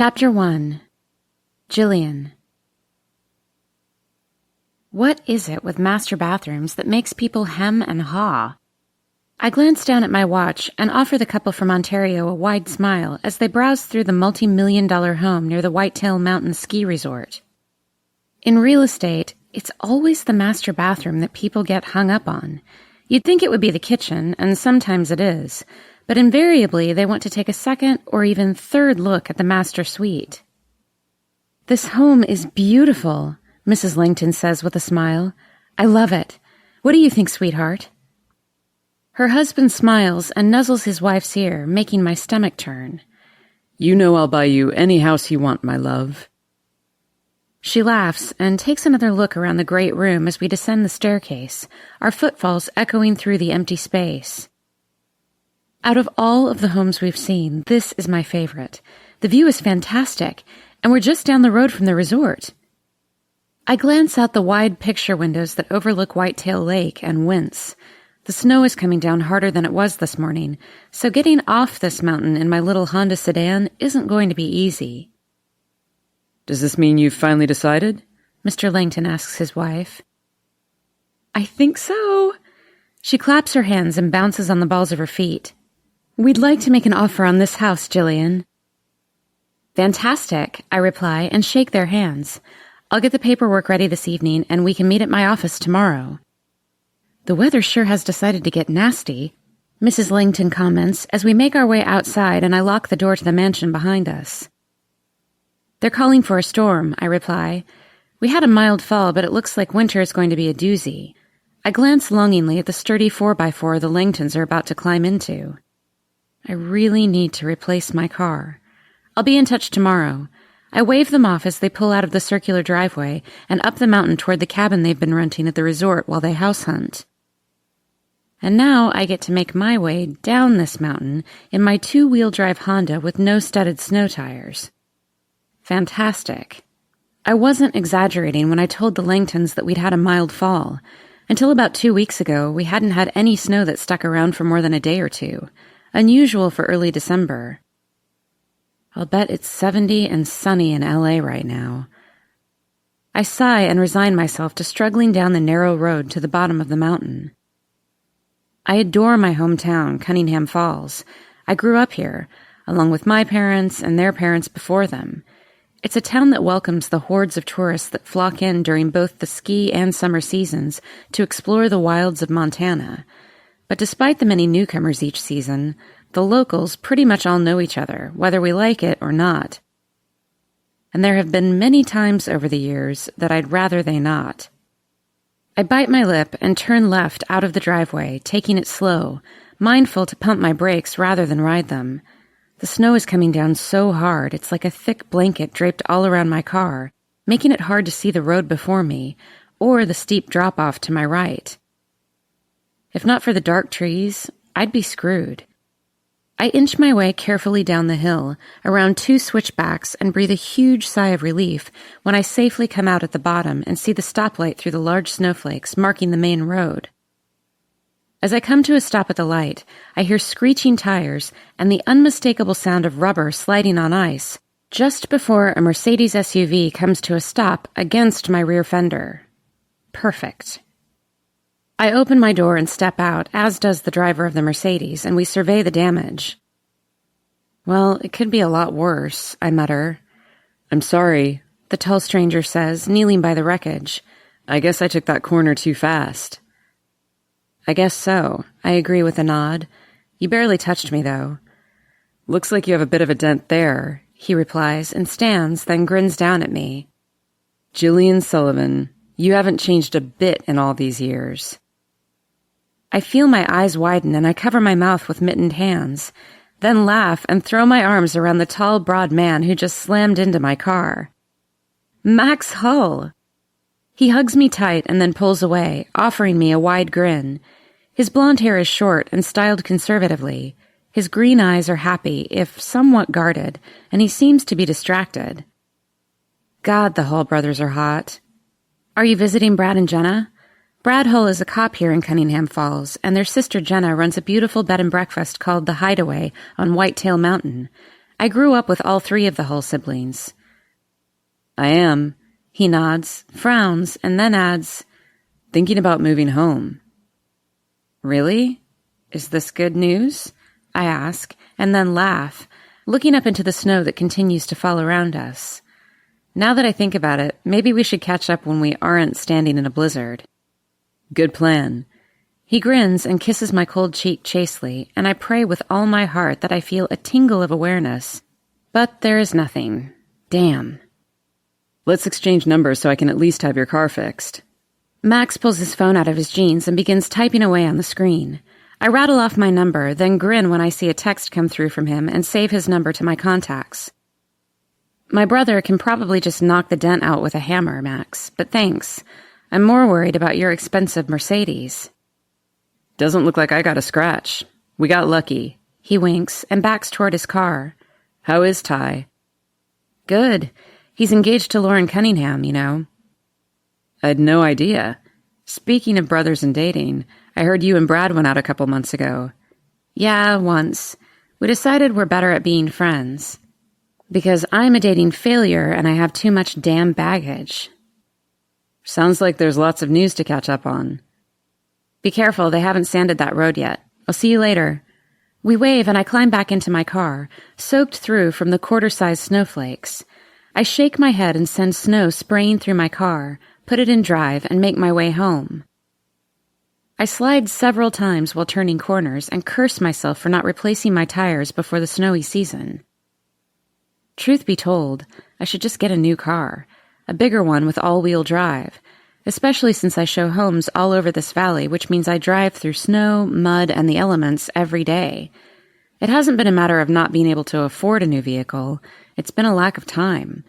Chapter 1. Jillian. What is it with master bathrooms that makes people hem and haw? I glance down at my watch and offer the couple from Ontario a wide smile as they browse through the multi-million-dollar home near the Whitetail Mountain Ski Resort. In real estate, it's always the master bathroom that people get hung up on. You'd think it would be the kitchen, and sometimes it is, but invariably they want to take a second or even third look at the master suite. "This home is beautiful," Mrs. Langton says with a smile. "I love it. What do you think, sweetheart?" Her husband smiles and nuzzles his wife's ear, making my stomach turn. "You know I'll buy you any house you want, my love." She laughs and takes another look around the great room as we descend the staircase, our footfalls echoing through the empty space. Out of all of the homes we've seen, this is my favorite. The view is fantastic, and we're just down the road from the resort. I glance out the wide picture windows that overlook Whitetail Lake and wince. The snow is coming down harder than it was this morning, so getting off this mountain in my little Honda sedan isn't going to be easy. "Does this mean you've finally decided?" Mr. Langton asks his wife. "I think so." She claps her hands and bounces on the balls of her feet. "We'd like to make an offer on this house, Jillian." "Fantastic," I reply and shake their hands. "I'll get the paperwork ready this evening and we can meet at my office tomorrow." "The weather sure has decided to get nasty," Mrs. Langton comments as we make our way outside and I lock the door to the mansion behind us. "They're calling for a storm," I reply. "We had a mild fall, but it looks like winter is going to be a doozy." I glance longingly at the sturdy 4x4 the Langtons are about to climb into. I really need to replace my car. I'll be in touch tomorrow. I wave them off as they pull out of the circular driveway and up the mountain toward the cabin they've been renting at the resort while they house hunt. And now I get to make my way down this mountain in my 2-wheel drive Honda with no studded snow tires. Fantastic. I wasn't exaggerating when I told the Langtons that we'd had a mild fall. Until about 2 weeks ago, we hadn't had any snow that stuck around for more than a day or two. Unusual for early December. I'll bet it's 70 and sunny in LA right now. I sigh and resign myself to struggling down the narrow road to the bottom of the mountain. I adore my hometown, Cunningham Falls. I grew up here, along with my parents and their parents before them. It's a town that welcomes the hordes of tourists that flock in during both the ski and summer seasons to explore the wilds of Montana. But despite the many newcomers each season, the locals pretty much all know each other, whether we like it or not. And there have been many times over the years that I'd rather they not. I bite my lip and turn left out of the driveway, taking it slow, mindful to pump my brakes rather than ride them. The snow is coming down so hard, it's like a thick blanket draped all around my car, making it hard to see the road before me, or the steep drop-off to my right. If not for the dark trees, I'd be screwed. I inch my way carefully down the hill, around 2 switchbacks, and breathe a huge sigh of relief when I safely come out at the bottom and see the stoplight through the large snowflakes marking the main road. As I come to a stop at the light, I hear screeching tires and the unmistakable sound of rubber sliding on ice, just before a Mercedes SUV comes to a stop against my rear fender. Perfect. I open my door and step out, as does the driver of the Mercedes, and we survey the damage. "Well, it could be a lot worse," I mutter. "I'm sorry," the tall stranger says, kneeling by the wreckage. "I guess I took that corner too fast." "I guess so," I agree with a nod. "You barely touched me, though." "Looks like you have a bit of a dent there," he replies, and stands, then grins down at me. "Jillian Sullivan, you haven't changed a bit in all these years." I feel my eyes widen and I cover my mouth with mittened hands, then laugh and throw my arms around the tall, broad man who just slammed into my car. Max Hull! He hugs me tight and then pulls away, offering me a wide grin. His blonde hair is short and styled conservatively. His green eyes are happy, if somewhat guarded, and he seems to be distracted. God, the Hull brothers are hot. "Are you visiting Brad and Jenna?" Brad Hull is a cop here in Cunningham Falls, and their sister Jenna runs a beautiful bed and breakfast called The Hideaway on Whitetail Mountain. I grew up with all 3 of the Hull siblings. I am. He nods, frowns, and then adds, Thinking about moving home. Really? Is this good news? I ask, and then laugh, looking up into the snow that continues to fall around us. Now that I think about it, maybe we should catch up when we aren't standing in a blizzard. Good plan. He grins and kisses my cold cheek chastely, and I pray with all my heart that I feel a tingle of awareness. But there is nothing. Damn. Let's exchange numbers so I can at least have your car fixed. Max pulls his phone out of his jeans and begins typing away on the screen. I rattle off my number, then grin when I see a text come through from him and save his number to my contacts. My brother can probably just knock the dent out with a hammer, Max, but thanks. I'm more worried about your expensive Mercedes. Doesn't look like I got a scratch. We got lucky. He winks and backs toward his car. How is Ty? Good. He's engaged to Lauren Cunningham, you know. I had no idea. Speaking of brothers and dating, I heard you and Brad went out a couple months ago. Yeah, once. We decided we're better at being friends. Because I'm a dating failure and I have too much damn baggage. Sounds like there's lots of news to catch up on. Be careful, they haven't sanded that road yet. I'll see you later. We wave and I climb back into my car, soaked through from the quarter-sized snowflakes. I shake my head and send snow spraying through my car, put it in drive, and make my way home. I slide several times while turning corners and curse myself for not replacing my tires before the snowy season. Truth be told, I should just get a new car, a bigger one with all-wheel drive, especially since I show homes all over this valley, which means I drive through snow, mud, and the elements every day. It hasn't been a matter of not being able to afford a new vehicle. It's been a lack of time.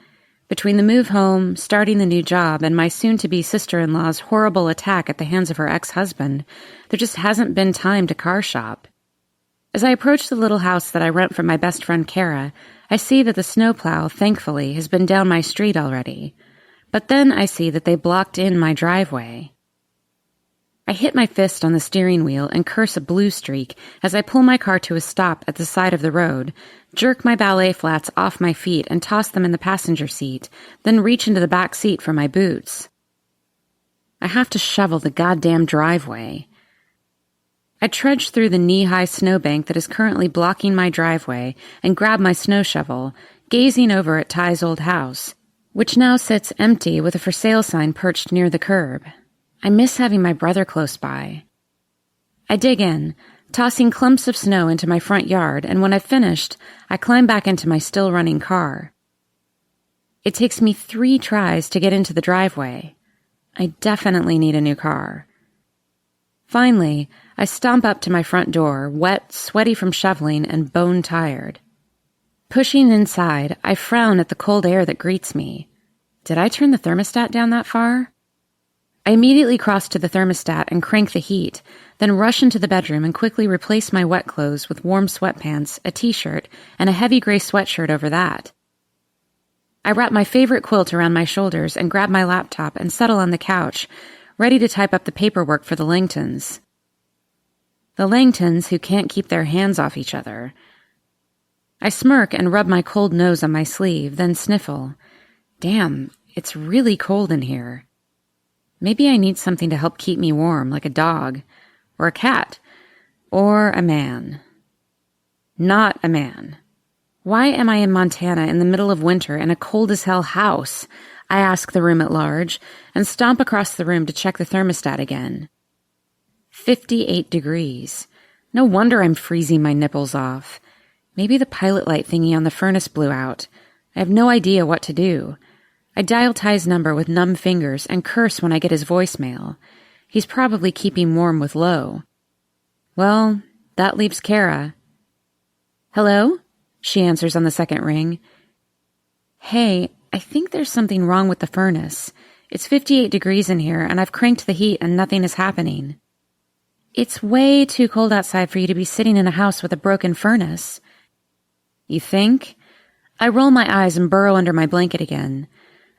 Between the move home, starting the new job, and my soon-to-be sister-in-law's horrible attack at the hands of her ex-husband, there just hasn't been time to car shop. As I approach the little house that I rent from my best friend Kara, I see that the snowplow, thankfully, has been down my street already. But then I see that they blocked in my driveway. I hit my fist on the steering wheel and curse a blue streak as I pull my car to a stop at the side of the road, jerk my ballet flats off my feet and toss them in the passenger seat, then reach into the back seat for my boots. I have to shovel the goddamn driveway. I trudge through the knee-high snowbank that is currently blocking my driveway and grab my snow shovel, gazing over at Ty's old house, which now sits empty with a for sale sign perched near the curb. I miss having my brother close by. I dig in, tossing clumps of snow into my front yard, and when I've finished, I climb back into my still-running car. It takes me 3 tries to get into the driveway. I definitely need a new car. Finally, I stomp up to my front door, wet, sweaty from shoveling, and bone-tired. Pushing inside, I frown at the cold air that greets me. Did I turn the thermostat down that far? I immediately cross to the thermostat and crank the heat, then rush into the bedroom and quickly replace my wet clothes with warm sweatpants, a t-shirt, and a heavy gray sweatshirt over that. I wrap my favorite quilt around my shoulders and grab my laptop and settle on the couch, ready to type up the paperwork for the Langtons. The Langtons who can't keep their hands off each other. I smirk and rub my cold nose on my sleeve, then sniffle. Damn, it's really cold in here. Maybe I need something to help keep me warm, like a dog, or a cat, or a man. Not a man. Why am I in Montana in the middle of winter in a cold-as-hell house? I ask the room at large, and stomp across the room to check the thermostat again. 58 degrees. No wonder I'm freezing my nipples off. Maybe the pilot light thingy on the furnace blew out. I have no idea what to do. I dial Ty's number with numb fingers and curse when I get his voicemail. He's probably keeping warm with Lo. Well, that leaves Kara. Hello? She answers on the second ring. Hey, I think there's something wrong with the furnace. It's 58 degrees in here, and I've cranked the heat and nothing is happening. It's way too cold outside for you to be sitting in a house with a broken furnace. You think? I roll my eyes and burrow under my blanket again.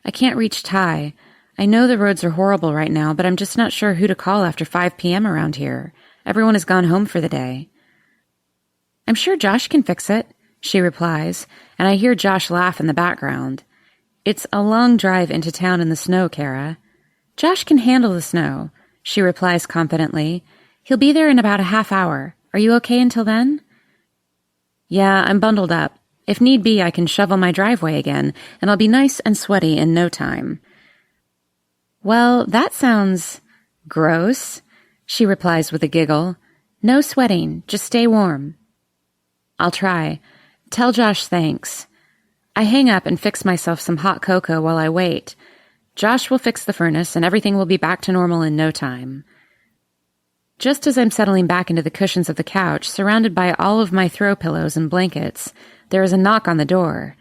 I can't reach Ty. I know the roads are horrible right now, but I'm just not sure who to call after 5 p.m. around here. Everyone has gone home for the day. I'm sure Josh can fix it. she replies, and I hear Josh laugh in the background. It's a long drive into town in the snow, Kara. Josh can handle the snow, she replies confidently. He'll be there in about a half hour. Are you okay until then? Yeah, I'm bundled up. If need be, I can shovel my driveway again, and I'll be nice and sweaty in no time. Well, that sounds gross, she replies with a giggle. No sweating, just stay warm. I'll try. Tell Josh thanks. I hang up and fix myself some hot cocoa while I wait. Josh will fix the furnace and everything will be back to normal in no time. Just as I'm settling back into the cushions of the couch, surrounded by all of my throw pillows and blankets, there is a knock on the door.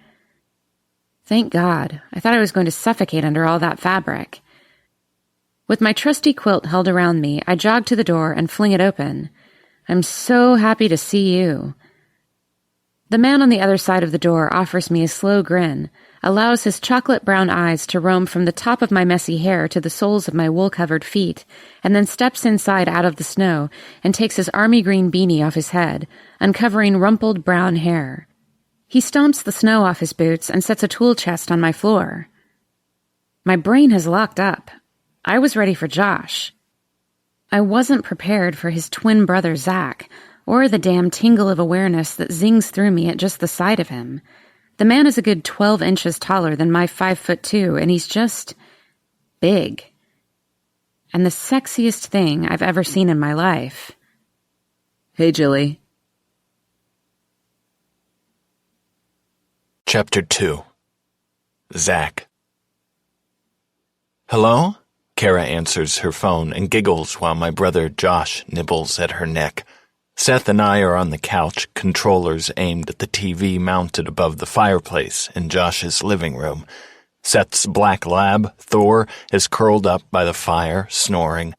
Thank God. I thought I was going to suffocate under all that fabric. With my trusty quilt held around me, I jog to the door and fling it open. I'm so happy to see you. The man on the other side of the door offers me a slow grin, allows his chocolate-brown eyes to roam from the top of my messy hair to the soles of my wool-covered feet, and then steps inside out of the snow and takes his army green beanie off his head, uncovering rumpled brown hair. He stomps the snow off his boots and sets a tool chest on my floor. My brain has locked up. I was ready for Josh. I wasn't prepared for his twin brother, Zach, or the damn tingle of awareness that zings through me at just the sight of him. The man is a good 12 inches taller than my 5'2", and he's just big. And the sexiest thing I've ever seen in my life. Hey, Jilly. Chapter 2. Zach. Hello? Kara answers her phone and giggles while my brother Josh nibbles at her neck. Seth and I are on the couch, controllers aimed at the TV mounted above the fireplace in Josh's living room. Seth's black lab, Thor, is curled up by the fire, snoring.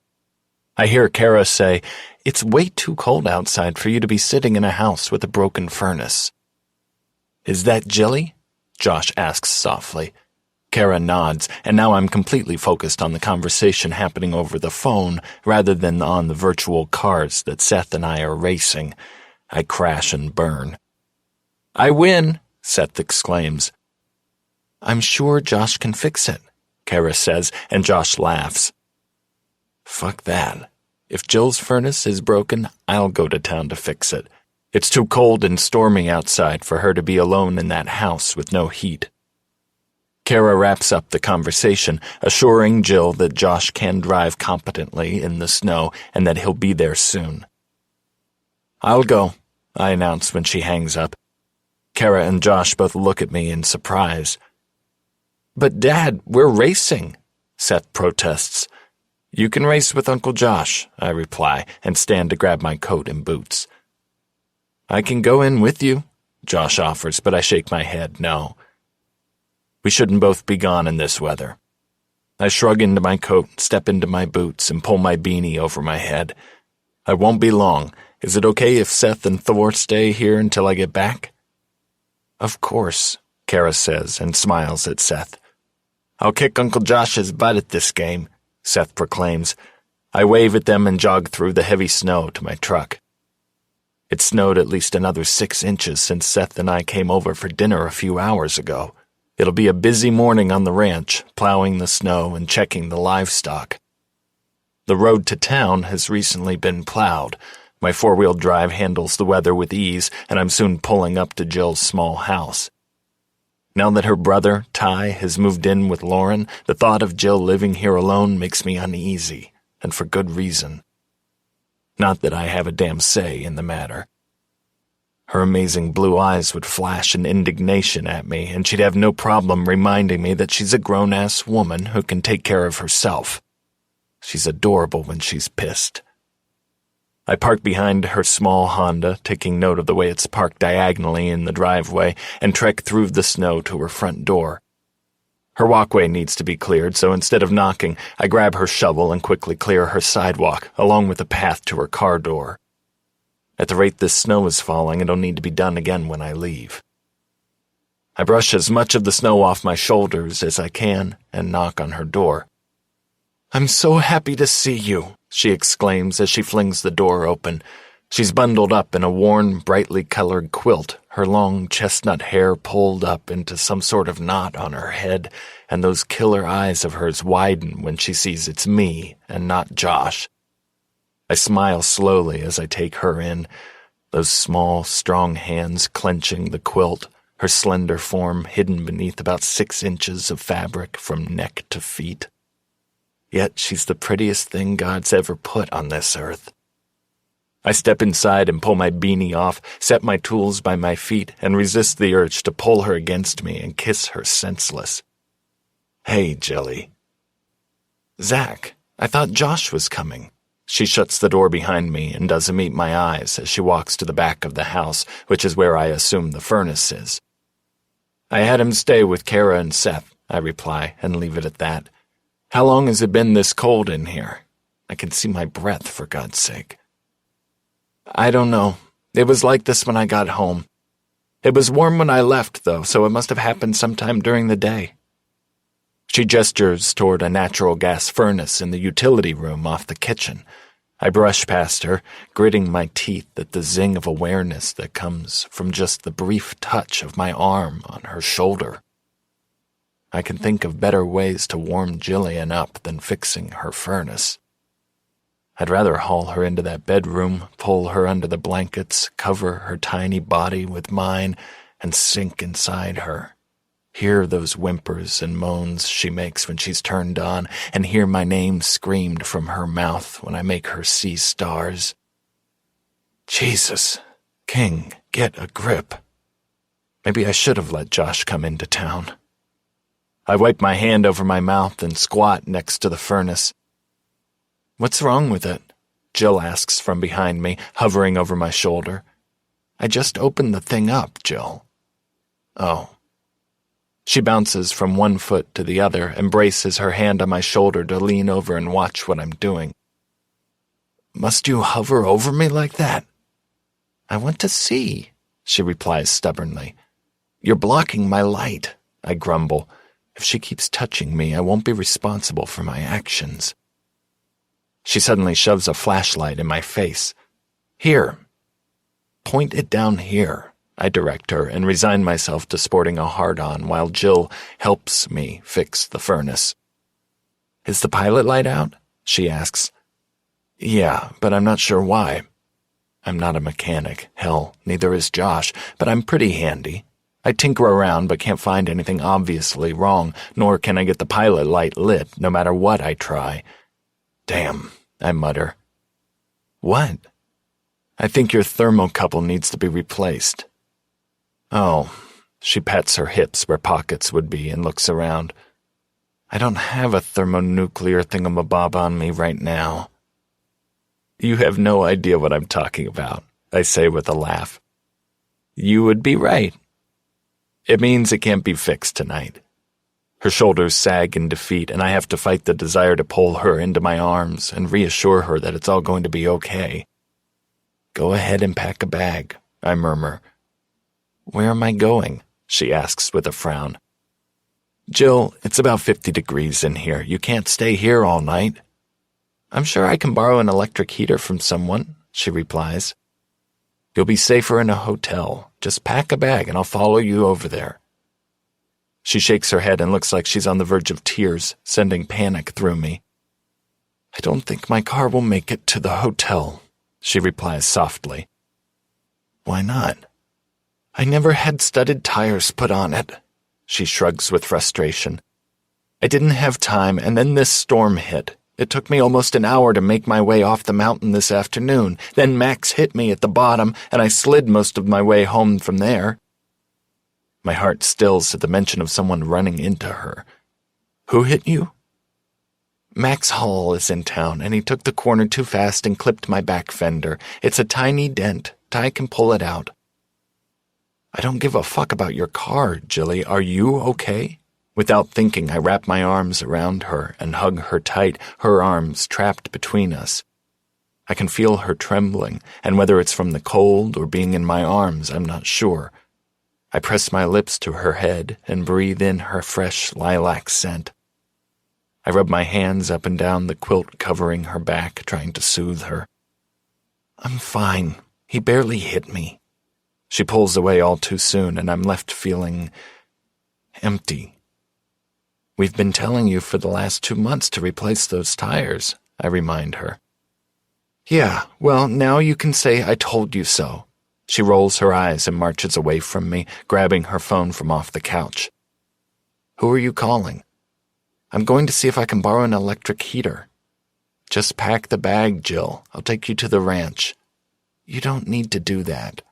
I hear Kara say, "It's way too cold outside for you to be sitting in a house with a broken furnace." "Is that Jilly?" Josh asks softly. Kara nods, and now I'm completely focused on the conversation happening over the phone rather than on the virtual cars that Seth and I are racing. I crash and burn. "I win," Seth exclaims. "I'm sure Josh can fix it," Kara says, and Josh laughs. "Fuck that. If Jill's furnace is broken, I'll go to town to fix it. It's too cold and stormy outside for her to be alone in that house with no heat." Kara wraps up the conversation, assuring Jill that Josh can drive competently in the snow and that he'll be there soon. "I'll go," I announce when she hangs up. Kara and Josh both look at me in surprise. "But Dad, we're racing," Seth protests. "You can race with Uncle Josh," I reply, and stand to grab my coat and boots. "I can go in with you," Josh offers, but I shake my head no. We shouldn't both be gone in this weather. I shrug into my coat, step into my boots, and pull my beanie over my head. "I won't be long. Is it okay if Seth and Thor stay here until I get back?" "Of course," Kara says and smiles at Seth. "I'll kick Uncle Josh's butt at this game," Seth proclaims. I wave at them and jog through the heavy snow to my truck. It snowed at least another 6 inches since Seth and I came over for dinner a few hours ago. It'll be a busy morning on the ranch, plowing the snow and checking the livestock. The road to town has recently been plowed. My 4-wheel drive handles the weather with ease, and I'm soon pulling up to Jill's small house. Now that her brother, Ty, has moved in with Lauren, the thought of Jill living here alone makes me uneasy, and for good reason. Not that I have a damn say in the matter. Her amazing blue eyes would flash in indignation at me, and she'd have no problem reminding me that she's a grown-ass woman who can take care of herself. She's adorable when she's pissed. I park behind her small Honda, taking note of the way it's parked diagonally in the driveway, and trek through the snow to her front door. Her walkway needs to be cleared, so instead of knocking, I grab her shovel and quickly clear her sidewalk, along with the path to her car door. At the rate this snow is falling, it'll need to be done again when I leave. I brush as much of the snow off my shoulders as I can and knock on her door. "I'm so happy to see you," she exclaims as she flings the door open. She's bundled up in a worn, brightly colored quilt, her long chestnut hair pulled up into some sort of knot on her head, and those killer eyes of hers widen when she sees it's me and not Josh. I smile slowly as I take her in, those small, strong hands clenching the quilt, her slender form hidden beneath about 6 inches of fabric from neck to feet. Yet she's the prettiest thing God's ever put on this earth. I step inside and pull my beanie off, set my tools by my feet, and resist the urge to pull her against me and kiss her senseless. "Hey, Jilly." "Zach, I thought Josh was coming." She shuts the door behind me and doesn't meet my eyes as she walks to the back of the house, which is where I assume the furnace is. "I had him stay with Kara and Seth," I reply, and leave it at that. "How long has it been this cold in here? I can see my breath, for God's sake." "I don't know. It was like this when I got home. It was warm when I left, though, so it must have happened sometime during the day." She gestures toward a natural gas furnace in the utility room off the kitchen. I brush past her, gritting my teeth at the zing of awareness that comes from just the brief touch of my arm on her shoulder. I can think of better ways to warm Jillian up than fixing her furnace. I'd rather haul her into that bedroom, pull her under the blankets, cover her tiny body with mine, and sink inside her. Hear those whimpers and moans she makes when she's turned on, and hear my name screamed from her mouth when I make her see stars. Jesus, King, get a grip. Maybe I should have let Josh come into town. I wipe my hand over my mouth and squat next to the furnace. "What's wrong with it?" Jill asks from behind me, hovering over my shoulder. "I just opened the thing up, Jill." "Oh." She bounces from one foot to the other and braces her hand on my shoulder to lean over and watch what I'm doing. "Must you hover over me like that?" "I want to see," she replies stubbornly. "You're blocking my light," I grumble. If she keeps touching me, I won't be responsible for my actions. She suddenly shoves a flashlight in my face. "Here. Point it down here," I direct her and resign myself to sporting a hard-on while Jill helps me fix the furnace. "Is the pilot light out?" she asks. "Yeah, but I'm not sure why." I'm not a mechanic. Hell, neither is Josh, but I'm pretty handy. I tinker around but can't find anything obviously wrong, nor can I get the pilot light lit no matter what I try. "Damn," I mutter. "What?" "I think your thermocouple needs to be replaced." "Oh," she pats her hips where pockets would be and looks around. "I don't have a thermonuclear thingamabob on me right now." "You have no idea what I'm talking about," I say with a laugh. "You would be right. It means it can't be fixed tonight." Her shoulders sag in defeat, and I have to fight the desire to pull her into my arms and reassure her that it's all going to be okay. "Go ahead and pack a bag," I murmur. "Where am I going?" she asks with a frown. "Jill, it's about 50 degrees in here. You can't stay here all night." "I'm sure I can borrow an electric heater from someone," she replies. "You'll be safer in a hotel. Just pack a bag and I'll follow you over there." She shakes her head and looks like she's on the verge of tears, sending panic through me. "I don't think my car will make it to the hotel," she replies softly. "Why not?" "I never had studded tires put on it." She shrugs with frustration. "I didn't have time, and then this storm hit. It took me almost an hour to make my way off the mountain this afternoon. Then Max hit me at the bottom, and I slid most of my way home from there." My heart stills at the mention of someone running into her. "Who hit you?" "Max Hall is in town, and he took the corner too fast and clipped my back fender. It's a tiny dent. Ty can pull it out." "I don't give a fuck about your car, Jilly. Are you okay?" Without thinking, I wrap my arms around her and hug her tight, her arms trapped between us. I can feel her trembling, and whether it's from the cold or being in my arms, I'm not sure. I press my lips to her head and breathe in her fresh lilac scent. I rub my hands up and down the quilt covering her back, trying to soothe her. "I'm fine," He barely hit me. She pulls away all too soon, and I'm left feeling empty. We've been telling you for the last 2 months to replace those tires, I remind her. Yeah, well, now you can say I told you so. She rolls her eyes and marches away from me, grabbing her phone from off the couch. Who are you calling? I'm going to see if I can borrow an electric heater. Just pack the bag, Jill. I'll take you to the ranch. You don't need to do that.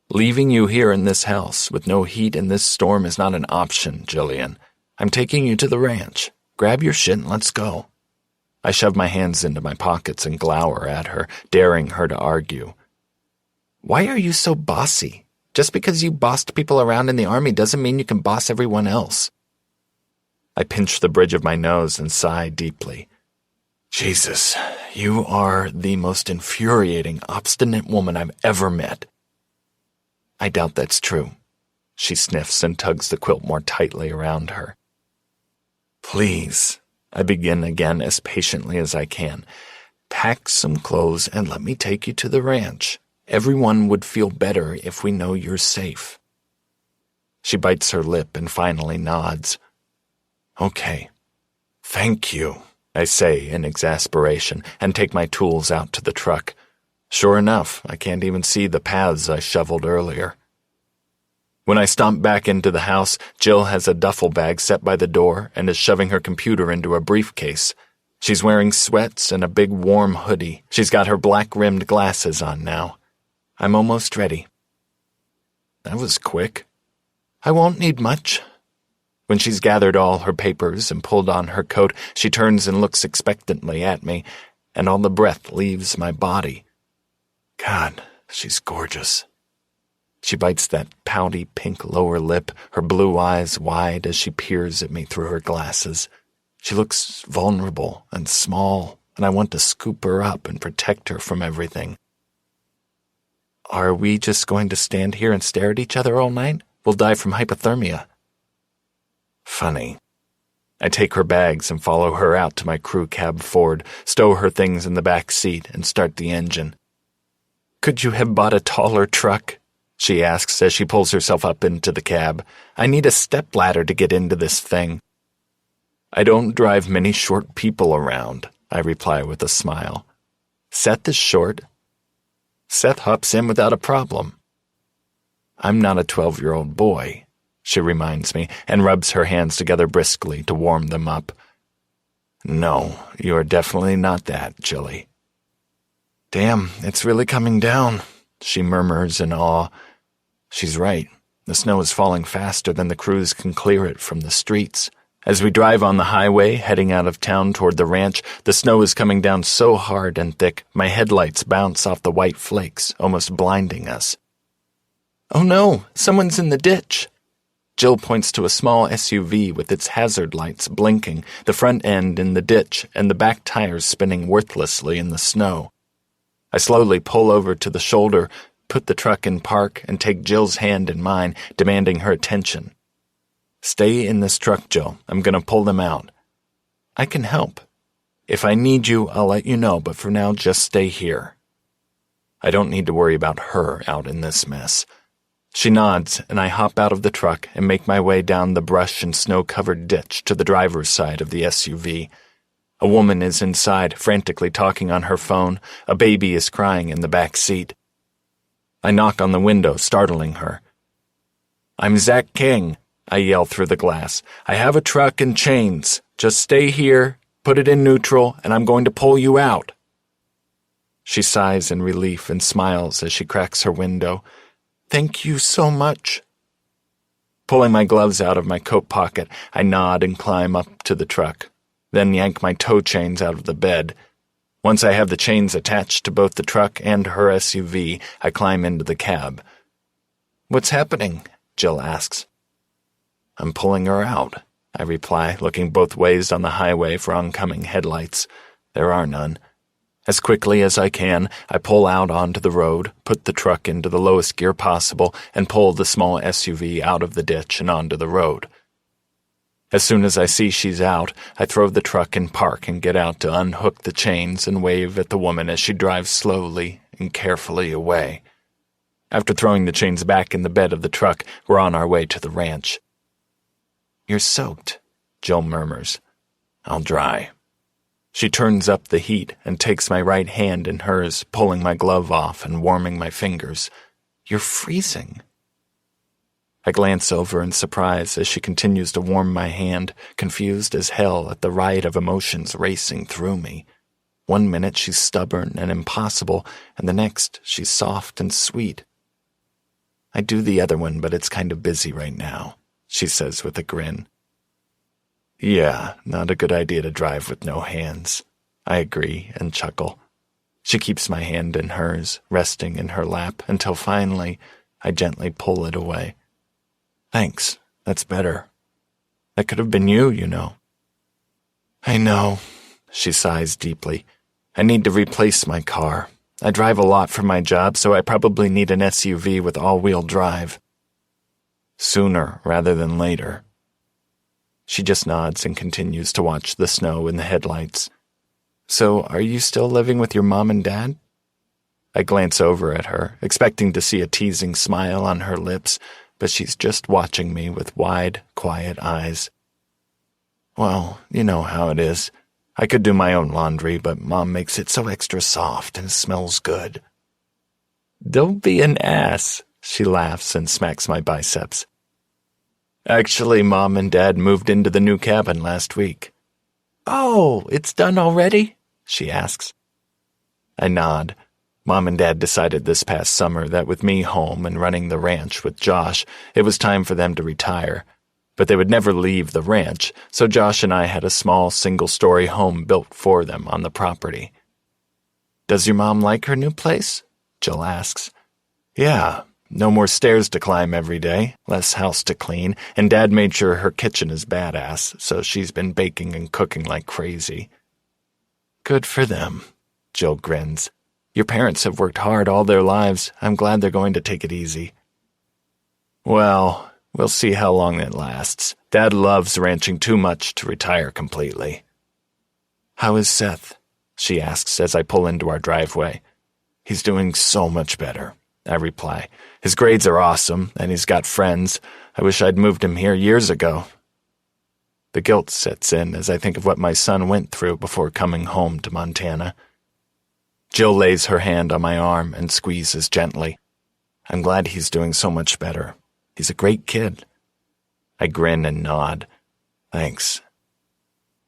Leaving you here in this house with no heat in this storm is not an option, Jillian. I'm taking you to the ranch. Grab your shit and let's go. I shove my hands into my pockets and glower at her, daring her to argue. Why are you so bossy? Just because you bossed people around in the army doesn't mean you can boss everyone else. I pinch the bridge of my nose and sigh deeply. Jesus, you are the most infuriating, obstinate woman I've ever met. I doubt that's true. She sniffs and tugs the quilt more tightly around her. Please, I begin again as patiently as I can. Pack some clothes and let me take you to the ranch. Everyone would feel better if we know you're safe. She bites her lip and finally nods. Okay. Thank you, I say in exasperation and take my tools out to the truck. Sure enough, I can't even see the paths I shoveled earlier. When I stomp back into the house, Jill has a duffel bag set by the door and is shoving her computer into a briefcase. She's wearing sweats and a big warm hoodie. She's got her black-rimmed glasses on now. I'm almost ready. That was quick. I won't need much. When she's gathered all her papers and pulled on her coat, she turns and looks expectantly at me, and all the breath leaves my body. God, she's gorgeous. She bites that pouty pink lower lip, her blue eyes wide as she peers at me through her glasses. She looks vulnerable and small, and I want to scoop her up and protect her from everything. Are we just going to stand here and stare at each other all night? We'll die from hypothermia. Funny. I take her bags and follow her out to my crew cab Ford, stow her things in the back seat, and start the engine. Could you have bought a taller truck? She asks as she pulls herself up into the cab. I need a stepladder to get into this thing. I don't drive many short people around, I reply with a smile. Seth is short. Seth hops in without a problem. I'm not a 12-year-old boy, she reminds me, and rubs her hands together briskly to warm them up. No, you are definitely not that, Jilly. Damn, it's really coming down, she murmurs in awe. She's right. The snow is falling faster than the crews can clear it from the streets. As we drive on the highway, heading out of town toward the ranch, the snow is coming down so hard and thick, my headlights bounce off the white flakes, almost blinding us. Oh no, someone's in the ditch. Jill points to a small SUV with its hazard lights blinking, the front end in the ditch, and the back tires spinning worthlessly in the snow. I slowly pull over to the shoulder, put the truck in park, and take Jill's hand in mine, demanding her attention. Stay in this truck, Jill. I'm going to pull them out. I can help. If I need you, I'll let you know, but for now, just stay here. I don't need to worry about her out in this mess. She nods, and I hop out of the truck and make my way down the brush and snow-covered ditch to the driver's side of the SUV. A woman is inside, frantically talking on her phone. A baby is crying in the back seat. I knock on the window, startling her. I'm Zach King, I yell through the glass. I have a truck and chains. Just stay here, put it in neutral, and I'm going to pull you out. She sighs in relief and smiles as she cracks her window. Thank you so much. Pulling my gloves out of my coat pocket, I nod and climb up to the truck, then yank my tow chains out of the bed. Once I have the chains attached to both the truck and her SUV, I climb into the cab. What's happening? Jill asks. I'm pulling her out, I reply, looking both ways on the highway for oncoming headlights. There are none. As quickly as I can, I pull out onto the road, put the truck into the lowest gear possible, and pull the small SUV out of the ditch and onto the road. As soon as I see she's out, I throw the truck in park and get out to unhook the chains and wave at the woman as she drives slowly and carefully away. After throwing the chains back in the bed of the truck, we're on our way to the ranch. "You're soaked," Jill murmurs. "I'll dry." She turns up the heat and takes my right hand in hers, pulling my glove off and warming my fingers. "You're freezing." I glance over in surprise as she continues to warm my hand, confused as hell at the riot of emotions racing through me. One minute she's stubborn and impossible, and the next she's soft and sweet. "I do the other one, but it's kind of busy right now," she says with a grin. "Yeah, not a good idea to drive with no hands." I agree and chuckle. She keeps my hand in hers, resting in her lap, until finally I gently pull it away. "Thanks, that's better. That could have been you, you know." "I know," she sighs deeply. "I need to replace my car. I drive a lot for my job, so I probably need an SUV with all-wheel drive. Sooner rather than later." She just nods and continues to watch the snow in the headlights. "So, are you still living with your mom and dad?" I glance over at her, expecting to see a teasing smile on her lips, but she's just watching me with wide, quiet eyes. "Well, you know how it is. I could do my own laundry, but Mom makes it so extra soft and smells good." "Don't be an ass," she laughs and smacks my biceps. "Actually, Mom and Dad moved into the new cabin last week." "Oh, it's done already?" she asks. I nod. Mom and Dad decided this past summer that with me home and running the ranch with Josh, it was time for them to retire. But they would never leave the ranch, so Josh and I had a small single-story home built for them on the property. "Does your mom like her new place?" Jill asks. "Yeah, no more stairs to climb every day, less house to clean, and Dad made sure her kitchen is badass, so she's been baking and cooking like crazy." "Good for them," Jill grins. "Your parents have worked hard all their lives. I'm glad they're going to take it easy." "Well, we'll see how long it lasts. Dad loves ranching too much to retire completely." "How is Seth?" she asks as I pull into our driveway. "He's doing so much better," I reply. "His grades are awesome, and he's got friends. I wish I'd moved him here years ago." The guilt sets in as I think of what my son went through before coming home to Montana. Jill lays her hand on my arm and squeezes gently. "I'm glad he's doing so much better. He's a great kid." I grin and nod. "Thanks."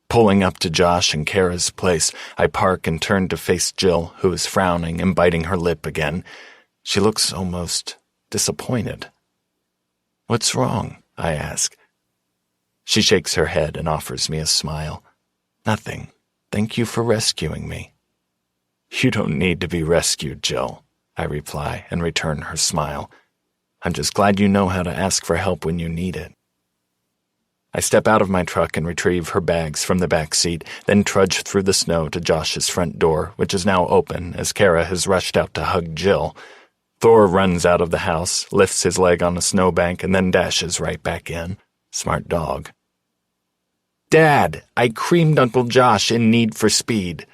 Pulling up to Josh and Kara's place, I park and turn to face Jill, who is frowning and biting her lip again. She looks almost disappointed. "What's wrong?" I ask. She shakes her head and offers me a smile. "Nothing. Thank you for rescuing me." "You don't need to be rescued, Jill," I reply and return her smile. "I'm just glad you know how to ask for help when you need it." I step out of my truck and retrieve her bags from the back seat, then trudge through the snow to Josh's front door, which is now open as Kara has rushed out to hug Jill. Thor runs out of the house, lifts his leg on a snowbank, and then dashes right back in. Smart dog. "Dad, I creamed Uncle Josh in Need for Speed."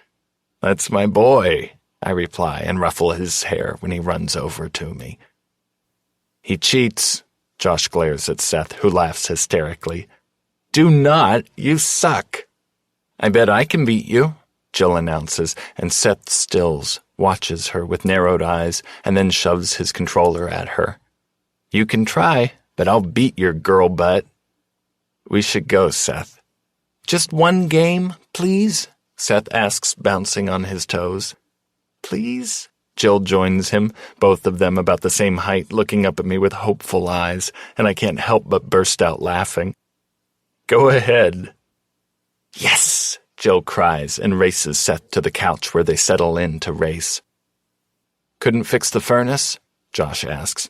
"That's my boy," I reply and ruffle his hair when he runs over to me. "He cheats," Josh glares at Seth, who laughs hysterically. "Do not, you suck." "I bet I can beat you," Jill announces, and Seth stills, watches her with narrowed eyes, and then shoves his controller at her. "You can try, but I'll beat your girl butt." "We should go, Seth." "Just one game, please?" Seth asks, bouncing on his toes. "Please?" Jill joins him, both of them about the same height, looking up at me with hopeful eyes, and I can't help but burst out laughing. "Go ahead." "Yes!" Jill cries and races Seth to the couch where they settle in to race. "Couldn't fix the furnace?" Josh asks.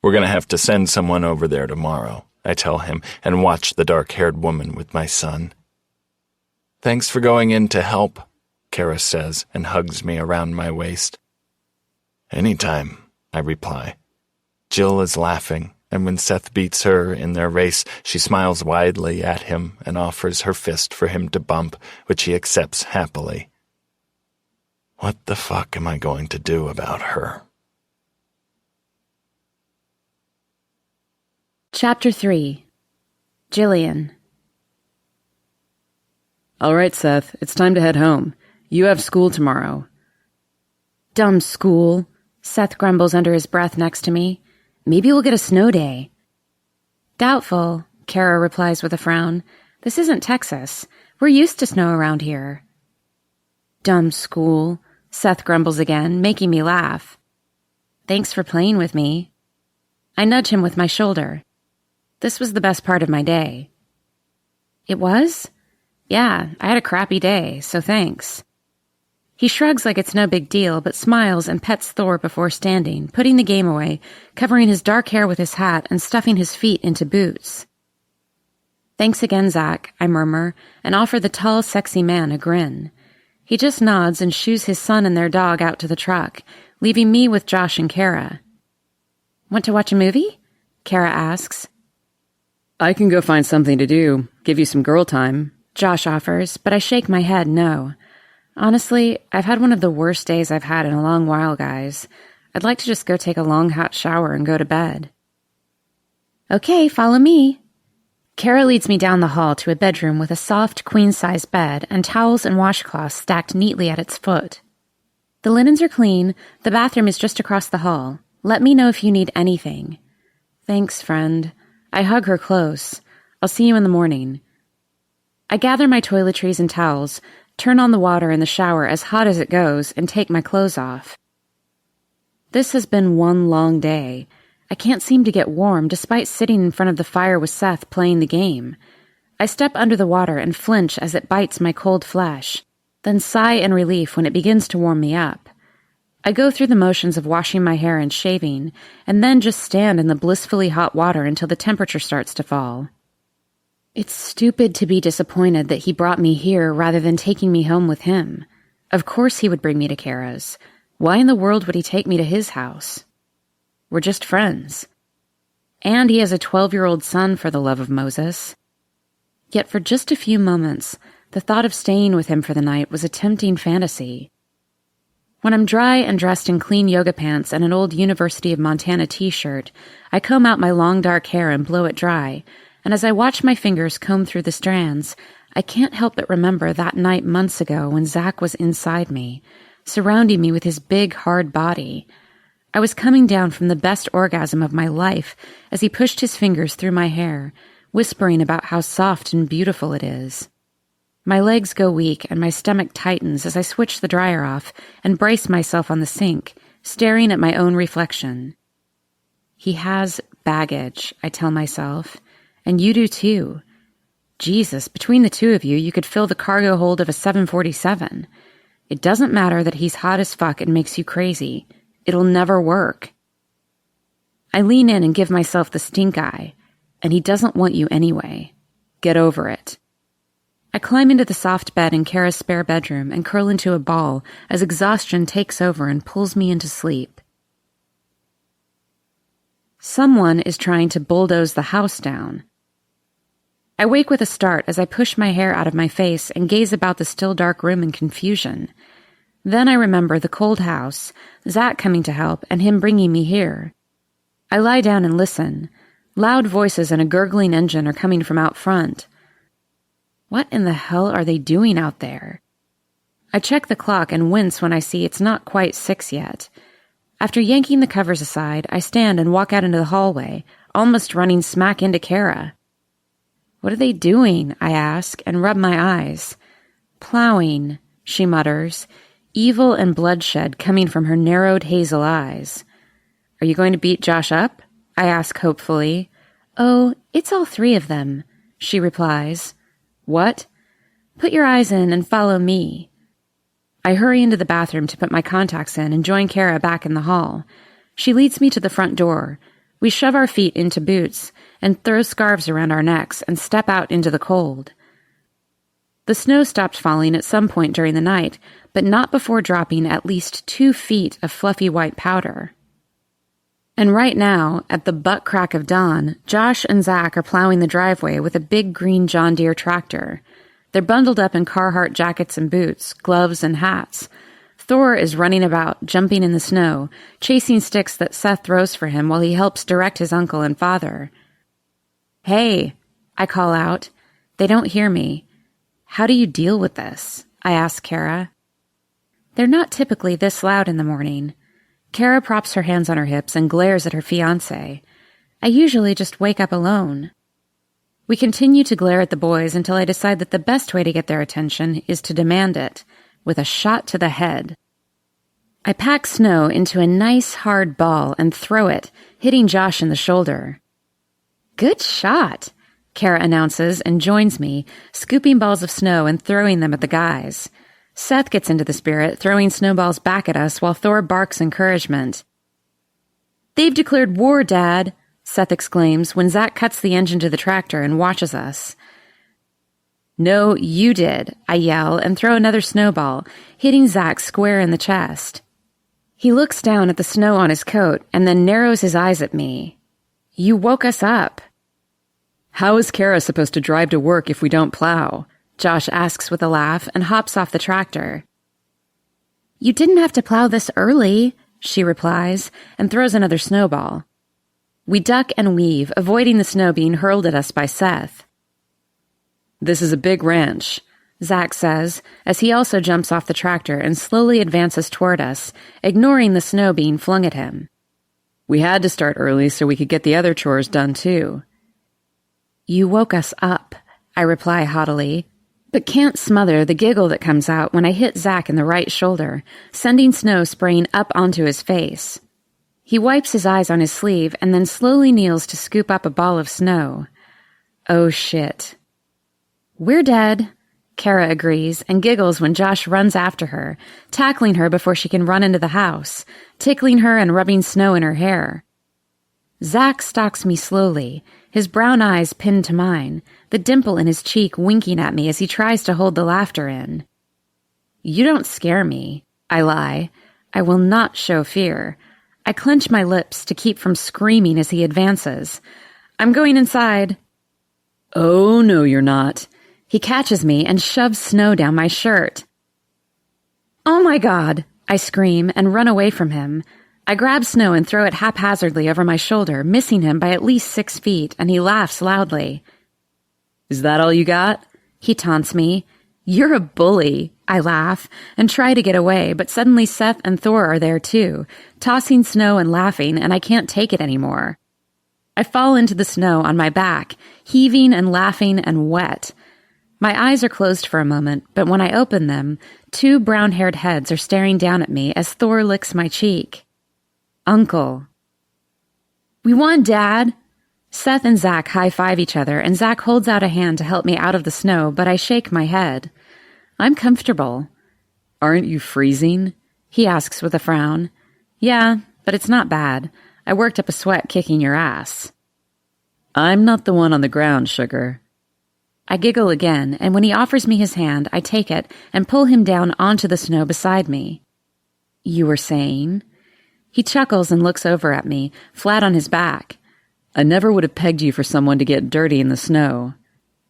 "We're going to have to send someone over there tomorrow," I tell him, and watch the dark-haired woman with my son. "Thanks for going in to help," Kara says and hugs me around my waist. "Anytime," I reply. Jill is laughing, and when Seth beats her in their race, she smiles widely at him and offers her fist for him to bump, which he accepts happily. What the fuck am I going to do about her? Chapter 3. Jillian. All right, Seth, it's time to head home. You have school tomorrow. Dumb school, Seth grumbles under his breath next to me. Maybe we'll get a snow day. Doubtful, Kara replies with a frown. This isn't Texas. We're used to snow around here. Dumb school, Seth grumbles again, making me laugh. Thanks for playing with me. I nudge him with my shoulder. This was the best part of my day. It was? Yeah, I had a crappy day, so thanks. He shrugs like it's no big deal, but smiles and pets Thor before standing, putting the game away, covering his dark hair with his hat and stuffing his feet into boots. Thanks again, Zach, I murmur, and offer the tall, sexy man a grin. He just nods and shoos his son and their dog out to the truck, leaving me with Josh and Kara. Want to watch a movie? Kara asks. I can go find something to do, give you some girl time, Josh offers, but I shake my head no. Honestly, I've had one of the worst days I've had in a long while, guys. I'd like to just go take a long hot shower and go to bed. Okay, follow me. Kara leads me down the hall to a bedroom with a soft queen-size bed and towels and washcloths stacked neatly at its foot. The linens are clean, the bathroom is just across the hall. Let me know if you need anything. Thanks, friend. I hug her close. I'll see you in the morning. I gather my toiletries and towels, turn on the water in the shower as hot as it goes, and take my clothes off. This has been one long day. I can't seem to get warm despite sitting in front of the fire with Seth playing the game. I step under the water and flinch as it bites my cold flesh, then sigh in relief when it begins to warm me up. I go through the motions of washing my hair and shaving, and then just stand in the blissfully hot water until the temperature starts to fall. It's stupid to be disappointed that he brought me here rather than taking me home with him. Of course he would bring me to Kara's. Why in the world would he take me to his house? We're just friends. And he has a 12-year-old son, for the love of Moses. Yet for just a few moments, the thought of staying with him for the night was a tempting fantasy. When I'm dry and dressed in clean yoga pants and an old University of Montana t-shirt, I comb out my long dark hair and blow it dry, and as I watch my fingers comb through the strands, I can't help but remember that night months ago when Zach was inside me, surrounding me with his big, hard body. I was coming down from the best orgasm of my life as he pushed his fingers through my hair, whispering about how soft and beautiful it is. My legs go weak and my stomach tightens as I switch the dryer off and brace myself on the sink, staring at my own reflection. He has baggage, I tell myself, and you do too. Jesus, between the two of you, you could fill the cargo hold of a 747. It doesn't matter that he's hot as fuck and makes you crazy. It'll never work. I lean in and give myself the stink eye, and he doesn't want you anyway. Get over it. I climb into the soft bed in Kara's spare bedroom and curl into a ball as exhaustion takes over and pulls me into sleep. Someone is trying to bulldoze the house down. I wake with a start as I push my hair out of my face and gaze about the still dark room in confusion. Then I remember the cold house, Zach coming to help, and him bringing me here. I lie down and listen. Loud voices and a gurgling engine are coming from out front. What in the hell are they doing out there? I check the clock and wince when I see it's not quite 6 yet. After yanking the covers aside, I stand and walk out into the hallway, almost running smack into Kara. What are they doing? I ask, and rub my eyes. Plowing, she mutters, evil and bloodshed coming from her narrowed hazel eyes. Are you going to beat Josh up? I ask hopefully. Oh, it's all three of them, she replies. What? Put your eyes in and follow me. I hurry into the bathroom to put my contacts in and join Kara back in the hall. She leads me to the front door. We shove our feet into boots and throw scarves around our necks and step out into the cold. The snow stopped falling at some point during the night, but not before dropping at least 2 feet of fluffy white powder. And right now, at the butt crack of dawn, Josh and Zach are plowing the driveway with a big green John Deere tractor. They're bundled up in Carhartt jackets and boots, gloves and hats. Thor is running about, jumping in the snow, chasing sticks that Seth throws for him while he helps direct his uncle and father. Hey, I call out. They don't hear me. How do you deal with this? I ask Kara. They're not typically this loud in the morning. Kara props her hands on her hips and glares at her fiancé. I usually just wake up alone. We continue to glare at the boys until I decide that the best way to get their attention is to demand it, with a shot to the head. I pack snow into a nice hard ball and throw it, hitting Josh in the shoulder. Good shot, Kara announces and joins me, scooping balls of snow and throwing them at the guys. Seth gets into the spirit, throwing snowballs back at us while Thor barks encouragement. They've declared war, Dad, Seth exclaims when Zach cuts the engine to the tractor and watches us. No, you did, I yell and throw another snowball, hitting Zach square in the chest. He looks down at the snow on his coat and then narrows his eyes at me. You woke us up. How is Kara supposed to drive to work if we don't plow? Josh asks with a laugh and hops off the tractor. You didn't have to plow this early, she replies and throws another snowball. We duck and weave, avoiding the snow being hurled at us by Seth. This is a big ranch, Zach says, as he also jumps off the tractor and slowly advances toward us, ignoring the snow being flung at him. We had to start early so we could get the other chores done too. You woke us up, I reply haughtily, but can't smother the giggle that comes out when I hit Zach in the right shoulder, sending snow spraying up onto his face. He wipes his eyes on his sleeve and then slowly kneels to scoop up a ball of snow. Oh shit. We're dead, Kara agrees and giggles when Josh runs after her, tackling her before she can run into the house, tickling her and rubbing snow in her hair. Zach stalks me slowly, his brown eyes pinned to mine, the dimple in his cheek winking at me as he tries to hold the laughter in. You don't scare me, I lie. I will not show fear. I clench my lips to keep from screaming as he advances. I'm going inside. Oh, no, you're not. He catches me and shoves snow down my shirt. Oh my God, I scream and run away from him. I grab snow and throw it haphazardly over my shoulder, missing him by at least 6 feet, and he laughs loudly. Is that all you got? He taunts me. You're a bully, I laugh, and try to get away, but suddenly Seth and Thor are there too, tossing snow and laughing, and I can't take it anymore. I fall into the snow on my back, heaving and laughing and wet. My eyes are closed for a moment, but when I open them, 2 brown-haired heads are staring down at me as Thor licks my cheek. Uncle. We won, Dad. Seth and Zach high-five each other, and Zach holds out a hand to help me out of the snow, but I shake my head. I'm comfortable. Aren't you freezing? He asks with a frown. Yeah, but it's not bad. I worked up a sweat kicking your ass. I'm not the one on the ground, sugar. I giggle again, and when he offers me his hand, I take it and pull him down onto the snow beside me. You were saying? He chuckles and looks over at me, flat on his back. I never would have pegged you for someone to get dirty in the snow.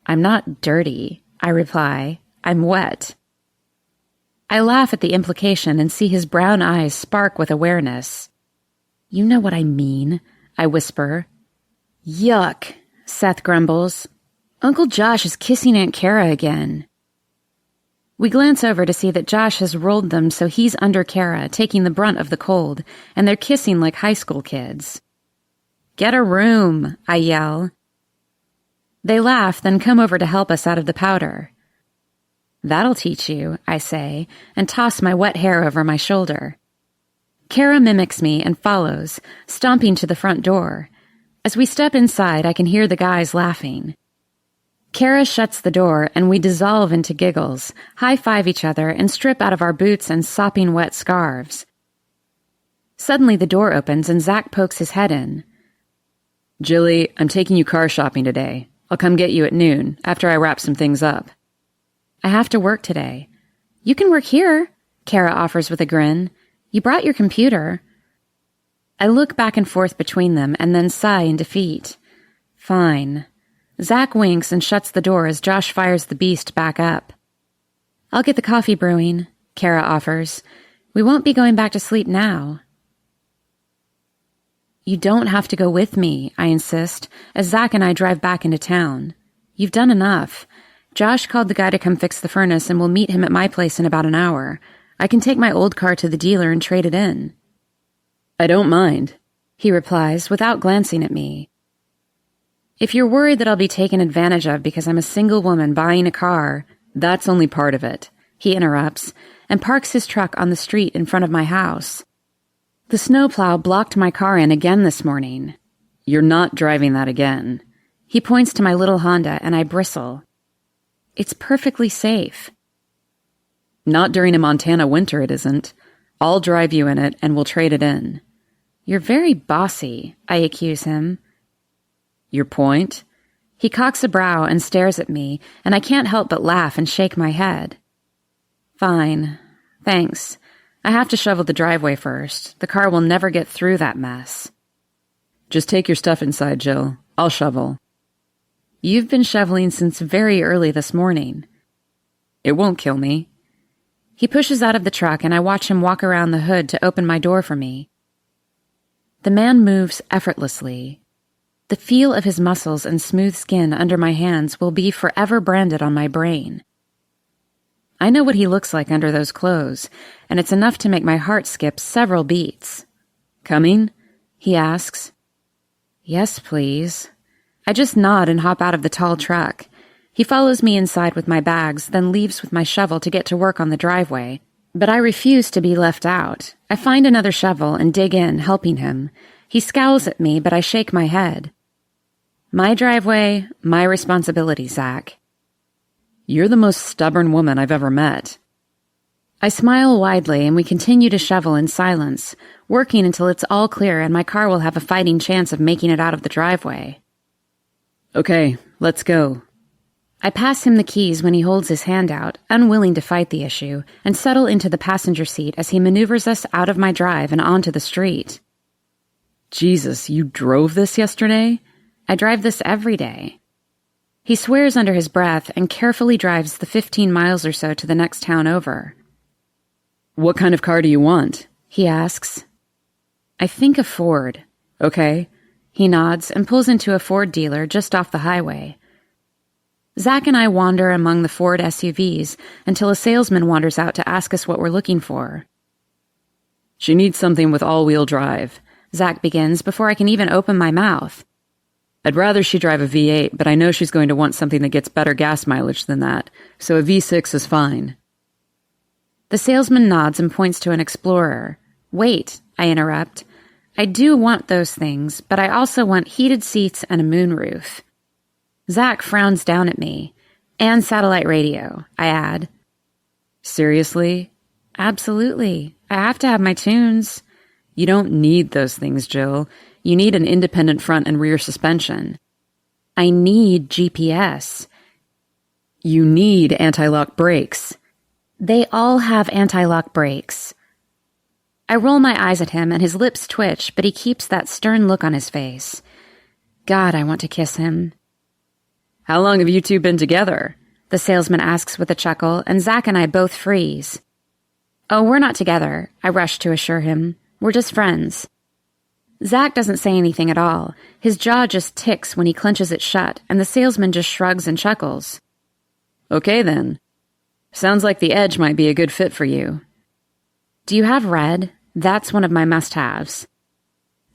I'm not dirty, I reply. I'm wet. I laugh at the implication and see his brown eyes spark with awareness. You know what I mean, I whisper. Yuck, Seth grumbles. Uncle Josh is kissing Aunt Kara again. We glance over to see that Josh has rolled them so he's under Kara, taking the brunt of the cold, and they're kissing like high school kids. Get a room, I yell. They laugh, then come over to help us out of the powder. That'll teach you, I say, and toss my wet hair over my shoulder. Kara mimics me and follows, stomping to the front door. As we step inside, I can hear the guys laughing. Kara shuts the door, and we dissolve into giggles, high-five each other, and strip out of our boots and sopping wet scarves. Suddenly the door opens, and Zach pokes his head in. Jilly, I'm taking you car shopping today. I'll come get you at noon, after I wrap some things up. I have to work today. You can work here, Kara offers with a grin. You brought your computer. I look back and forth between them, and then sigh in defeat. Fine. Zach winks and shuts the door as Josh fires the beast back up. I'll get the coffee brewing, Kara offers. We won't be going back to sleep now. You don't have to go with me, I insist, as Zach and I drive back into town. You've done enough. Josh called the guy to come fix the furnace and we'll meet him at my place in about an hour. I can take my old car to the dealer and trade it in. I don't mind, he replies without glancing at me. If you're worried that I'll be taken advantage of because I'm a single woman buying a car, that's only part of it, he interrupts and parks his truck on the street in front of my house. The snowplow blocked my car in again this morning. You're not driving that again. He points to my little Honda and I bristle. It's perfectly safe. Not during a Montana winter, it isn't. I'll drive you in it and we'll trade it in. You're very bossy, I accuse him. Your point? He cocks a brow and stares at me, and I can't help but laugh and shake my head. Fine. Thanks. I have to shovel the driveway first. The car will never get through that mess. Just take your stuff inside, Jill. I'll shovel. You've been shoveling since very early this morning. It won't kill me. He pushes out of the truck and I watch him walk around the hood to open my door for me. The man moves effortlessly. The feel of his muscles and smooth skin under my hands will be forever branded on my brain. I know what he looks like under those clothes, and it's enough to make my heart skip several beats. Coming? He asks. Yes, please. I just nod and hop out of the tall truck. He follows me inside with my bags, then leaves with my shovel to get to work on the driveway. But I refuse to be left out. I find another shovel and dig in, helping him. He scowls at me, but I shake my head. My driveway, my responsibility, Zach. You're the most stubborn woman I've ever met. I smile widely and we continue to shovel in silence, working until it's all clear and my car will have a fighting chance of making it out of the driveway. Okay, let's go. I pass him the keys when he holds his hand out, unwilling to fight the issue, and settle into the passenger seat as he maneuvers us out of my drive and onto the street. Jesus, you drove this yesterday? I drive this every day. He swears under his breath and carefully drives the 15 miles or so to the next town over. What kind of car do you want? He asks. I think a Ford. Okay. He nods and pulls into a Ford dealer just off the highway. Zach and I wander among the Ford SUVs until a salesman wanders out to ask us what we're looking for. She needs something with all-wheel drive, Zach begins before I can even open my mouth. I'd rather she drive a V8, but I know she's going to want something that gets better gas mileage than that, so a V6 is fine. The salesman nods and points to an Explorer. Wait, I interrupt. I do want those things, but I also want heated seats and a moonroof. Zach frowns down at me. And satellite radio, I add. Seriously? Absolutely. I have to have my tunes. You don't need those things, Jill. You need an independent front and rear suspension. I need GPS. You need anti-lock brakes. They all have anti-lock brakes. I roll my eyes at him and his lips twitch, but he keeps that stern look on his face. God, I want to kiss him. How long have you two been together? The salesman asks with a chuckle, and Zach and I both freeze. Oh, we're not together, I rush to assure him. We're just friends. Zach doesn't say anything at all. His jaw just ticks when he clenches it shut, and the salesman just shrugs and chuckles. Okay, then. Sounds like the Edge might be a good fit for you. Do you have red? That's one of my must-haves.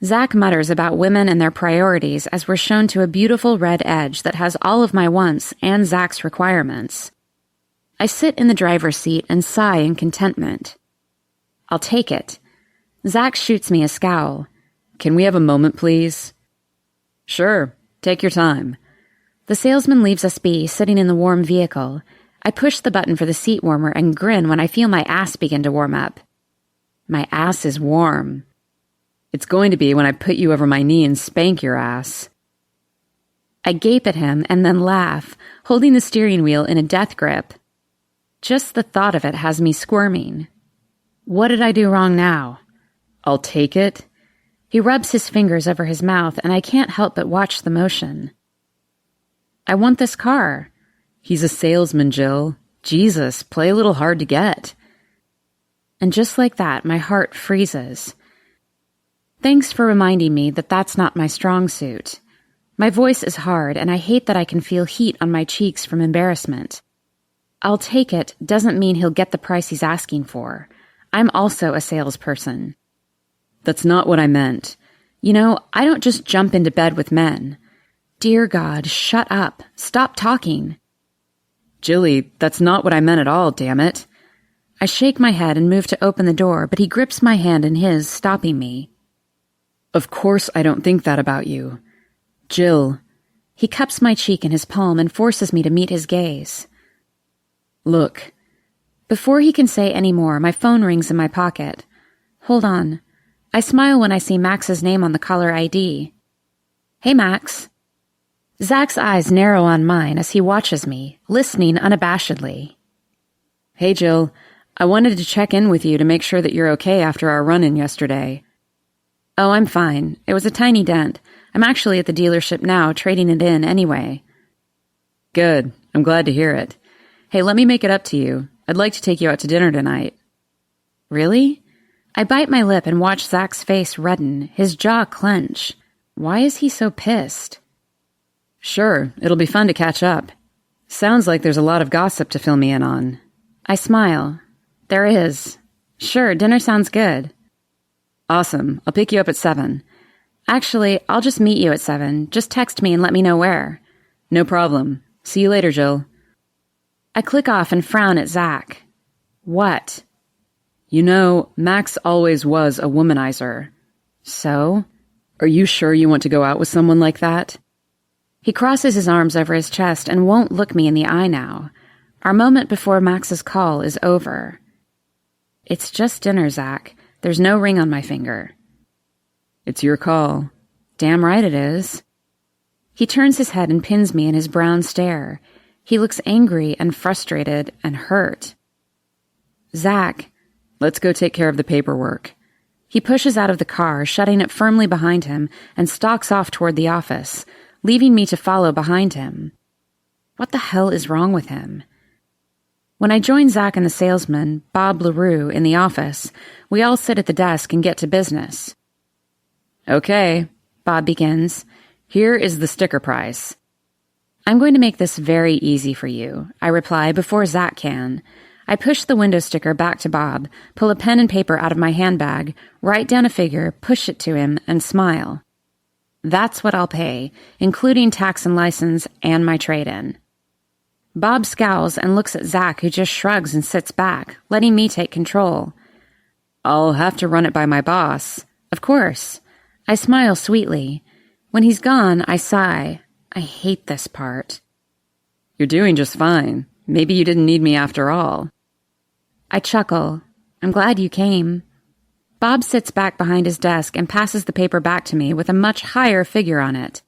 Zach mutters about women and their priorities as we're shown to a beautiful red Edge that has all of my wants and Zach's requirements. I sit in the driver's seat and sigh in contentment. I'll take it. Zach shoots me a scowl. Can we have a moment, please? Sure. Take your time. The salesman leaves us be, sitting in the warm vehicle. I push the button for the seat warmer and grin when I feel my ass begin to warm up. My ass is warm. It's going to be when I put you over my knee and spank your ass. I gape at him and then laugh, holding the steering wheel in a death grip. Just the thought of it has me squirming. What did I do wrong now? I'll take it. He rubs his fingers over his mouth, and I can't help but watch the motion. I want this car. He's a salesman, Jill. Jesus, play a little hard to get. And just like that, my heart freezes. Thanks for reminding me that that's not my strong suit. My voice is hard, and I hate that I can feel heat on my cheeks from embarrassment. I'll take it doesn't mean he'll get the price he's asking for. I'm also a salesperson. That's not what I meant. You know, I don't just jump into bed with men. Dear God, shut up. Stop talking. Jilly, that's not what I meant at all, damn it. I shake my head and move to open the door, but he grips my hand in his, stopping me. Of course I don't think that about you. Jill. He cups my cheek in his palm and forces me to meet his gaze. Look. Before he can say any more, my phone rings in my pocket. Hold on. I smile when I see Max's name on the caller ID. Hey, Max. Zach's eyes narrow on mine as he watches me, listening unabashedly. Hey, Jill. I wanted to check in with you to make sure that you're okay after our run-in yesterday. Oh, I'm fine. It was a tiny dent. I'm actually at the dealership now, trading it in anyway. Good. I'm glad to hear it. Hey, let me make it up to you. I'd like to take you out to dinner tonight. Really? I bite my lip and watch Zach's face redden, his jaw clench. Why is he so pissed? Sure, it'll be fun to catch up. Sounds like there's a lot of gossip to fill me in on. I smile. There is. Sure, dinner sounds good. Awesome. I'll pick you up at 7. Actually, I'll just meet you at 7. Just text me and let me know where. No problem. See you later, Jill. I click off and frown at Zach. What? You know, Max always was a womanizer. So? Are you sure you want to go out with someone like that? He crosses his arms over his chest and won't look me in the eye now. Our moment before Max's call is over. It's just dinner, Zach. There's no ring on my finger. It's your call. Damn right it is. He turns his head and pins me in his brown stare. He looks angry and frustrated and hurt. Zach. Let's go take care of the paperwork. He pushes out of the car, shutting it firmly behind him, and stalks off toward the office, leaving me to follow behind him. What the hell is wrong with him? When I join Zach and the salesman, Bob LaRue, in the office, we all sit at the desk and get to business. Okay, Bob begins. Here is the sticker price. I'm going to make this very easy for you, I reply before Zach can. I push the window sticker back to Bob, pull a pen and paper out of my handbag, write down a figure, push it to him, and smile. That's what I'll pay, including tax and license and my trade-in. Bob scowls and looks at Zach, who just shrugs and sits back, letting me take control. I'll have to run it by my boss. Of course. I smile sweetly. When he's gone, I sigh. I hate this part. You're doing just fine. Maybe you didn't need me after all. I chuckle. I'm glad you came. Bob sits back behind his desk and passes the paper back to me with a much higher figure on it.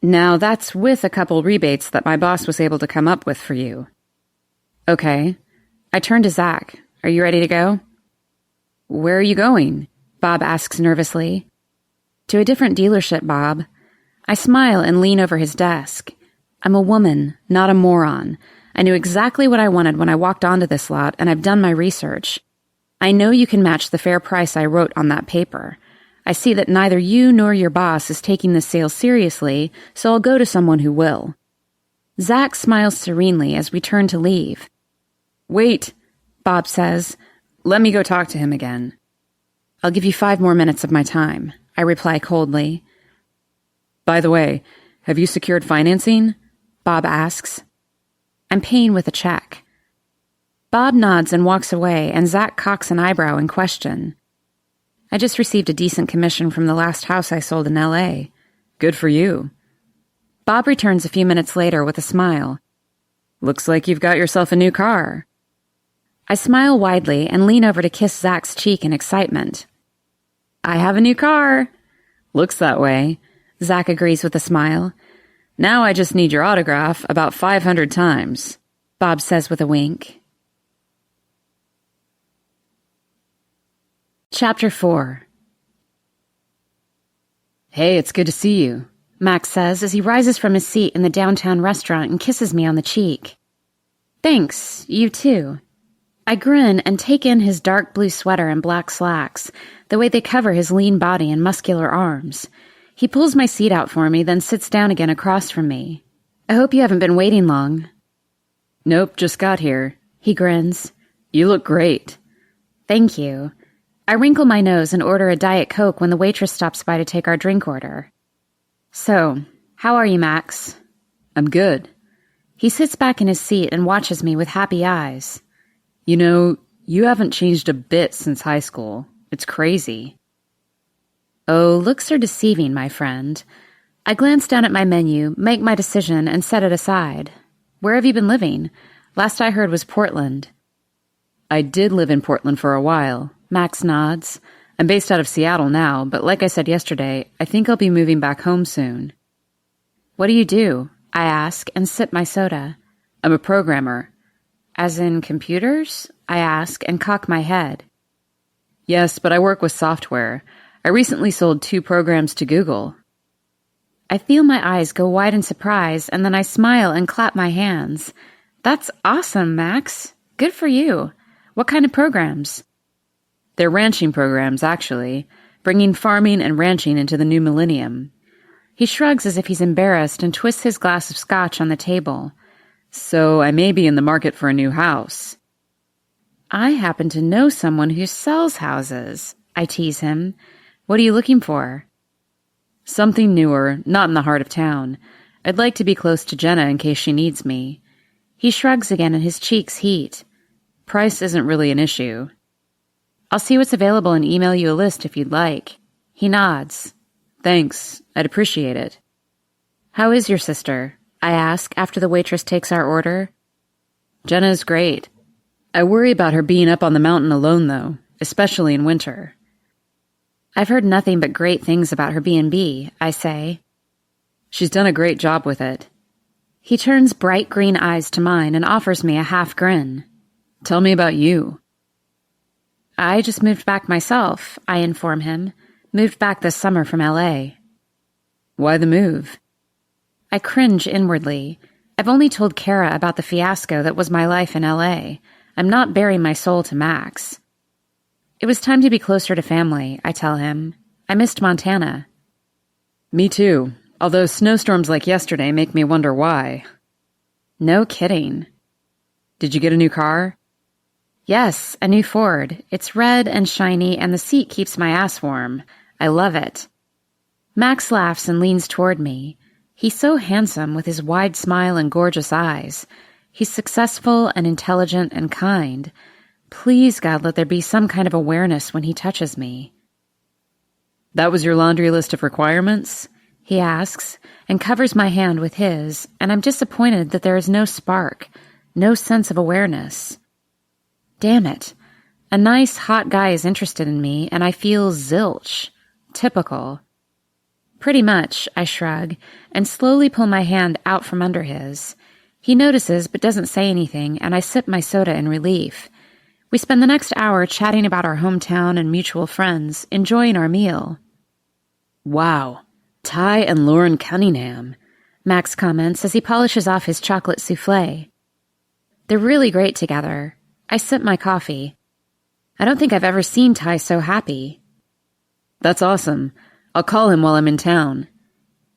Now, that's with a couple rebates that my boss was able to come up with for you. Okay. I turn to Zach. Are you ready to go? Where are you going? Bob asks nervously. To a different dealership, Bob. I smile and lean over his desk. I'm a woman, not a moron. I knew exactly what I wanted when I walked onto this lot, and I've done my research. I know you can match the fair price I wrote on that paper. I see that neither you nor your boss is taking this sale seriously, so I'll go to someone who will. Zach smiles serenely as we turn to leave. Wait, Bob says. Let me go talk to him again. I'll give you 5 more minutes of my time, I reply coldly. By the way, have you secured financing? Bob asks. I'm paying with a check. Bob nods and walks away, and Zach cocks an eyebrow in question. I just received a decent commission from the last house I sold in L.A. Good for you. Bob returns a few minutes later with a smile. Looks like you've got yourself a new car. I smile widely and lean over to kiss Zach's cheek in excitement. I have a new car. Looks that way. Zach agrees with a smile. Now I just need your autograph about 500 times, Bob says with a wink. Chapter 4. Hey, it's good to see you, Max says as he rises from his seat in the downtown restaurant and kisses me on the cheek. Thanks, you too. I grin and take in his dark blue sweater and black slacks. the way they cover his lean body and muscular arms. He pulls my seat out for me, then sits down again across from me. I hope you haven't been waiting long. Nope, just got here. He grins. You look great. Thank you. I wrinkle my nose and order a Diet Coke when the waitress stops by to take our drink order. So, how are you, Max? I'm good. He sits back in his seat and watches me with happy eyes. You know, you haven't changed a bit since high school. It's crazy. Oh, looks are deceiving, my friend. I glance down at my menu, make my decision, and set it aside. Where have you been living? Last I heard was Portland. I did live in Portland for a while. Max nods. I'm based out of Seattle now, but like I said yesterday, I think I'll be moving back home soon. What do you do? I ask and sip my soda. I'm a programmer. As in computers? I ask and cock my head. Yes, but I work with software. I recently sold 2 programs to Google. I feel my eyes go wide in surprise, and then I smile and clap my hands. That's awesome, Max. Good for you. What kind of programs? They're ranching programs, actually, bringing farming and ranching into the new millennium. He shrugs as if he's embarrassed and twists his glass of scotch on the table. So I may be in the market for a new house. I happen to know someone who sells houses, I tease him. What are you looking for? Something newer, not in the heart of town. I'd like to be close to Jenna in case she needs me. He shrugs again and his cheeks heat. Price isn't really an issue. I'll see what's available and email you a list if you'd like. He nods. Thanks. I'd appreciate it. How is your sister? I ask after the waitress takes our order. Jenna's great. I worry about her being up on the mountain alone, though, especially in winter. I've heard nothing but great things about her B&B, I say. She's done a great job with it. He turns bright green eyes to mine and offers me a half grin. Tell me about you. I just moved back myself, I inform him. Moved back this summer from L.A. Why the move? I cringe inwardly. I've only told Kara about the fiasco that was my life in L.A. I'm not bearing my soul to Max. It was time to be closer to family, I tell him. I missed Montana. Me too, although snowstorms like yesterday make me wonder why. No kidding. Did you get a new car? Yes, a new Ford. It's red and shiny, and the seat keeps my ass warm. I love it. Max laughs and leans toward me. He's so handsome with his wide smile and gorgeous eyes. He's successful and intelligent and kind. Please, God, let there be some kind of awareness when he touches me. That was your laundry list of requirements? He asks, and covers my hand with his, and I'm disappointed that there is no spark, no sense of awareness. Damn it. A nice, hot guy is interested in me, and I feel zilch. Typical. Pretty much, I shrug, and slowly pull my hand out from under his. He notices but doesn't say anything, and I sip my soda in relief. We spend the next hour chatting about our hometown and mutual friends, enjoying our meal. Wow, Ty and Lauren Cunningham, Max comments as he polishes off his chocolate souffle. They're really great together. I sip my coffee. I don't think I've ever seen Ty so happy. That's awesome. I'll call him while I'm in town.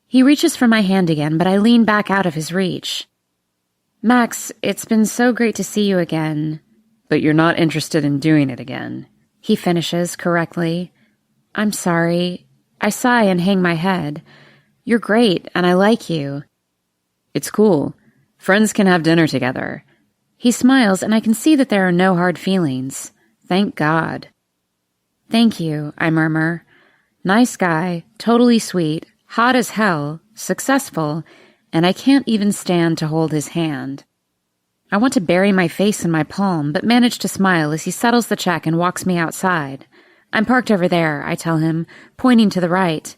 He reaches for my hand again, but I lean back out of his reach. Max, it's been so great to see you again. But you're not interested in doing it again. He finishes correctly. I'm sorry. I sigh and hang my head. You're great, and I like you. It's cool. Friends can have dinner together. He smiles, and I can see that there are no hard feelings. Thank God. Thank you, I murmur. Nice guy, totally sweet, hot as hell, successful, and I can't even stand to hold his hand. I want to bury my face in my palm, but manage to smile as he settles the check and walks me outside. I'm parked over there, I tell him, pointing to the right.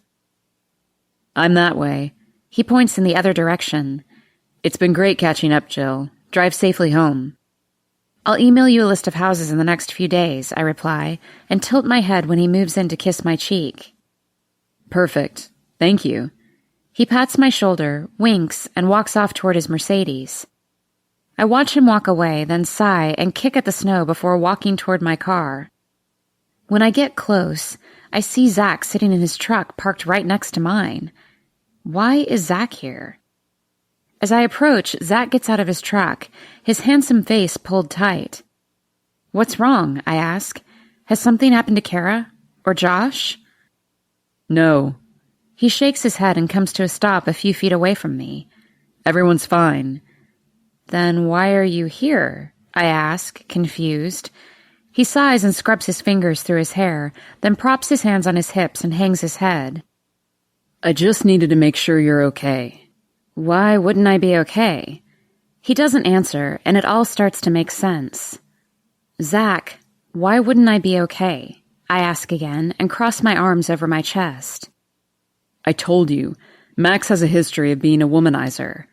I'm that way. He points in the other direction. It's been great catching up, Jill. Drive safely home. I'll email you a list of houses in the next few days, I reply, and tilt my head when he moves in to kiss my cheek. Perfect. Thank you. He pats my shoulder, winks, and walks off toward his Mercedes. I watch him walk away, then sigh and kick at the snow before walking toward my car. When I get close, I see Zach sitting in his truck parked right next to mine. Why is Zach here? As I approach, Zach gets out of his truck, his handsome face pulled tight. "What's wrong?" I ask. "Has something happened to Kara? Or Josh?" No. He shakes his head and comes to a stop a few feet away from me. Everyone's fine. "Then why are you here?" I ask, confused. He sighs and scrubs his fingers through his hair, then props his hands on his hips and hangs his head. I just needed to make sure you're okay. Why wouldn't I be okay? He doesn't answer, and it all starts to make sense. "Zach, why wouldn't I be okay?" I ask again and cross my arms over my chest. I told you, Max has a history of being a womanizer.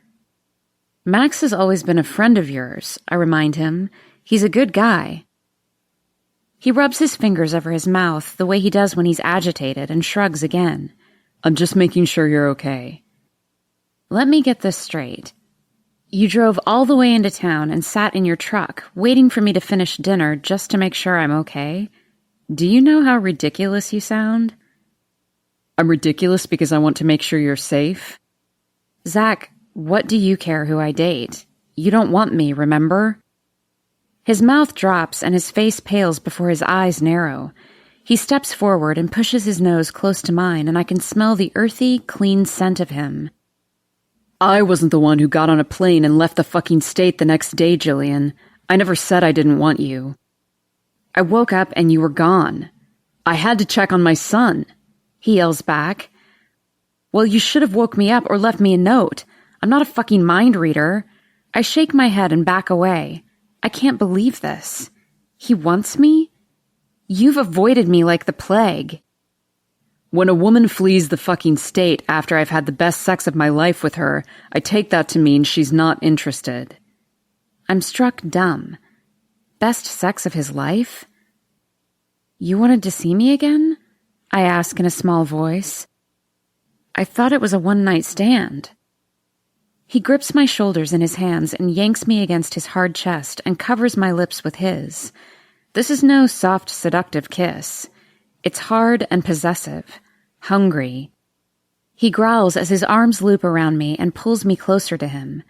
Max has always been a friend of yours, I remind him. He's a good guy. He rubs his fingers over his mouth the way he does when he's agitated and shrugs again. I'm just making sure you're okay. Let me get this straight. You drove all the way into town and sat in your truck, waiting for me to finish dinner just to make sure I'm okay? Do you know how ridiculous you sound? I'm ridiculous because I want to make sure you're safe? Zach, what do you care who I date? You don't want me, remember? His mouth drops and his face pales before his eyes narrow. He steps forward and pushes his nose close to mine, and I can smell the earthy, clean scent of him. I wasn't the one who got on a plane and left the fucking state the next day, Jillian. I never said I didn't want you. I woke up and you were gone. I had to check on my son, he yells back. Well, you should have woke me up or left me a note. I'm not a fucking mind reader. I shake my head and back away. I can't believe this. He wants me? You've avoided me like the plague. When a woman flees the fucking state after I've had the best sex of my life with her, I take that to mean she's not interested. I'm struck dumb. Best sex of his life? You wanted to see me again? I ask in a small voice. I thought it was a one-night stand. He grips my shoulders in his hands and yanks me against his hard chest and covers my lips with his. This is no soft, seductive kiss. It's hard and possessive, hungry. He growls as his arms loop around me and pulls me closer to him.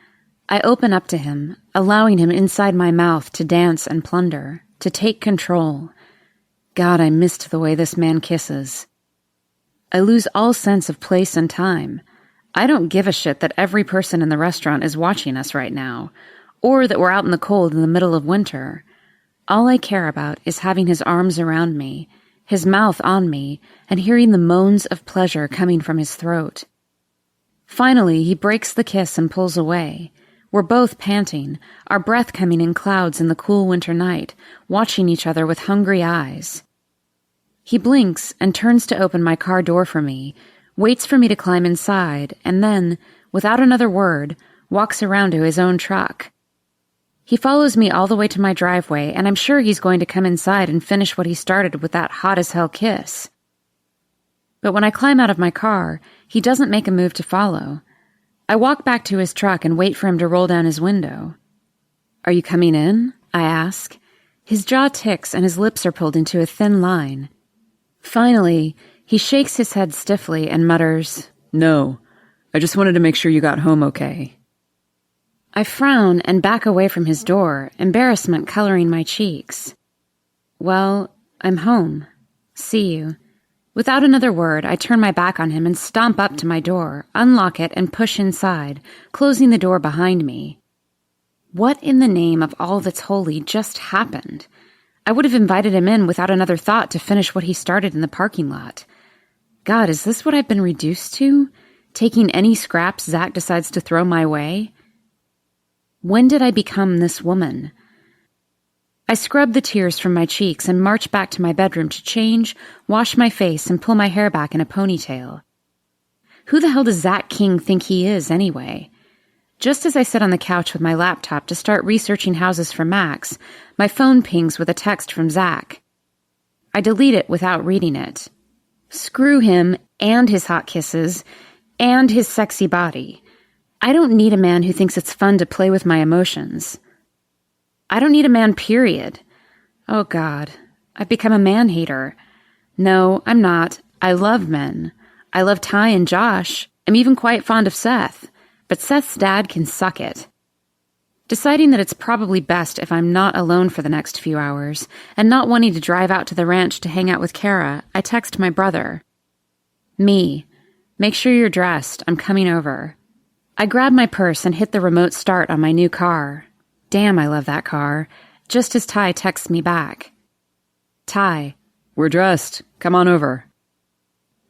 I open up to him, allowing him inside my mouth to dance and plunder, to take control. God, I missed the way this man kisses. I lose all sense of place and time. I don't give a shit that every person in the restaurant is watching us right now, or that we're out in the cold in the middle of winter. All I care about is having his arms around me, his mouth on me, and hearing the moans of pleasure coming from his throat. Finally, he breaks the kiss and pulls away. We're both panting, our breath coming in clouds in the cool winter night, watching each other with hungry eyes. He blinks and turns to open my car door for me, waits for me to climb inside, and then, without another word, walks around to his own truck. He follows me all the way to my driveway, and I'm sure he's going to come inside and finish what he started with that hot-as-hell kiss. But when I climb out of my car, he doesn't make a move to follow. I walk back to his truck and wait for him to roll down his window. Are you coming in? I ask. His jaw ticks and his lips are pulled into a thin line. Finally, he shakes his head stiffly and mutters, No, I just wanted to make sure you got home okay. I frown and back away from his door, embarrassment coloring my cheeks. Well, I'm home. See you. Without another word, I turn my back on him and stomp up to my door, unlock it, and push inside, closing the door behind me. What in the name of all that's holy just happened? I would have invited him in without another thought to finish what he started in the parking lot. God, is this what I've been reduced to? Taking any scraps Zach decides to throw my way? When did I become this woman? I scrub the tears from my cheeks and march back to my bedroom to change, wash my face, and pull my hair back in a ponytail. Who the hell does Zach King think he is, anyway? Just as I sit on the couch with my laptop to start researching houses for Max, my phone pings with a text from Zach. I delete it without reading it. Screw him and his hot kisses and his sexy body. I don't need a man who thinks it's fun to play with my emotions. I don't need a man, period. Oh God, I've become a man-hater. No, I'm not. I love men. I love Ty and Josh. I'm even quite fond of Seth. But Seth's dad can suck it. Deciding that it's probably best if I'm not alone for the next few hours, and not wanting to drive out to the ranch to hang out with Kara, I text my brother. Me. Make sure you're dressed. I'm coming over. I grab my purse and hit the remote start on my new car. Damn, I love that car. Just as Ty texts me back. Ty. We're dressed. Come on over.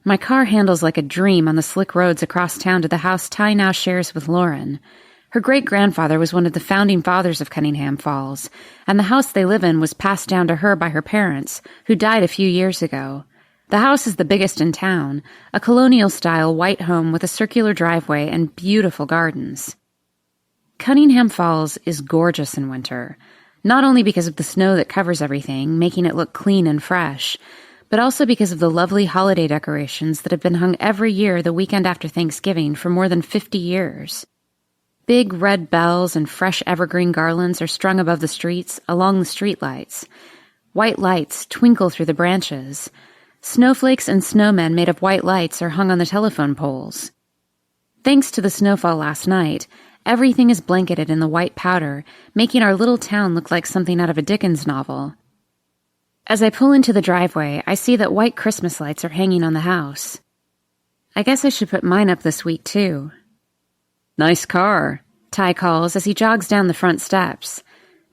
My car handles like a dream on the slick roads across town to the house Ty now shares with Lauren. Her great-grandfather was one of the founding fathers of Cunningham Falls, and the house they live in was passed down to her by her parents, who died a few years ago. The house is the biggest in town, a colonial-style white home with a circular driveway and beautiful gardens. Cunningham Falls is gorgeous in winter, not only because of the snow that covers everything, making it look clean and fresh, but also because of the lovely holiday decorations that have been hung every year the weekend after Thanksgiving for more than 50 years. Big red bells and fresh evergreen garlands are strung above the streets, along the streetlights. White lights twinkle through the branches. Snowflakes and snowmen made of white lights are hung on the telephone poles. Thanks to the snowfall last night, everything is blanketed in the white powder, making our little town look like something out of a Dickens novel. As I pull into the driveway, I see that white Christmas lights are hanging on the house. I guess I should put mine up this week, too. Nice car, Ty calls as he jogs down the front steps.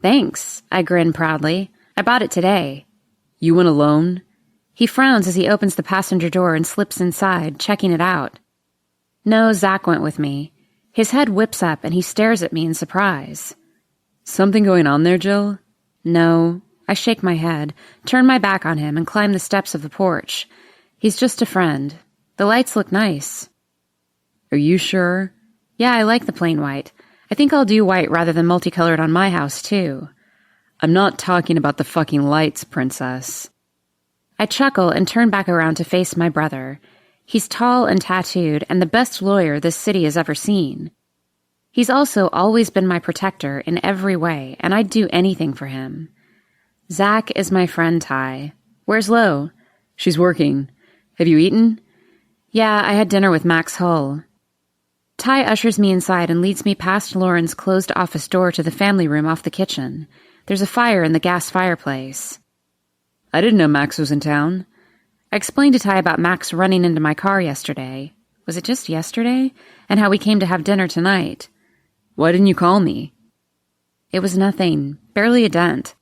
Thanks, I grin proudly. I bought it today. You went alone? He frowns as he opens the passenger door and slips inside, checking it out. No, Zach went with me. His head whips up and he stares at me in surprise. Something going on there, Jill? No. I shake my head, turn my back on him, and climb the steps of the porch. He's just a friend. The lights look nice. Are you sure? Yeah, I like the plain white. I think I'll do white rather than multicolored on my house, too. I'm not talking about the fucking lights, princess. I chuckle and turn back around to face my brother. He's tall and tattooed and the best lawyer this city has ever seen. He's also always been my protector in every way, and I'd do anything for him. Zach is my friend, Ty. Where's Lo? She's working. Have you eaten? Yeah, I had dinner with Max Hull. Ty ushers me inside and leads me past Lauren's closed office door to the family room off the kitchen. There's a fire in the gas fireplace. I didn't know Max was in town. I explained to Ty about Max running into my car yesterday. Was it just yesterday? And how we came to have dinner tonight. Why didn't you call me? It was nothing. Barely a dent.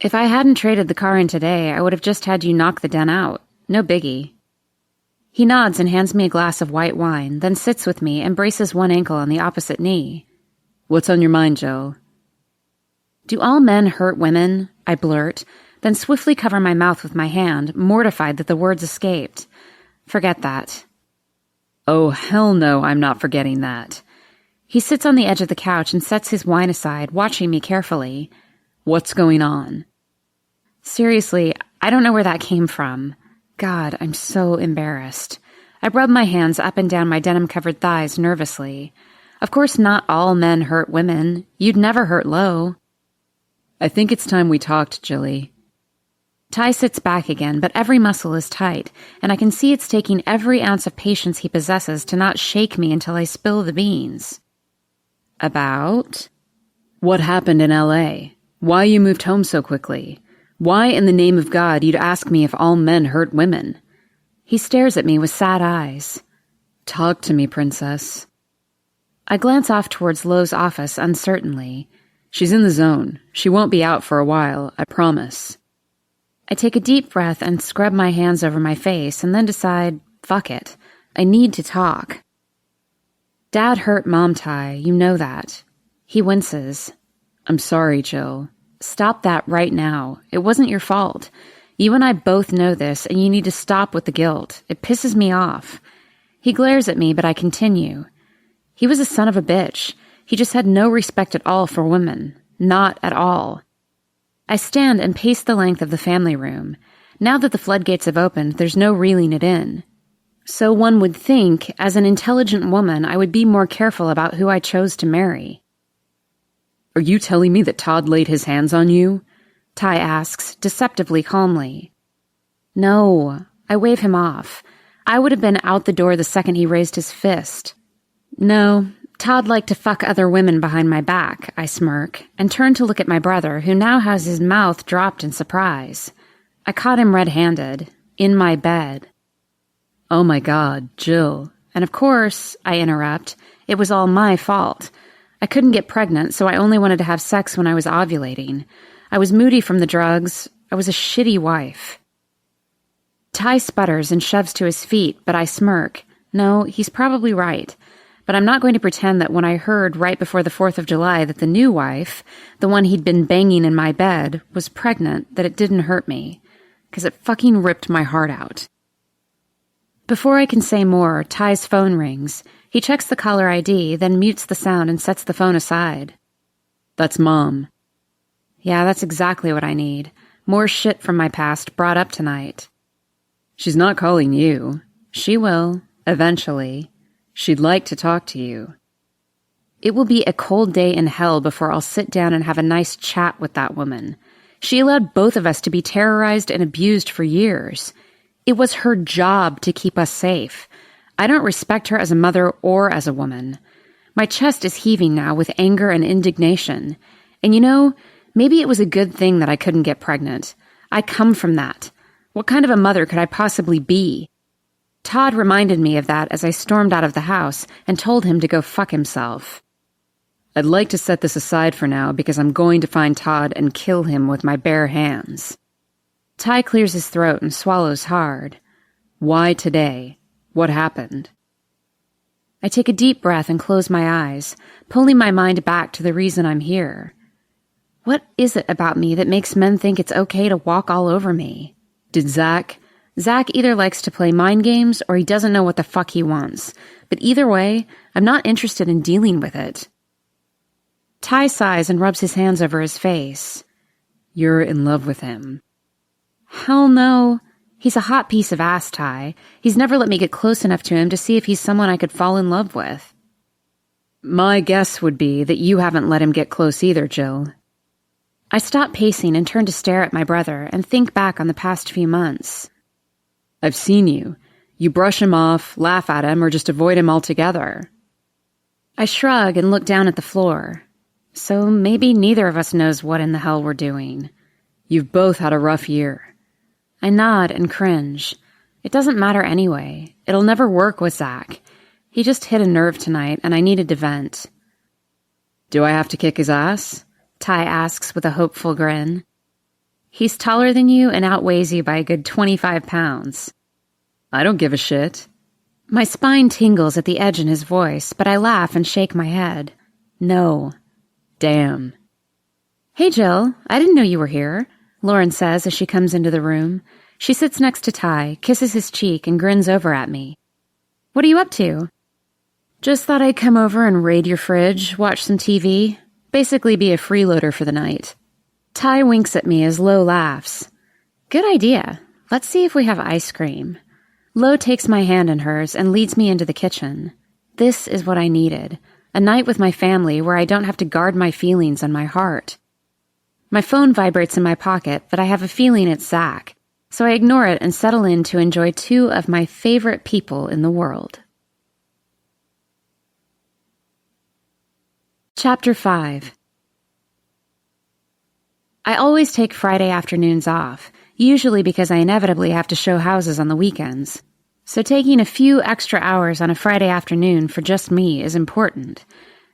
If I hadn't traded the car in today, I would have just had you knock the dent out. No biggie. He nods and hands me a glass of white wine, then sits with me and braces one ankle on the opposite knee. What's on your mind, Jill? Do all men hurt women? I blurt, then swiftly cover my mouth with my hand, mortified that the words escaped. Forget that. Oh, hell no, I'm not forgetting that. He sits on the edge of the couch and sets his wine aside, watching me carefully. What's going on? Seriously, I don't know where that came from. God, I'm so embarrassed. I rub my hands up and down my denim-covered thighs nervously. Of course not all men hurt women. You'd never hurt Lo. I think it's time we talked, Jilly. Ty sits back again, but every muscle is tight, and I can see it's taking every ounce of patience he possesses to not shake me until I spill the beans. About? What happened in L.A.? Why you moved home so quickly? Why in the name of God you'd ask me if all men hurt women? He stares at me with sad eyes. Talk to me, princess. I glance off towards Lo's office uncertainly. She's in the zone. She won't be out for a while, I promise. I take a deep breath and scrub my hands over my face and then decide, fuck it. I need to talk. Dad hurt Mom, Ty. You know that. He winces. I'm sorry, Jill. Stop that right now. It wasn't your fault. You and I both know this, and you need to stop with the guilt. It pisses me off. He glares at me, but I continue. He was a son of a bitch. He just had no respect at all for women. Not at all. I stand and pace the length of the family room. Now that the floodgates have opened, there's no reeling it in. So one would think, as an intelligent woman, I would be more careful about who I chose to marry. Are you telling me that Todd laid his hands on you? Ty asks, deceptively calmly. No, I wave him off. I would have been out the door the second he raised his fist. No, Todd liked to fuck other women behind my back, I smirk, and turn to look at my brother, who now has his mouth dropped in surprise. I caught him red-handed, in my bed. Oh my God, Jill. And of course, I interrupt, it was all my fault. I couldn't get pregnant, so I only wanted to have sex when I was ovulating. I was moody from the drugs. I was a shitty wife. Ty sputters and shoves to his feet, but I smirk. No, he's probably right. But I'm not going to pretend that when I heard right before the 4th of July that the new wife, the one he'd been banging in my bed, was pregnant, that it didn't hurt me. 'Cause it fucking ripped my heart out. Before I can say more, Ty's phone rings. He checks the caller ID, then mutes the sound and sets the phone aside. That's Mom. Yeah, that's exactly what I need. More shit from my past brought up tonight. She's not calling you. She will, eventually. She'd like to talk to you. It will be a cold day in hell before I'll sit down and have a nice chat with that woman. She allowed both of us to be terrorized and abused for years. It was her job to keep us safe. I don't respect her as a mother or as a woman. My chest is heaving now with anger and indignation. And you know, maybe it was a good thing that I couldn't get pregnant. I come from that. What kind of a mother could I possibly be? Todd reminded me of that as I stormed out of the house and told him to go fuck himself. I'd like to set this aside for now because I'm going to find Todd and kill him with my bare hands. Ty clears his throat and swallows hard. Why today? What happened? I take a deep breath and close my eyes, pulling my mind back to the reason I'm here. What is it about me that makes men think it's okay to walk all over me? Did Zach either likes to play mind games or he doesn't know what the fuck he wants. But either way, I'm not interested in dealing with it. Ty sighs and rubs his hands over his face. You're in love with him. Hell no. He's a hot piece of ass, Ty. He's never let me get close enough to him to see if he's someone I could fall in love with. My guess would be that you haven't let him get close either, Jill. I stop pacing and turn to stare at my brother and think back on the past few months. I've seen you. You brush him off, laugh at him, or just avoid him altogether. I shrug and look down at the floor. So maybe neither of us knows what in the hell we're doing. You've both had a rough year. I nod and cringe. It doesn't matter anyway. It'll never work with Zach. He just hit a nerve tonight, and I needed to vent. Do I have to kick his ass? Ty asks with a hopeful grin. He's taller than you and outweighs you by a good 25 pounds. I don't give a shit. My spine tingles at the edge in his voice, but I laugh and shake my head. No. Damn. Hey, Jill, I didn't know you were here, Lauren says as she comes into the room. She sits next to Ty, kisses his cheek, and grins over at me. What are you up to? Just thought I'd come over and raid your fridge, watch some TV, basically be a freeloader for the night. Ty winks at me as Lo laughs. Good idea. Let's see if we have ice cream. Lo takes my hand in hers and leads me into the kitchen. This is what I needed. A night with my family where I don't have to guard my feelings and my heart. My phone vibrates in my pocket, but I have a feeling it's Zach, so I ignore it and settle in to enjoy two of my favorite people in the world. Chapter 5. I always take Friday afternoons off, usually because I inevitably have to show houses on the weekends. So taking a few extra hours on a Friday afternoon for just me is important.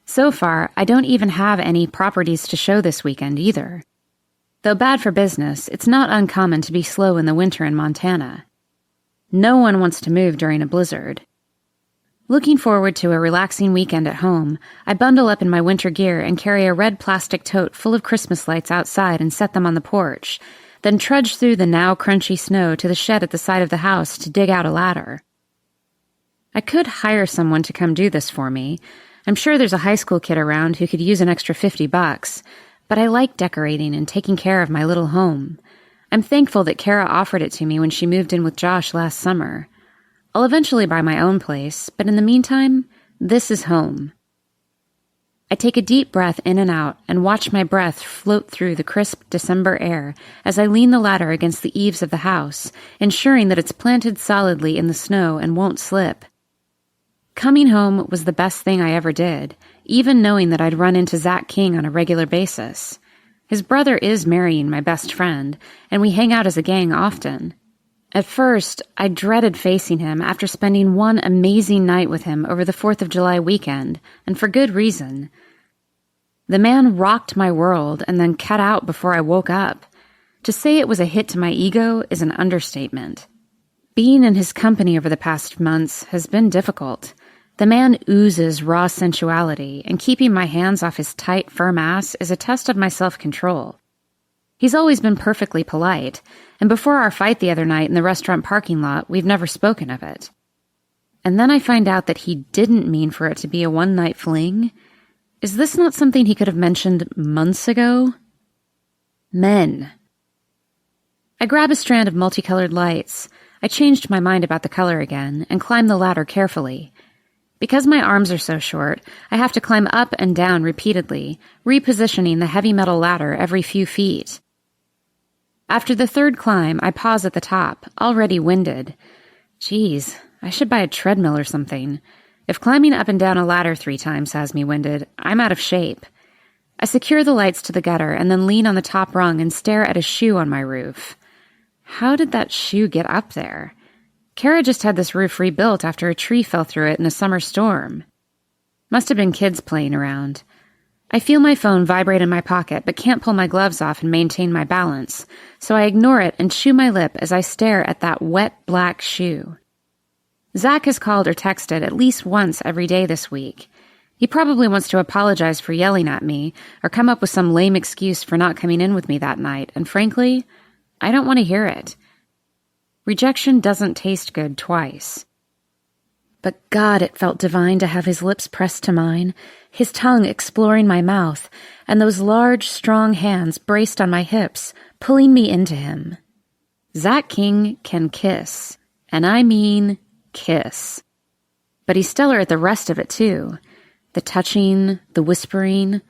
So far, I don't even have any properties to show this weekend either. Though bad for business, it's not uncommon to be slow in the winter in Montana. No one wants to move during a blizzard. Looking forward to a relaxing weekend at home, I bundle up in my winter gear and carry a red plastic tote full of Christmas lights outside and set them on the porch, then trudge through the now crunchy snow to the shed at the side of the house to dig out a ladder. I could hire someone to come do this for me. I'm sure there's a high school kid around who could use an extra $50, but I like decorating and taking care of my little home. I'm thankful that Kara offered it to me when she moved in with Josh last summer. I'll eventually buy my own place, but in the meantime, this is home. I take a deep breath in and out and watch my breath float through the crisp December air as I lean the ladder against the eaves of the house, ensuring that it's planted solidly in the snow and won't slip. Coming home was the best thing I ever did, even knowing that I'd run into Zach King on a regular basis. His brother is marrying my best friend, and we hang out as a gang often. At first, I dreaded facing him after spending one amazing night with him over the 4th of July weekend, and for good reason. The man rocked my world and then cut out before I woke up. To say it was a hit to my ego is an understatement. Being in his company over the past months has been difficult. The man oozes raw sensuality, and keeping my hands off his tight, firm ass is a test of my self-control. He's always been perfectly polite, and before our fight the other night in the restaurant parking lot, we've never spoken of it. And then I find out that he didn't mean for it to be a one-night fling. Is this not something he could have mentioned months ago? Men. I grab a strand of multicolored lights. I changed my mind about the color again, and climb the ladder carefully. Because my arms are so short, I have to climb up and down repeatedly, repositioning the heavy metal ladder every few feet. After the third climb, I pause at the top, already winded. Geez, I should buy a treadmill or something. If climbing up and down a ladder 3 times has me winded, I'm out of shape. I secure the lights to the gutter and then lean on the top rung and stare at a shoe on my roof. How did that shoe get up there? Kara just had this roof rebuilt after a tree fell through it in a summer storm. Must have been kids playing around. I feel my phone vibrate in my pocket, but can't pull my gloves off and maintain my balance, so I ignore it and chew my lip as I stare at that wet black shoe. Zach has called or texted at least once every day this week. He probably wants to apologize for yelling at me, or come up with some lame excuse for not coming in with me that night, and frankly, I don't want to hear it. Rejection doesn't taste good twice. But God, it felt divine to have his lips pressed to mine, his tongue exploring my mouth, and those large, strong hands braced on my hips, pulling me into him. Zach King can kiss, and I mean kiss. But he's stellar at the rest of it, too. The touching, the whispering.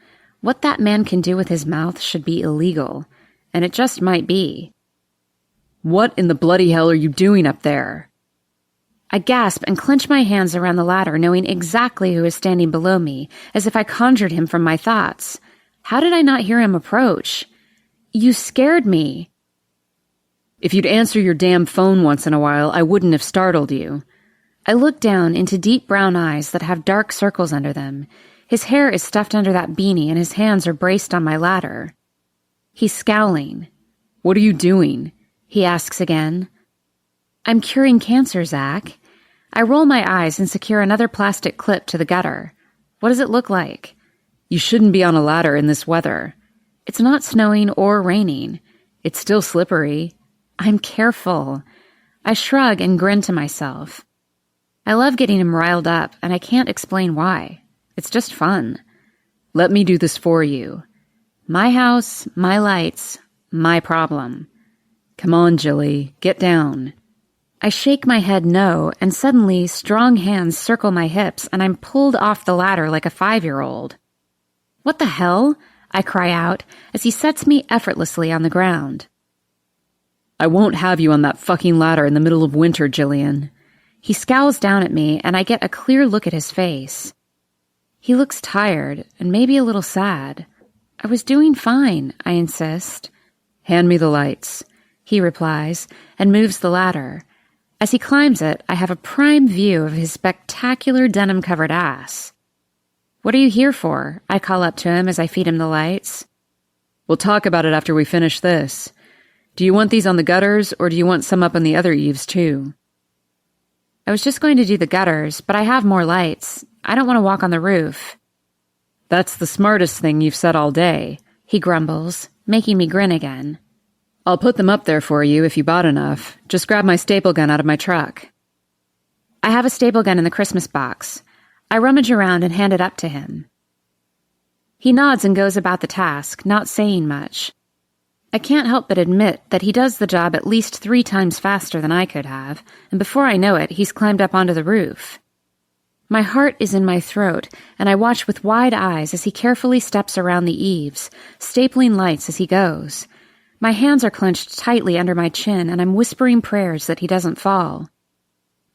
What that man can do with his mouth should be illegal, and it just might be. What in the bloody hell are you doing up there? I gasp and clench my hands around the ladder, knowing exactly who is standing below me, as if I conjured him from my thoughts. How did I not hear him approach? You scared me. If you'd answer your damn phone once in a while, I wouldn't have startled you. I look down into deep brown eyes that have dark circles under them. His hair is stuffed under that beanie, and his hands are braced on my ladder. He's scowling. What are you doing? He asks again. I'm curing cancer, Zach. I roll my eyes and secure another plastic clip to the gutter. What does it look like? You shouldn't be on a ladder in this weather. It's not snowing or raining. It's still slippery. I'm careful. I shrug and grin to myself. I love getting him riled up, and I can't explain why. It's just fun. Let me do this for you. My house, my lights, my problem. Come on, Jilly, get down. I shake my head no, and suddenly strong hands circle my hips, and I'm pulled off the ladder like a 5-year-old. What the hell? I cry out as he sets me effortlessly on the ground. I won't have you on that fucking ladder in the middle of winter, Jillian. He scowls down at me, and I get a clear look at his face. He looks tired, and maybe a little sad. I was doing fine, I insist. Hand me the lights, he replies, and moves the ladder. As he climbs it, I have a prime view of his spectacular denim-covered ass. What are you here for? I call up to him as I feed him the lights. We'll talk about it after we finish this. Do you want these on the gutters, or do you want some up on the other eaves, too? I was just going to do the gutters, but I have more lights. I don't want to walk on the roof. That's the smartest thing you've said all day, he grumbles, making me grin again. I'll put them up there for you if you bought enough. Just grab my staple gun out of my truck. I have a staple gun in the Christmas box. I rummage around and hand it up to him. He nods and goes about the task, not saying much. I can't help but admit that he does the job at least 3 times faster than I could have, and before I know it, he's climbed up onto the roof. My heart is in my throat, and I watch with wide eyes as he carefully steps around the eaves, stapling lights as he goes. My hands are clenched tightly under my chin, and I'm whispering prayers that he doesn't fall.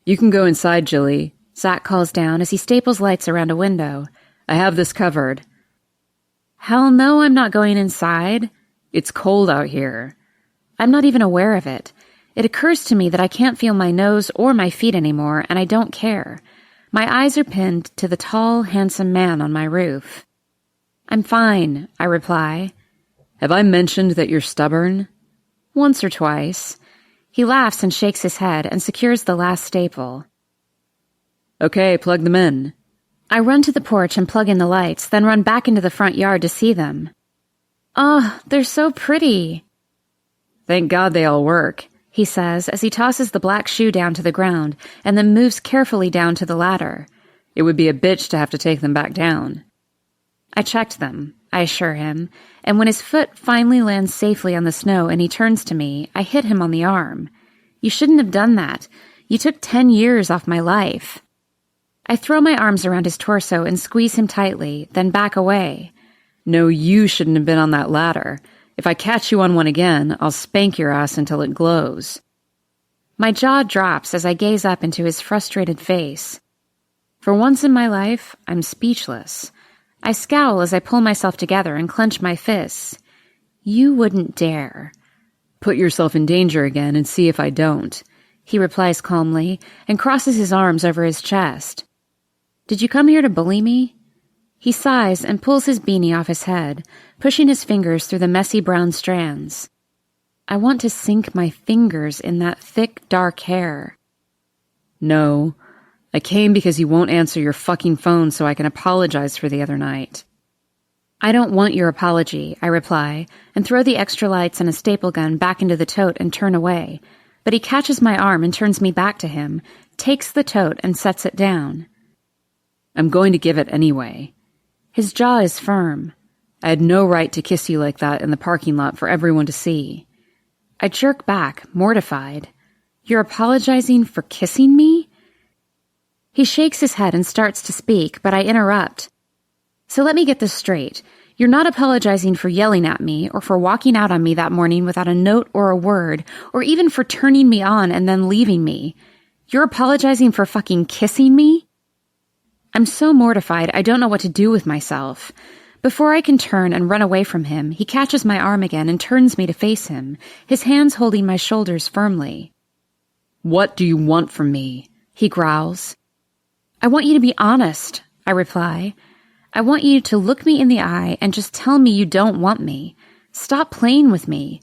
You can go inside, Jilly, Zach calls down as he staples lights around a window. I have this covered. Hell no, I'm not going inside. It's cold out here. I'm not even aware of it. It occurs to me that I can't feel my nose or my feet anymore, and I don't care. My eyes are pinned to the tall, handsome man on my roof. I'm fine, I reply. Have I mentioned that you're stubborn? Once or twice. He laughs and shakes his head and secures the last staple. Okay, plug them in. I run to the porch and plug in the lights, then run back into the front yard to see them. Oh, they're so pretty. Thank God they all work, he says as he tosses the black shoe down to the ground and then moves carefully down to the ladder. It would be a bitch to have to take them back down. I checked them, I assure him, and when his foot finally lands safely on the snow and he turns to me, I hit him on the arm. You shouldn't have done that. You took 10 years off my life. I throw my arms around his torso and squeeze him tightly, then back away. No, you shouldn't have been on that ladder. If I catch you on one again, I'll spank your ass until it glows. My jaw drops as I gaze up into his frustrated face. For once in my life, I'm speechless. I scowl as I pull myself together and clench my fists. You wouldn't dare. Put yourself in danger again and see if I don't, he replies calmly and crosses his arms over his chest. Did you come here to bully me? He sighs and pulls his beanie off his head, pushing his fingers through the messy brown strands. I want to sink my fingers in that thick, dark hair. No, I came because you won't answer your fucking phone so I can apologize for the other night. I don't want your apology, I reply, and throw the extra lights and a staple gun back into the tote and turn away. But he catches my arm and turns me back to him, takes the tote and sets it down. I'm going to give it anyway. His jaw is firm. I had no right to kiss you like that in the parking lot for everyone to see. I jerk back, mortified. You're apologizing for kissing me? He shakes his head and starts to speak, but I interrupt. So let me get this straight. You're not apologizing for yelling at me or for walking out on me that morning without a note or a word, or even for turning me on and then leaving me. You're apologizing for fucking kissing me? I'm so mortified I don't know what to do with myself. Before I can turn and run away from him, he catches my arm again and turns me to face him, his hands holding my shoulders firmly. What do you want from me? He growls. I want you to be honest, I reply. I want you to look me in the eye and just tell me you don't want me. Stop playing with me.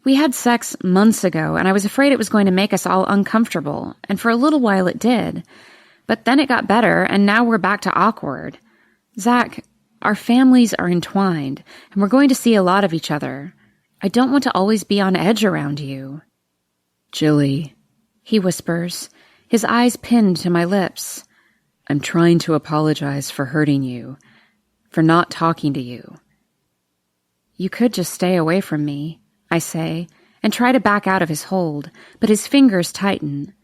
We had sex months ago, and I was afraid it was going to make us all uncomfortable, and for a little while it did. But then it got better, and now we're back to awkward. Zach, our families are entwined, and we're going to see a lot of each other. I don't want to always be on edge around you. Jilly, he whispers, his eyes pinned to my lips. I'm trying to apologize for hurting you, for not talking to you. You could just stay away from me, I say, and try to back out of his hold, but his fingers tighten.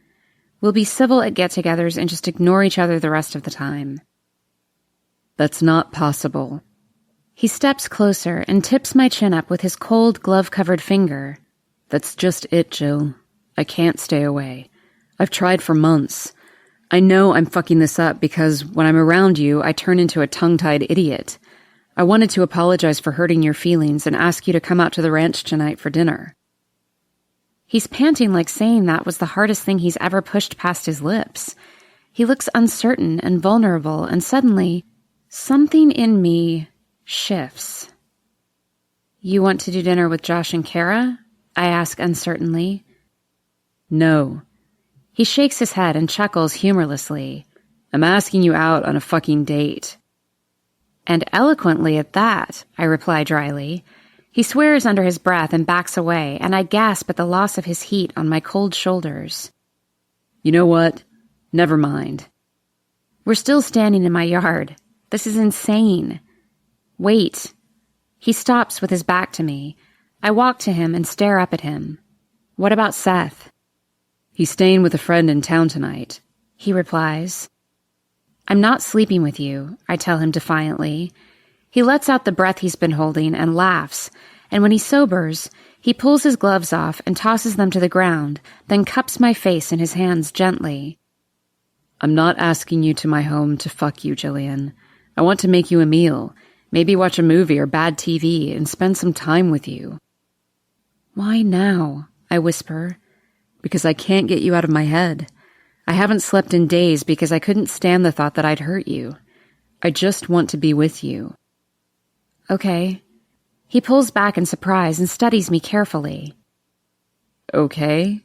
We'll be civil at get-togethers and just ignore each other the rest of the time. That's not possible. He steps closer and tips my chin up with his cold, glove-covered finger. That's just it, Jill. I can't stay away. I've tried for months. I know I'm fucking this up because when I'm around you, I turn into a tongue-tied idiot. I wanted to apologize for hurting your feelings and ask you to come out to the ranch tonight for dinner. He's panting like saying that was the hardest thing he's ever pushed past his lips. He looks uncertain and vulnerable, and suddenly, something in me shifts. You want to do dinner with Josh and Kara? I ask uncertainly. No. He shakes his head and chuckles humorlessly. I'm asking you out on a fucking date. And eloquently at that, I reply dryly. He swears under his breath and backs away, and I gasp at the loss of his heat on my cold shoulders. You know what? Never mind. We're still standing in my yard. This is insane. Wait. He stops with his back to me. I walk to him and stare up at him. What about Seth? He's staying with a friend in town tonight, he replies. I'm not sleeping with you, I tell him defiantly. He lets out the breath he's been holding and laughs, and when he sobers, he pulls his gloves off and tosses them to the ground, then cups my face in his hands gently. I'm not asking you to my home to fuck you, Jillian. I want to make you a meal, maybe watch a movie or bad TV, and spend some time with you. Why now? I whisper. Because I can't get you out of my head. I haven't slept in days because I couldn't stand the thought that I'd hurt you. I just want to be with you. Okay. He pulls back in surprise and studies me carefully. Okay?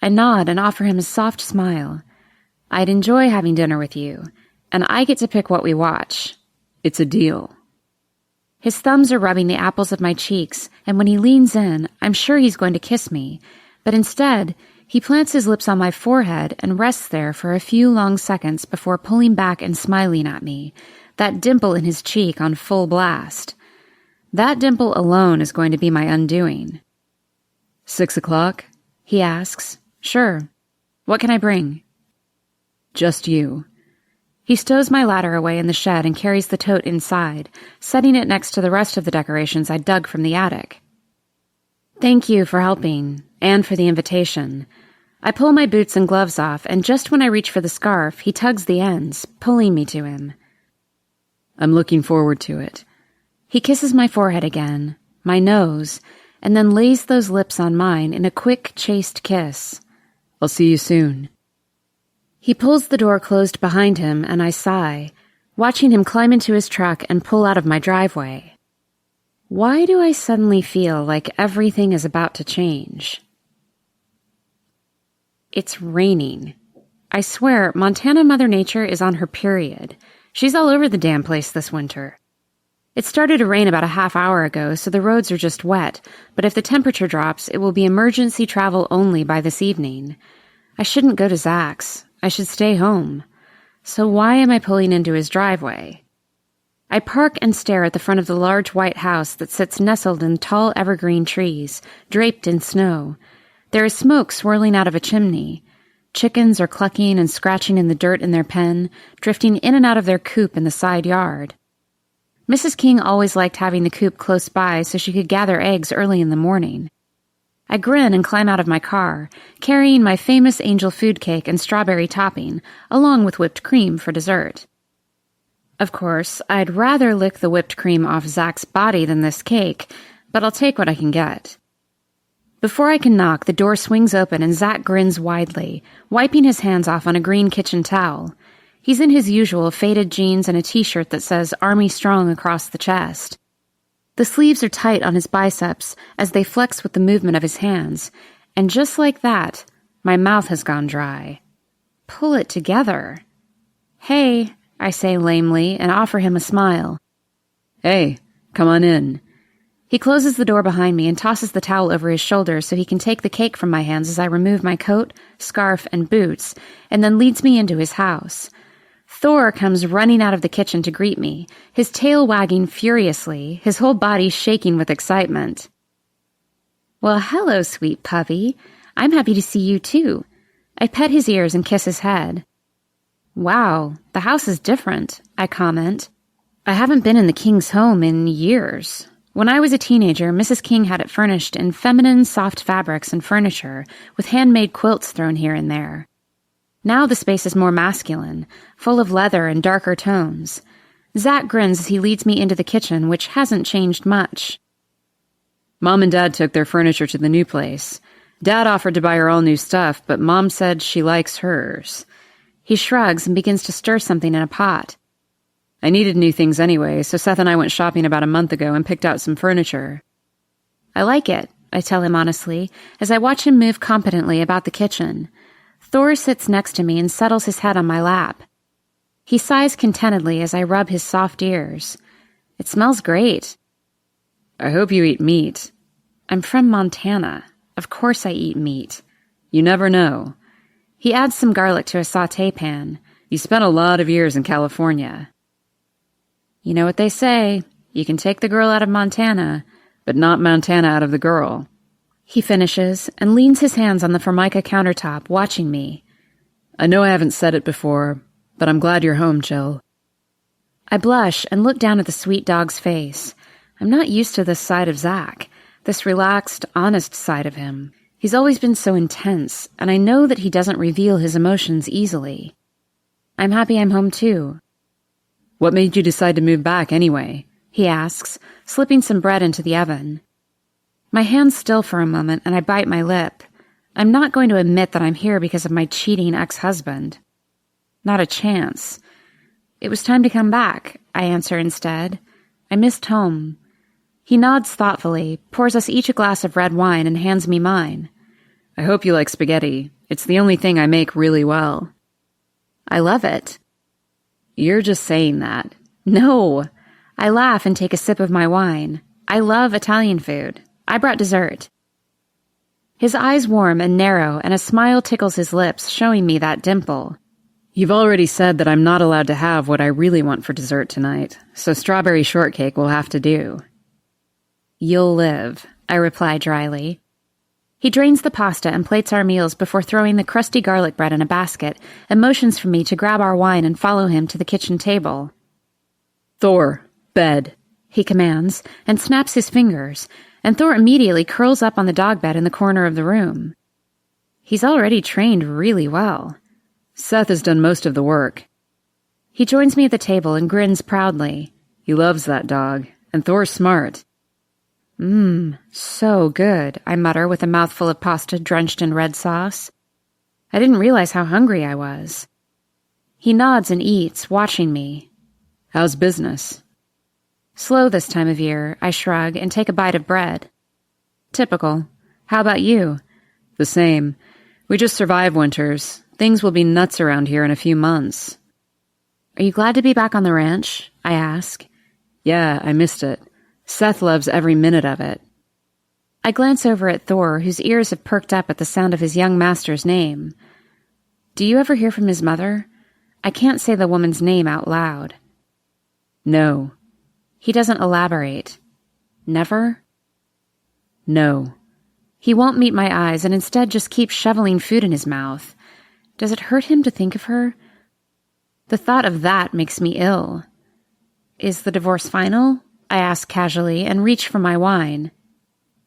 I nod and offer him a soft smile. I'd enjoy having dinner with you, and I get to pick what we watch. It's a deal. His thumbs are rubbing the apples of my cheeks, and when he leans in, I'm sure he's going to kiss me, but instead, he plants his lips on my forehead and rests there for a few long seconds before pulling back and smiling at me, that dimple in his cheek on full blast. That dimple alone is going to be my undoing. 6 o'clock? He asks. Sure. What can I bring? Just you. He stows my ladder away in the shed and carries the tote inside, setting it next to the rest of the decorations I dug from the attic. Thank you for helping, and for the invitation. I pull my boots and gloves off, and just when I reach for the scarf, he tugs the ends, pulling me to him. I'm looking forward to it. He kisses my forehead again, my nose, and then lays those lips on mine in a quick, chaste kiss. I'll see you soon. He pulls the door closed behind him, and I sigh, watching him climb into his truck and pull out of my driveway. Why do I suddenly feel like everything is about to change? It's raining. I swear, Montana Mother Nature is on her period. She's all over the damn place this winter. It started to rain about a half hour ago, so the roads are just wet, but if the temperature drops, it will be emergency travel only by this evening. I shouldn't go to Zach's. I should stay home. So why am I pulling into his driveway? I park and stare at the front of the large white house that sits nestled in tall evergreen trees, draped in snow. There is smoke swirling out of a chimney. Chickens are clucking and scratching in the dirt in their pen, drifting in and out of their coop in the side yard. Mrs. King always liked having the coop close by so she could gather eggs early in the morning. I grin and climb out of my car, carrying my famous angel food cake and strawberry topping, along with whipped cream for dessert. Of course, I'd rather lick the whipped cream off Zach's body than this cake, but I'll take what I can get. Before I can knock, the door swings open and Zach grins widely, wiping his hands off on a green kitchen towel. He's in his usual faded jeans and a t-shirt that says Army Strong across the chest. The sleeves are tight on his biceps as they flex with the movement of his hands, and just like that, my mouth has gone dry. Pull it together. Hey, I say lamely and offer him a smile. Hey, come on in. He closes the door behind me and tosses the towel over his shoulder so he can take the cake from my hands as I remove my coat, scarf, and boots, and then leads me into his house. Thor comes running out of the kitchen to greet me, his tail wagging furiously, his whole body shaking with excitement. Well, hello, sweet puppy. I'm happy to see you, too. I pet his ears and kiss his head. Wow, the house is different, I comment. I haven't been in the King's home in years. When I was a teenager, Mrs. King had it furnished in feminine, soft fabrics and furniture, with handmade quilts thrown here and there. Now the space is more masculine, full of leather and darker tones. Zach grins as he leads me into the kitchen, which hasn't changed much. Mom and Dad took their furniture to the new place. Dad offered to buy her all new stuff, but Mom said she likes hers. He shrugs and begins to stir something in a pot. I needed new things anyway, so Seth and I went shopping about a month ago and picked out some furniture. I like it, I tell him honestly, as I watch him move competently about the kitchen. Thor sits next to me and settles his head on my lap. He sighs contentedly as I rub his soft ears. It smells great. I hope you eat meat. I'm from Montana. Of course I eat meat. You never know. He adds some garlic to a sauté pan. You spent a lot of years in California. You know what they say. You can take the girl out of Montana, but not Montana out of the girl. He finishes and leans his hands on the Formica countertop, watching me. I know I haven't said it before, But I'm glad you're home, Jill. I blush and look down at the sweet dog's face. I'm not used to this side of Zach, this relaxed, honest side of him. He's always been so intense, and I know that he doesn't reveal his emotions easily. I'm happy I'm home too. What made you decide to move back anyway? He asks, slipping some bread into the oven. My hand's still for a moment, and I bite my lip. I'm not going to admit that I'm here because of my cheating ex-husband. Not a chance. It was time to come back, I answer instead. I missed home. He nods thoughtfully, pours us each a glass of red wine, and hands me mine. I hope you like spaghetti. It's the only thing I make really well. I love it. You're just saying that. No. I laugh and take a sip of my wine. I love Italian food. I brought dessert. His eyes warm and narrow, and a smile tickles his lips, showing me that dimple. You've already said that I'm not allowed to have what I really want for dessert tonight, so strawberry shortcake will have to do. You'll live, I reply dryly. He drains the pasta and plates our meals before throwing the crusty garlic bread in a basket and motions for me to grab our wine and follow him to the kitchen table. Thor, bed, he commands, and snaps his fingers, and Thor immediately curls up on the dog bed in the corner of the room. He's already trained really well. Seth has done most of the work. He joins me at the table and grins proudly. He loves that dog, and Thor's smart. So good, I mutter with a mouthful of pasta drenched in red sauce. I didn't realize how hungry I was. He nods and eats, watching me. How's business? Slow this time of year, I shrug and take a bite of bread. Typical. How about you? The same. We just survive winters. Things will be nuts around here in a few months. Are you glad to be back on the ranch? I ask. Yeah, I missed it. Seth loves every minute of it. I glance over at Thor, whose ears have perked up at the sound of his young master's name. Do you ever hear from his mother? I can't say the woman's name out loud. No. He doesn't elaborate. Never? No. He won't meet my eyes and instead just keeps shoveling food in his mouth. Does it hurt him to think of her? The thought of that makes me ill. Is the divorce final? I ask casually and reach for my wine.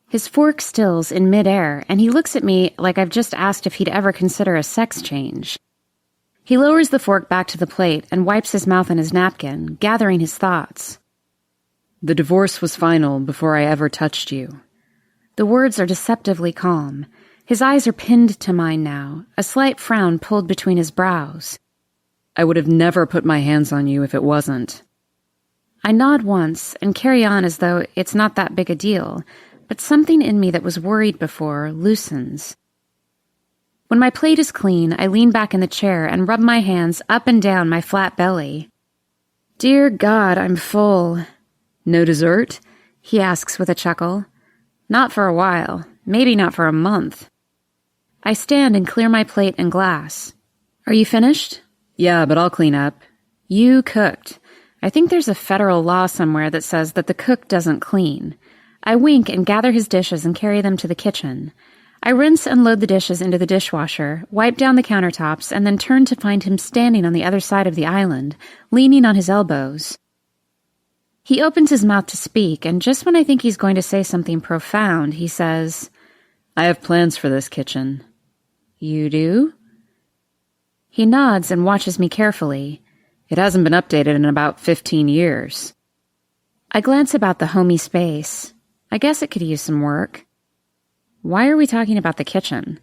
His fork stills in midair, and he looks at me like I've just asked if he'd ever consider a sex change. He lowers the fork back to the plate and wipes his mouth on his napkin, gathering his thoughts. The divorce was final before I ever touched you. The words are deceptively calm. His eyes are pinned to mine now, a slight frown pulled between his brows. I would have never put my hands on you if it wasn't. I nod once and carry on as though it's not that big a deal, but something in me that was worried before loosens. When my plate is clean, I lean back in the chair and rub my hands up and down my flat belly. Dear God, I'm full. No dessert? He asks with a chuckle. Not for a while, maybe not for a month. I stand and clear my plate and glass. Are you finished? Yeah, but I'll clean up. You cooked. I think there's a federal law somewhere that says that the cook doesn't clean. I wink and gather his dishes and carry them to the kitchen. I rinse and load the dishes into the dishwasher, wipe down the countertops, and then turn to find him standing on the other side of the island, leaning on his elbows. He opens his mouth to speak, and just when I think he's going to say something profound, he says, I have plans for this kitchen. You do? He nods and watches me carefully. It hasn't been updated in about 15 years. I glance about the homey space. I guess it could use some work. Why are we talking about the kitchen?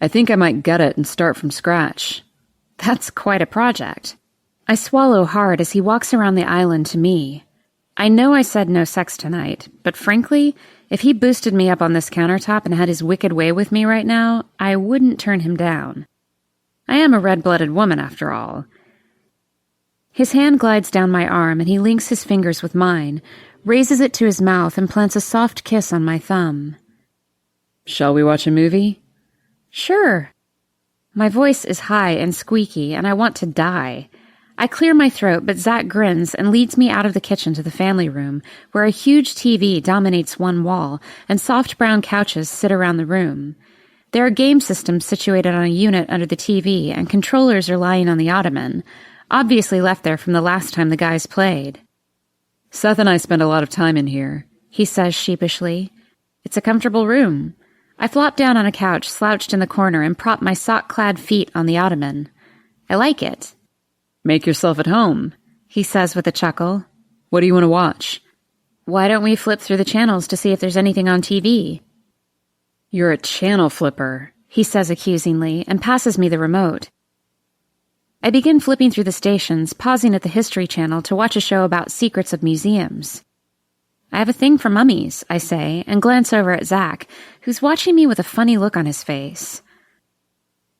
I think I might gut it and start from scratch. That's quite a project. I swallow hard as he walks around the island to me. I know I said no sex tonight, but frankly, if he boosted me up on this countertop and had his wicked way with me right now, I wouldn't turn him down. I am a red-blooded woman, after all. His hand glides down my arm and he links his fingers with mine, raises it to his mouth and plants a soft kiss on my thumb. Shall we watch a movie? Sure. My voice is high and squeaky and I want to die. I clear my throat, but Zach grins and leads me out of the kitchen to the family room, where a huge TV dominates one wall and soft brown couches sit around the room. There are game systems situated on a unit under the TV, and controllers are lying on the ottoman, obviously left there from the last time the guys played. Seth and I spend a lot of time in here, he says sheepishly. It's a comfortable room. I flop down on a couch slouched in the corner and prop my sock-clad feet on the ottoman. I like it. Make yourself at home, he says with a chuckle. What do you want to watch? Why don't we flip through the channels to see if there's anything on TV? You're a channel flipper, he says accusingly, and passes me the remote. I begin flipping through the stations, pausing at the History Channel to watch a show about secrets of museums. I have a thing for mummies, I say, and glance over at Zach, who's watching me with a funny look on his face.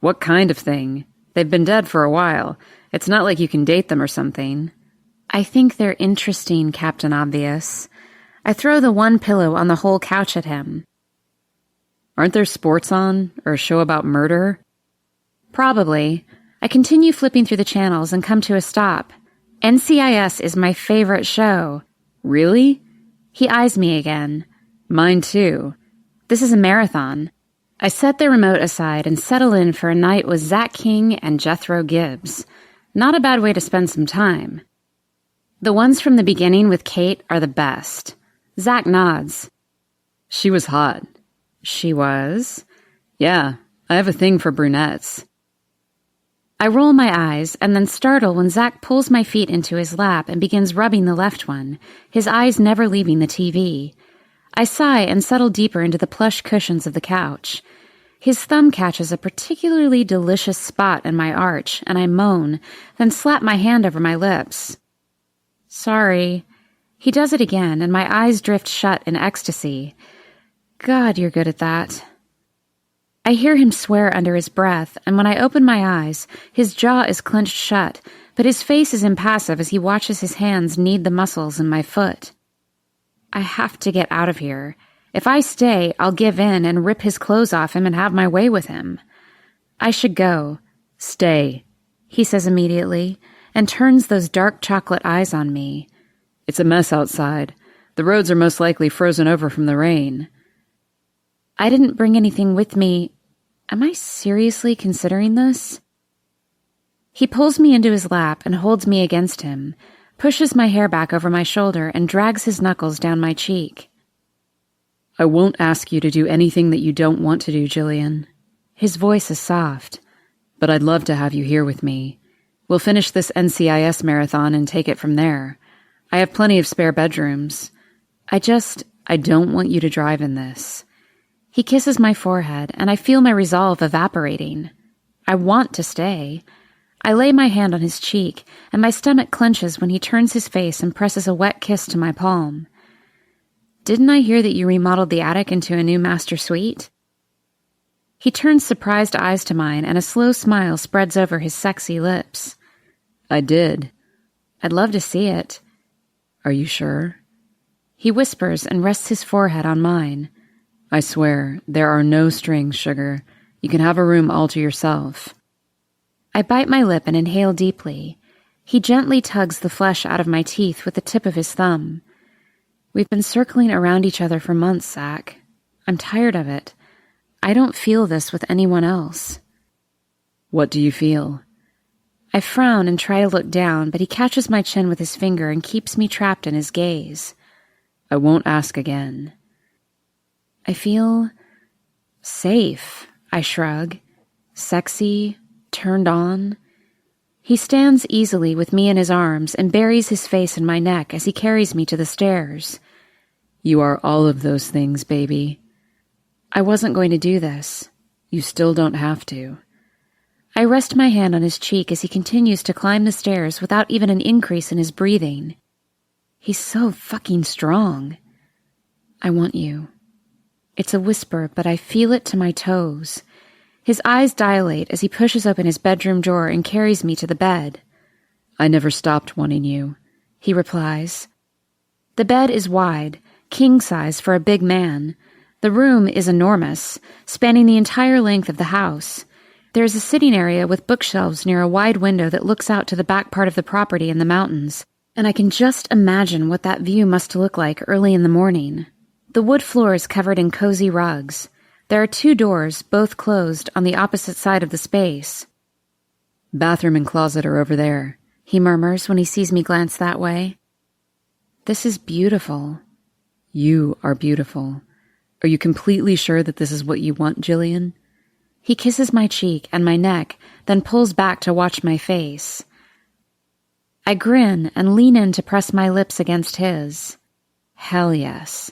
What kind of thing? They've been dead for a while. It's not like you can date them or something. I think they're interesting, Captain Obvious. I throw the one pillow on the whole couch at him. Aren't there sports on, or a show about murder? Probably. I continue flipping through the channels and come to a stop. NCIS is my favorite show. Really? He eyes me again. Mine too. This is a marathon. I set the remote aside and settle in for a night with Zach King and Jethro Gibbs. Not a bad way to spend some time. The ones from the beginning with Kate are the best. Zach nods. She was hot. She was? Yeah, I have a thing for brunettes. I roll my eyes and then startle when Zach pulls my feet into his lap and begins rubbing the left one, his eyes never leaving the TV. I sigh and settle deeper into the plush cushions of the couch. His thumb catches a particularly delicious spot in my arch, and I moan, then slap my hand over my lips. Sorry. He does it again, and my eyes drift shut in ecstasy. God, you're good at that. I hear him swear under his breath, and when I open my eyes, his jaw is clenched shut, but his face is impassive as he watches his hands knead the muscles in my foot. I have to get out of here. If I stay, I'll give in and rip his clothes off him and have my way with him. I should go. Stay, he says immediately, and turns those dark chocolate eyes on me. It's a mess outside. The roads are most likely frozen over from the rain. I didn't bring anything with me. Am I seriously considering this? He pulls me into his lap and holds me against him, pushes my hair back over my shoulder, and drags his knuckles down my cheek. I won't ask you to do anything that you don't want to do, Jillian. His voice is soft. But I'd love to have you here with me. We'll finish this NCIS marathon and take it from there. I have plenty of spare bedrooms. I don't want you to drive in this. He kisses my forehead, and I feel my resolve evaporating. I want to stay. I lay my hand on his cheek, and my stomach clenches when he turns his face and presses a wet kiss to my palm. Didn't I hear that you remodeled the attic into a new master suite? He turns surprised eyes to mine, and a slow smile spreads over his sexy lips. I did. I'd love to see it. Are you sure? He whispers and rests his forehead on mine. I swear, there are no strings, sugar. You can have a room all to yourself. I bite my lip and inhale deeply. He gently tugs the flesh out of my teeth with the tip of his thumb. We've been circling around each other for months, Zach. I'm tired of it. I don't feel this with anyone else. What do you feel? I frown and try to look down, but he catches my chin with his finger and keeps me trapped in his gaze. I won't ask again. I feel safe, I shrug. Sexy, turned on. He stands easily with me in his arms and buries his face in my neck as he carries me to the stairs. You are all of those things, baby. I wasn't going to do this. You still don't have to. I rest my hand on his cheek as he continues to climb the stairs without even an increase in his breathing. He's so fucking strong. I want you. It's a whisper, but I feel it to my toes. His eyes dilate as he pushes open his bedroom drawer and carries me to the bed. I never stopped wanting you, he replies. The bed is wide, king size for a big man. The room is enormous, spanning the entire length of the house. There is a sitting area with bookshelves near a wide window that looks out to the back part of the property and the mountains, and I can just imagine what that view must look like early in the morning. The wood floor is covered in cozy rugs. There are 2 doors, both closed, on the opposite side of the space. Bathroom and closet are over there, he murmurs when he sees me glance that way. This is beautiful. You are beautiful. Are you completely sure that this is what you want, Jillian? He kisses my cheek and my neck, then pulls back to watch my face. I grin and lean in to press my lips against his. Hell yes.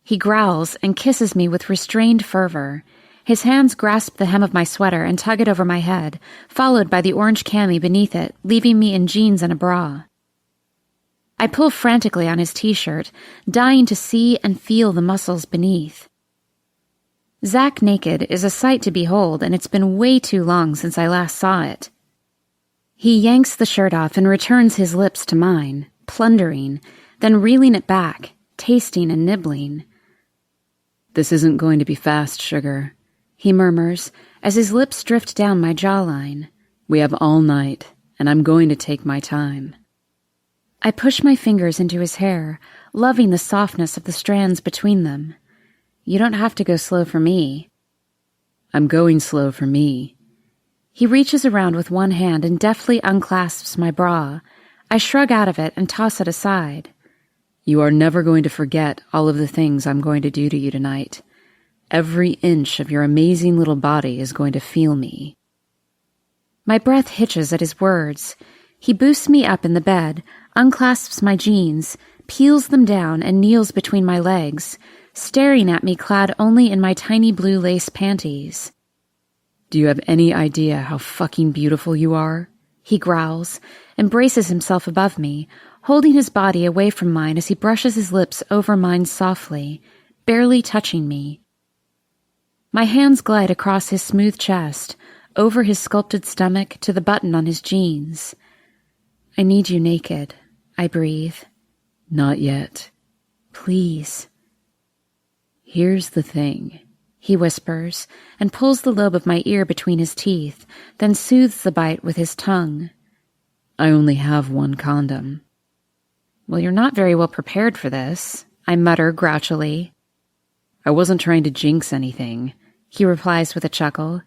He growls and kisses me with restrained fervor. His hands grasp the hem of my sweater and tug it over my head, followed by the orange cami beneath it, leaving me in jeans and a bra. I pull frantically on his t-shirt, dying to see and feel the muscles beneath. Zach naked is a sight to behold, and it's been way too long since I last saw it. He yanks the shirt off and returns his lips to mine, plundering, then reeling it back, tasting and nibbling. This isn't going to be fast, sugar, he murmurs as his lips drift down my jawline. We have all night, and I'm going to take my time. I push my fingers into his hair, loving the softness of the strands between them. You don't have to go slow for me. I'm going slow for me. He reaches around with one hand and deftly unclasps my bra. I shrug out of it and toss it aside. You are never going to forget all of the things I'm going to do to you tonight. Every inch of your amazing little body is going to feel me. My breath hitches at his words. He boosts me up in the bed, unclasps my jeans, peels them down, and kneels between my legs, staring at me clad only in my tiny blue lace panties. Do you have any idea how fucking beautiful you are? He growls, embraces himself above me, holding his body away from mine as he brushes his lips over mine softly, barely touching me. My hands glide across his smooth chest, over his sculpted stomach to the button on his jeans. I need you naked, I breathe. Not yet. Please. Here's the thing, he whispers, and pulls the lobe of my ear between his teeth, then soothes the bite with his tongue. I only have one condom. Well, you're not very well prepared for this, I mutter grouchily. I wasn't trying to jinx anything, he replies with a chuckle,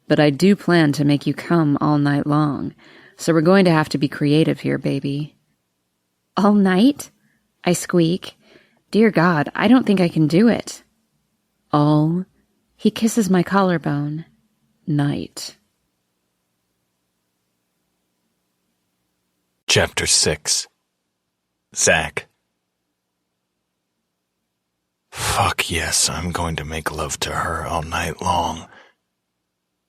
but I do plan to make you come all night long, so we're going to have to be creative here, baby. All night? I squeak. Dear God, I don't think I can do it. He kisses my collarbone. Night. Chapter 6. Zach. Fuck yes, I'm going to make love to her all night long.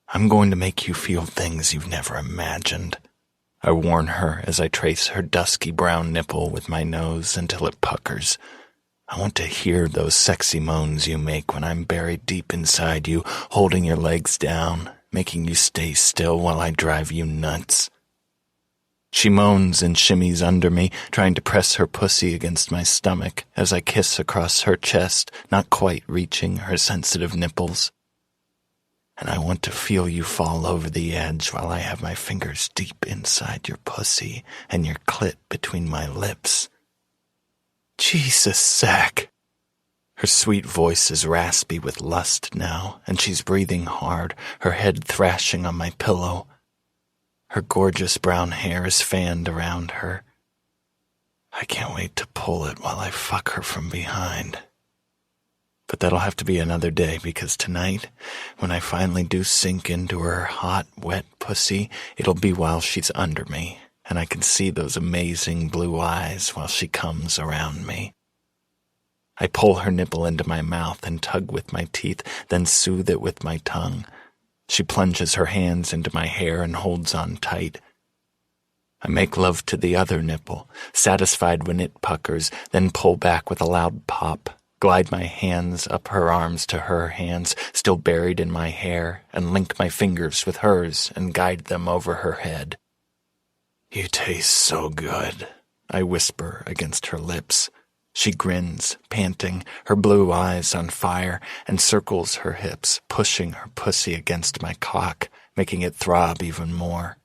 I'm going to make you feel things you've never imagined. I warn her as I trace her dusky brown nipple with my nose until it puckers. I want to hear those sexy moans you make when I'm buried deep inside you, holding your legs down, making you stay still while I drive you nuts. She moans and shimmies under me, trying to press her pussy against my stomach as I kiss across her chest, not quite reaching her sensitive nipples. And I want to feel you fall over the edge while I have my fingers deep inside your pussy and your clit between my lips. Jesus, Zach. Her sweet voice is raspy with lust now, and she's breathing hard, her head thrashing on my pillow. Her gorgeous brown hair is fanned around her. I can't wait to pull it while I fuck her from behind. But that'll have to be another day, because tonight, when I finally do sink into her hot, wet pussy, it'll be while she's under me, and I can see those amazing blue eyes while she comes around me. I pull her nipple into my mouth and tug with my teeth, then soothe it with my tongue. She plunges her hands into my hair and holds on tight. I make love to the other nipple, satisfied when it puckers, then pull back with a loud pop, glide my hands up her arms to her hands, still buried in my hair, and link my fingers with hers and guide them over her head. You taste so good, I whisper against her lips. She grins, panting, her blue eyes on fire, and circles her hips, pushing her pussy against my cock, making it throb even more.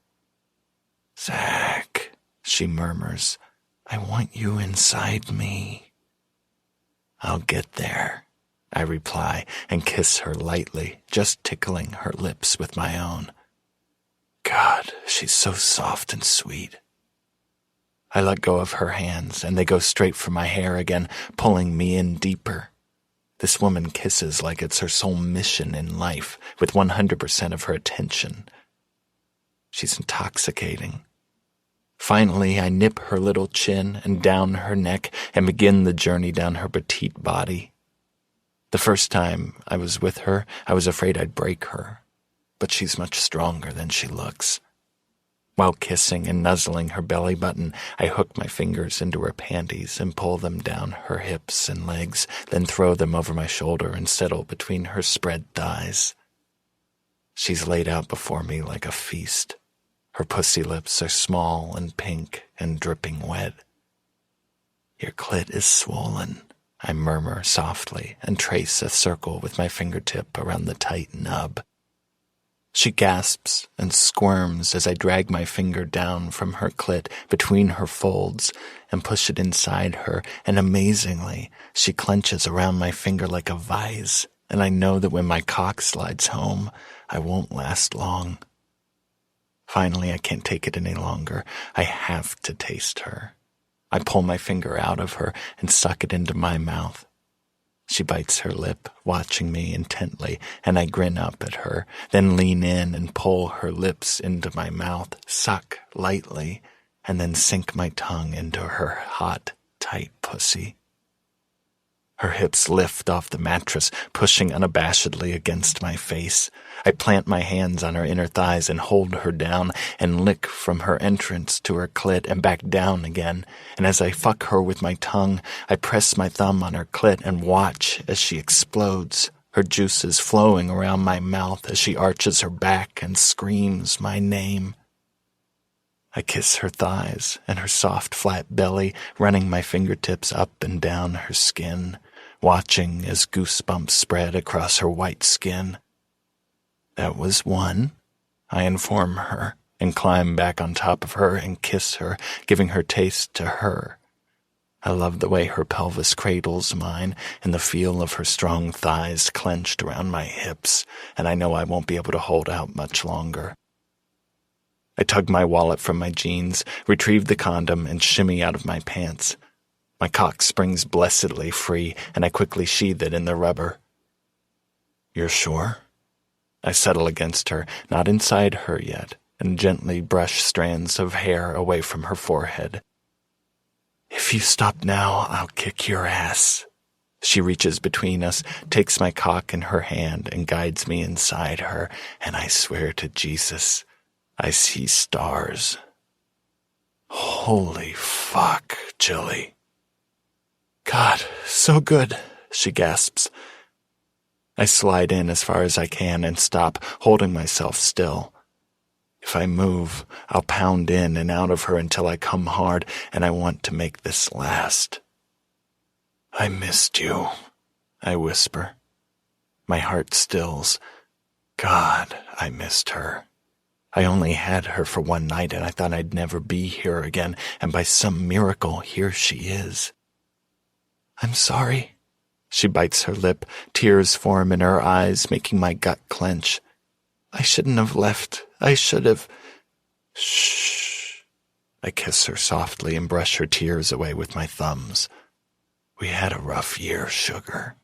Zach, she murmurs, I want you inside me. I'll get there. I reply and kiss her lightly, just tickling her lips with my own. God, she's so soft and sweet. I let go of her hands, and they go straight for my hair again, pulling me in deeper. This woman kisses like it's her sole mission in life, with 100% of her attention. She's intoxicating. Finally, I nip her little chin and down her neck and begin the journey down her petite body. The first time I was with her, I was afraid I'd break her, but she's much stronger than she looks. While kissing and nuzzling her belly button, I hook my fingers into her panties and pull them down her hips and legs, then throw them over my shoulder and settle between her spread thighs. She's laid out before me like a feast. Her pussy lips are small and pink and dripping wet. Your clit is swollen, I murmur softly and trace a circle with my fingertip around the tight nub. She gasps and squirms as I drag my finger down from her clit between her folds and push it inside her, and amazingly, she clenches around my finger like a vise, and I know that when my cock slides home, I won't last long. Finally, I can't take it any longer. I have to taste her. I pull my finger out of her and suck it into my mouth. She bites her lip, watching me intently, and I grin up at her, then lean in and pull her lips into my mouth, suck lightly, and then sink my tongue into her hot, tight pussy. Her hips lift off the mattress, pushing unabashedly against my face. I plant my hands on her inner thighs and hold her down and lick from her entrance to her clit and back down again. And as I fuck her with my tongue, I press my thumb on her clit and watch as she explodes, her juices flowing around my mouth as she arches her back and screams my name. I kiss her thighs and her soft, flat belly, running my fingertips up and down her skin, watching as goosebumps spread across her white skin. That was one, I inform her, and climb back on top of her and kiss her, giving her taste to her. I love the way her pelvis cradles mine and the feel of her strong thighs clenched around my hips, and I know I won't be able to hold out much longer. I tug my wallet from my jeans, retrieve the condom, and shimmy out of my pants. My cock springs blessedly free, and I quickly sheathe it in the rubber. You're sure? I settle against her, not inside her yet, and gently brush strands of hair away from her forehead. If you stop now, I'll kick your ass. She reaches between us, takes my cock in her hand, and guides me inside her, and I swear to Jesus, I see stars. Holy fuck, Jilly. God, so good, she gasps. I slide in as far as I can and stop, holding myself still. If I move, I'll pound in and out of her until I come hard, and I want to make this last. I missed you, I whisper. My heart stills. God, I missed her. I only had her for one night, and I thought I'd never be here again, and by some miracle, here she is. I'm sorry. She bites her lip, tears form in her eyes, making my gut clench. I shouldn't have left. I should have. Shh. I kiss her softly and brush her tears away with my thumbs. We had a rough year, sugar.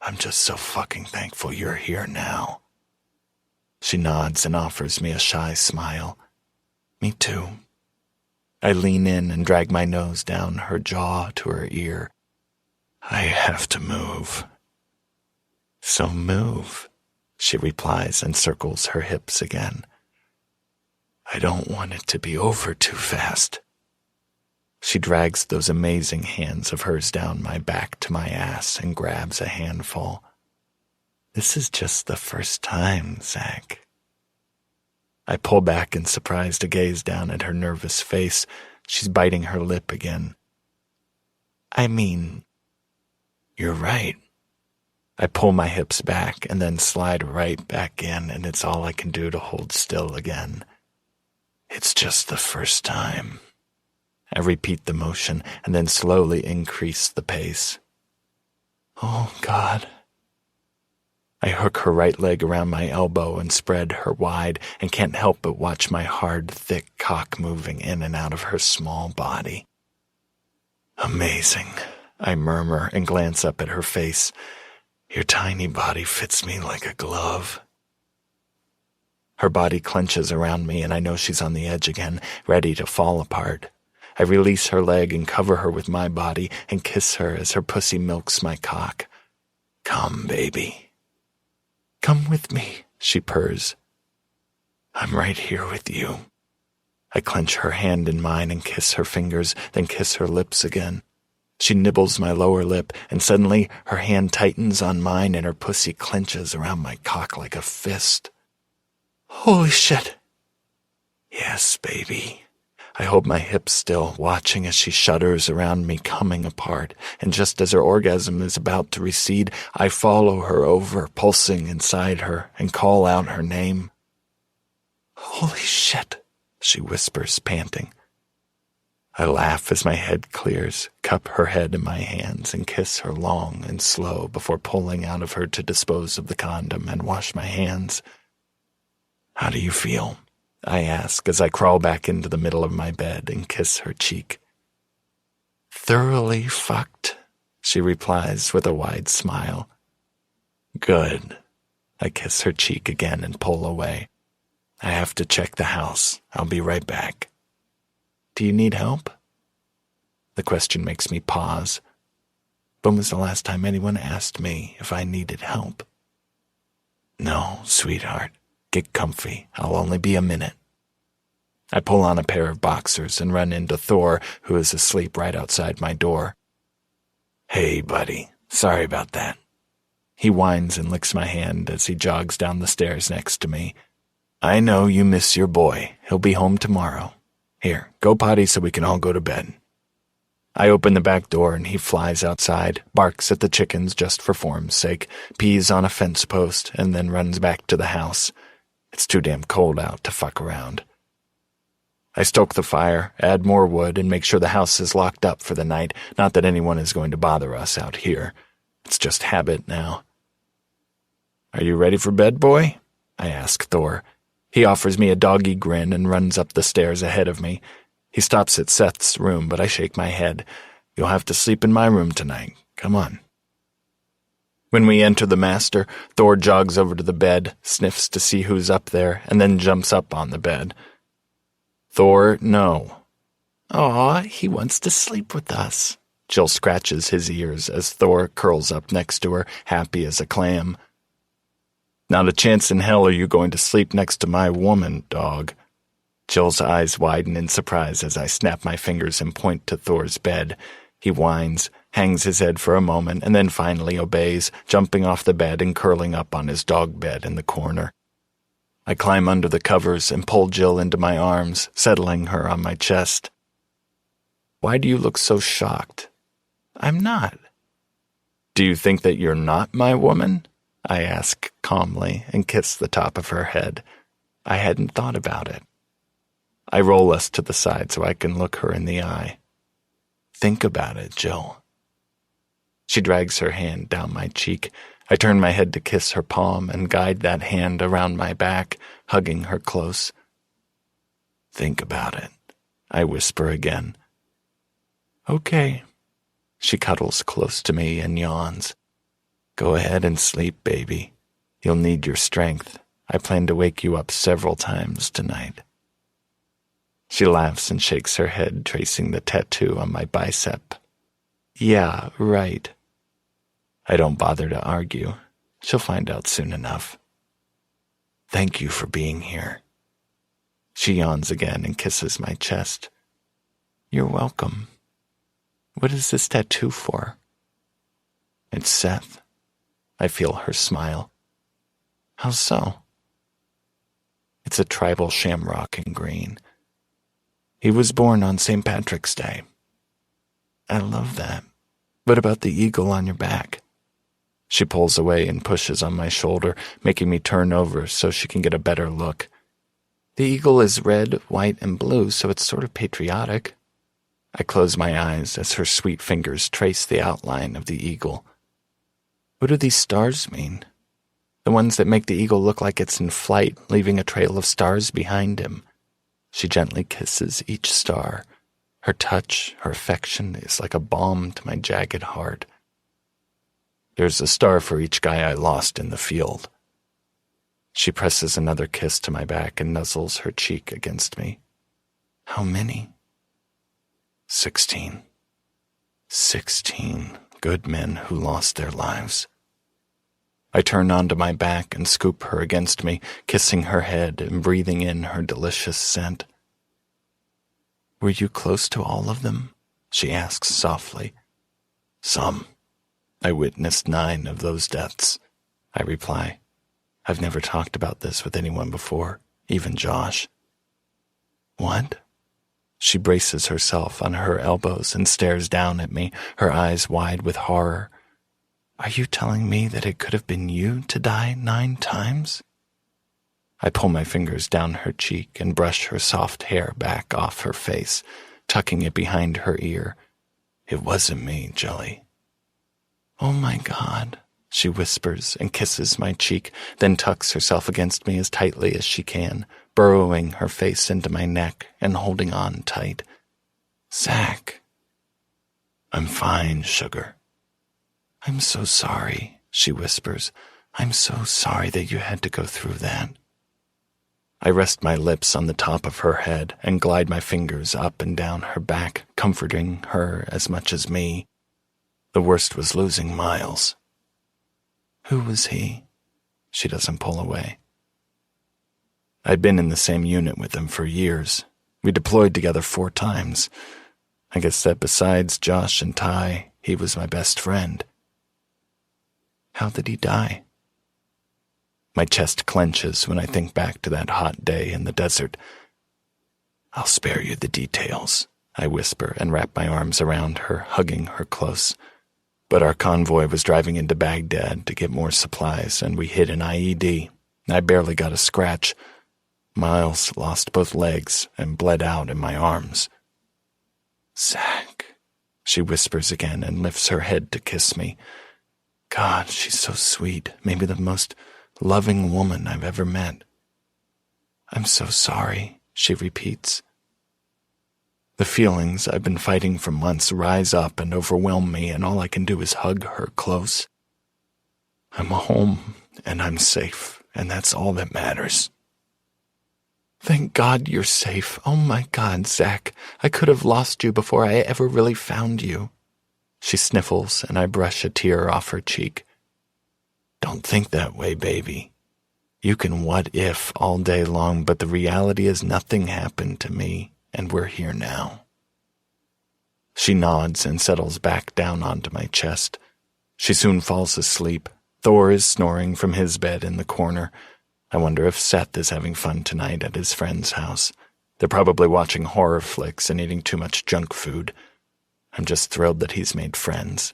I'm just so fucking thankful you're here now. She nods and offers me a shy smile. Me too. I lean in and drag my nose down her jaw to her ear. I have to move. So move, she replies and circles her hips again. I don't want it to be over too fast. She drags those amazing hands of hers down my back to my ass and grabs a handful. This is just the first time, Zach. I pull back in surprise to gaze down at her nervous face. She's biting her lip again. I mean, you're right. I pull my hips back and then slide right back in, and it's all I can do to hold still again. It's just the first time. I repeat the motion and then slowly increase the pace. Oh, God, I hook her right leg around my elbow and spread her wide and can't help but watch my hard, thick cock moving in and out of her small body. Amazing, I murmur and glance up at her face. Your tiny body fits me like a glove. Her body clenches around me and I know she's on the edge again, ready to fall apart. I release her leg and cover her with my body and kiss her as her pussy milks my cock. Come, baby. Come with me, she purrs. I'm right here with you. I clench her hand in mine and kiss her fingers, then kiss her lips again. She nibbles my lower lip, and suddenly her hand tightens on mine and her pussy clenches around my cock like a fist. Holy shit. Yes, baby. I hold my hips still, watching as she shudders around me, coming apart, and just as her orgasm is about to recede, I follow her over, pulsing inside her, and call out her name. Holy shit, she whispers, panting. I laugh as my head clears, cup her head in my hands, and kiss her long and slow before pulling out of her to dispose of the condom and wash my hands. How do you feel? I ask as I crawl back into the middle of my bed and kiss her cheek. Thoroughly fucked, she replies with a wide smile. Good. I kiss her cheek again and pull away. I have to check the house. I'll be right back. Do you need help? The question makes me pause. When was the last time anyone asked me if I needed help? No, sweetheart. Get comfy. I'll only be a minute. I pull on a pair of boxers and run into Thor, who is asleep right outside my door. Hey, buddy. Sorry about that. He whines and licks my hand as he jogs down the stairs next to me. I know you miss your boy. He'll be home tomorrow. Here, go potty so we can all go to bed. I open the back door and he flies outside, barks at the chickens just for form's sake, pees on a fence post, and then runs back to the house. It's too damn cold out to fuck around. I stoke the fire, add more wood, and make sure the house is locked up for the night, not that anyone is going to bother us out here. It's just habit now. Are you ready for bed, boy? I ask Thor. He offers me a doggy grin and runs up the stairs ahead of me. He stops at Seth's room, but I shake my head. You'll have to sleep in my room tonight. Come on. When we enter the master, Thor jogs over to the bed, sniffs to see who's up there, and then jumps up on the bed. Thor, no. Aw, he wants to sleep with us. Jill scratches his ears as Thor curls up next to her, happy as a clam. Not a chance in hell are you going to sleep next to my woman, dog. Jill's eyes widen in surprise as I snap my fingers and point to Thor's bed. He whines, hangs his head for a moment, and then finally obeys, jumping off the bed and curling up on his dog bed in the corner. I climb under the covers and pull Jill into my arms, settling her on my chest. Why do you look so shocked? I'm not. Do you think that you're not my woman? I ask calmly and kiss the top of her head. I hadn't thought about it. I roll us to the side so I can look her in the eye. Think about it, Jill. She drags her hand down my cheek. I turn my head to kiss her palm and guide that hand around my back, hugging her close. Think about it, I whisper again. Okay. She cuddles close to me and yawns. Go ahead and sleep, baby. You'll need your strength. I plan to wake you up several times tonight. She laughs and shakes her head, tracing the tattoo on my bicep. Yeah, right. I don't bother to argue. She'll find out soon enough. Thank you for being here. She yawns again and kisses my chest. You're welcome. What is this tattoo for? It's Seth. I feel her smile. How so? It's a tribal shamrock in green. He was born on St. Patrick's Day. I love that. What about the eagle on your back? She pulls away and pushes on my shoulder, making me turn over so she can get a better look. The eagle is red, white, and blue, so it's sort of patriotic. I close my eyes as her sweet fingers trace the outline of the eagle. What do these stars mean? the ones that make the eagle look like it's in flight, leaving a trail of stars behind him. She gently kisses each star. Her touch, her affection is like a balm to my jagged heart. There's a star for each guy I lost in the field. She presses another kiss to my back and nuzzles her cheek against me. How many? 16. 16 good men who lost their lives. I turn onto my back and scoop her against me, kissing her head and breathing in her delicious scent. Were you close to all of them? She asks softly. Some. I witnessed 9 of those deaths, I reply. I've never talked about this with anyone before, even Josh. What? She braces herself on her elbows and stares down at me, her eyes wide with horror. Are you telling me that it could have been you to die 9 times? I pull my fingers down her cheek and brush her soft hair back off her face, tucking it behind her ear. It wasn't me, Jilly. Oh my God, she whispers and kisses my cheek, then tucks herself against me as tightly as she can, burrowing her face into my neck and holding on tight. Zach. I'm fine, sugar. I'm so sorry, she whispers. I'm so sorry that you had to go through that. I rest my lips on the top of her head and glide my fingers up and down her back, comforting her as much as me. The worst was losing Miles. Who was he? She doesn't pull away. I'd been in the same unit with him for years. We deployed together 4 times. I guess that besides Josh and Ty, he was my best friend. How did he die? My chest clenches when I think back to that hot day in the desert. I'll spare you the details, I whisper and wrap my arms around her, hugging her close. But our convoy was driving into Baghdad to get more supplies, and we hit an IED. I barely got a scratch. Miles lost both legs and bled out in my arms. Zach, she whispers again and lifts her head to kiss me. God, she's so sweet, maybe the most loving woman I've ever met. I'm so sorry, she repeats. The feelings I've been fighting for months rise up and overwhelm me, and all I can do is hug her close. I'm home, and I'm safe, and that's all that matters. Thank God you're safe. Oh my God, Zach, I could have lost you before I ever really found you. She sniffles, and I brush a tear off her cheek. Don't think that way, baby. You can what if all day long, but the reality is nothing happened to me, and we're here now. She nods and settles back down onto my chest. She soon falls asleep. Thor is snoring from his bed in the corner. I wonder if Seth is having fun tonight at his friend's house. They're probably watching horror flicks and eating too much junk food. I'm just thrilled that he's made friends.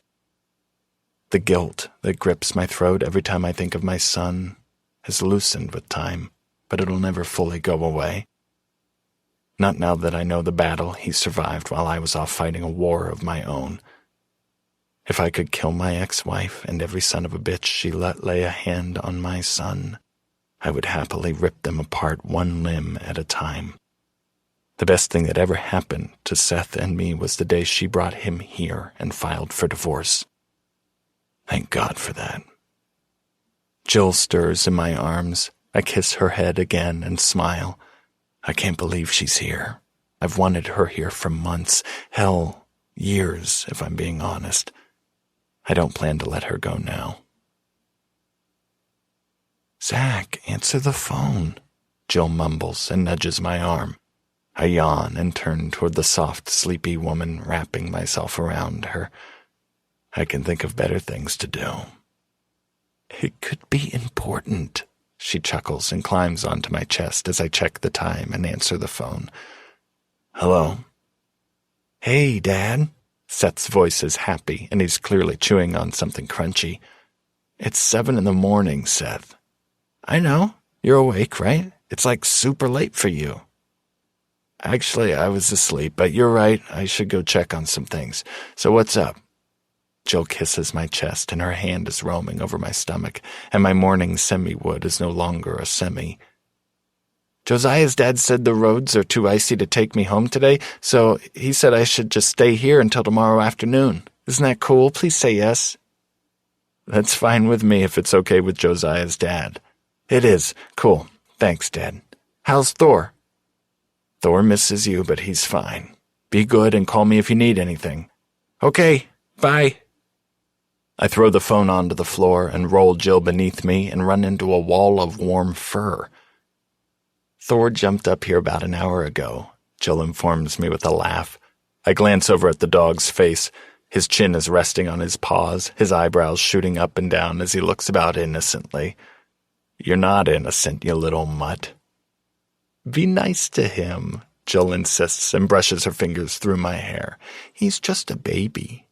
The guilt that grips my throat every time I think of my son has loosened with time, but it'll never fully go away. Not now that I know the battle he survived while I was off fighting a war of my own. If I could kill my ex-wife and every son of a bitch she let lay a hand on my son, I would happily rip them apart one limb at a time. The best thing that ever happened to Seth and me was the day she brought him here and filed for divorce. Thank God for that. Jill stirs in my arms. I kiss her head again and smile. I can't believe she's here. I've wanted her here for months, hell, years, if I'm being honest. I don't plan to let her go now. Zach, answer the phone, Jill mumbles and nudges my arm. I yawn and turn toward the soft, sleepy woman, wrapping myself around her. I can think of better things to do. It could be important, she chuckles and climbs onto my chest as I check the time and answer the phone. Hello? Hey, Dad. Seth's voice is happy, and he's clearly chewing on something crunchy. It's 7 a.m, Seth. I know. You're awake, right? It's like super late for you. Actually, I was asleep, but you're right. I should go check on some things. So what's up? Jill kisses my chest, and her hand is roaming over my stomach, and my morning semi-wood is no longer a semi. Josiah's dad said the roads are too icy to take me home today, so he said I should just stay here until tomorrow afternoon. Isn't that cool? Please say yes. That's fine with me if it's okay with Josiah's dad. It is. Cool. Thanks, Dad. How's Thor? Thor misses you, but he's fine. Be good and call me if you need anything. Okay. Bye. I throw the phone onto the floor and roll Jill beneath me and run into a wall of warm fur. Thor jumped up here about an hour ago, Jill informs me with a laugh. I glance over at the dog's face. His chin is resting on his paws, his eyebrows shooting up and down as he looks about innocently. You're not innocent, you little mutt. Be nice to him, Jill insists and brushes her fingers through my hair. He's just a baby.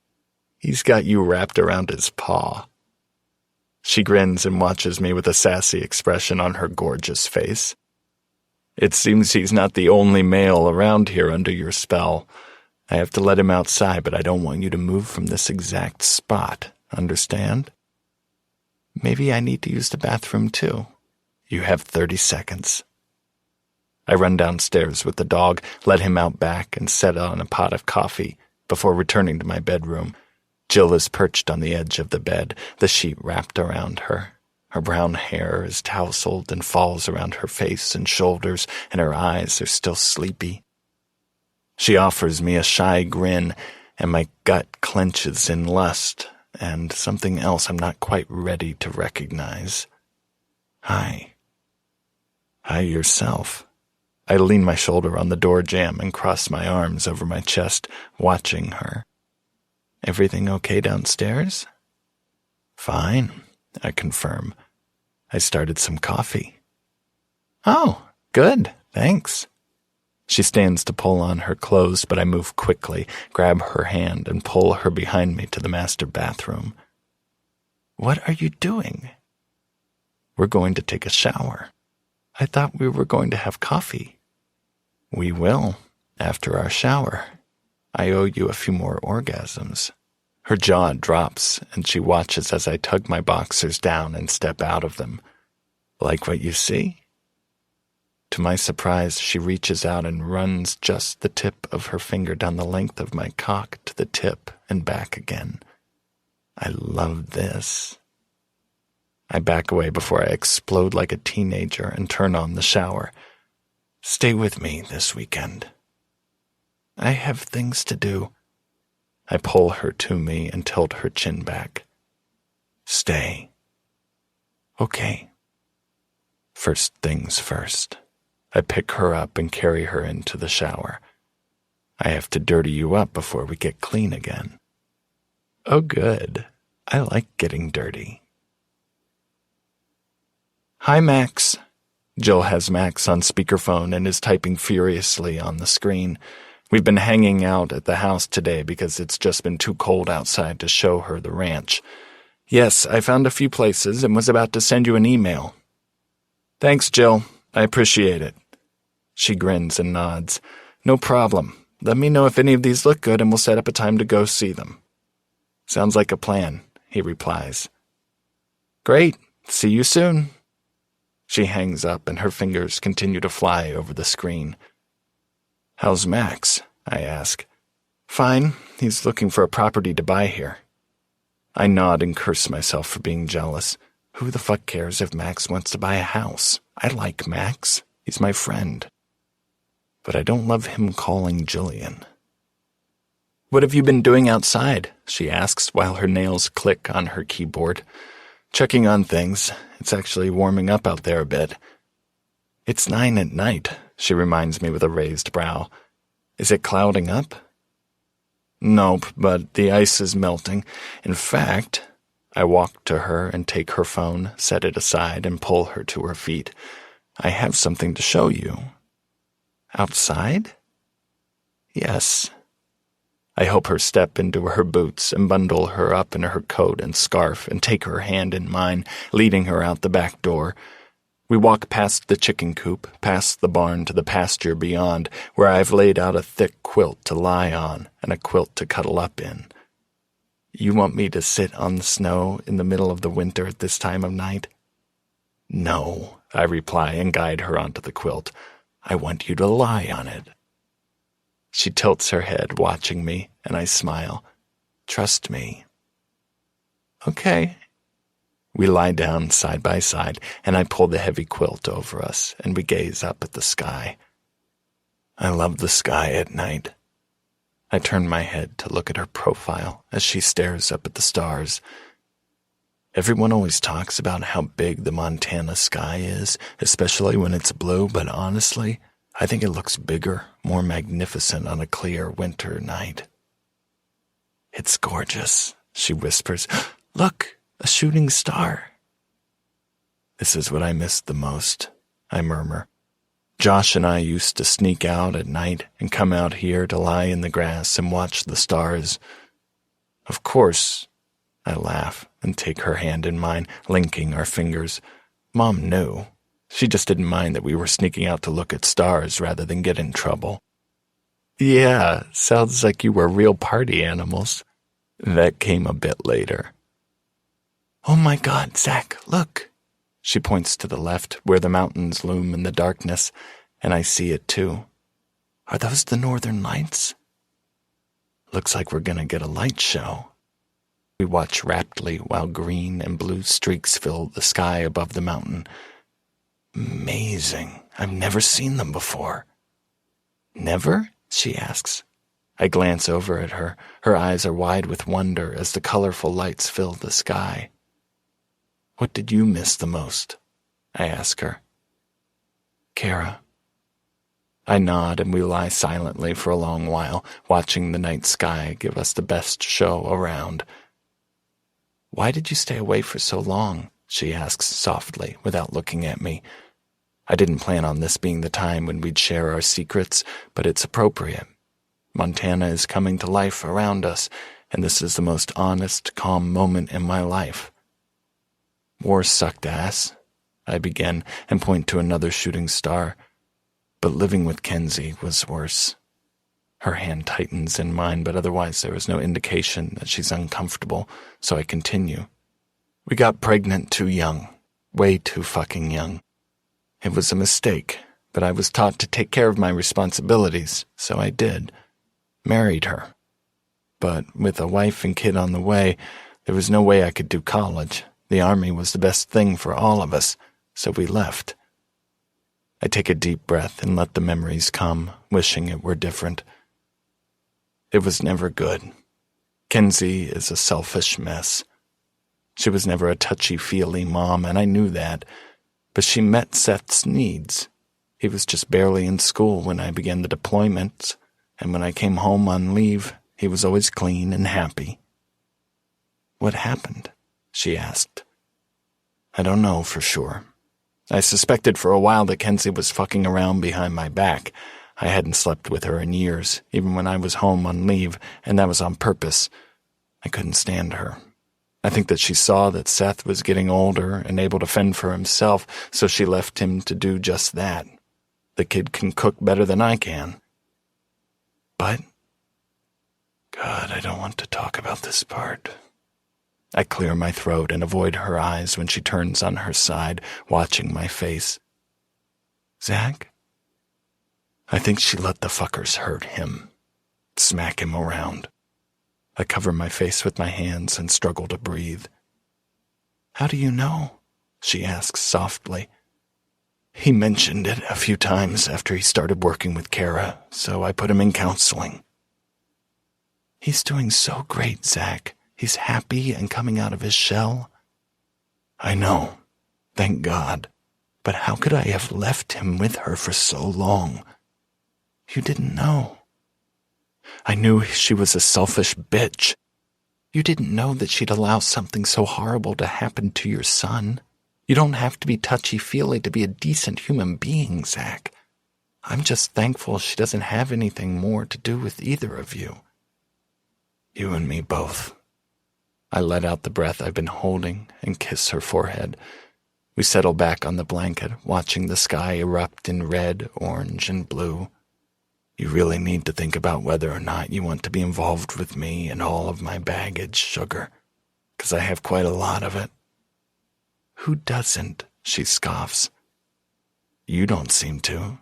He's got you wrapped around his paw. She grins and watches me with a sassy expression on her gorgeous face. It seems he's not the only male around here under your spell. I have to let him outside, but I don't want you to move from this exact spot. Understand? Maybe I need to use the bathroom too. You have 30 seconds. I run downstairs with the dog, let him out back, and set on a pot of coffee before returning to my bedroom. Jill is perched on the edge of the bed, the sheet wrapped around her. Her brown hair is tousled and falls around her face and shoulders, and her eyes are still sleepy. She offers me a shy grin, and my gut clenches in lust, and something else I'm not quite ready to recognize. Hi. Hi yourself. I lean my shoulder on the door jamb and cross my arms over my chest, watching her. Everything okay downstairs? Fine, I confirm. I started some coffee. Oh, good, thanks. She stands to pull on her clothes, but I move quickly, grab her hand, and pull her behind me to the master bathroom. What are you doing? We're going to take a shower. I thought we were going to have coffee. We will, after our shower. I owe you a few more orgasms. Her jaw drops, and she watches as I tug my boxers down and step out of them. Like what you see? To my surprise, she reaches out and runs just the tip of her finger down the length of my cock to the tip and back again. I love this. I back away before I explode like a teenager and turn on the shower. Stay with me this weekend. I have things to do. I pull her to me and tilt her chin back. Stay. Okay. First things first. I pick her up and carry her into the shower. I have to dirty you up before we get clean again. Oh, good. I like getting dirty. Hi, Max. Jill has Max on speakerphone and is typing furiously on the screen. We've been hanging out at the house today because it's just been too cold outside to show her the ranch. Yes, I found a few places and was about to send you an email. Thanks, Jill. I appreciate it. She grins and nods. No problem. Let me know if any of these look good and we'll set up a time to go see them. Sounds like a plan, he replies. Great. See you soon. She hangs up and her fingers continue to fly over the screen. How's Max? I ask. Fine. He's looking for a property to buy here. I nod and curse myself for being jealous. Who the fuck cares if Max wants to buy a house? I like Max. He's my friend. But I don't love him calling Jillian. What have you been doing outside? She asks while her nails click on her keyboard. Checking on things. It's actually warming up out there a bit. It's 9 at night, she reminds me with a raised brow. Is it clouding up? Nope, but the ice is melting. In fact, I walk to her and take her phone, set it aside, and pull her to her feet. I have something to show you. Outside? Yes. I help her step into her boots and bundle her up in her coat and scarf and take her hand in mine, leading her out the back door. We walk past the chicken coop, past the barn to the pasture beyond, where I've laid out a thick quilt to lie on and a quilt to cuddle up in. You want me to sit on the snow in the middle of the winter at this time of night? No, I reply and guide her onto the quilt. I want you to lie on it. She tilts her head, watching me, and I smile. Trust me. Okay. We lie down side by side, and I pull the heavy quilt over us, and we gaze up at the sky. I love the sky at night. I turn my head to look at her profile as she stares up at the stars. Everyone always talks about how big the Montana sky is, especially when it's blue, but honestly, I think it looks bigger, more magnificent on a clear winter night. It's gorgeous, she whispers. Look, a shooting star. This is what I miss the most, I murmur. Josh and I used to sneak out at night and come out here to lie in the grass and watch the stars. Of course, I laugh and take her hand in mine, linking our fingers. Mom knew. She just didn't mind that we were sneaking out to look at stars rather than get in trouble. Yeah, sounds like you were real party animals. That came a bit later. Oh my God, Zach, look. She points to the left, where the mountains loom in the darkness, and I see it too. Are those the northern lights? Looks like we're gonna get a light show. We watch raptly while green and blue streaks fill the sky above the mountain. Amazing. I've never seen them before. Never? She asks. I glance over at her. Her eyes are wide with wonder as the colorful lights fill the sky. What did you miss the most? I ask her. Kara. I nod and we lie silently for a long while, watching the night sky give us the best show around. Why did you stay away for so long? She asks softly, without looking at me. I didn't plan on this being the time when we'd share our secrets, but it's appropriate. Montana is coming to life around us, and this is the most honest, calm moment in my life. War sucked ass, I begin, and point to another shooting star. But living with Kenzie was worse. Her hand tightens in mine, but otherwise there is no indication that she's uncomfortable, so I continue. We got pregnant too young. Way too fucking young. It was a mistake, but I was taught to take care of my responsibilities, so I did. Married her. But with a wife and kid on the way, there was no way I could do college. The army was the best thing for all of us, so we left. I take a deep breath and let the memories come, wishing it were different. It was never good. Kenzie is a selfish mess. She was never a touchy-feely mom, and I knew that, but she met Seth's needs. He was just barely in school when I began the deployments, and when I came home on leave, he was always clean and happy. What happened? She asked. I don't know for sure. I suspected for a while that Kenzie was fucking around behind my back. I hadn't slept with her in years, even when I was home on leave, and that was on purpose. I couldn't stand her. I think that she saw that Seth was getting older and able to fend for himself, so she left him to do just that. The kid can cook better than I can. But, God, I don't want to talk about this part. I clear my throat and avoid her eyes when she turns on her side, watching my face. Zach? I think she let the fuckers hurt him. Smack him around. I cover my face with my hands and struggle to breathe. How do you know? She asks softly. He mentioned it a few times after he started working with Kara, so I put him in counseling. He's doing so great, Zach. He's happy and coming out of his shell. I know. Thank God. But how could I have left him with her for so long? You didn't know. I knew she was a selfish bitch. You didn't know that she'd allow something so horrible to happen to your son. You don't have to be touchy-feely to be a decent human being, Zach. I'm just thankful she doesn't have anything more to do with either of you. You and me both. I let out the breath I've been holding and kiss her forehead. We settle back on the blanket, watching the sky erupt in red, orange, and blue. You really need to think about whether or not you want to be involved with me and all of my baggage, sugar, 'cause I have quite a lot of it." "Who doesn't?" she scoffs. "You don't seem to."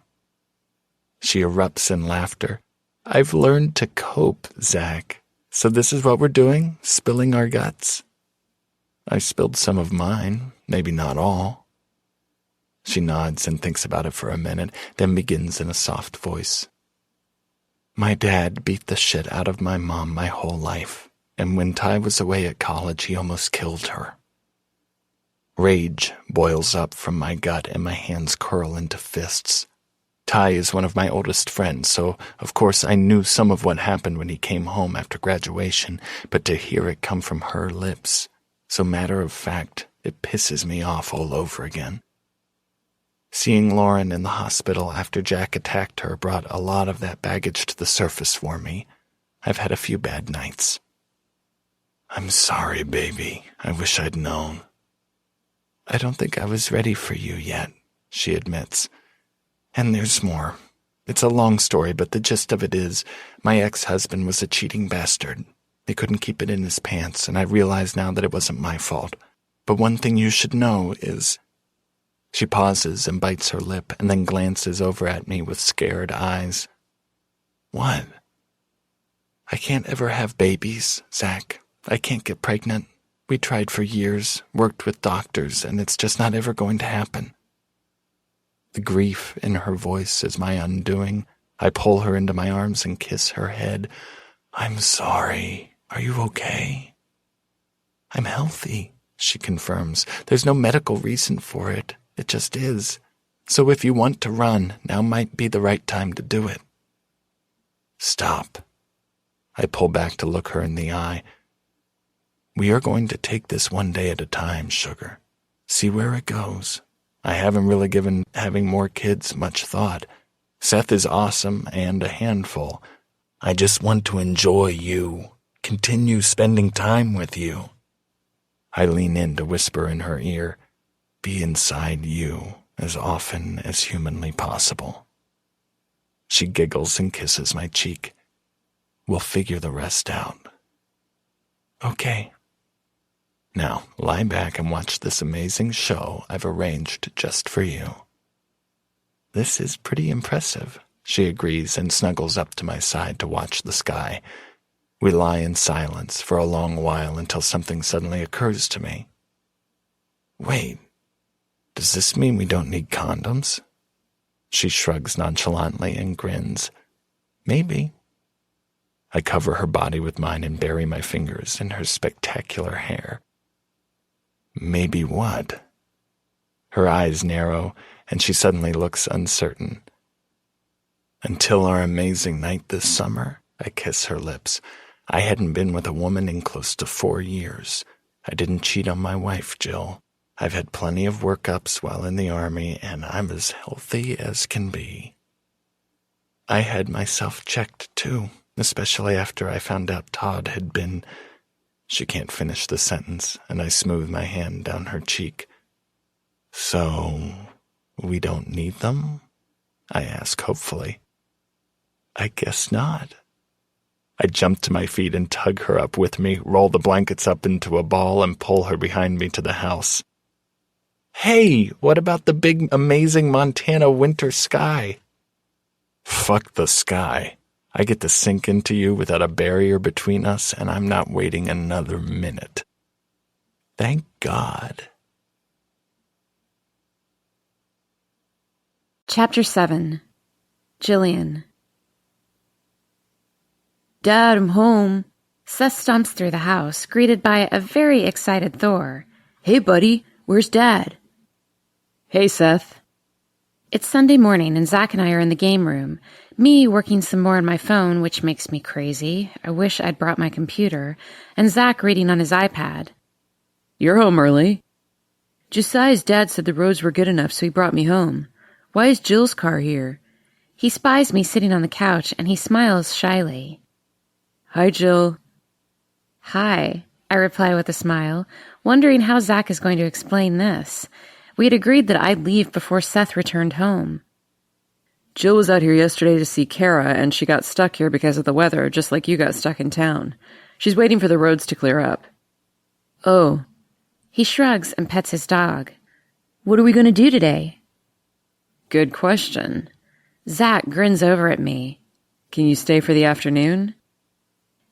She erupts in laughter. "I've learned to cope, Zach. So this is what we're doing? Spilling our guts?" "I spilled some of mine, maybe not all." She nods and thinks about it for a minute, then begins in a soft voice. "My dad beat the shit out of my mom my whole life, and when Ty was away at college, he almost killed her." Rage boils up from my gut and my hands curl into fists. Ty is one of my oldest friends, so of course I knew some of what happened when he came home after graduation, but to hear it come from her lips, so matter of fact, it pisses me off all over again. Seeing Lauren in the hospital after Jack attacked her brought a lot of that baggage to the surface for me. I've had a few bad nights. "I'm sorry, baby. I wish I'd known." "I don't think I was ready for you yet," she admits. "And there's more. It's a long story, but the gist of it is, my ex-husband was a cheating bastard. He couldn't keep it in his pants, and I realize now that it wasn't my fault. But one thing you should know is..." She pauses and bites her lip and then glances over at me with scared eyes. "What?" "I can't ever have babies, Zach. I can't get pregnant. We tried for years, worked with doctors, and it's just not ever going to happen." The grief in her voice is my undoing. I pull her into my arms and kiss her head. "I'm sorry. Are you okay?" "I'm healthy," she confirms. "There's no medical reason for it. It just is. So if you want to run, now might be the right time to do it." "Stop." I pull back to look her in the eye. "We are going to take this one day at a time, sugar. See where it goes. I haven't really given having more kids much thought. Seth is awesome and a handful. I just want to enjoy you, continue spending time with you." I lean in to whisper in her ear, "Be inside you as often as humanly possible." She giggles and kisses my cheek. "We'll figure the rest out." "Okay." Now, lie back and watch this amazing show I've arranged just for you. "This is pretty impressive," she agrees and snuggles up to my side to watch the sky. We lie in silence for a long while until something suddenly occurs to me. "Wait, does this mean we don't need condoms?" She shrugs nonchalantly and grins. "Maybe." I cover her body with mine and bury my fingers in her spectacular hair. "Maybe what?" Her eyes narrow, and she suddenly looks uncertain. "Until our amazing night this summer," I kiss her lips. "I hadn't been with a woman in close to 4 years. I didn't cheat on my wife, Jill. I've had plenty of workups while in the army, and I'm as healthy as can be. I had myself checked, too, especially after I found out Todd had been..." She can't finish the sentence, and I smooth my hand down her cheek. "So, we don't need them?" I ask hopefully. "I guess not." I jump to my feet and tug her up with me, roll the blankets up into a ball, and pull her behind me to the house. "Hey, what about the big, amazing Montana winter sky?" "Fuck the sky. I get to sink into you without a barrier between us, and I'm not waiting another minute." "Thank God." Chapter 7. Jillian. "Dad, I'm home." Seth stomps through the house, greeted by a very excited Thor. "Hey, buddy, where's Dad?" "Hey, Seth." It's Sunday morning, and Zach and I are in the game room. Me working some more on my phone, which makes me crazy. I wish I'd brought my computer. And Zach reading on his iPad. "You're home early." "Josiah's dad said the roads were good enough, so he brought me home. Why is Jill's car here?" He spies me sitting on the couch, and he smiles shyly. "Hi, Jill." "Hi," I reply with a smile, wondering how Zach is going to explain this. We had agreed that I'd leave before Seth returned home. Jill was out here yesterday to see Kara, and she got stuck here because of the weather, just like you got stuck in town. She's waiting for the roads to clear up. Oh. He shrugs and pets his dog. What are we going to do today? Good question. Zach grins over at me. Can you stay for the afternoon?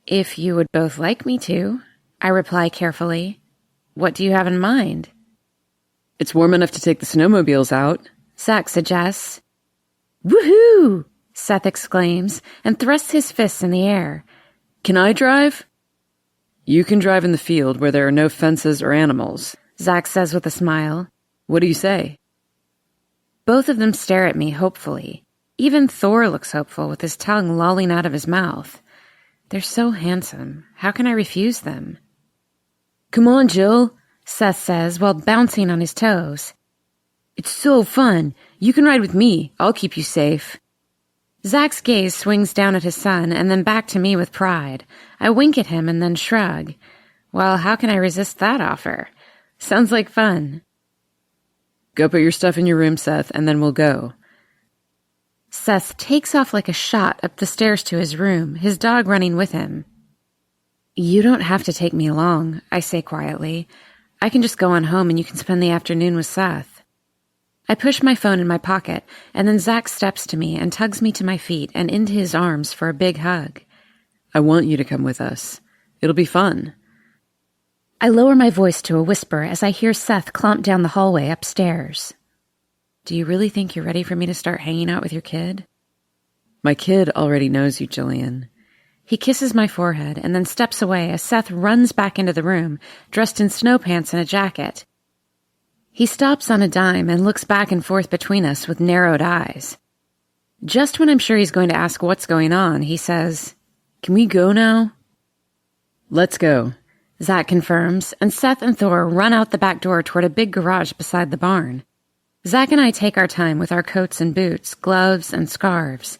If you would both like me to, I reply carefully. What do you have in mind? It's warm enough to take the snowmobiles out, Zach suggests. Woohoo! Seth exclaims and thrusts his fists in the air. Can I drive? You can drive in the field where there are no fences or animals, Zach says with a smile. What do you say? Both of them stare at me hopefully. Even Thor looks hopeful with his tongue lolling out of his mouth. They're so handsome. How can I refuse them? Come on, Jill, Seth says while bouncing on his toes. It's so fun. You can ride with me. I'll keep you safe. Zach's gaze swings down at his son and then back to me with pride. I wink at him and then shrug. Well, how can I resist that offer? Sounds like fun. Go put your stuff in your room, Seth, and then we'll go. Seth takes off like a shot up the stairs to his room, his dog running with him. You don't have to take me along, I say quietly. I can just go on home and you can spend the afternoon with Seth. I push my phone in my pocket, and then Zach steps to me and tugs me to my feet and into his arms for a big hug. I want you to come with us. It'll be fun. I lower my voice to a whisper as I hear Seth clomp down the hallway upstairs. Do you really think you're ready for me to start hanging out with your kid? My kid already knows you, Jillian. He kisses my forehead and then steps away as Seth runs back into the room, dressed in snow pants and a jacket. He stops on a dime and looks back and forth between us with narrowed eyes. Just when I'm sure he's going to ask what's going on, he says, Can we go now? Let's go, Zach confirms, and Seth and Thor run out the back door toward a big garage beside the barn. Zach and I take our time with our coats and boots, gloves and scarves.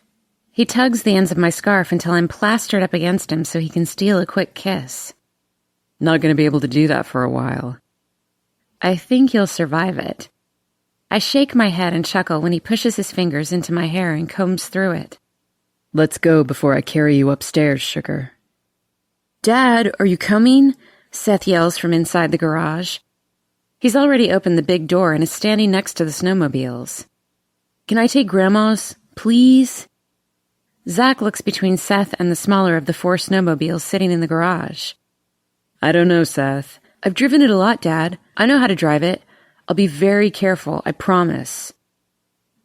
He tugs the ends of my scarf until I'm plastered up against him so he can steal a quick kiss. Not going to be able to do that for a while. I think you'll survive it. I shake my head and chuckle when he pushes his fingers into my hair and combs through it. Let's go before I carry you upstairs, sugar. Dad, are you coming? Seth yells from inside the garage. He's already opened the big door and is standing next to the snowmobiles. Can I take Grandma's, please? Zach looks between Seth and the smaller of the 4 snowmobiles sitting in the garage. I don't know, Seth. I've driven it a lot, Dad. I know how to drive it. I'll be very careful, I promise.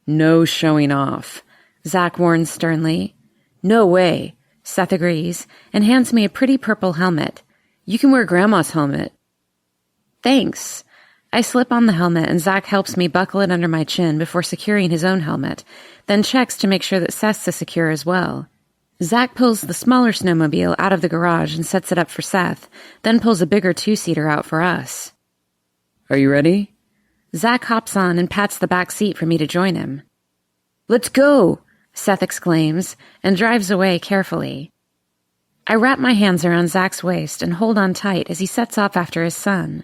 No showing off, Zach warns sternly. No way, Seth agrees and hands me a pretty purple helmet. You can wear Grandma's helmet. Thanks. I slip on the helmet and Zach helps me buckle it under my chin before securing his own helmet, then checks to make sure that Seth's is secure as well. Zach pulls the smaller snowmobile out of the garage and sets it up for Seth, then pulls a bigger 2-seater out for us. Are you ready? Zach hops on and pats the back seat for me to join him. Let's go, Seth exclaims, and drives away carefully. I wrap my hands around Zach's waist and hold on tight as he sets off after his son.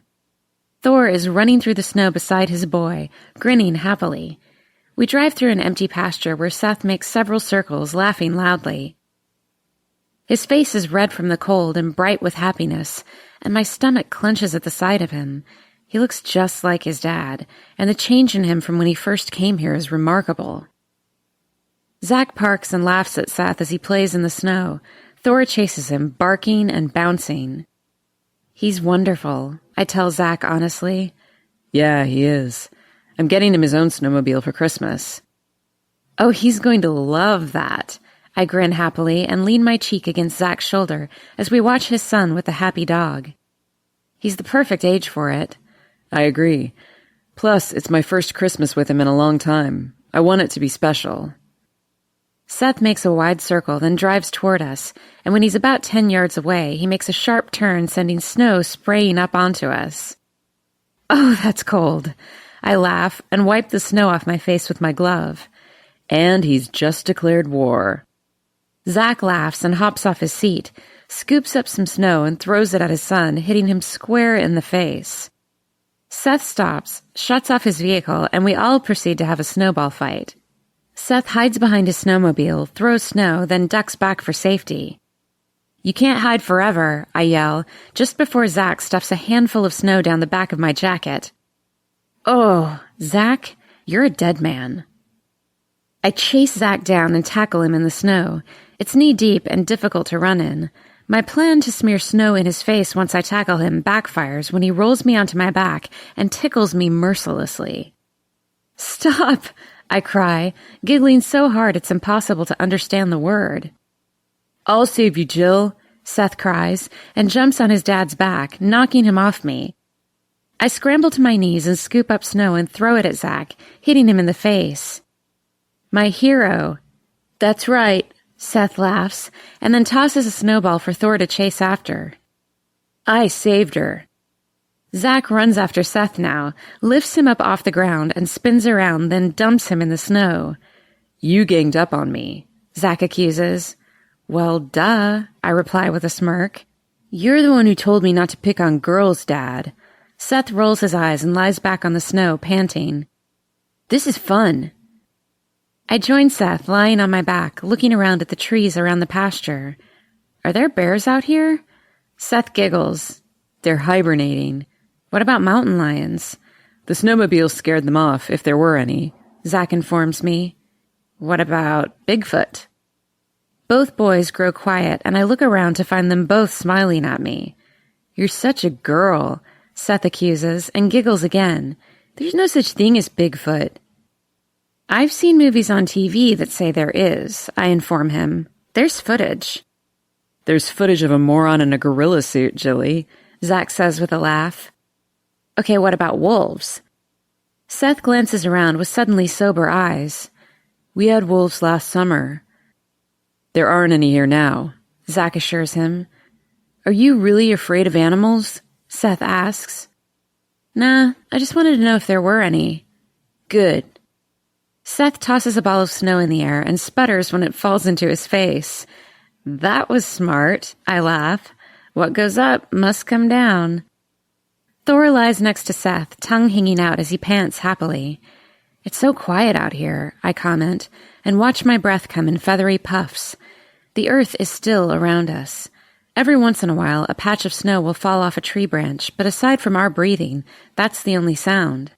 Thor is running through the snow beside his boy, grinning happily. We drive through an empty pasture where Seth makes several circles, laughing loudly. His face is red from the cold and bright with happiness, and my stomach clenches at the sight of him. He looks just like his dad, and the change in him from when he first came here is remarkable. Zach parks and laughs at Seth as he plays in the snow. Thor chases him, barking and bouncing. He's wonderful, I tell Zach honestly. Yeah, he is. I'm getting him his own snowmobile for Christmas. Oh, he's going to love that. I grin happily and lean my cheek against Zach's shoulder as we watch his son with the happy dog. He's the perfect age for it. I agree. Plus, it's my first Christmas with him in a long time. I want it to be special. Seth makes a wide circle, then drives toward us, and when he's about 10 yards away, he makes a sharp turn, sending snow spraying up onto us. Oh, that's cold. I laugh and wipe the snow off my face with my glove. And he's just declared war. Zach laughs and hops off his seat, scoops up some snow and throws it at his son, hitting him square in the face. Seth stops, shuts off his vehicle, and we all proceed to have a snowball fight. Seth hides behind his snowmobile, throws snow, then ducks back for safety. "You can't hide forever," I yell, just before Zach stuffs a handful of snow down the back of my jacket. "Oh, Zach, you're a dead man." I chase Zach down and tackle him in the snow. It's knee-deep and difficult to run in. My plan to smear snow in his face once I tackle him backfires when he rolls me onto my back and tickles me mercilessly. "Stop!" I cry, giggling so hard it's impossible to understand the word. "I'll save you, Jill," Seth cries, and jumps on his dad's back, knocking him off me. I scramble to my knees and scoop up snow and throw it at Zach, hitting him in the face. "My hero." "That's right," Seth laughs, and then tosses a snowball for Thor to chase after. "I saved her." Zach runs after Seth now, lifts him up off the ground and spins around, then dumps him in the snow. "You ganged up on me," Zach accuses. "Well, duh," I reply with a smirk. "You're the one who told me not to pick on girls, Dad." Seth rolls his eyes and lies back on the snow, panting. "This is fun." I join Seth, lying on my back, looking around at the trees around the pasture. "Are there bears out here?" Seth giggles. "They're hibernating." "What about mountain lions?" "The snowmobiles scared them off, if there were any," Zach informs me. "What about Bigfoot?" Both boys grow quiet, and I look around to find them both smiling at me. "You're such a girl," Seth accuses, and giggles again. "There's no such thing as Bigfoot." "I've seen movies on TV that say there is," I inform him. "There's footage." "There's footage of a moron in a gorilla suit, Jilly," Zach says with a laugh. "Okay, what about wolves?" Seth glances around with suddenly sober eyes. "We had wolves last summer." "There aren't any here now," Zach assures him. "Are you really afraid of animals?" Seth asks. "Nah, I just wanted to know if there were any." "Good." Seth tosses a ball of snow in the air and sputters when it falls into his face. "That was smart," I laugh. "What goes up must come down." Thor lies next to Seth, tongue hanging out as he pants happily. "It's so quiet out here," I comment, and watch my breath come in feathery puffs. The earth is still around us. Every once in a while, a patch of snow will fall off a tree branch, but aside from our breathing, that's the only sound.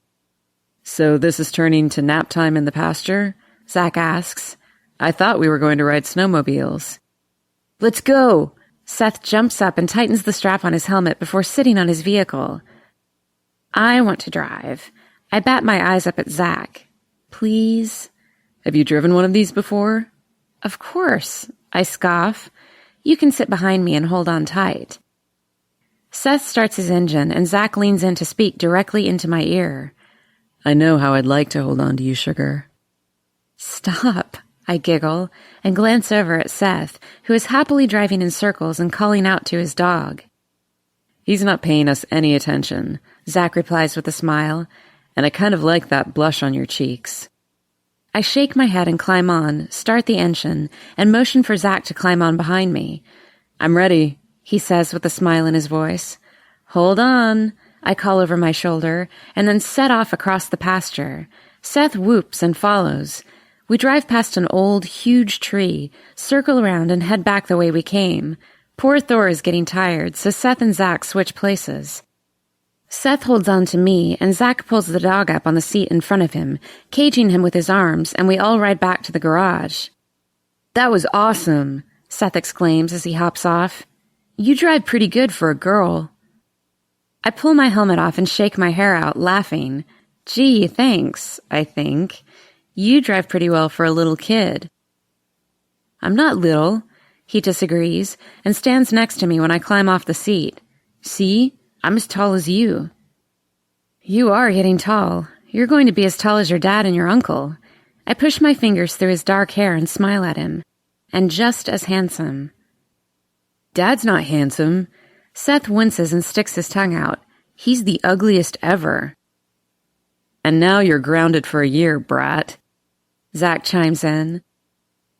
"So this is turning to nap time in the pasture?" Zach asks. "I thought we were going to ride snowmobiles." "Let's go!" Seth jumps up and tightens the strap on his helmet before sitting on his vehicle. I want to drive. I bat my eyes up at Zach. "Please?" "Have you driven one of these before?" "Of course," I scoff. "You can sit behind me and hold on tight." Seth starts his engine, and Zach leans in to speak directly into my ear. "I know how I'd like to hold on to you, sugar." "Stop," I giggle, and glance over at Seth, who is happily driving in circles and calling out to his dog. "He's not paying us any attention," Zach replies with a smile, "and I kind of like that blush on your cheeks." I shake my head and climb on, start the engine, and motion for Zach to climb on behind me. "I'm ready," he says with a smile in his voice. "Hold on," I call over my shoulder, and then set off across the pasture. Seth whoops and follows. We drive past an old, huge tree, circle around, and head back the way we came. Poor Thor is getting tired, so Seth and Zach switch places. Seth holds on to me, and Zach pulls the dog up on the seat in front of him, caging him with his arms, and we all ride back to the garage. "That was awesome," Seth exclaims as he hops off. "You drive pretty good for a girl." I pull my helmet off and shake my hair out, laughing. "Gee, thanks, I think. You drive pretty well for a little kid." "I'm not little," he disagrees, and stands next to me when I climb off the seat. "See? I'm as tall as you." "You are getting tall. You're going to be as tall as your dad and your uncle." I push my fingers through his dark hair and smile at him. "And just as handsome." "Dad's not handsome." Seth winces and sticks his tongue out. "He's the ugliest ever." "And now you're grounded for a year, brat." Zach chimes in.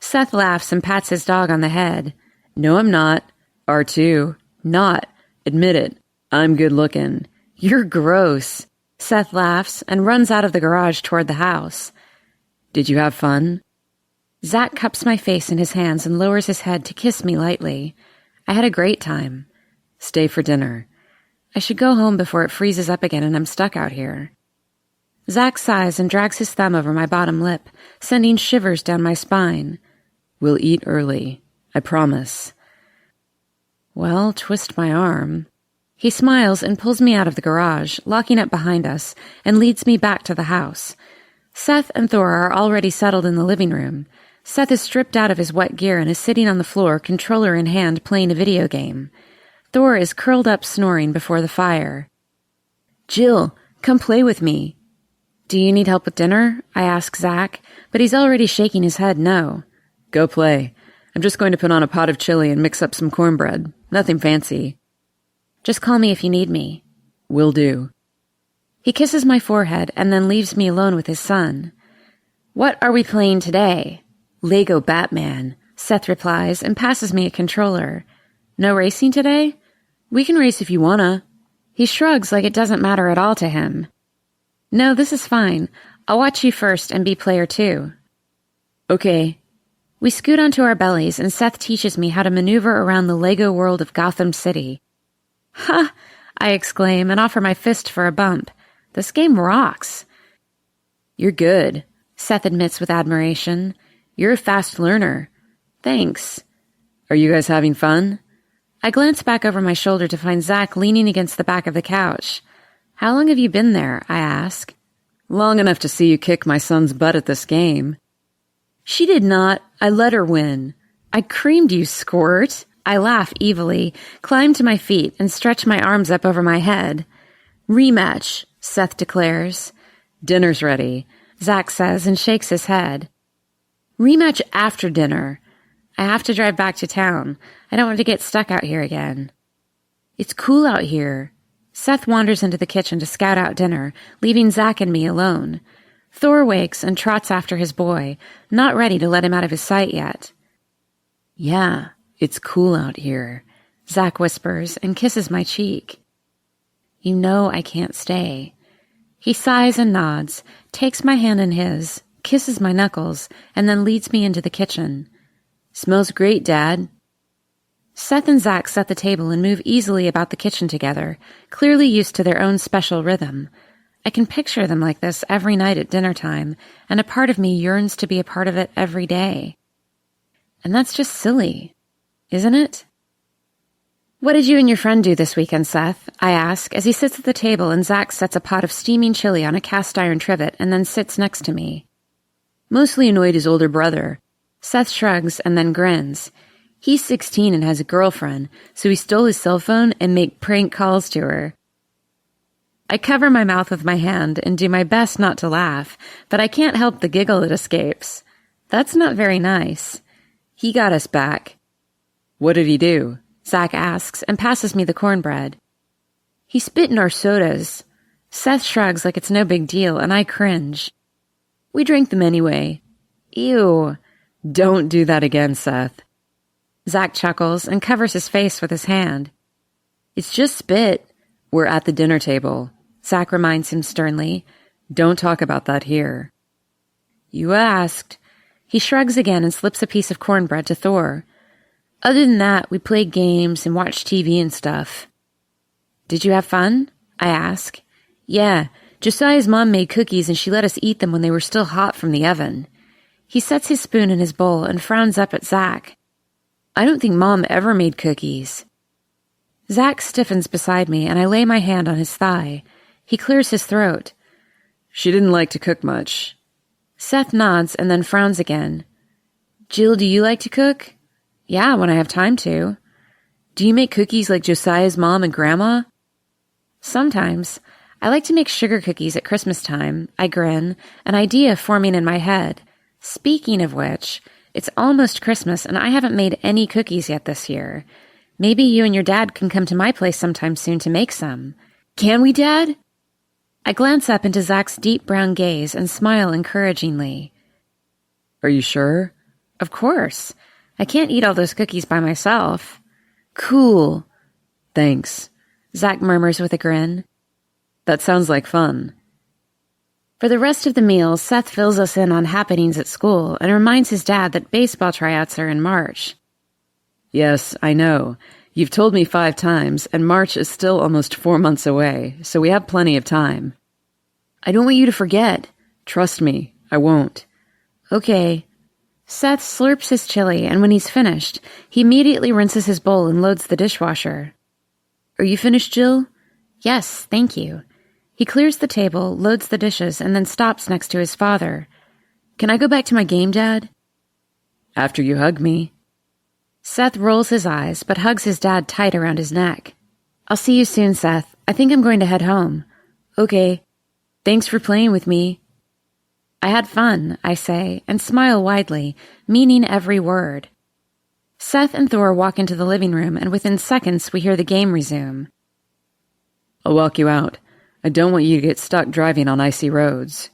Seth laughs and pats his dog on the head. "No, I'm not." R2. "Not. Admit it. I'm good looking." "You're gross." Seth laughs and runs out of the garage toward the house. "Did you have fun?" Zach cups my face in his hands and lowers his head to kiss me lightly. I had a great time. Stay for dinner. I should go home before it freezes up again and I'm stuck out here. Zach sighs and drags his thumb over my bottom lip, sending shivers down my spine. We'll eat early. I promise. Well, twist my arm. He smiles and pulls me out of the garage, locking it behind us, and leads me back to the house. Seth and Thor are already settled in the living room. Seth is stripped out of his wet gear and is sitting on the floor, controller in hand, playing a video game. Thor is curled up snoring before the fire. Jill, come play with me. Do you need help with dinner? I ask Zach, but he's already shaking his head no. Go play. I'm just going to put on a pot of chili and mix up some cornbread. Nothing fancy. Just call me if you need me. Will do. He kisses my forehead and then leaves me alone with his son. What are we playing today? Lego Batman, Seth replies and passes me a controller. No racing today? We can race if you wanna. He shrugs like it doesn't matter at all to him. No, this is fine. I'll watch you first and be player 2. Okay. We scoot onto our bellies and Seth teaches me how to maneuver around the Lego world of Gotham City. Ha! I exclaim and offer my fist for a bump. This game rocks. You're good, Seth admits with admiration. You're a fast learner. Thanks. Are you guys having fun? I glance back over my shoulder to find Zach leaning against the back of the couch. How long have you been there? I ask. Long enough to see you kick my son's butt at this game. She did not. I let her win. I creamed you, squirt. I laugh evilly, climb to my feet, and stretch my arms up over my head. Rematch, Seth declares. Dinner's ready, Zach says and shakes his head. Rematch after dinner. I have to drive back to town. I don't want to get stuck out here again. It's cool out here. Seth wanders into the kitchen to scout out dinner, leaving Zach and me alone. Thor wakes and trots after his boy, not ready to let him out of his sight yet. Yeah, it's cool out here, Zach whispers and kisses my cheek. You know I can't stay. He sighs and nods, takes my hand in his, kisses my knuckles, and then leads me into the kitchen. Smells great, Dad. Seth and Zach set the table and move easily about the kitchen together, clearly used to their own special rhythm. I can picture them like this every night at dinner time, and a part of me yearns to be a part of it every day. And that's just silly, isn't it? What did you and your friend do this weekend, Seth? I ask, as he sits at the table and Zach sets a pot of steaming chili on a cast iron trivet and then sits next to me. Mostly annoyed his older brother. Seth shrugs and then grins. He's 16 and has a girlfriend, so he stole his cell phone and made prank calls to her. I cover my mouth with my hand and do my best not to laugh, but I can't help the giggle that escapes. That's not very nice. He got us back. What did he do? Zach asks and passes me the cornbread. He spit in our sodas. Seth shrugs like it's no big deal, and I cringe. We drank them anyway. Ew. Don't do that again, Seth. Zach chuckles and covers his face with his hand. It's just spit. We're at the dinner table, Zach reminds him sternly. Don't talk about that here. You asked. He shrugs again and slips a piece of cornbread to Thor. Other than that, we played games and watched TV and stuff. Did you have fun? I ask. Yeah, Josiah's mom made cookies and she let us eat them when they were still hot from the oven. He sets his spoon in his bowl and frowns up at Zach. I don't think Mom ever made cookies. Zach stiffens beside me and I lay my hand on his thigh. He clears his throat. She didn't like to cook much. Seth nods and then frowns again. Jill, do you like to cook? Yeah, when I have time to. Do you make cookies like Josiah's mom and grandma? Sometimes. I like to make sugar cookies at Christmas time. I grin, an idea forming in my head. Speaking of which, it's almost Christmas and I haven't made any cookies yet this year. Maybe you and your dad can come to my place sometime soon to make some. Can we, Dad? I glance up into Zach's deep brown gaze and smile encouragingly. Are you sure? Of course. I can't eat all those cookies by myself. Cool. Thanks, Zach murmurs with a grin. That sounds like fun. For the rest of the meal, Seth fills us in on happenings at school and reminds his dad that baseball tryouts are in March. Yes, I know. You've told me 5 times, and March is still almost 4 months away, so we have plenty of time. I don't want you to forget. Trust me, I won't. Okay. Seth slurps his chili, and when he's finished, he immediately rinses his bowl and loads the dishwasher. Are you finished, Jill? Yes, thank you. He clears the table, loads the dishes, and then stops next to his father. Can I go back to my game, Dad? After you hug me. Seth rolls his eyes, but hugs his dad tight around his neck. I'll see you soon, Seth. I think I'm going to head home. Okay. Thanks for playing with me. I had fun, I say, and smile widely, meaning every word. Seth and Thor walk into the living room, and within seconds we hear the game resume. I'll walk you out. I don't want you to get stuck driving on icy roads.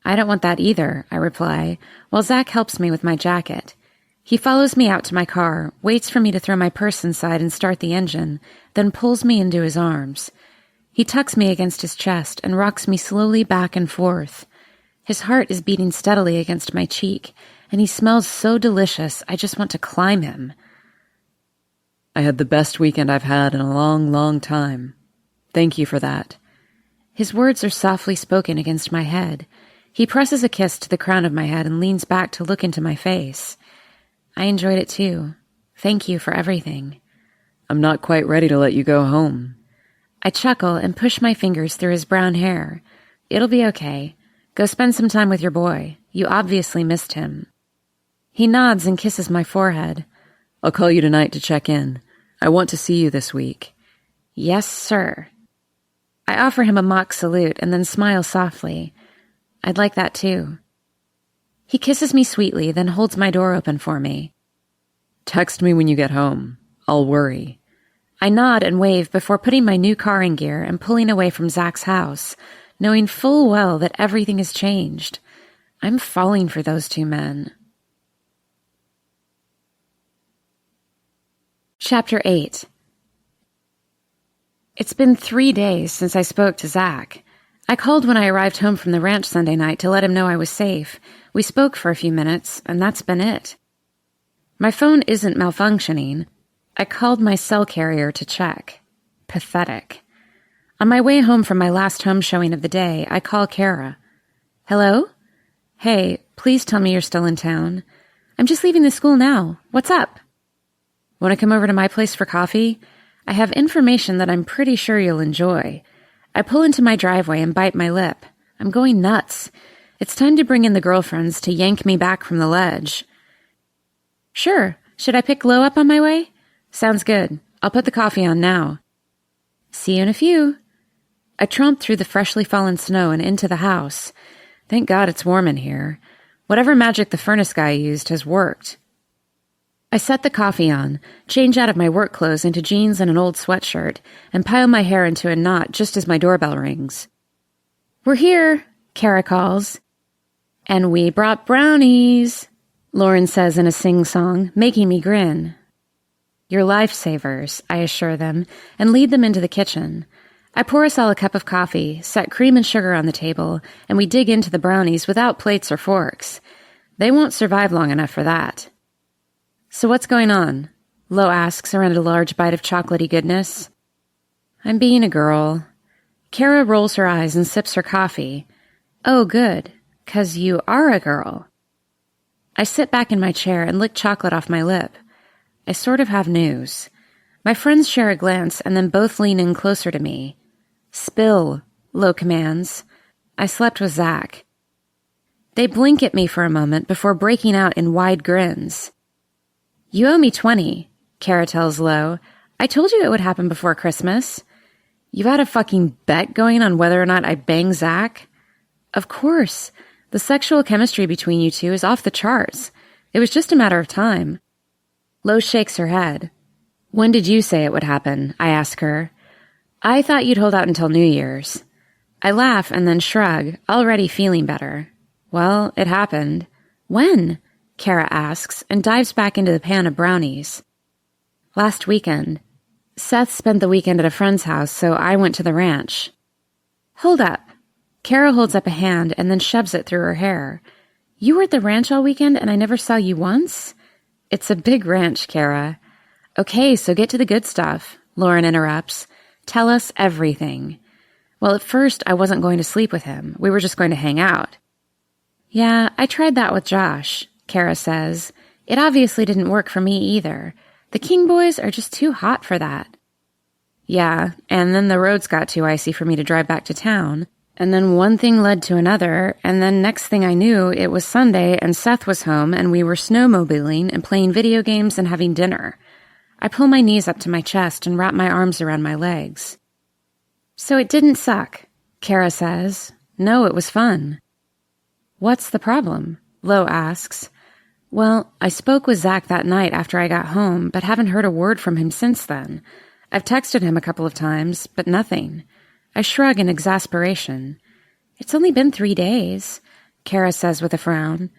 I don't want that either, I reply, while Zach helps me with my jacket. He follows me out to my car, waits for me to throw my purse inside and start the engine, then pulls me into his arms. He tucks me against his chest and rocks me slowly back and forth. His heart is beating steadily against my cheek, and he smells so delicious I just want to climb him. I had the best weekend I've had in a long, long time. Thank you for that. His words are softly spoken against my head. He presses a kiss to the crown of my head and leans back to look into my face. I enjoyed it too. Thank you for everything. I'm not quite ready to let you go home. I chuckle and push my fingers through his brown hair. It'll be okay. Go spend some time with your boy. You obviously missed him. He nods and kisses my forehead. I'll call you tonight to check in. I want to see you this week. Yes, sir. I offer him a mock salute and then smile softly. I'd like that too. He kisses me sweetly, then holds my door open for me. Text me when you get home. I'll worry. I nod and wave before putting my new car in gear and pulling away from Zach's house, knowing full well that everything has changed. I'm falling for those 2 men. Chapter 8. It's been 3 days since I spoke to Zach. I called when I arrived home from the ranch Sunday night to let him know I was safe. We spoke for a few minutes, and that's been it. My phone isn't malfunctioning. I called my cell carrier to check. Pathetic. On my way home from my last home showing of the day, I call Kara. Hello? Hey, please tell me you're still in town. I'm just leaving the school now. What's up? Want to come over to my place for coffee? I have information that I'm pretty sure you'll enjoy. I pull into my driveway and bite my lip. I'm going nuts. It's time to bring in the girlfriends to yank me back from the ledge. Sure. Should I pick Glow up on my way? Sounds good. I'll put the coffee on now. See you in a few. I tromp through the freshly fallen snow and into the house. Thank God it's warm in here. Whatever magic the furnace guy used has worked. I set the coffee on, change out of my work clothes into jeans and an old sweatshirt, and pile my hair into a knot just as my doorbell rings. We're here, Kara calls. And we brought brownies, Lauren says in a sing-song, making me grin. You're lifesavers, I assure them, and lead them into the kitchen. I pour us all a cup of coffee, set cream and sugar on the table, and we dig into the brownies without plates or forks. They won't survive long enough for that. So what's going on? Lo asks around a large bite of chocolatey goodness. I'm being a girl. Kara rolls her eyes and sips her coffee. Oh, good, 'cause you are a girl. I sit back in my chair and lick chocolate off my lip. I sort of have news. My friends share a glance and then both lean in closer to me. Spill, Lo commands. I slept with Zach. They blink at me for a moment before breaking out in wide grins. You owe me 20, Kara tells Lo. I told you it would happen before Christmas. You had a fucking bet going on whether or not I bang Zach? Of course. The sexual chemistry between you two is off the charts. It was just a matter of time. Lo shakes her head. When did you say it would happen? I ask her. I thought you'd hold out until New Year's. I laugh and then shrug, already feeling better. Well, it happened. When? Kara asks and dives back into the pan of brownies. Last weekend. Seth spent the weekend at a friend's house, so I went to the ranch. Hold up. Kara holds up a hand and then shoves it through her hair. You were at the ranch all weekend and I never saw you once? It's a big ranch, Kara. Okay, so get to the good stuff, Lauren interrupts. Tell us everything. Well, at first I wasn't going to sleep with him. We were just going to hang out. Yeah, I tried that with Josh, Kara says. It obviously didn't work for me either. The King boys are just too hot for that. Yeah, and then the roads got too icy for me to drive back to town. And then one thing led to another, and then next thing I knew, it was Sunday and Seth was home and we were snowmobiling and playing video games and having dinner. I pull my knees up to my chest and wrap my arms around my legs. So it didn't suck, Kara says. No, it was fun. What's the problem? Lo asks. Well, I spoke with Zach that night after I got home, but haven't heard a word from him since then. I've texted him a couple of times, but nothing. I shrug in exasperation. It's only been 3 days, Kara says with a frown.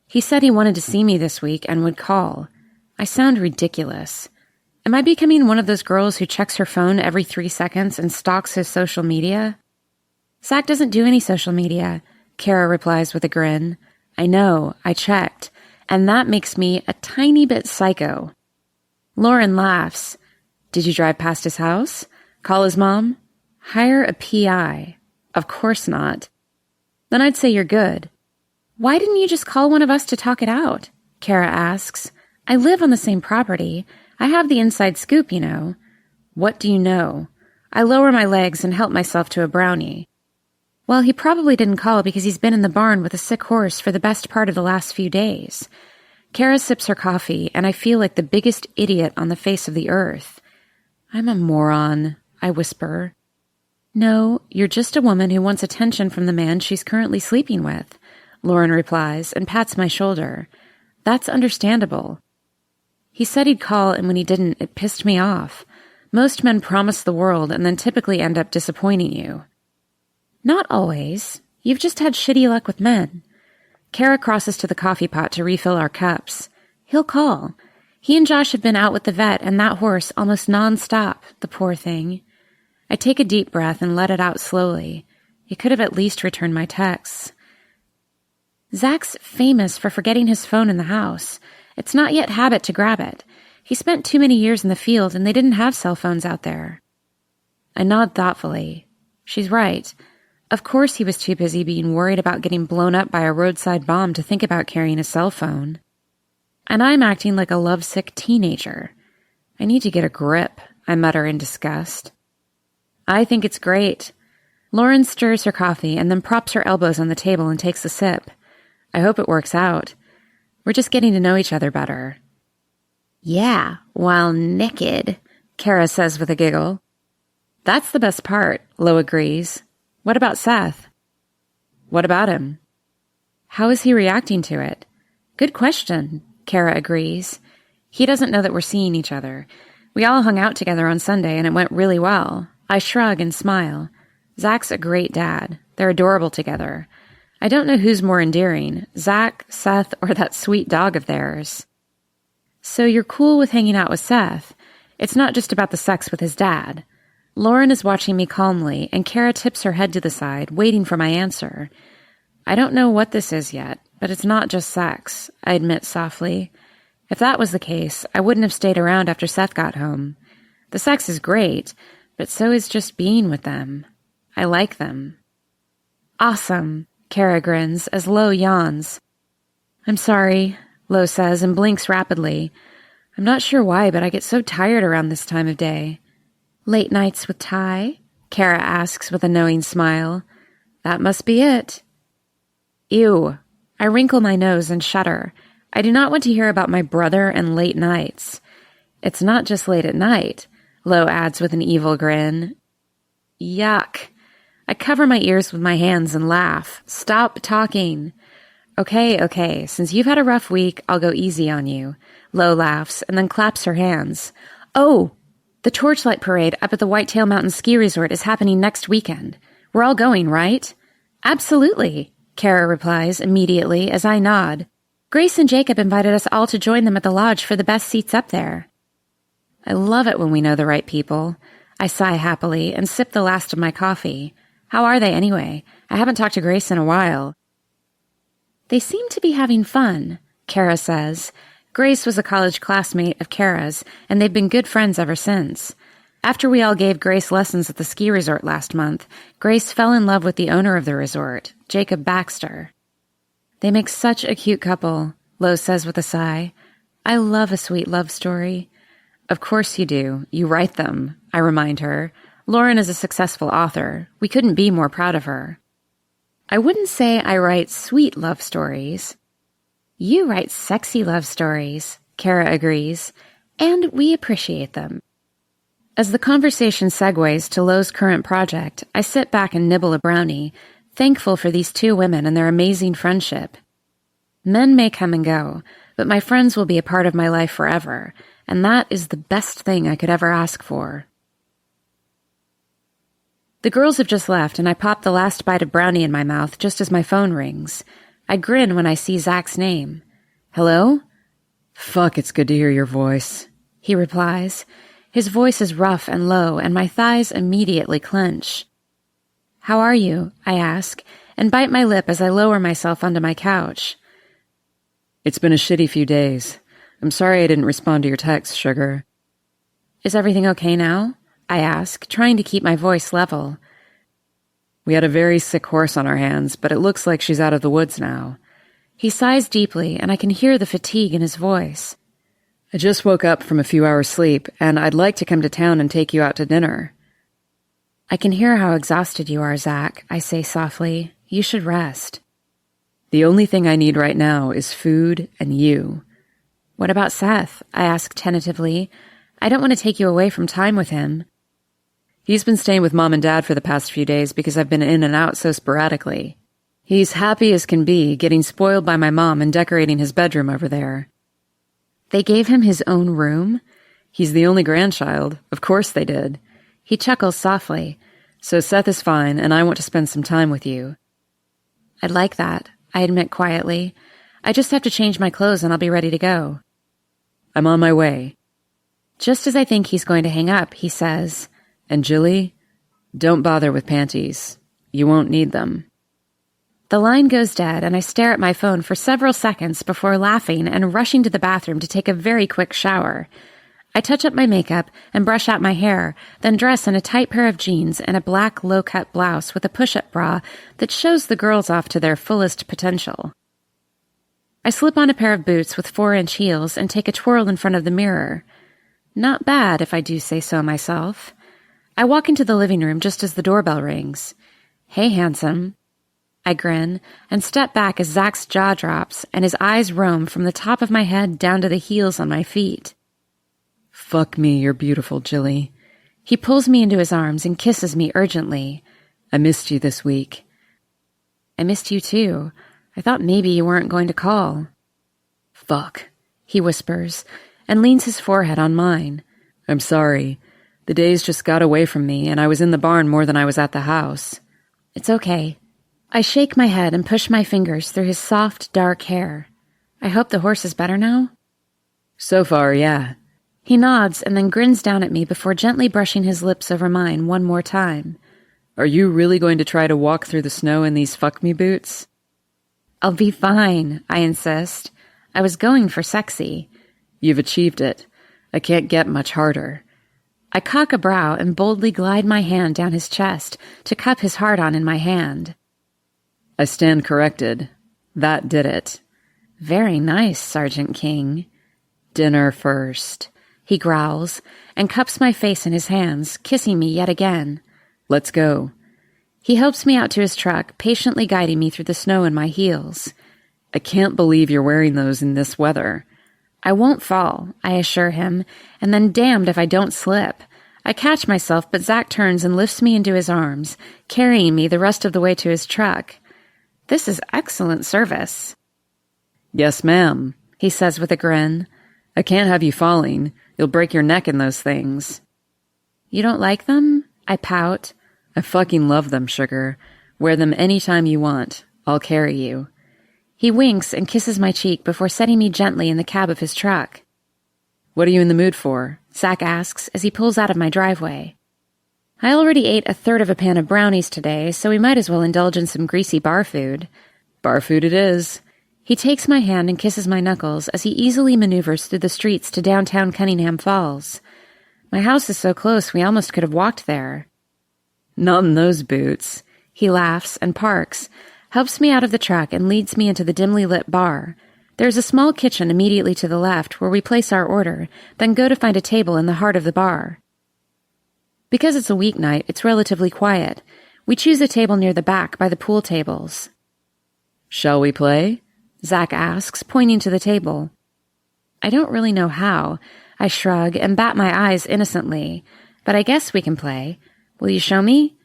He said he wanted to see me this week and would call. I sound ridiculous. Am I becoming one of those girls who checks her phone every 3 seconds and stalks his social media? Zach doesn't do any social media, Kara replies with a grin. I know, I checked, and that makes me a tiny bit psycho. Lauren laughs. Did you drive past his house? Call his mom? Hire a PI. Of course not. Then I'd say you're good. Why didn't you just call one of us to talk it out? Kara asks. I live on the same property. I have the inside scoop, you know. What do you know? I lower my legs and help myself to a brownie. Well, he probably didn't call because he's been in the barn with a sick horse for the best part of the last few days. Kara sips her coffee, and I feel like the biggest idiot on the face of the earth. I'm a moron, I whisper. No, you're just a woman who wants attention from the man she's currently sleeping with, Lauren replies and pats my shoulder. That's understandable. He said he'd call, and when he didn't, it pissed me off. Most men promise the world and then typically end up disappointing you. Not always. You've just had shitty luck with men. Kara crosses to the coffee pot to refill our cups. He'll call. He and Josh have been out with the vet and that horse almost non-stop, the poor thing. I take a deep breath and let it out slowly. He could have at least returned my texts. Zach's famous for forgetting his phone in the house. It's not yet habit to grab it. He spent too many years in the field and they didn't have cell phones out there. I nod thoughtfully. She's right. Of course he was too busy being worried about getting blown up by a roadside bomb to think about carrying a cell phone. And I'm acting like a lovesick teenager. I need to get a grip, I mutter in disgust. I think it's great. Lauren stirs her coffee and then props her elbows on the table and takes a sip. I hope it works out. We're just getting to know each other better. Yeah, while naked, Kara says with a giggle. That's the best part, Lo agrees. What about Seth? What about him? How is he reacting to it? Good question, Kara agrees. He doesn't know that we're seeing each other. We all hung out together on Sunday and it went really well. I shrug and smile. Zach's a great dad. They're adorable together. I don't know who's more endearing, Zach, Seth, or that sweet dog of theirs. So you're cool with hanging out with Seth. It's not just about the sex with his dad. Lauren is watching me calmly, and Kara tips her head to the side, waiting for my answer. I don't know what this is yet, but it's not just sex, I admit softly. If that was the case, I wouldn't have stayed around after Seth got home. The sex is great, but so is just being with them. I like them. Awesome, Kara grins as Lo yawns. I'm sorry, Lo says and blinks rapidly. I'm not sure why, but I get so tired around this time of day. Late nights with Ty? Kara asks with a knowing smile. That must be it. Ew. I wrinkle my nose and shudder. I do not want to hear about my brother and late nights. It's not just late at night, Lo adds with an evil grin. Yuck. I cover my ears with my hands and laugh. Stop talking. Okay, since you've had a rough week, I'll go easy on you. Lo laughs and then claps her hands. Oh! The Torchlight Parade up at the Whitetail Mountain Ski Resort is happening next weekend. We're all going, right? Absolutely, Kara replies immediately as I nod. Grace and Jacob invited us all to join them at the lodge for the best seats up there. I love it when we know the right people. I sigh happily and sip the last of my coffee. How are they anyway? I haven't talked to Grace in a while. They seem to be having fun, Kara says. Grace was a college classmate of Kara's, and they've been good friends ever since. After we all gave Grace lessons at the ski resort last month, Grace fell in love with the owner of the resort, Jacob Baxter. They make such a cute couple, Lo says with a sigh. I love a sweet love story. Of course you do. You write them, I remind her. Lauren is a successful author. We couldn't be more proud of her. I wouldn't say I write sweet love stories. You write sexy love stories, Kara agrees, and we appreciate them. As the conversation segues to Lo's current project, I sit back and nibble a brownie, thankful for these two women and their amazing friendship. Men may come and go, but my friends will be a part of my life forever, and that is the best thing I could ever ask for. The girls have just left, and I pop the last bite of brownie in my mouth just as my phone rings. I grin when I see Zach's name. Hello? Fuck, it's good to hear your voice, he replies. His voice is rough and low, and my thighs immediately clench. How are you? I ask, and bite my lip as I lower myself onto my couch. It's been a shitty few days. I'm sorry I didn't respond to your text, sugar. Is everything okay now? I ask, trying to keep my voice level. We had a very sick horse on our hands, but it looks like she's out of the woods now. He sighs deeply, and I can hear the fatigue in his voice. I just woke up from a few hours' sleep, and I'd like to come to town and take you out to dinner. I can hear how exhausted you are, Zach, I say softly. You should rest. The only thing I need right now is food and you. What about Seth? I ask tentatively. I don't want to take you away from time with him. He's been staying with Mom and Dad for the past few days because I've been in and out so sporadically. He's happy as can be, getting spoiled by my mom and decorating his bedroom over there. They gave him his own room? He's the only grandchild. Of course they did. He chuckles softly. So Seth is fine, and I want to spend some time with you. I'd like that, I admit quietly. I just have to change my clothes and I'll be ready to go. I'm on my way. Just as I think he's going to hang up, he says, And Jilly, don't bother with panties. You won't need them. The line goes dead, and I stare at my phone for several seconds before laughing and rushing to the bathroom to take a very quick shower. I touch up my makeup and brush out my hair, then dress in a tight pair of jeans and a black low-cut blouse with a push-up bra that shows the girls off to their fullest potential. I slip on a pair of boots with 4-inch heels and take a twirl in front of the mirror. Not bad, if I do say so myself. I walk into the living room just as the doorbell rings. Hey, handsome. I grin and step back as Zach's jaw drops and his eyes roam from the top of my head down to the heels on my feet. Fuck me, you're beautiful, Jilly. He pulls me into his arms and kisses me urgently. I missed you this week. I missed you too. I thought maybe you weren't going to call. Fuck, he whispers and leans his forehead on mine. I'm sorry. The days just got away from me, and I was in the barn more than I was at the house. It's okay. I shake my head and push my fingers through his soft, dark hair. I hope the horse is better now? So far, yeah. He nods and then grins down at me before gently brushing his lips over mine one more time. Are you really going to try to walk through the snow in these fuck-me boots? I'll be fine, I insist. I was going for sexy. You've achieved it. I can't get much harder. I cock a brow and boldly glide my hand down his chest to cup his heart-on in my hand. I stand corrected. That did it. Very nice, Sergeant King. Dinner first, he growls and cups my face in his hands, kissing me yet again. Let's go. He helps me out to his truck, patiently guiding me through the snow in my heels. I can't believe you're wearing those in this weather. I won't fall, I assure him, and then damned if I don't slip. I catch myself, but Zach turns and lifts me into his arms, carrying me the rest of the way to his truck. This is excellent service. Yes, ma'am, he says with a grin. I can't have you falling. You'll break your neck in those things. You don't like them? I pout. I fucking love them, sugar. Wear them anytime you want. I'll carry you. He winks and kisses my cheek before setting me gently in the cab of his truck. What are you in the mood for? Zach asks as he pulls out of my driveway. I already ate a third of a pan of brownies today, so we might as well indulge in some greasy bar food. Bar food it is. He takes my hand and kisses my knuckles as he easily maneuvers through the streets to downtown Cunningham Falls. My house is so close we almost could have walked there. Not in those boots. He laughs and parks, helps me out of the truck and leads me into the dimly lit bar. There's a small kitchen immediately to the left where we place our order, then go to find a table in the heart of the bar. Because it's a weeknight, it's relatively quiet. We choose a table near the back by the pool tables. Shall we play? Zach asks, pointing to the table. I don't really know how. I shrug and bat my eyes innocently. But I guess we can play. Will you show me?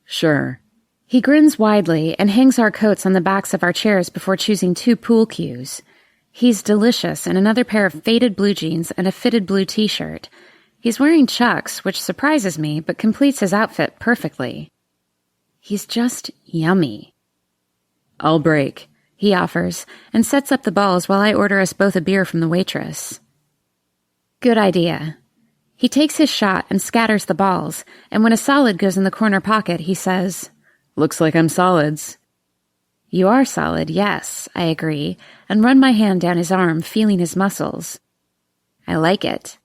Sure. He grins widely and hangs our coats on the backs of our chairs before choosing 2 pool cues. He's delicious in another pair of faded blue jeans and a fitted blue t-shirt. He's wearing Chucks, which surprises me, but completes his outfit perfectly. He's just yummy. I'll break, he offers, and sets up the balls while I order us both a beer from the waitress. Good idea. He takes his shot and scatters the balls, and when a solid goes in the corner pocket, he says, "Looks like I'm solids." You are solid, yes, I agree, and run my hand down his arm, feeling his muscles. I like it.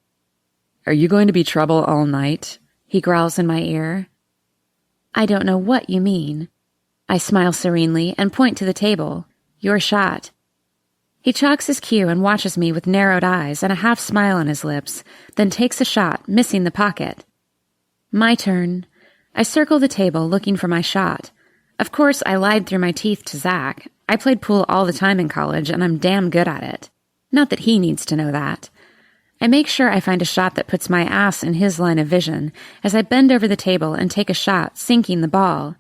Are you going to be trouble all night? He growls in my ear. I don't know what you mean. I smile serenely and point to the table. Your shot. He chalks his cue and watches me with narrowed eyes and a half smile on his lips, then takes a shot, missing the pocket. My turn. I circle the table looking for my shot. Of course, I lied through my teeth to Zach. I played pool all the time in college, and I'm damn good at it. Not that he needs to know that. I make sure I find a shot that puts my ass in his line of vision as I bend over the table and take a shot, sinking the ball.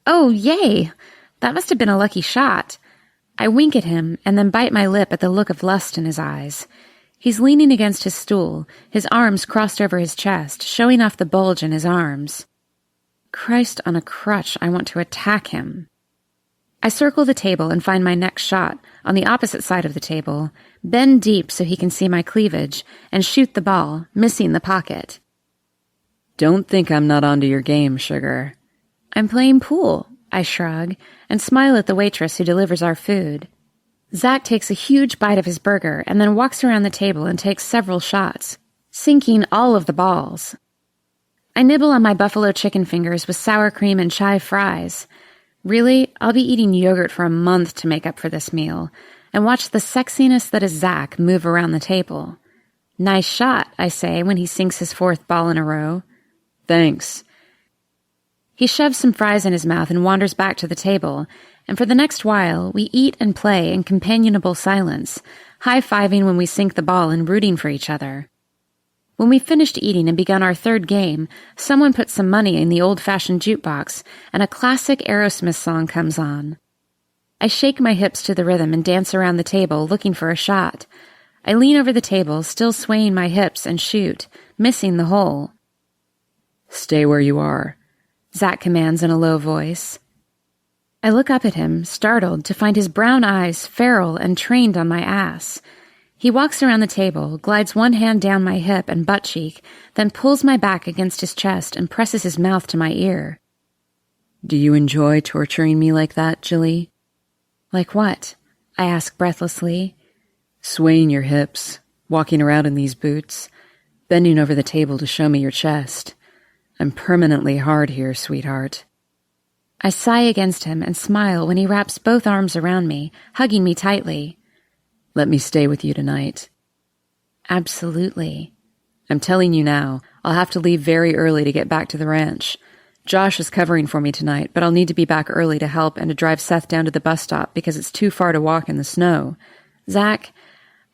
Oh, yay! That must have been a lucky shot. I wink at him and then bite my lip at the look of lust in his eyes. He's leaning against his stool, his arms crossed over his chest, showing off the bulge in his arms. Christ on a crutch, I want to attack him. I circle the table and find my next shot, on the opposite side of the table, bend deep so he can see my cleavage, and shoot the ball, missing the pocket. Don't think I'm not onto your game, sugar. I'm playing pool, I shrug, and smile at the waitress who delivers our food. Zach takes a huge bite of his burger and then walks around the table and takes several shots, sinking all of the balls. I nibble on my buffalo chicken fingers with sour cream and chive fries. Really, I'll be eating yogurt for a month to make up for this meal, and watch the sexiness that is Zach move around the table. Nice shot, I say when he sinks his 4th ball in a row. Thanks. He shoves some fries in his mouth and wanders back to the table, and for the next while, we eat and play in companionable silence, high-fiving when we sink the ball and rooting for each other. When we finished eating and begun our 3rd game, someone put some money in the old-fashioned jukebox, and a classic Aerosmith song comes on. I shake my hips to the rhythm and dance around the table, looking for a shot. I lean over the table, still swaying my hips, and shoot, missing the hole. Stay where you are, Zach commands in a low voice. I look up at him, startled, to find his brown eyes feral and trained on my ass. He walks around the table, glides one hand down my hip and butt cheek, then pulls my back against his chest and presses his mouth to my ear. Do you enjoy torturing me like that, Jilly? Like what? I ask breathlessly. Swaying your hips, walking around in these boots, bending over the table to show me your chest. I'm permanently hard here, sweetheart. I sigh against him and smile when he wraps both arms around me, hugging me tightly. Let me stay with you tonight. Absolutely. I'm telling you now, I'll have to leave very early to get back to the ranch. Josh is covering for me tonight, but I'll need to be back early to help and to drive Seth down to the bus stop because it's too far to walk in the snow. Zach,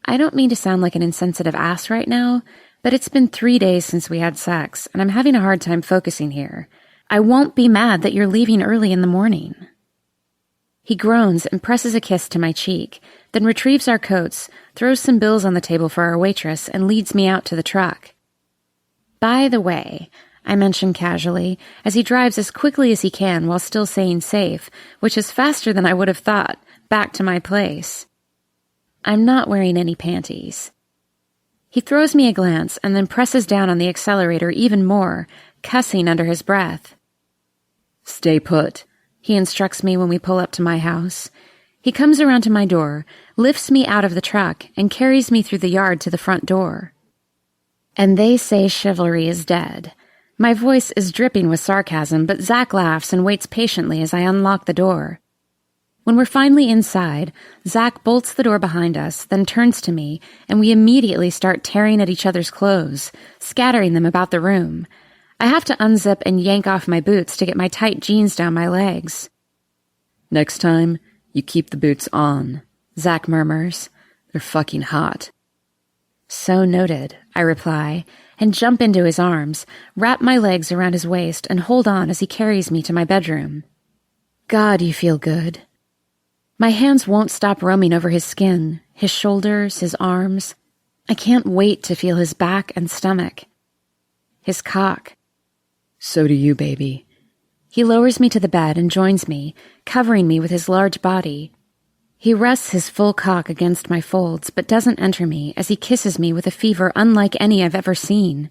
I don't mean to sound like an insensitive ass right now, but it's been 3 days since we had sex, and I'm having a hard time focusing here. I won't be mad that you're leaving early in the morning. He groans and presses a kiss to my cheek, then retrieves our coats, throws some bills on the table for our waitress, and leads me out to the truck. By the way, I mention casually, as he drives as quickly as he can while still saying safe, which is faster than I would have thought, back to my place. I'm not wearing any panties. He throws me a glance and then presses down on the accelerator even more, cussing under his breath. "Stay put," he instructs me when we pull up to my house. He comes around to my door, lifts me out of the truck, and carries me through the yard to the front door. And they say chivalry is dead. My voice is dripping with sarcasm, but Zach laughs and waits patiently as I unlock the door. When we're finally inside, Zach bolts the door behind us, then turns to me, and we immediately start tearing at each other's clothes, scattering them about the room. I have to unzip and yank off my boots to get my tight jeans down my legs. "Next time, you keep the boots on," Zach murmurs. "They're fucking hot." "So noted," I reply, and jump into his arms, wrap my legs around his waist, and hold on as he carries me to my bedroom. God, you feel good. My hands won't stop roaming over his skin, his shoulders, his arms. I can't wait to feel his back and stomach. His cock. "So do you, baby." He lowers me to the bed and joins me, covering me with his large body. He rests his full cock against my folds, but doesn't enter me as he kisses me with a fever unlike any I've ever seen.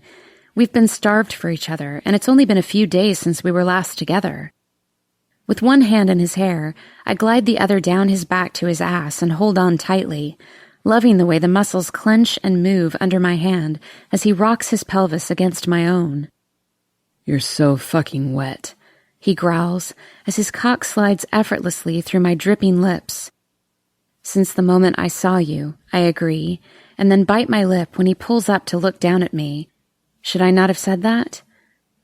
We've been starved for each other, and it's only been a few days since we were last together. With one hand in his hair, I glide the other down his back to his ass and hold on tightly, loving the way the muscles clench and move under my hand as he rocks his pelvis against my own. "You're so fucking wet," he growls as his cock slides effortlessly through my dripping lips. "Since the moment I saw you," I agree, and then bite my lip when he pulls up to look down at me. Should I not have said that?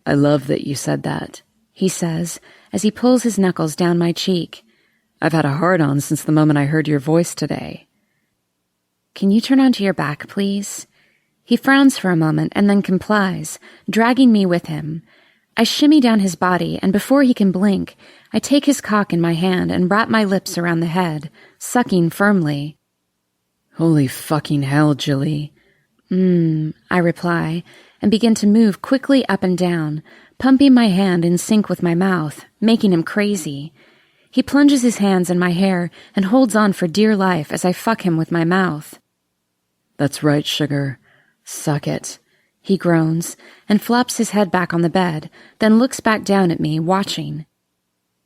"I love that you said that," he says, as he pulls his knuckles down my cheek. "I've had a hard-on since the moment I heard your voice today." "Can you turn onto your back, please?" He frowns for a moment and then complies, dragging me with him. I shimmy down his body, and before he can blink, I take his cock in my hand and wrap my lips around the head, sucking firmly. "Holy fucking hell, Jilly." I reply, and begin to move quickly up and down, pumping my hand in sync with my mouth, making him crazy. He plunges his hands in my hair and holds on for dear life as I fuck him with my mouth. "That's right, sugar. Suck it." He groans and flops his head back on the bed, then looks back down at me, watching.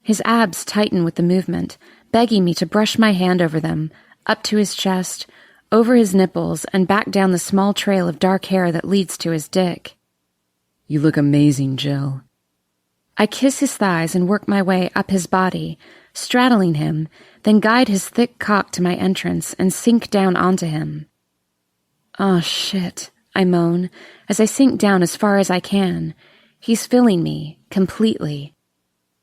His abs tighten with the movement, begging me to brush my hand over them, up to his chest, over his nipples, and back down the small trail of dark hair that leads to his dick. "You look amazing, Jill." I kiss his thighs and work my way up his body, straddling him, then guide his thick cock to my entrance and sink down onto him. "Oh, shit," I moan, as I sink down as far as I can. He's filling me, completely.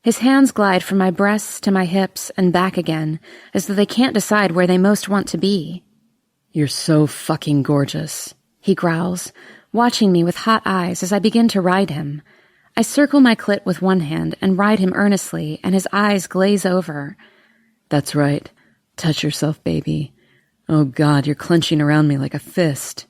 His hands glide from my breasts to my hips and back again, as though they can't decide where they most want to be. "You're so fucking gorgeous," he growls, watching me with hot eyes as I begin to ride him. I circle my clit with one hand and ride him earnestly, and his eyes glaze over. "That's right. Touch yourself, baby. Oh God, you're clenching around me like a fist."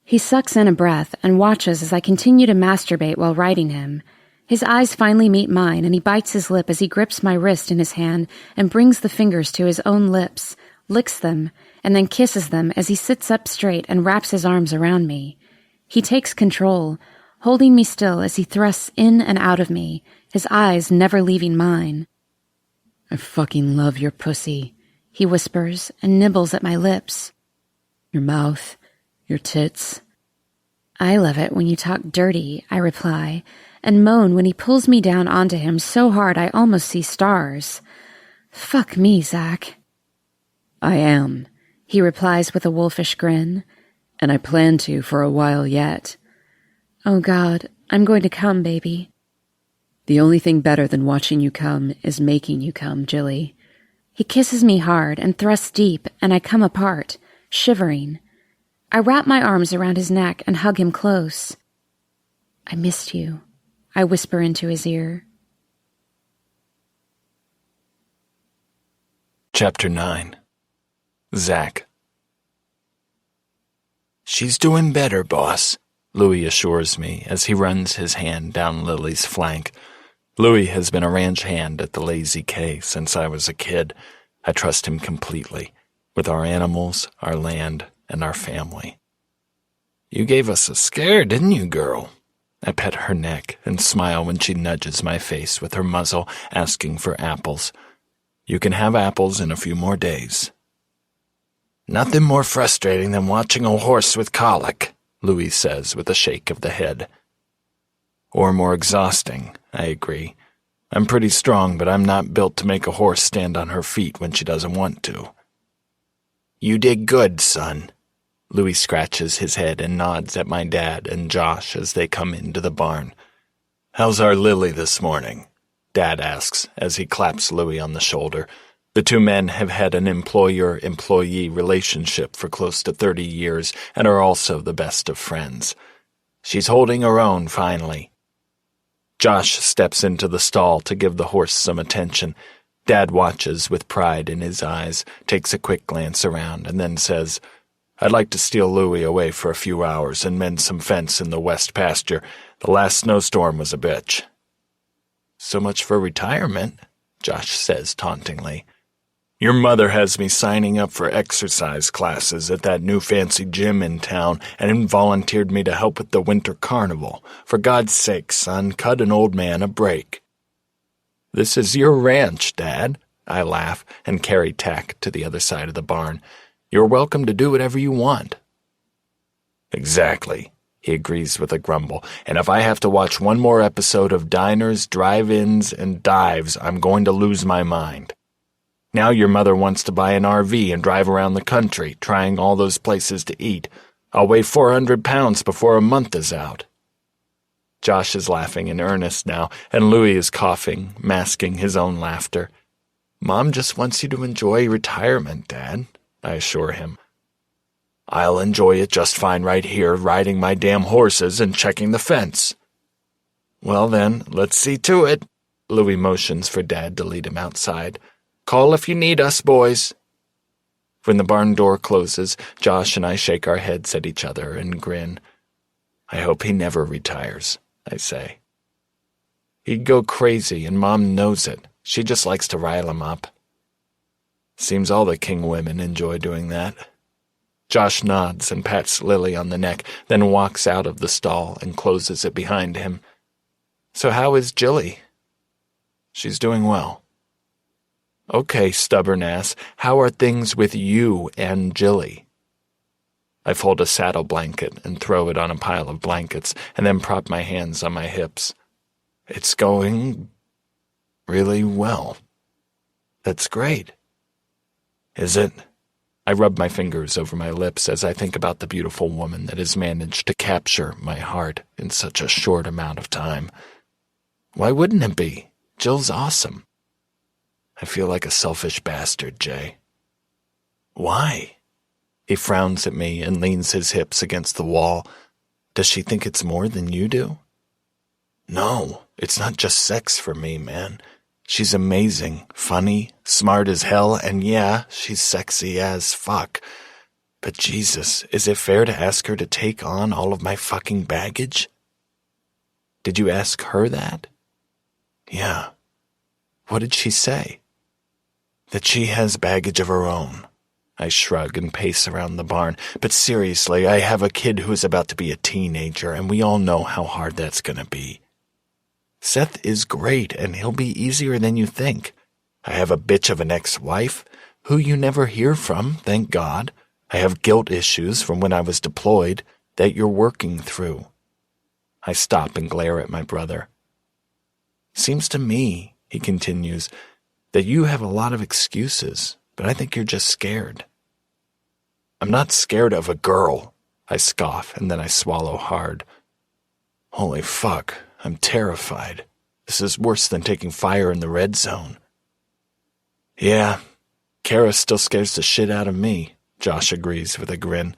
He sucks in a breath and watches as I continue to masturbate while riding him. His eyes finally meet mine, and he bites his lip as he grips my wrist in his hand and brings the fingers to his own lips, licks them, and then kisses them as he sits up straight and wraps his arms around me. He takes control, holding me still as he thrusts in and out of me, his eyes never leaving mine. "I fucking love your pussy," he whispers and nibbles at my lips. "Your mouth, your tits." "I love it when you talk dirty," I reply, and moan when he pulls me down onto him so hard I almost see stars. "Fuck me, Zach." "I am," he replies with a wolfish grin. "And I plan to for a while yet." "Oh God, I'm going to come, baby." "The only thing better than watching you come is making you come, Jilly." He kisses me hard and thrusts deep, and I come apart, shivering. I wrap my arms around his neck and hug him close. "I missed you," I whisper into his ear. Chapter 9. Zach. "She's doing better, boss," Louis assures me as he runs his hand down Lily's flank. Louis has been a ranch hand at the Lazy K since I was a kid. I trust him completely, with our animals, our land, and our family. "You gave us a scare, didn't you, girl?" I pet her neck and smile when she nudges my face with her muzzle, asking for apples. You can have apples in a few more days. Nothing more frustrating than watching a horse with colic, Louis says with a shake of the head. Or more exhausting, I agree. I'm pretty strong, but I'm not built to make a horse stand on her feet when she doesn't want to. You did good, son. Louis scratches his head and nods at my dad and Josh as they come into the barn. How's our Lily this morning? Dad asks as he claps Louis on the shoulder. The two men have had an employer-employee relationship for close to 30 years and are also the best of friends. She's holding her own, finally. Josh steps into the stall to give the horse some attention. Dad watches with pride in his eyes, takes a quick glance around, and then says, I'd like to steal Louis away for a few hours and mend some fence in the west pasture. The last snowstorm was a bitch. So much for retirement, Josh says tauntingly. Your mother has me signing up for exercise classes at that new fancy gym in town and volunteered me to help with the winter carnival. For God's sake, son, cut an old man a break. This is your ranch, Dad, I laugh and carry Tack to the other side of the barn. You're welcome to do whatever you want. Exactly, he agrees with a grumble, and if I have to watch one more episode of diners, drive-ins, and dives, I'm going to lose my mind. Now your mother wants to buy an RV and drive around the country, trying all those places to eat. I'll weigh 400 pounds before a month is out. Josh is laughing in earnest now, and Louis is coughing, masking his own laughter. Mom just wants you to enjoy retirement, Dad, I assure him. I'll enjoy it just fine right here, riding my damn horses and checking the fence. Well then, let's see to it. Louis motions for Dad to lead him outside. Call if you need us, boys. When the barn door closes, Josh and I shake our heads at each other and grin. I hope he never retires, I say. He'd go crazy, and Mom knows it. She just likes to rile him up. Seems all the king women enjoy doing that. Josh nods and pats Lily on the neck, then walks out of the stall and closes it behind him. So how is Jilly? She's doing well. Okay, stubborn ass, how are things with you and Jilly? I fold a saddle blanket and throw it on a pile of blankets, and then prop my hands on my hips. It's going really well. That's great. Is it? I rub my fingers over my lips as I think about the beautiful woman that has managed to capture my heart in such a short amount of time. Why wouldn't it be? Jill's awesome. I feel like a selfish bastard, Jay. Why? He frowns at me and leans his hips against the wall. Does she think it's more than you do? No, it's not just sex for me, man. She's amazing, funny, smart as hell, and yeah, she's sexy as fuck. But Jesus, is it fair to ask her to take on all of my fucking baggage? Did you ask her that? Yeah. What did she say? That she has baggage of her own. I shrug and pace around the barn. But seriously, I have a kid who's about to be a teenager, and we all know how hard that's gonna be. Seth is great, and he'll be easier than you think. I have a bitch of an ex-wife, who you never hear from, thank God. I have guilt issues from when I was deployed that you're working through. I stop and glare at my brother. Seems to me, he continues, that you have a lot of excuses, but I think you're just scared. I'm not scared of a girl, I scoff, and then I swallow hard. Holy fuck. I'm terrified. This is worse than taking fire in the red zone. Yeah, Kara still scares the shit out of me, Josh agrees with a grin,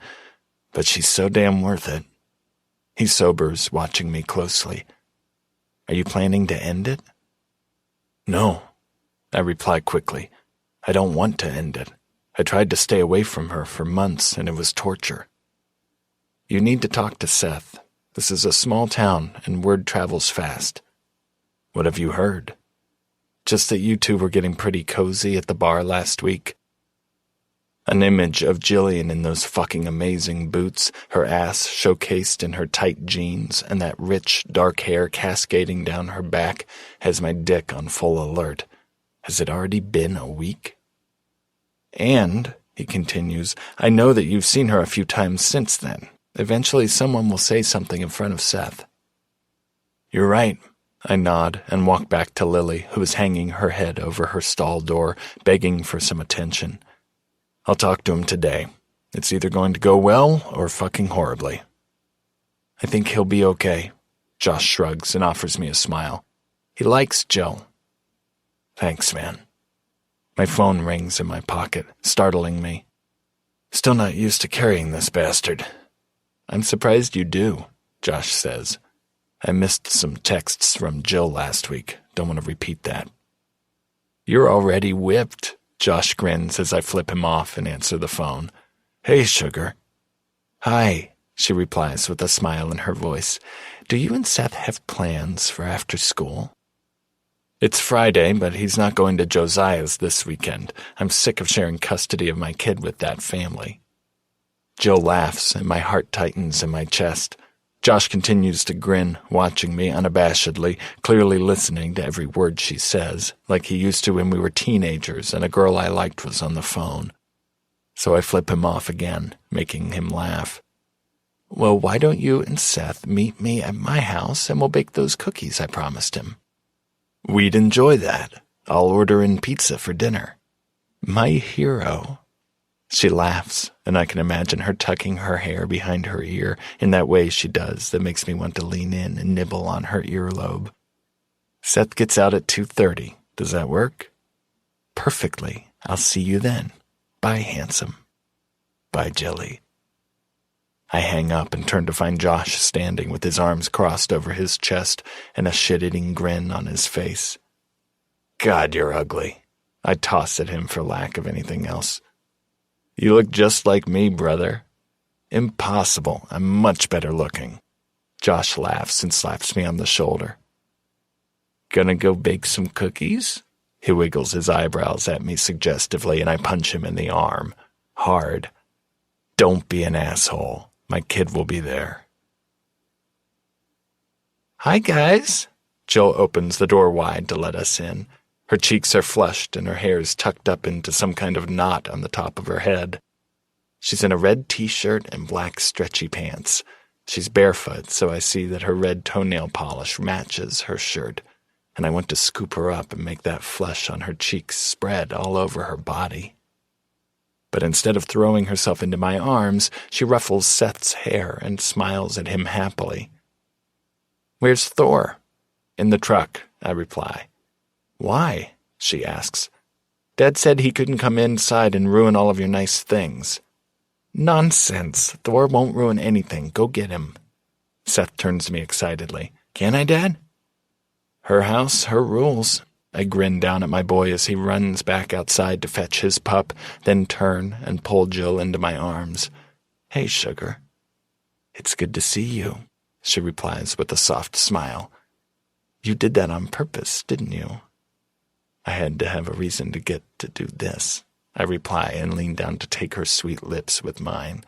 but she's so damn worth it. He sobers, watching me closely. Are you planning to end it? No, I reply quickly. I don't want to end it. I tried to stay away from her for months, and it was torture. You need to talk to Seth. This is a small town, and word travels fast. What have you heard? Just that you two were getting pretty cozy at the bar last week. An image of Jillian in those fucking amazing boots, her ass showcased in her tight jeans, and that rich, dark hair cascading down her back has my dick on full alert. Has it already been a week? And, he continues, I know that you've seen her a few times since then. Eventually someone will say something in front of Seth. You're right. I nod and walk back to Lily, who is hanging her head over her stall door, begging for some attention. I'll talk to him today. It's either going to go well or fucking horribly. I think he'll be okay. Josh shrugs and offers me a smile. He likes Jill. Thanks, man. My phone rings in my pocket, startling me. Still not used to carrying this bastard. I'm surprised you do, Josh says. I missed some texts from Jill last week. Don't want to repeat that. You're already whipped. Josh grins as I flip him off and answer the phone. Hey, sugar. Hi, she replies with a smile in her voice. Do you and Seth have plans for after school? It's Friday, but he's not going to Josiah's this weekend. I'm sick of sharing custody of my kid with that family. Jill laughs, and my heart tightens in my chest. Josh continues to grin, watching me unabashedly, clearly listening to every word she says, like he used to when we were teenagers and a girl I liked was on the phone. So I flip him off again, making him laugh. Well, why don't you and Seth meet me at my house and we'll bake those cookies I promised him? We'd enjoy that. I'll order in pizza for dinner. My hero. She laughs, and I can imagine her tucking her hair behind her ear in that way she does that makes me want to lean in and nibble on her earlobe. Seth gets out at 2:30. Does that work? Perfectly. I'll see you then. Bye, handsome. Bye, Jilly. I hang up and turn to find Josh standing with his arms crossed over his chest and a shit-eating grin on his face. God, you're ugly. I toss at him for lack of anything else. You look just like me, brother. Impossible. I'm much better looking. Josh laughs and slaps me on the shoulder. Gonna go bake some cookies? He wiggles his eyebrows at me suggestively, and I punch him in the arm. Hard. Don't be an asshole. My kid will be there. Hi, guys. Jill opens the door wide to let us in. Her cheeks are flushed and her hair is tucked up into some kind of knot on the top of her head. She's in a red t-shirt and black stretchy pants. She's barefoot, so I see that her red toenail polish matches her shirt, and I want to scoop her up and make that flesh on her cheeks spread all over her body. But instead of throwing herself into my arms, she ruffles Seth's hair and smiles at him happily. Where's Thor? In the truck, I reply. Why? She asks. Dad said he couldn't come inside and ruin all of your nice things. Nonsense. Thor won't ruin anything. Go get him. Seth turns to me excitedly. Can I, Dad? Her house, her rules. I grin down at my boy as he runs back outside to fetch his pup, then turn and pull Jill into my arms. Hey, sugar. It's good to see you, she replies with a soft smile. You did that on purpose, didn't you? I had to have a reason to get to do this, I reply and lean down to take her sweet lips with mine.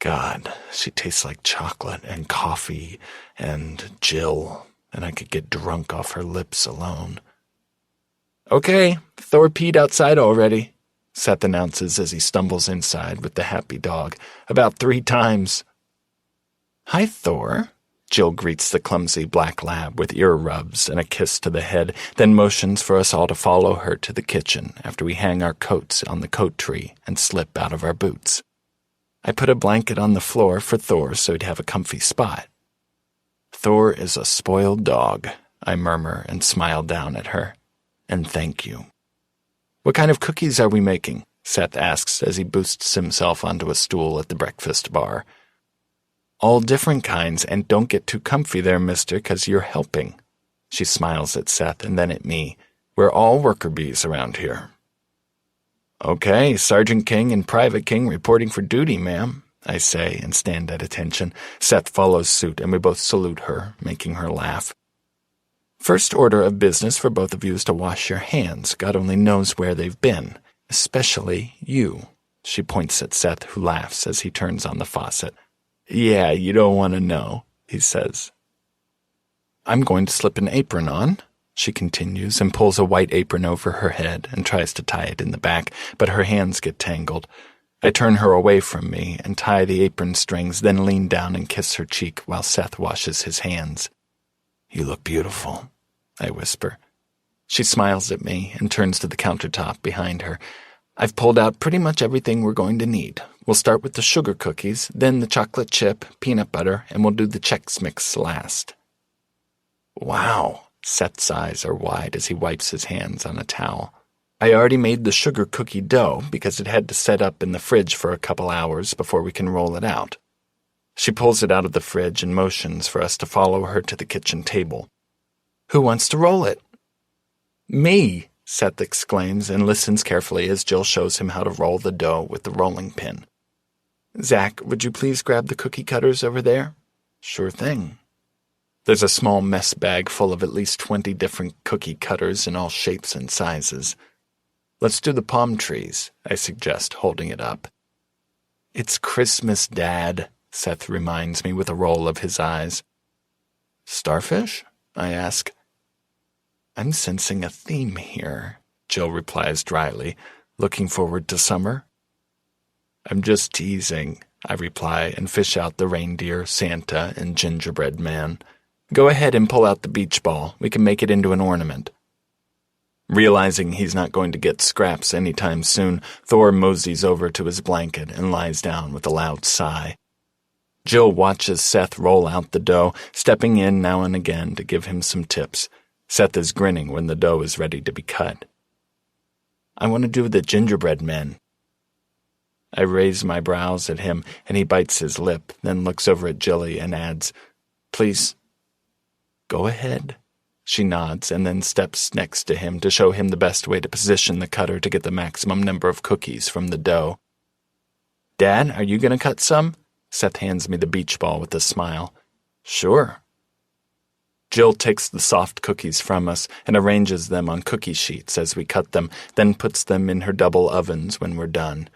God, she tastes like chocolate and coffee and Jill, and I could get drunk off her lips alone. Okay, Thor peed outside already, Seth announces as he stumbles inside with the happy dog, about 3 times. Hi, Thor. Jill greets the clumsy black lab with ear rubs and a kiss to the head, then motions for us all to follow her to the kitchen after we hang our coats on the coat tree and slip out of our boots. I put a blanket on the floor for Thor so he'd have a comfy spot. Thor is a spoiled dog, I murmur and smile down at her. And thank you. What kind of cookies are we making? Seth asks as he boosts himself onto a stool at the breakfast bar. All different kinds, and don't get too comfy there, mister, 'cause you're helping. She smiles at Seth and then at me. We're all worker bees around here. Okay, Sergeant King and Private King reporting for duty, ma'am, I say and stand at attention. Seth follows suit and we both salute her, making her laugh. First order of business for both of you is to wash your hands. God only knows where they've been, especially you. She points at Seth, who laughs as he turns on the faucet. Yeah, you don't want to know, he says. I'm going to slip an apron on, she continues, and pulls a white apron over her head and tries to tie it in the back, but her hands get tangled. I turn her away from me and tie the apron strings, then lean down and kiss her cheek while Seth washes his hands. You look beautiful, I whisper. She smiles at me and turns to the countertop behind her. I've pulled out pretty much everything we're going to need. We'll start with the sugar cookies, then the chocolate chip, peanut butter, and we'll do the Chex Mix last. Wow, Seth's eyes are wide as he wipes his hands on a towel. I already made the sugar cookie dough because it had to set up in the fridge for a couple hours before we can roll it out. She pulls it out of the fridge and motions for us to follow her to the kitchen table. Who wants to roll it? Me, Seth exclaims and listens carefully as Jill shows him how to roll the dough with the rolling pin. Zach, would you please grab the cookie cutters over there? Sure thing. There's a small mess bag full of at least 20 different cookie cutters in all shapes and sizes. Let's do the palm trees, I suggest, holding it up. It's Christmas, Dad, Seth reminds me with a roll of his eyes. Starfish? I ask. I'm sensing a theme here, Jill replies dryly, looking forward to summer. I'm just teasing, I reply and fish out the reindeer, Santa, and gingerbread man. Go ahead and pull out the beach ball. We can make it into an ornament. Realizing he's not going to get scraps anytime soon, Thor moseys over to his blanket and lies down with a loud sigh. Jill watches Seth roll out the dough, stepping in now and again to give him some tips. Seth is grinning when the dough is ready to be cut. I want to do the gingerbread men. I raise my brows at him, and he bites his lip, then looks over at Jilly and adds, Please, go ahead. She nods and then steps next to him to show him the best way to position the cutter to get the maximum number of cookies from the dough. Dad, are you going to cut some? Seth hands me the beach ball with a smile. Sure. Jill takes the soft cookies from us and arranges them on cookie sheets as we cut them, then puts them in her double ovens when we're done.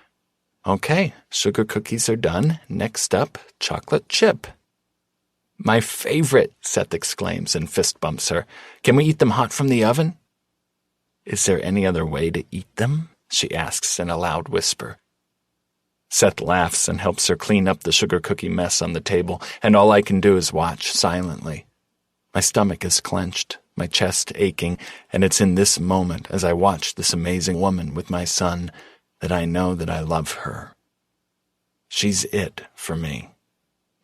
Okay, sugar cookies are done. Next up, chocolate chip. My favorite, Seth exclaims and fist bumps her. Can we eat them hot from the oven? Is there any other way to eat them? She asks in a loud whisper. Seth laughs and helps her clean up the sugar cookie mess on the table, and all I can do is watch silently. My stomach is clenched, my chest aching, and it's in this moment as I watch this amazing woman with my son that I know that I love her. She's it for me.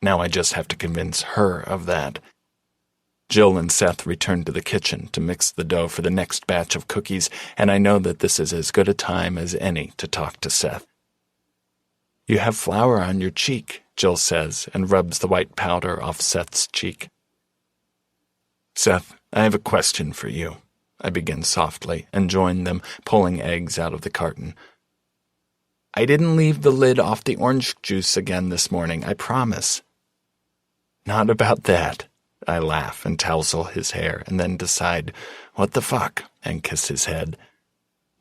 Now I just have to convince her of that. Jill and Seth return to the kitchen to mix the dough for the next batch of cookies, and I know that this is as good a time as any to talk to Seth. You have flour on your cheek, Jill says, and rubs the white powder off Seth's cheek. Seth, I have a question for you. I begin softly and join them, pulling eggs out of the carton. I didn't leave the lid off the orange juice again this morning, I promise. Not about that. I laugh and tousle his hair and then decide, what the fuck, and kiss his head.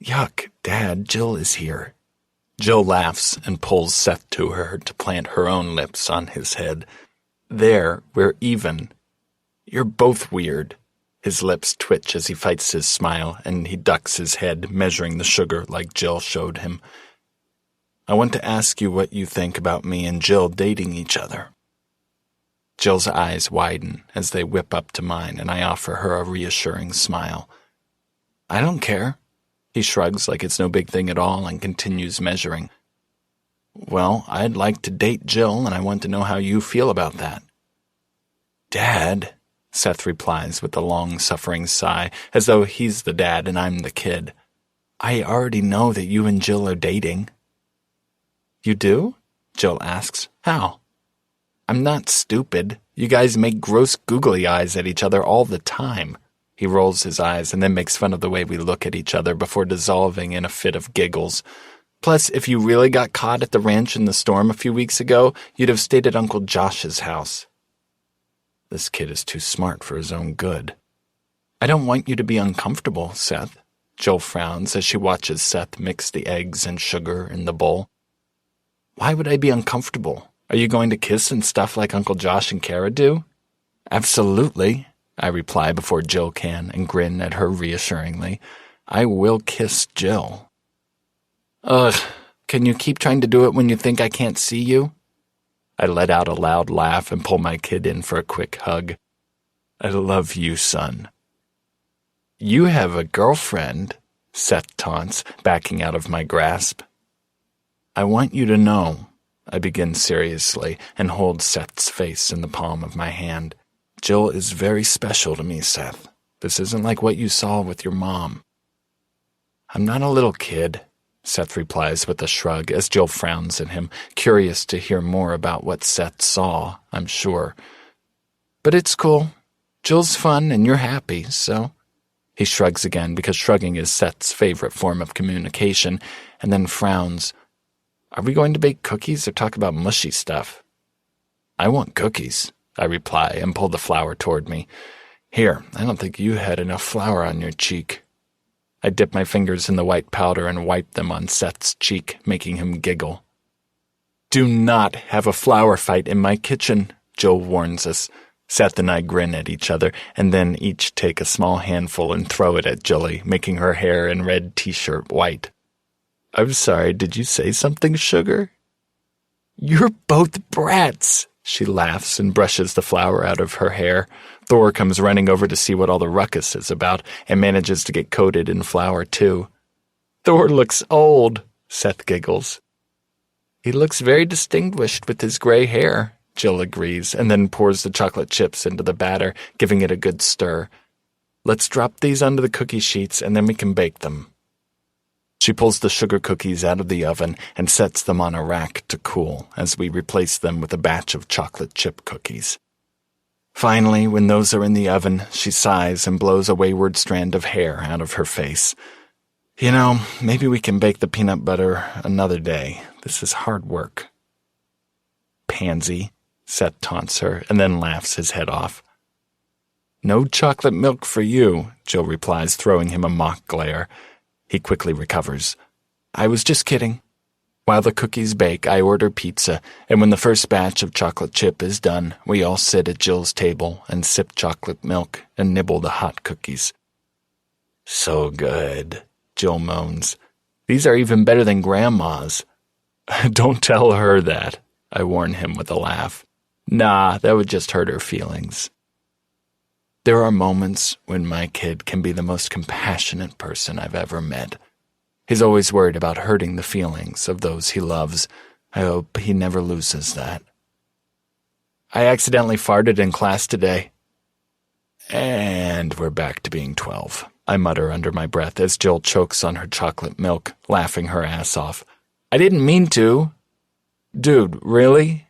Yuck, Dad, Jill is here. Jill laughs and pulls Seth to her to plant her own lips on his head. There, we're even. You're both weird. His lips twitch as he fights his smile, and he ducks his head, measuring the sugar like Jill showed him. I want to ask you what you think about me and Jill dating each other. Jill's eyes widen as they whip up to mine, and I offer her a reassuring smile. I don't care. He shrugs like it's no big thing at all and continues measuring. Well, I'd like to date Jill, and I want to know how you feel about that. Dad, Seth replies with a long-suffering sigh, as though he's the dad and I'm the kid. I already know that you and Jill are dating. You do? Jill asks. How? I'm not stupid. You guys make gross googly eyes at each other all the time. He rolls his eyes and then makes fun of the way we look at each other before dissolving in a fit of giggles. Plus, if you really got caught at the ranch in the storm a few weeks ago, you'd have stayed at Uncle Josh's house. This kid is too smart for his own good. I don't want you to be uncomfortable, Seth. Jill frowns as she watches Seth mix the eggs and sugar in the bowl. Why would I be uncomfortable? Are you going to kiss and stuff like Uncle Josh and Kara do? Absolutely, I reply before Jill can and grin at her reassuringly. I will kiss Jill. Ugh, can you keep trying to do it when you think I can't see you? I let out a loud laugh and pull my kid in for a quick hug. I love you, son. You have a girlfriend, Seth taunts, backing out of my grasp. I want you to know, I begin seriously and hold Seth's face in the palm of my hand. Jill is very special to me, Seth. This isn't like what you saw with your mom. I'm not a little kid, Seth replies with a shrug as Jill frowns at him, curious to hear more about what Seth saw, I'm sure. But it's cool. Jill's fun and you're happy, so... He shrugs again because shrugging is Seth's favorite form of communication, and then frowns. Are we going to bake cookies or talk about mushy stuff? I want cookies, I reply and pull the flour toward me. Here, I don't think you had enough flour on your cheek. I dip my fingers in the white powder and wipe them on Seth's cheek, making him giggle. Do not have a flour fight in my kitchen, Jill warns us. Seth and I grin at each other, and then each take a small handful and throw it at Jilly, making her hair and red t-shirt white. I'm sorry, did you say something, sugar? You're both brats, she laughs and brushes the flour out of her hair. Thor comes running over to see what all the ruckus is about, and manages to get coated in flour, too. Thor looks old, Seth giggles. He looks very distinguished with his gray hair, Jill agrees, and then pours the chocolate chips into the batter, giving it a good stir. Let's drop these onto the cookie sheets, and then we can bake them. She pulls the sugar cookies out of the oven and sets them on a rack to cool as we replace them with a batch of chocolate chip cookies. Finally, when those are in the oven, she sighs and blows a wayward strand of hair out of her face. You know, maybe we can bake the peanut butter another day. This is hard work. Pansy, Seth taunts her and then laughs his head off. No chocolate milk for you, Jill replies, throwing him a mock glare. He quickly recovers. I was just kidding. While the cookies bake, I order pizza, and when the first batch of chocolate chip is done, we all sit at Jill's table and sip chocolate milk and nibble the hot cookies. So good, Jill moans. These are even better than Grandma's. Don't tell her that, I warn him with a laugh. Nah, that would just hurt her feelings. There are moments when my kid can be the most compassionate person I've ever met. He's always worried about hurting the feelings of those he loves. I hope he never loses that. I accidentally farted in class today. And we're back to being 12, I mutter under my breath as Jill chokes on her chocolate milk, laughing her ass off. I didn't mean to. Dude, really?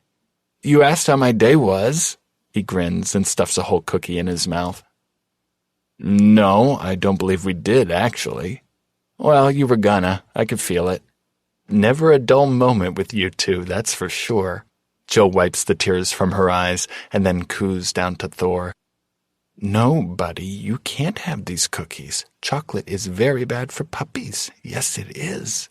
You asked how my day was? He grins and stuffs a whole cookie in his mouth. No, I don't believe we did, actually. Well, you were gonna. I could feel it. Never a dull moment with you two, that's for sure. Jill wipes the tears from her eyes and then coos down to Thor. No, buddy, you can't have these cookies. Chocolate is very bad for puppies. Yes, it is.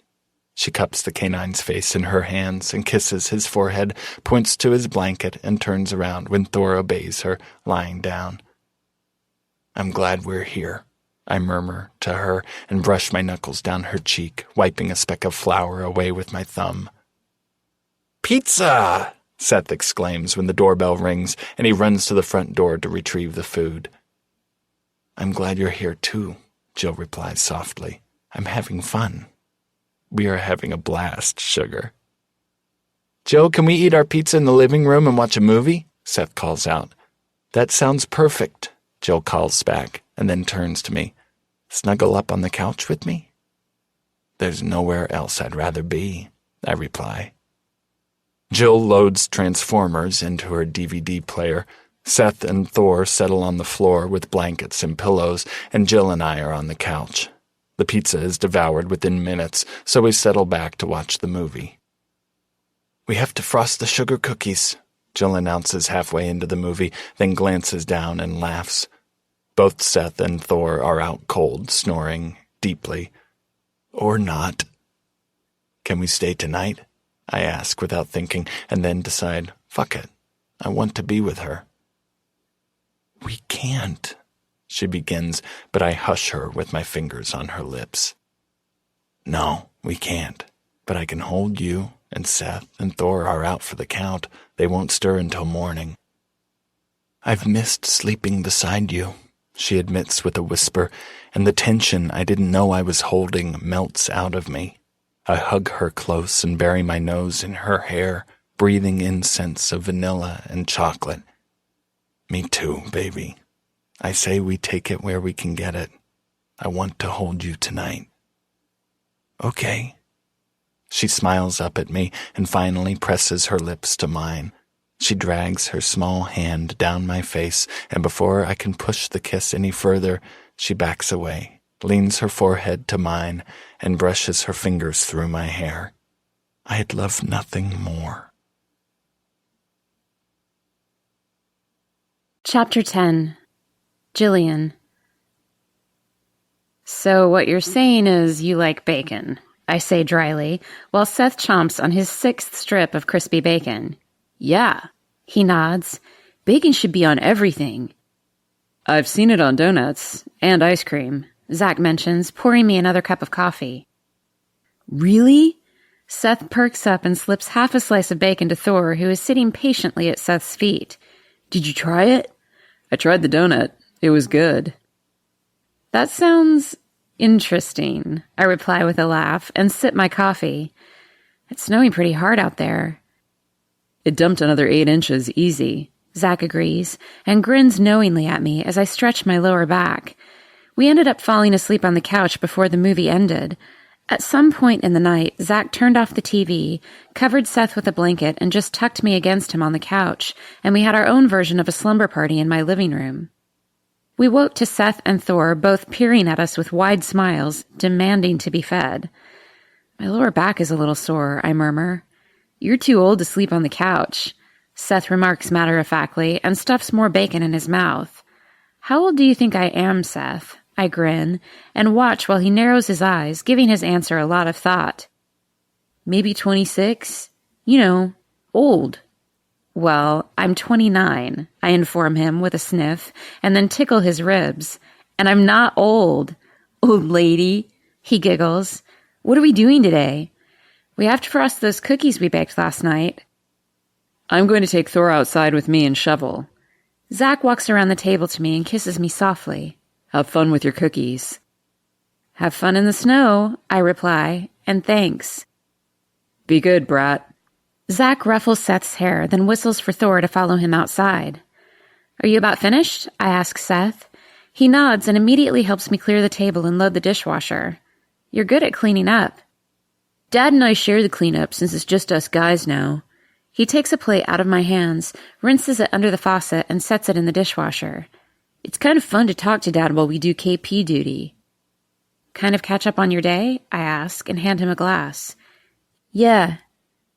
She cups the canine's face in her hands and kisses his forehead, points to his blanket, and turns around when Thor obeys her, lying down. I'm glad we're here, I murmur to her and brush my knuckles down her cheek, wiping a speck of flour away with my thumb. Pizza! Seth exclaims when the doorbell rings, and he runs to the front door to retrieve the food. I'm glad you're here, too, Jill replies softly. I'm having fun. We are having a blast, sugar. Jill, can we eat our pizza in the living room and watch a movie? Seth calls out. That sounds perfect, Jill calls back, and then turns to me. Snuggle up on the couch with me? There's nowhere else I'd rather be, I reply. Jill loads Transformers into her DVD player. Seth and Thor settle on the floor with blankets and pillows, and Jill and I are on the couch. The pizza is devoured within minutes, so we settle back to watch the movie. We have to frost the sugar cookies, Jill announces halfway into the movie, then glances down and laughs. Both Seth and Thor are out cold, snoring deeply. Or not. Can we stay tonight? I ask without thinking, and then decide, fuck it, I want to be with her. We can't, she begins, but I hush her with my fingers on her lips. No, we can't, but I can hold you, and Seth and Thor are out for the count. They won't stir until morning. I've missed sleeping beside you, she admits with a whisper, and the tension I didn't know I was holding melts out of me. I hug her close and bury my nose in her hair, breathing in scents of vanilla and chocolate. Me too, baby. I say we take it where we can get it. I want to hold you tonight. Okay. She smiles up at me and finally presses her lips to mine. She drags her small hand down my face, and before I can push the kiss any further, she backs away, leans her forehead to mine, and brushes her fingers through my hair. I'd love nothing more. Chapter 10. Jillian. So what you're saying is you like bacon, I say dryly, while Seth chomps on his 6th strip of crispy bacon. Yeah, he nods. Bacon should be on everything. I've seen it on donuts and ice cream, Zach mentions, pouring me another cup of coffee. Really? Seth perks up and slips half a slice of bacon to Thor, who is sitting patiently at Seth's feet. Did you try it? I tried the donut. It was good. That sounds interesting, I reply with a laugh and sip my coffee. It's snowing pretty hard out there. It dumped another 8 inches easy, Zach agrees, and grins knowingly at me as I stretch my lower back. We ended up falling asleep on the couch before the movie ended. At some point in the night, Zach turned off the TV, covered Seth with a blanket, and just tucked me against him on the couch, and we had our own version of a slumber party in my living room. We woke to Seth and Thor both peering at us with wide smiles, demanding to be fed. My lower back is a little sore, I murmur. You're too old to sleep on the couch, Seth remarks matter-of-factly and stuffs more bacon in his mouth. How old do you think I am, Seth? I grin and watch while he narrows his eyes, giving his answer a lot of thought. Maybe 26? You know, old. Well, I'm 29, I inform him with a sniff, and then tickle his ribs. And I'm not old. Old lady, he giggles. What are we doing today? We have to frost those cookies we baked last night. I'm going to take Thor outside with me and shovel. Zach walks around the table to me and kisses me softly. Have fun with your cookies. Have fun in the snow, I reply, and thanks. Be good, brat. Zach ruffles Seth's hair, then whistles for Thor to follow him outside. Are you about finished? I ask Seth. He nods and immediately helps me clear the table and load the dishwasher. You're good at cleaning up. Dad and I share the cleanup since it's just us guys now. He takes a plate out of my hands, rinses it under the faucet, and sets it in the dishwasher. It's kind of fun to talk to Dad while we do KP duty. Kind of catch up on your day? I ask, and hand him a glass. Yeah.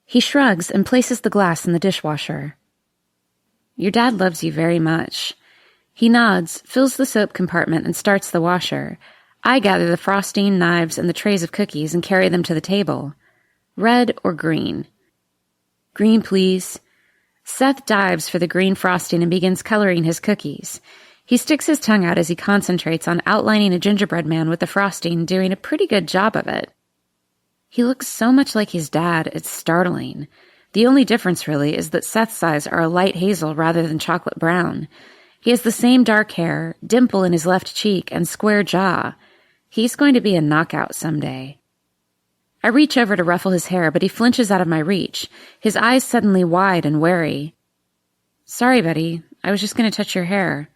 He shrugs and places the glass in the dishwasher. Your dad loves you very much. He nods, fills the soap compartment, and starts the washer. I gather the frosting, knives, and the trays of cookies and carry them to the table. Red or green? Green, please. Seth dives for the green frosting and begins coloring his cookies. He sticks his tongue out as he concentrates on outlining a gingerbread man with the frosting, doing a pretty good job of it. He looks so much like his dad, it's startling. The only difference, really, is that Seth's eyes are a light hazel rather than chocolate brown. He has the same dark hair, dimple in his left cheek, and square jaw. He's going to be a knockout someday. I reach over to ruffle his hair, but he flinches out of my reach, his eyes suddenly wide and wary. Sorry, buddy. I was just going to touch your hair.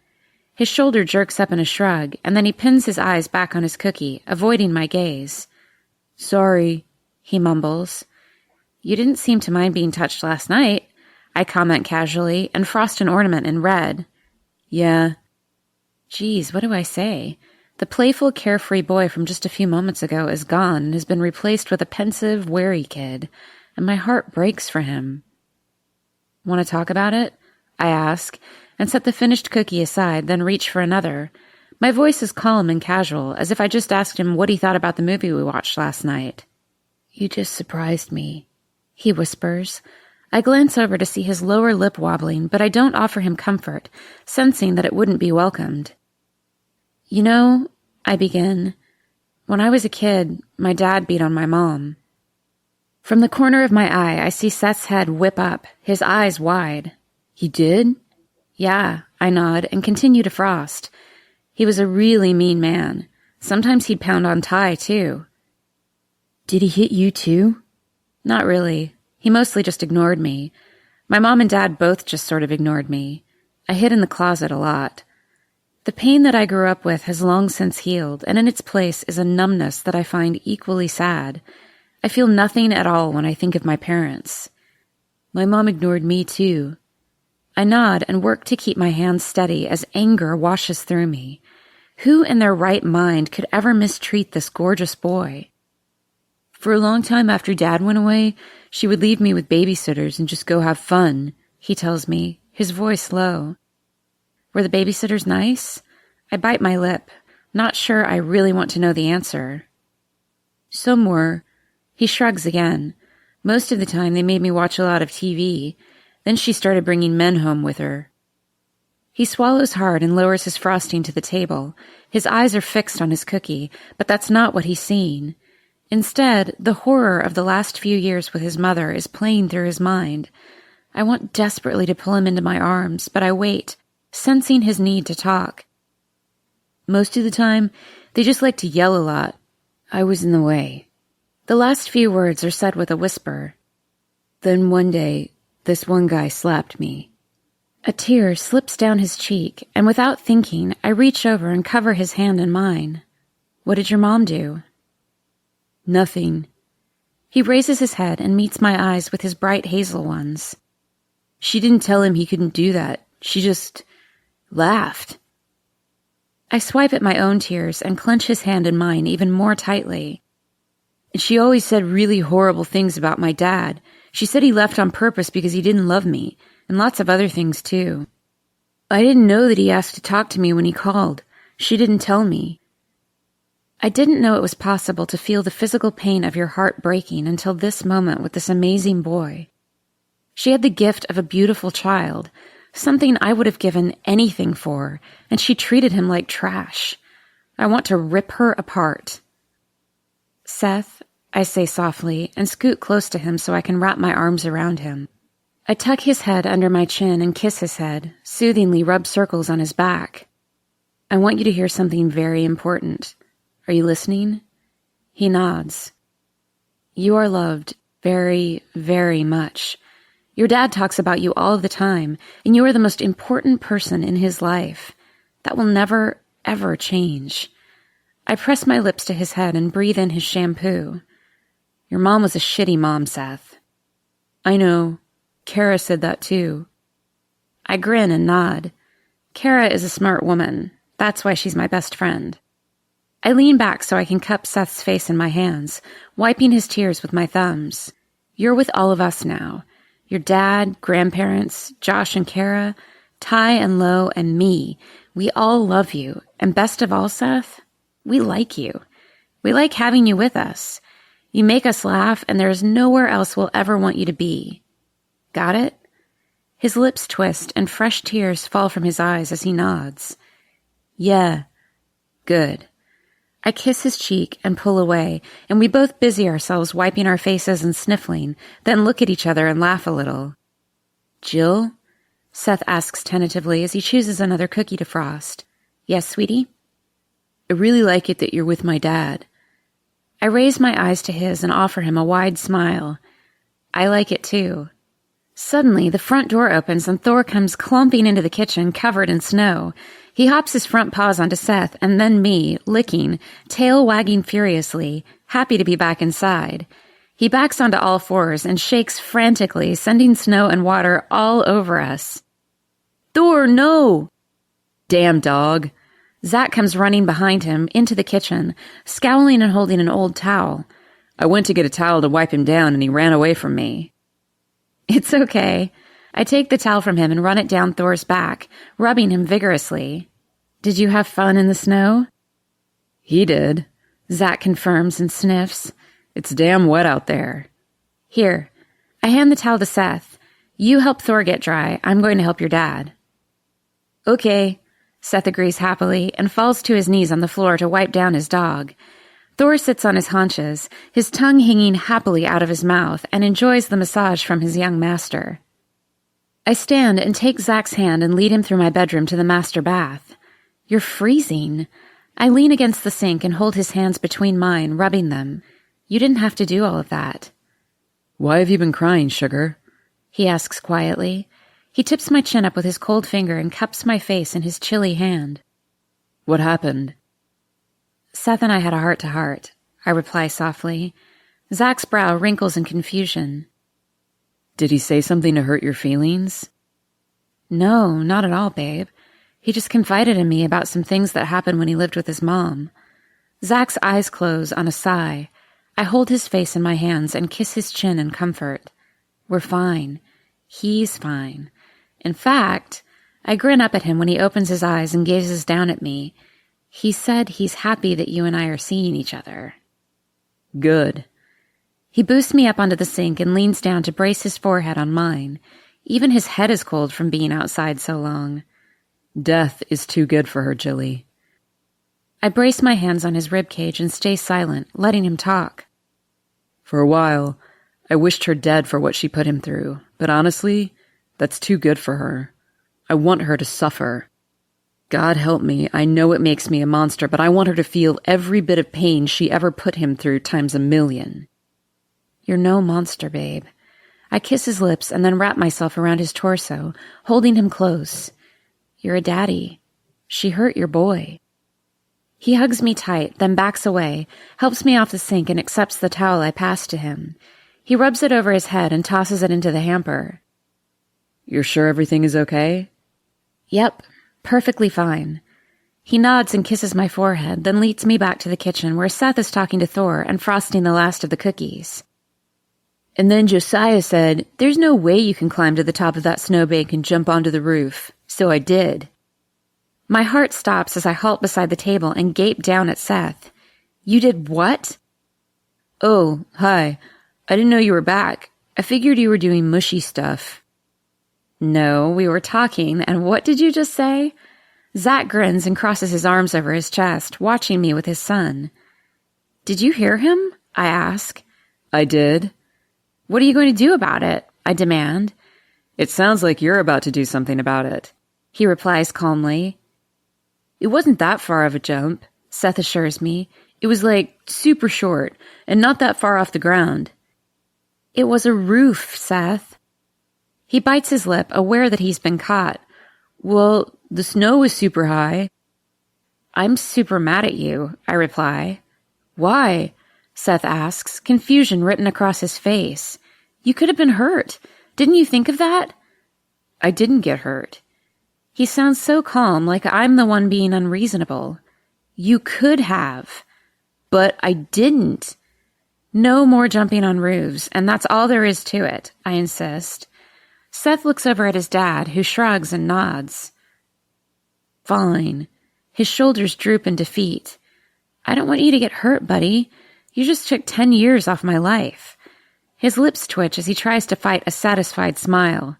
His shoulder jerks up in a shrug, and then he pins his eyes back on his cookie, avoiding my gaze. Sorry, he mumbles. You didn't seem to mind being touched last night, I comment casually, and frost an ornament in red. Yeah. Geez, what do I say? The playful, carefree boy from just a few moments ago is gone and has been replaced with a pensive, wary kid, and my heart breaks for him. Want to talk about it? I ask, and set the finished cookie aside, then reach for another. My voice is calm and casual, as if I just asked him what he thought about the movie we watched last night. You just surprised me, he whispers. I glance over to see his lower lip wobbling, but I don't offer him comfort, sensing that it wouldn't be welcomed. You know, I begin, when I was a kid, my dad beat on my mom. From the corner of my eye, I see Seth's head whip up, his eyes wide. He did? Yeah, I nod and continue to frost. He was a really mean man. Sometimes he'd pound on Ty, too. Did he hit you, too? Not really. He mostly just ignored me. My mom and dad both just sort of ignored me. I hid in the closet a lot. The pain that I grew up with has long since healed, and in its place is a numbness that I find equally sad. I feel nothing at all when I think of my parents. My mom ignored me, too. I nod and work to keep my hands steady as anger washes through me. Who in their right mind could ever mistreat this gorgeous boy? For a long time after Dad went away, she would leave me with babysitters and just go have fun, he tells me, his voice low. Were the babysitters nice? I bite my lip, not sure I really want to know the answer. Some were. He shrugs again. Most of the time they made me watch a lot of TV. Then she started bringing men home with her. He swallows hard and lowers his frosting to the table. His eyes are fixed on his cookie, but that's not what he's seeing. Instead, the horror of the last few years with his mother is playing through his mind. I want desperately to pull him into my arms, but I wait, sensing his need to talk. Most of the time, they just like to yell a lot. I was in the way. The last few words are said with a whisper. Then one day, this one guy slapped me. A tear slips down his cheek, and without thinking, I reach over and cover his hand in mine. What did your mom do? Nothing. He raises his head and meets my eyes with his bright hazel ones. She didn't tell him he couldn't do that. She just laughed. I swipe at my own tears and clench his hand in mine even more tightly. She always said really horrible things about my dad. She said he left on purpose because he didn't love me, and lots of other things too. I didn't know that he asked to talk to me when he called. She didn't tell me. I didn't know it was possible to feel the physical pain of your heart breaking until this moment with this amazing boy. She had the gift of a beautiful child, something I would have given anything for, and she treated him like trash. I want to rip her apart. Seth, I say softly, and scoot close to him so I can wrap my arms around him. I tuck his head under my chin and kiss his head, soothingly rub circles on his back. I want you to hear something very important. Are you listening? He nods. You are loved very, very much. Your dad talks about you all the time, and you are the most important person in his life. That will never, ever change. I press my lips to his head and breathe in his shampoo. Your mom was a shitty mom, Seth. I know. Kara said that too. I grin and nod. Kara is a smart woman. That's why she's my best friend. I lean back so I can cup Seth's face in my hands, wiping his tears with my thumbs. You're with all of us now. Your dad, grandparents, Josh and Kara, Ty and Lo, and me. We all love you. And best of all, Seth, we like you. We like having you with us. You make us laugh, and there is nowhere else we'll ever want you to be. Got it? His lips twist, and fresh tears fall from his eyes as he nods. Yeah. Good. I kiss his cheek and pull away, and we both busy ourselves wiping our faces and sniffling, then look at each other and laugh a little. Jill? Seth asks tentatively as he chooses another cookie to frost. Yes, sweetie? I really like it that you're with my dad. I raise my eyes to his and offer him a wide smile. I like it too. Suddenly, the front door opens and Thor comes clumping into the kitchen covered in snow. He hops his front paws onto Seth and then me, licking, tail wagging furiously, happy to be back inside. He backs onto all fours and shakes frantically, sending snow and water all over us. Thor, no! Damn dog. Zach comes running behind him into the kitchen, scowling and holding an old towel. I went to get a towel to wipe him down and he ran away from me. It's okay. I take the towel from him and run it down Thor's back, rubbing him vigorously. Did you have fun in the snow? He did. Zach confirms and sniffs. It's damn wet out there. Here, I hand the towel to Seth. You help Thor get dry. I'm going to help your dad. Okay, Seth agrees happily and falls to his knees on the floor to wipe down his dog. Thor sits on his haunches, his tongue hanging happily out of his mouth, and enjoys the massage from his young master. I stand and take Zach's hand and lead him through my bedroom to the master bath. You're freezing. I lean against the sink and hold his hands between mine, rubbing them. You didn't have to do all of that. Why have you been crying, sugar? He asks quietly. He tips my chin up with his cold finger and cups my face in his chilly hand. What happened? Seth and I had a heart-to-heart, I reply softly. Zach's brow wrinkles in confusion. Did he say something to hurt your feelings? No, not at all, babe. He just confided in me about some things that happened when he lived with his mom. Zach's eyes close on a sigh. I hold his face in my hands and kiss his chin in comfort. We're fine. He's fine. In fact, I grin up at him when he opens his eyes and gazes down at me. He said he's happy that you and I are seeing each other. Good. He boosts me up onto the sink and leans down to brace his forehead on mine. Even his head is cold from being outside so long. Death is too good for her, Jilly. I brace my hands on his ribcage and stay silent, letting him talk. For a while, I wished her dead for what she put him through, but honestly, that's too good for her. I want her to suffer. God help me, I know it makes me a monster, but I want her to feel every bit of pain she ever put him through times 1,000,000. You're no monster, babe. I kiss his lips and then wrap myself around his torso, holding him close. You're a daddy. She hurt your boy. He hugs me tight, then backs away, helps me off the sink and accepts the towel I pass to him. He rubs it over his head and tosses it into the hamper. You're sure everything is okay? Yep. Perfectly fine. He nods and kisses my forehead, then leads me back to the kitchen where Seth is talking to Thor and frosting the last of the cookies. And then Josiah said, there's no way you can climb to the top of that snowbank and jump onto the roof. So I did. My heart stops as I halt beside the table and gape down at Seth. You did what? Oh, hi. I didn't know you were back. I figured you were doing mushy stuff. No, we were talking, and what did you just say? Zach grins and crosses his arms over his chest, watching me with his son. Did you hear him? I ask. I did. What are you going to do about it? I demand. It sounds like you're about to do something about it, he replies calmly. It wasn't that far of a jump, Seth assures me. It was like super short and not that far off the ground. It was a roof, Seth. He bites his lip, aware that he's been caught. Well, the snow was super high. I'm super mad at you, I reply. Why? Seth asks, confusion written across his face. You could have been hurt. Didn't you think of that? I didn't get hurt. He sounds so calm, like I'm the one being unreasonable. You could have. But I didn't. No more jumping on roofs, and that's all there is to it, I insist. Seth looks over at his dad, who shrugs and nods. Fine. His shoulders droop in defeat. I don't want you to get hurt, buddy. You just took 10 years off my life. His lips twitch as he tries to fight a satisfied smile.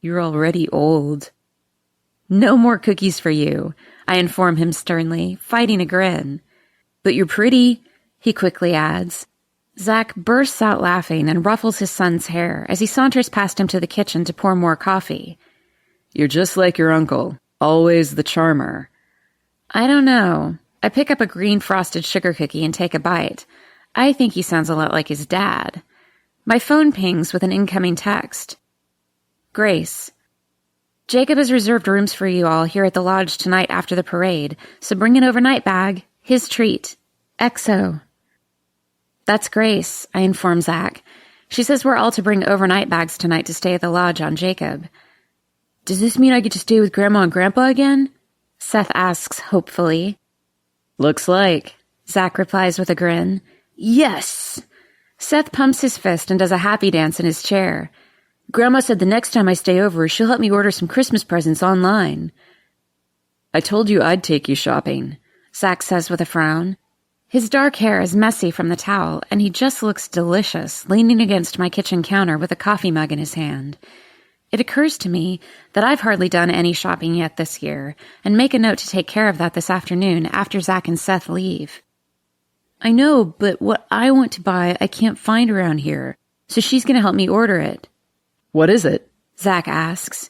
You're already old. No more cookies for you, I inform him sternly, fighting a grin. But you're pretty, he quickly adds. Zach bursts out laughing and ruffles his son's hair as he saunters past him to the kitchen to pour more coffee. You're just like your uncle, always the charmer. I don't know. I pick up a green frosted sugar cookie and take a bite. I think he sounds a lot like his dad. My phone pings with an incoming text. Grace. Jacob has reserved rooms for you all here at the lodge tonight after the parade, so bring an overnight bag. His treat. XO. That's Grace, I inform Zach. She says we're all to bring overnight bags tonight to stay at the lodge on Jacob. Does this mean I get to stay with Grandma and Grandpa again? Seth asks hopefully. Looks like, Zach replies with a grin. Yes! Seth pumps his fist and does a happy dance in his chair. Grandma said the next time I stay over, she'll help me order some Christmas presents online. I told you I'd take you shopping, Zach says with a frown. His dark hair is messy from the towel, and he just looks delicious, leaning against my kitchen counter with a coffee mug in his hand. It occurs to me that I've hardly done any shopping yet this year, and make a note to take care of that this afternoon after Zach and Seth leave. I know, but what I want to buy I can't find around here, so she's going to help me order it. What is it? Zach asks.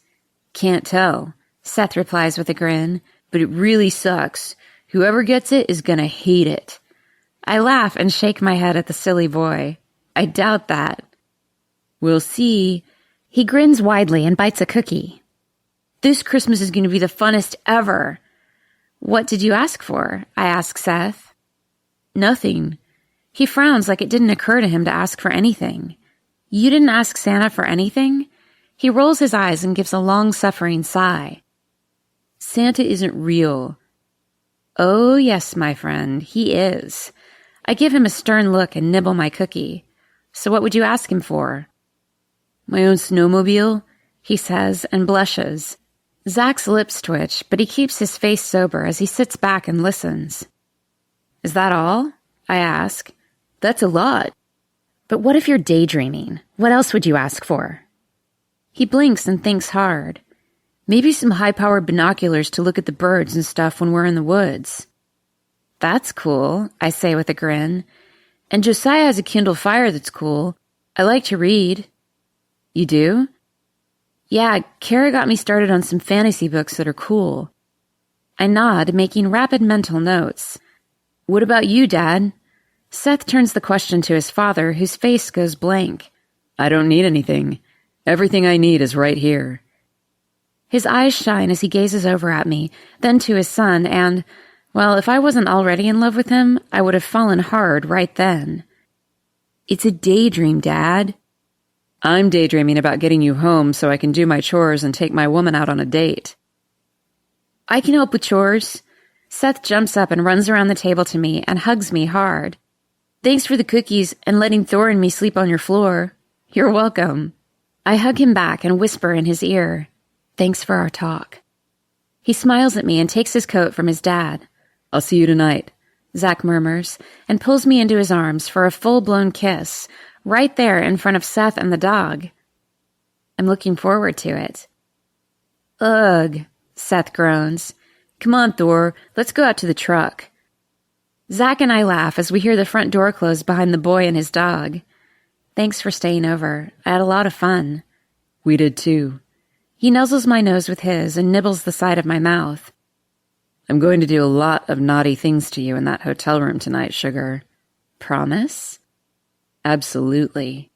Can't tell, Seth replies with a grin, but it really sucks. Whoever gets it is going to hate it. I laugh and shake my head at the silly boy. I doubt that. We'll see. He grins widely and bites a cookie. This Christmas is going to be the funnest ever. What did you ask for? I ask Seth. Nothing. He frowns like it didn't occur to him to ask for anything. You didn't ask Santa for anything? He rolls his eyes and gives a long-suffering sigh. Santa isn't real. Oh, yes, my friend, he is. I give him a stern look and nibble my cookie. So what would you ask him for? My own snowmobile, he says and blushes. Zach's lips twitch, but he keeps his face sober as he sits back and listens. Is that all? I ask. That's a lot. But what if you're daydreaming? What else would you ask for? He blinks and thinks hard. Maybe some high-powered binoculars to look at the birds and stuff when we're in the woods. That's cool, I say with a grin. And Josiah has a Kindle Fire that's cool. I like to read. You do? Yeah, Kara got me started on some fantasy books that are cool. I nod, making rapid mental notes. What about you, Dad? Seth turns the question to his father, whose face goes blank. I don't need anything. Everything I need is right here. His eyes shine as he gazes over at me, then to his son, and, well, if I wasn't already in love with him, I would have fallen hard right then. It's a daydream, Dad. I'm daydreaming about getting you home so I can do my chores and take my woman out on a date. I can help with chores. Seth jumps up and runs around the table to me and hugs me hard. Thanks for the cookies and letting Thor and me sleep on your floor. You're welcome. I hug him back and whisper in his ear, thanks for our talk. He smiles at me and takes his coat from his dad. I'll see you tonight, Zach murmurs, and pulls me into his arms for a full-blown kiss, right there in front of Seth and the dog. I'm looking forward to it. Ugh, Seth groans. Come on, Thor, let's go out to the truck. Zach and I laugh as we hear the front door close behind the boy and his dog. Thanks for staying over. I had a lot of fun. We did too. He nuzzles my nose with his and nibbles the side of my mouth. I'm going to do a lot of naughty things to you in that hotel room tonight, sugar. Promise? Absolutely.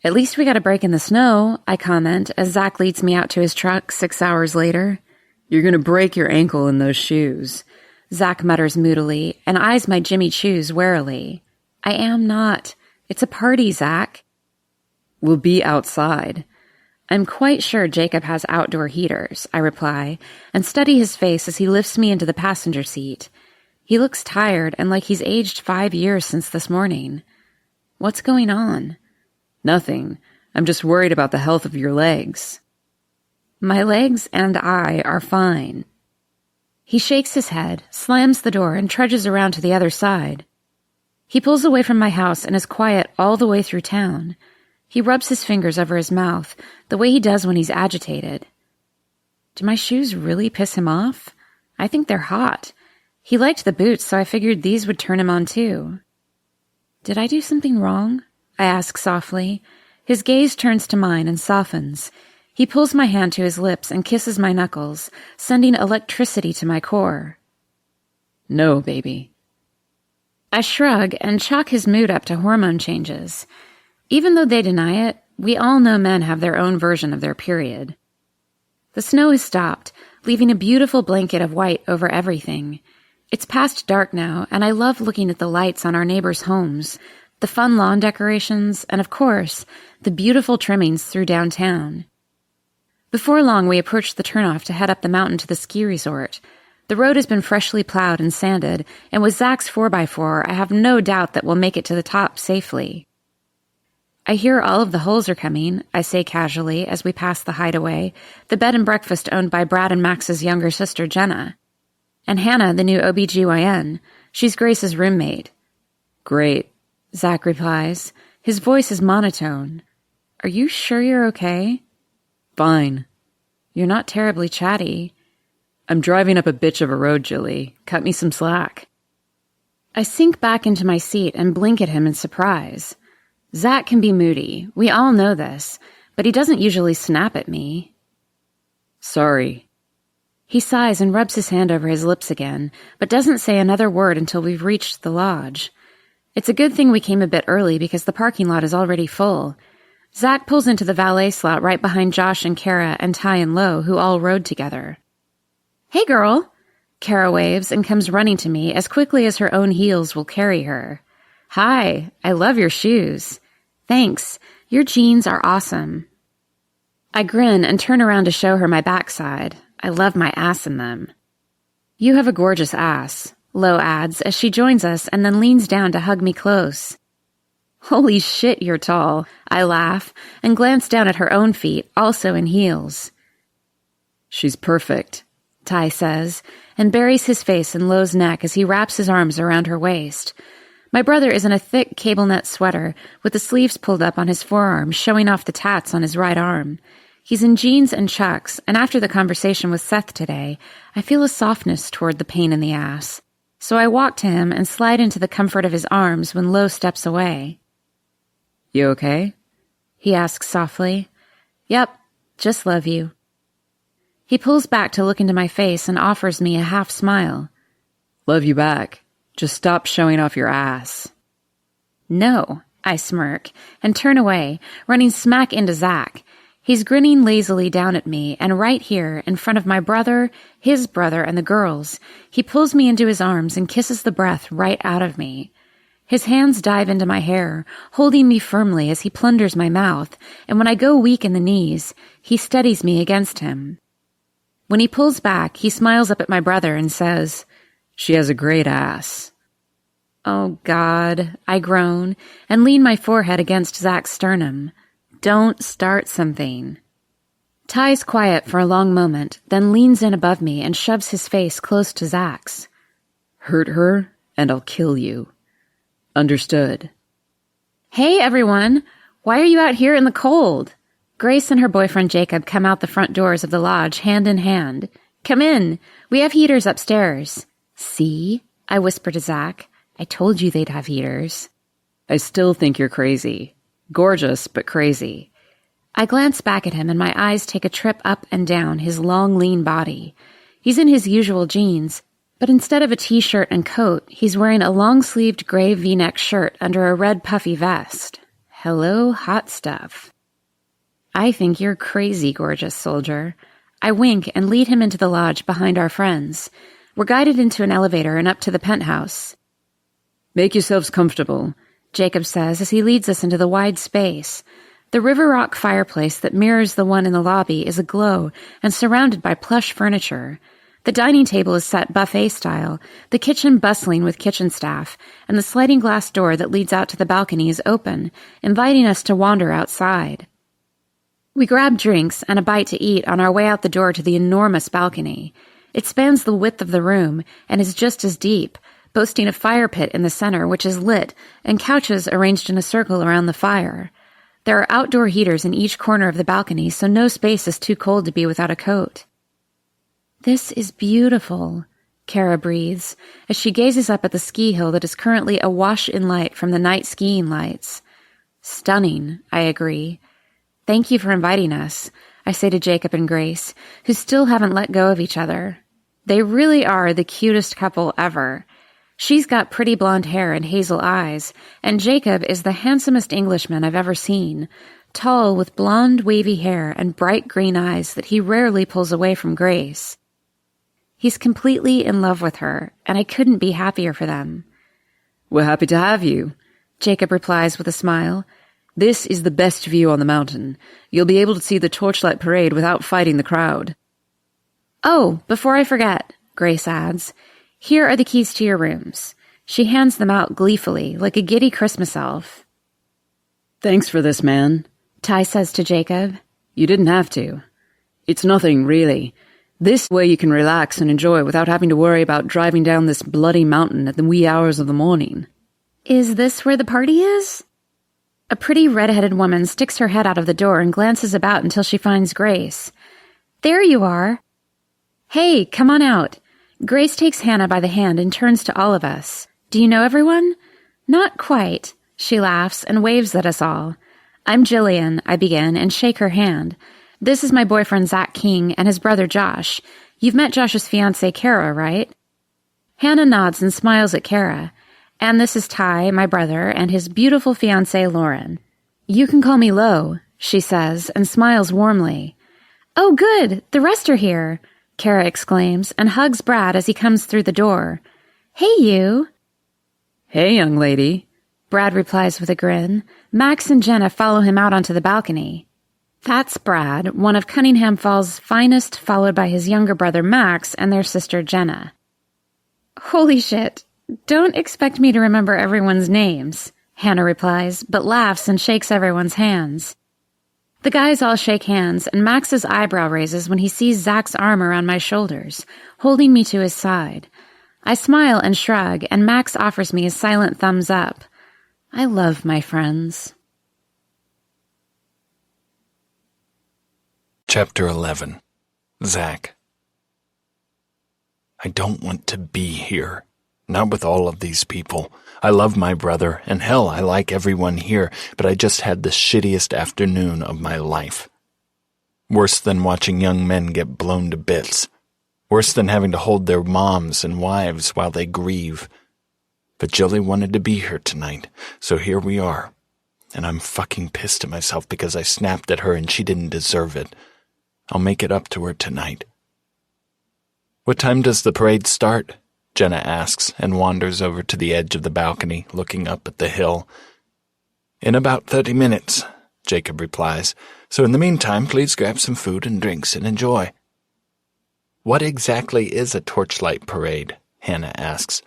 At least we got a break in the snow, I comment as Zach leads me out to his truck 6 hours later. You're going to break your ankle in those shoes, Zach mutters moodily and eyes my Jimmy Choos warily. I am not. It's a party, Zach. We'll be outside. I'm quite sure Jacob has outdoor heaters, I reply, and study his face as he lifts me into the passenger seat. He looks tired and like he's aged 5 years since this morning. What's going on? Nothing. I'm just worried about the health of your legs. My legs and I are fine. He shakes his head, slams the door, and trudges around to the other side. He pulls away from my house and is quiet all the way through town. He rubs his fingers over his mouth, the way he does when he's agitated. Do my shoes really piss him off? I think they're hot. He liked the boots, so I figured these would turn him on too. Did I do something wrong? I ask softly. His gaze turns to mine and softens. He pulls my hand to his lips and kisses my knuckles, sending electricity to my core. No, baby. I shrug and chalk his mood up to hormone changes. Even though they deny it, we all know men have their own version of their period. The snow has stopped, leaving a beautiful blanket of white over everything. It's past dark now, and I love looking at the lights on our neighbors' homes, the fun lawn decorations, and of course, the beautiful trimmings through downtown. Before long, we approach the turnoff to head up the mountain to the ski resort. The road has been freshly plowed and sanded, and with Zach's 4x4, I have no doubt that we'll make it to the top safely. I hear all of the holes are coming, I say casually as we pass the Hideaway, the bed and breakfast owned by Brad and Max's younger sister, Jenna. and Hannah, the new OBGYN. She's Grace's roommate. Great, Zach replies. His voice is monotone. Are you sure you're okay? Fine. You're not terribly chatty. I'm driving up a bitch of a road, Jilly. Cut me some slack. I sink back into my seat and blink at him in surprise. Zach can be moody. We all know this, but he doesn't usually snap at me. Sorry. He sighs and rubs his hand over his lips again, but doesn't say another word until we've reached the lodge. It's a good thing we came a bit early because the parking lot is already full. Zach pulls into the valet slot right behind Josh and Kara and Ty and Lo, who all rode together. Hey, girl! Kara waves and comes running to me as quickly as her own heels will carry her. Hi, I love your shoes. Thanks, your jeans are awesome. I grin and turn around to show her my backside. I love my ass in them. You have a gorgeous ass, Lo adds as she joins us and then leans down to hug me close. Holy shit, you're tall, I laugh and glance down at her own feet, also in heels. She's perfect, Ty says, and buries his face in Lo's neck as he wraps his arms around her waist. My brother is in a thick cable net sweater with the sleeves pulled up on his forearm, showing off the tats on his right arm. He's in jeans and chucks, and after the conversation with Seth today, I feel a softness toward the pain in the ass. So I walk to him and slide into the comfort of his arms when Lo steps away. You okay? He asks softly. Yep, just love you. He pulls back to look into my face and offers me a half smile. Love you back. Just stop showing off your ass. No, I smirk and turn away, running smack into Zach. He's grinning lazily down at me, and right here, in front of my brother, his brother, and the girls, he pulls me into his arms and kisses the breath right out of me. His hands dive into my hair, holding me firmly as he plunders my mouth, and when I go weak in the knees, he steadies me against him. When he pulls back, he smiles up at my brother and says, She has a great ass. Oh, God, I groan and lean my forehead against Zach's sternum. Don't start something. Ty's quiet for a long moment, then leans in above me and shoves his face close to Zach's. Hurt her, and I'll kill you. Understood. Hey, everyone! Why are you out here in the cold? Grace and her boyfriend Jacob come out the front doors of the lodge hand in hand. Come in. We have heaters upstairs. See? I whisper to Zach. I told you they'd have heaters. I still think you're crazy. Gorgeous, but crazy. I glance back at him and my eyes take a trip up and down his long, lean body. He's in his usual jeans, but instead of a t-shirt and coat, he's wearing a long-sleeved gray V-neck shirt under a red puffy vest. Hello, hot stuff. I think you're crazy, gorgeous soldier. I wink and lead him into the lodge behind our friends. We're guided into an elevator and up to the penthouse. Make yourselves comfortable, Jacob says as he leads us into the wide space. The river rock fireplace that mirrors the one in the lobby is aglow and surrounded by plush furniture. The dining table is set buffet style, the kitchen bustling with kitchen staff, and the sliding glass door that leads out to the balcony is open, inviting us to wander outside. We grab drinks and a bite to eat on our way out the door to the enormous balcony. It spans the width of the room and is just as deep, boasting a fire pit in the center which is lit and couches arranged in a circle around the fire. There are outdoor heaters in each corner of the balcony, so no space is too cold to be without a coat. This is beautiful, Kara breathes, as she gazes up at the ski hill that is currently awash in light from the night skiing lights. Stunning, I agree. Thank you for inviting us, I say to Jacob and Grace, who still haven't let go of each other. They really are the cutest couple ever. She's got pretty blonde hair and hazel eyes, and Jacob is the handsomest Englishman I've ever seen, tall with blonde, wavy hair and bright green eyes that he rarely pulls away from Grace. He's completely in love with her, and I couldn't be happier for them. We're happy to have you, Jacob replies with a smile. This is the best view on the mountain. You'll be able to see the torchlight parade without fighting the crowd. Oh, before I forget, Grace adds, here are the keys to your rooms. She hands them out gleefully, like a giddy Christmas elf. Thanks for this, man, Ty says to Jacob. You didn't have to. It's nothing, really. This way you can relax and enjoy without having to worry about driving down this bloody mountain at the wee hours of the morning. Is this where the party is? A pretty red-headed woman sticks her head out of the door and glances about until she finds Grace. There you are. Hey, come on out. Grace takes Hannah by the hand and turns to all of us. Do you know everyone? Not quite. She laughs and waves at us all. I'm Jillian, I begin, and shake her hand. This is my boyfriend Zach King and his brother Josh. You've met Josh's fiancée Kara, right? Hannah nods and smiles at Kara. And this is Ty, my brother, and his beautiful fiancée Lauren. You can call me Lo, she says, and smiles warmly. Oh, good, the rest are here, Kara exclaims, and hugs Brad as he comes through the door. Hey, you. Hey, young lady. Brad replies with a grin. Max and Jenna follow him out onto the balcony. That's Brad, one of Cunningham Falls' finest, followed by his younger brother Max and their sister Jenna. Holy shit. Don't expect me to remember everyone's names, Hannah replies, but laughs and shakes everyone's hands. The guys all shake hands, and Max's eyebrow raises when he sees Zach's arm around my shoulders, holding me to his side. I smile and shrug, and Max offers me a silent thumbs up. I love my friends. Chapter 11. Zach. I don't want to be here. Not with all of these people. I love my brother, and hell, I like everyone here, but I just had the shittiest afternoon of my life. Worse than watching young men get blown to bits. Worse than having to hold their moms and wives while they grieve. But Jilly wanted to be here tonight, so here we are. And I'm fucking pissed at myself because I snapped at her and she didn't deserve it. I'll make it up to her tonight. What time does the parade start? Jenna asks and wanders over to the edge of the balcony, looking up at the hill. In about 30 minutes, Jacob replies. So in the meantime, please grab some food and drinks and enjoy. What exactly is a torchlight parade? Hannah asks.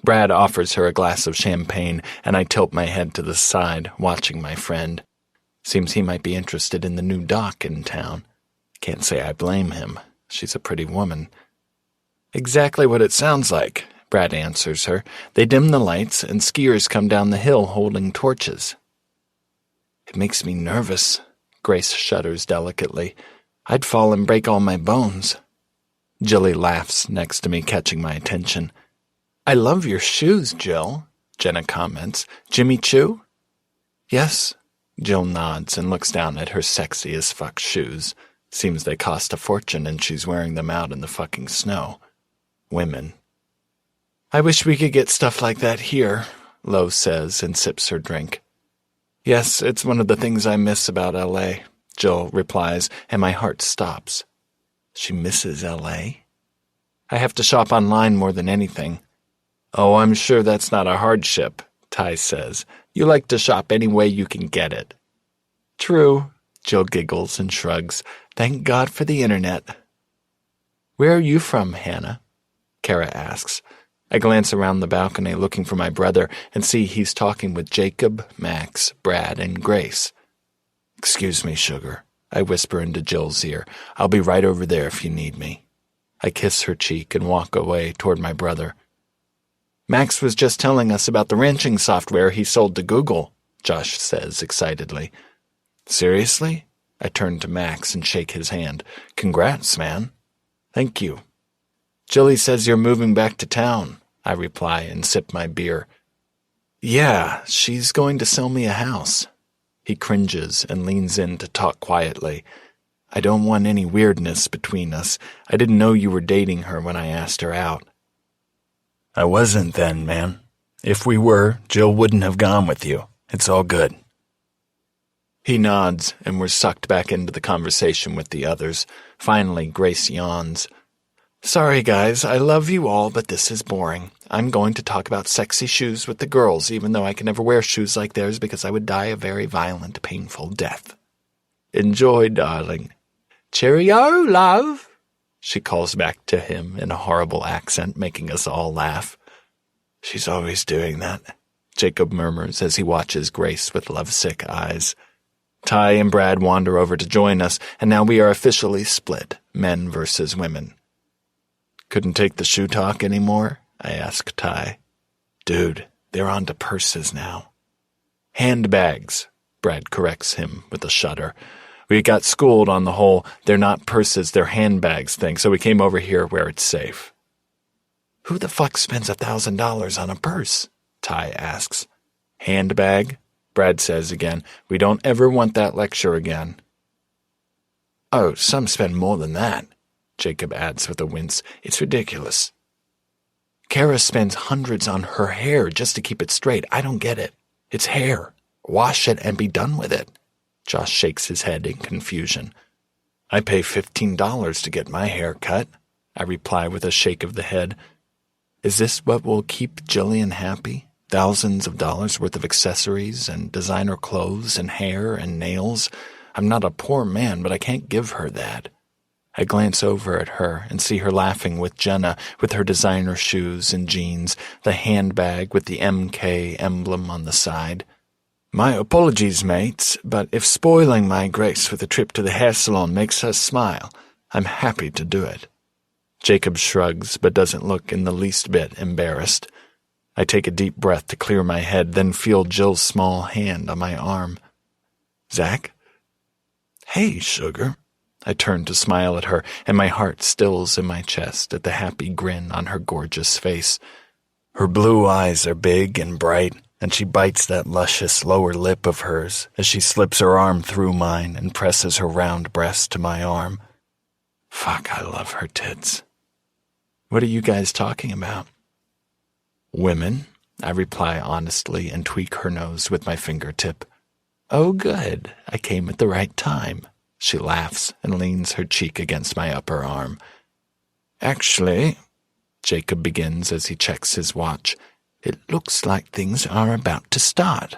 Brad offers her a glass of champagne, and I tilt my head to the side, watching my friend. Seems he might be interested in the new dock in town. Can't say I blame him. She's a pretty woman. Exactly what it sounds like, Brad answers her. They dim the lights, and skiers come down the hill holding torches. It makes me nervous. Grace shudders delicately. I'd fall and break all my bones. Jilly laughs next to me, catching my attention. I love your shoes, Jill, Jenna comments. Jimmy Choo? Yes. Jill nods and looks down at her sexy as fuck shoes. Seems they cost a fortune and she's wearing them out in the fucking snow. Women. I wish we could get stuff like that here, Lo says and sips her drink. Yes, it's one of the things I miss about L.A., Jill replies, and my heart stops. She misses L.A.? I have to shop online more than anything. Oh, I'm sure that's not a hardship, Ty says. You like to shop any way you can get it. True, Jill giggles and shrugs. Thank God for the internet. Where are you from, Hannah? Kara asks. I glance around the balcony looking for my brother and see he's talking with Jacob, Max, Brad, and Grace. Excuse me, sugar, I whisper into Jill's ear. I'll be right over there if you need me. I kiss her cheek and walk away toward my brother. Max was just telling us about the wrenching software he sold to Google, Josh says excitedly. Seriously? I turn to Max and shake his hand. Congrats, man. Thank you. Jilly says you're moving back to town, I reply and sip my beer. Yeah, she's going to sell me a house. He cringes and leans in to talk quietly. I don't want any weirdness between us. I didn't know you were dating her when I asked her out. I wasn't then, man. If we were, Jill wouldn't have gone with you. It's all good. He nods, and we're sucked back into the conversation with the others. Finally, Grace yawns. Sorry, guys, I love you all, but this is boring. I'm going to talk about sexy shoes with the girls, even though I can never wear shoes like theirs because I would die a very violent, painful death. Enjoy, darling. Cheerio, love, she calls back to him in a horrible accent, making us all laugh. She's always doing that, Jacob murmurs as he watches Grace with lovesick eyes. Ty and Brad wander over to join us, and now we are officially split, men versus women. Couldn't take the shoe talk anymore? I asked Ty. Dude, they're on to purses now. Handbags, Brad corrects him with a shudder. We got schooled on the whole they're not purses, they're handbags thing, so we came over here where it's safe. Who the fuck spends $1,000 on a purse? Ty asks. Handbag, Brad says again. We don't ever want that lecture again. Oh, some spend more than that, Jacob adds with a wince. It's ridiculous. Kara spends hundreds on her hair just to keep it straight. I don't get it. It's hair. Wash it and be done with it. Josh shakes his head in confusion. I pay $15 to get my hair cut, I reply with a shake of the head. Is this what will keep Jillian happy? Thousands of dollars worth of accessories and designer clothes and hair and nails? I'm not a poor man, but I can't give her that. I glance over at her and see her laughing with Jenna with her designer shoes and jeans, the handbag with the MK emblem on the side. My apologies, mates, but if spoiling my grace with a trip to the hair salon makes her smile, I'm happy to do it. Jacob shrugs, but doesn't look in the least bit embarrassed. I take a deep breath to clear my head, then feel Jill's small hand on my arm. Zach? Hey, sugar. I turn to smile at her, and my heart stills in my chest at the happy grin on her gorgeous face. Her blue eyes are big and bright, and she bites that luscious lower lip of hers as she slips her arm through mine and presses her round breast to my arm. Fuck, I love her tits. What are you guys talking about? Women, I reply honestly and tweak her nose with my fingertip. Oh, good. I came at the right time. She laughs and leans her cheek against my upper arm. Actually, Jacob begins as he checks his watch, it looks like things are about to start.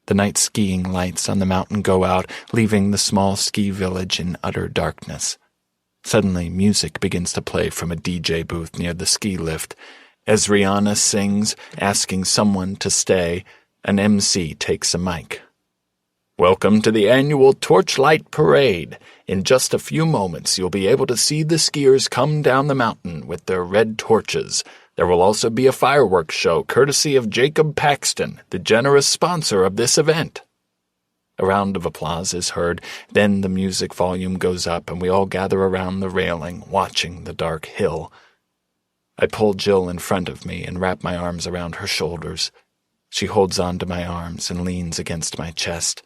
The night skiing lights on the mountain go out, leaving the small ski village in utter darkness. Suddenly, music begins to play from a DJ booth near the ski lift. As Rihanna sings, asking someone to stay, an MC takes a mic. Welcome to the annual Torchlight Parade. In just a few moments, you'll be able to see the skiers come down the mountain with their red torches. There will also be a fireworks show courtesy of Jacob Paxton, the generous sponsor of this event. A round of applause is heard, then the music volume goes up and we all gather around the railing, watching the dark hill. I pull Jill in front of me and wrap my arms around her shoulders. She holds on to my arms and leans against my chest.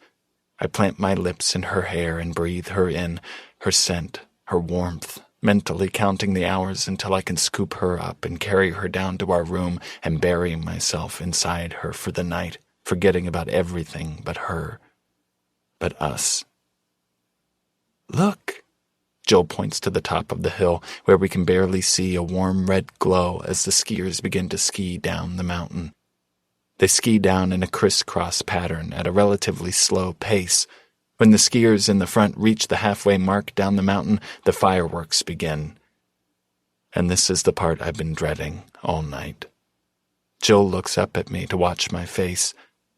I plant my lips in her hair and breathe her in, her scent, her warmth, mentally counting the hours until I can scoop her up and carry her down to our room and bury myself inside her for the night, forgetting about everything but her, but us. Look, Jill points to the top of the hill where we can barely see a warm red glow as the skiers begin to ski down the mountain. They ski down in a crisscross pattern at a relatively slow pace. When the skiers in the front reach the halfway mark down the mountain, the fireworks begin. And this is the part I've been dreading all night. Jill looks up at me to watch my face.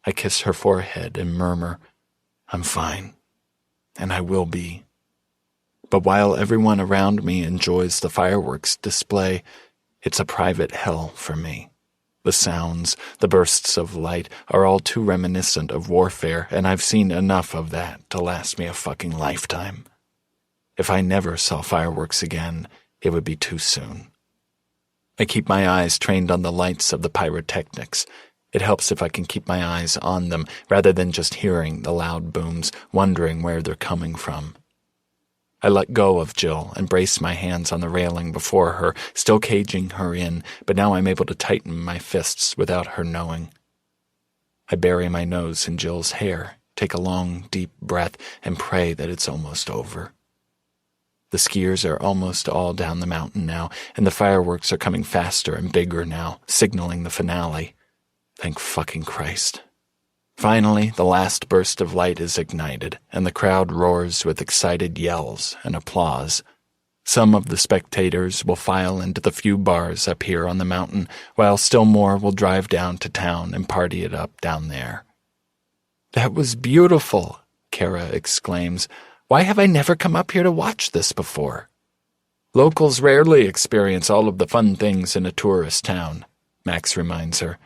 I kiss her forehead and murmur, I'm fine, and I will be. But while everyone around me enjoys the fireworks display, it's a private hell for me. The sounds, the bursts of light are all too reminiscent of warfare, and I've seen enough of that to last me a fucking lifetime. If I never saw fireworks again, it would be too soon. I keep my eyes trained on the lights of the pyrotechnics. It helps if I can keep my eyes on them rather than just hearing the loud booms, wondering where they're coming from. I let go of Jill and brace my hands on the railing before her, still caging her in, but now I'm able to tighten my fists without her knowing. I bury my nose in Jill's hair, take a long, deep breath, and pray that it's almost over. The skiers are almost all down the mountain now, and the fireworks are coming faster and bigger now, signaling the finale. Thank fucking Christ. Finally, the last burst of light is ignited, and the crowd roars with excited yells and applause. Some of the spectators will file into the few bars up here on the mountain, while still more will drive down to town and party it up down there. That was beautiful, Kara exclaims. Why have I never come up here to watch this before? Locals rarely experience all of the fun things in a tourist town, Max reminds her.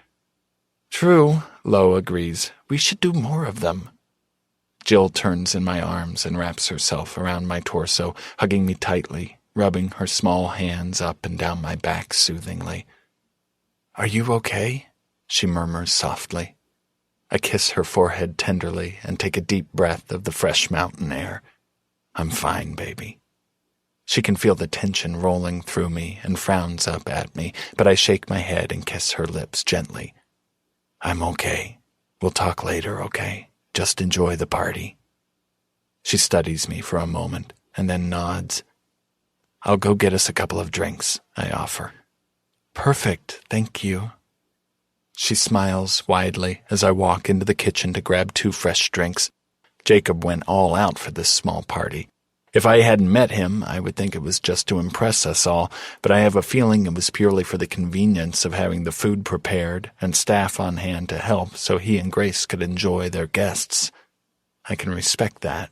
True, Lo agrees. We should do more of them. Jill turns in my arms and wraps herself around my torso, hugging me tightly, rubbing her small hands up and down my back soothingly. Are you okay? She murmurs softly. I kiss her forehead tenderly and take a deep breath of the fresh mountain air. I'm fine, baby. She can feel the tension rolling through me and frowns up at me, but I shake my head and kiss her lips gently. I'm okay. We'll talk later, okay? Just enjoy the party. She studies me for a moment and then nods. I'll go get us a couple of drinks, I offer. Perfect, thank you. She smiles widely as I walk into the kitchen to grab 2 fresh drinks. Jacob went all out for this small party. If I hadn't met him, I would think it was just to impress us all, but I have a feeling it was purely for the convenience of having the food prepared and staff on hand to help so he and Grace could enjoy their guests. I can respect that.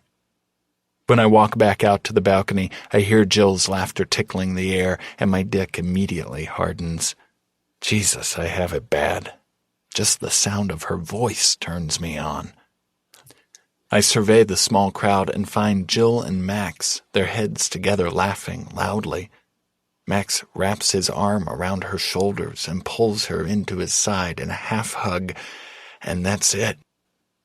When I walk back out to the balcony, I hear Jill's laughter tickling the air, and my dick immediately hardens. Jesus, I have it bad. Just the sound of her voice turns me on. I survey the small crowd and find Jill and Max, their heads together laughing loudly. Max wraps his arm around her shoulders and pulls her into his side in a half hug, and that's it.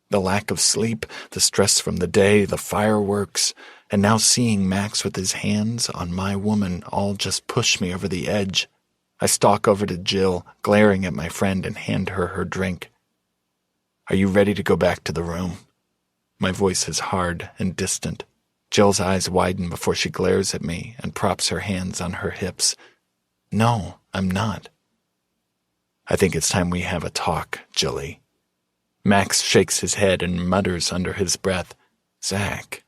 The lack of sleep, the stress from the day, the fireworks, and now seeing Max with his hands on my woman all just push me over the edge. I stalk over to Jill, glaring at my friend, and hand her her drink. Are you ready to go back to the room? My voice is hard and distant. Jill's eyes widen before she glares at me and props her hands on her hips. No, I'm not. I think it's time we have a talk, Jilly. Max shakes his head and mutters under his breath, Zach.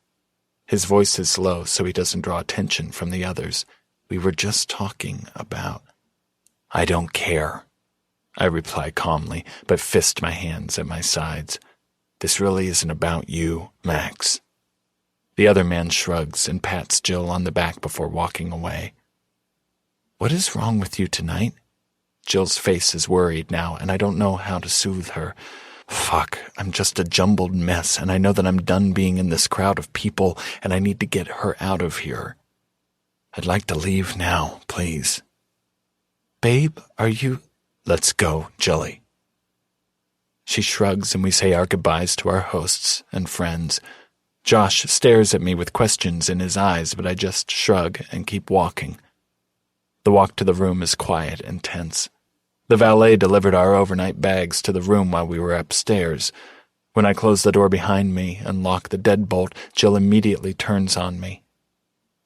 His voice is low so he doesn't draw attention from the others. We were just talking about... I don't care. I reply calmly, but fist my hands at my sides. This really isn't about you, Max. The other man shrugs and pats Jill on the back before walking away. What is wrong with you tonight? Jill's face is worried now, and I don't know how to soothe her. Fuck, I'm just a jumbled mess, and I know that I'm done being in this crowd of people, and I need to get her out of here. I'd like to leave now, please. Babe, are you... Let's go, Jilly. She shrugs and we say our goodbyes to our hosts and friends. Josh stares at me with questions in his eyes, but I just shrug and keep walking. The walk to the room is quiet and tense. The valet delivered our overnight bags to the room while we were upstairs. When I close the door behind me and lock the deadbolt, Jill immediately turns on me.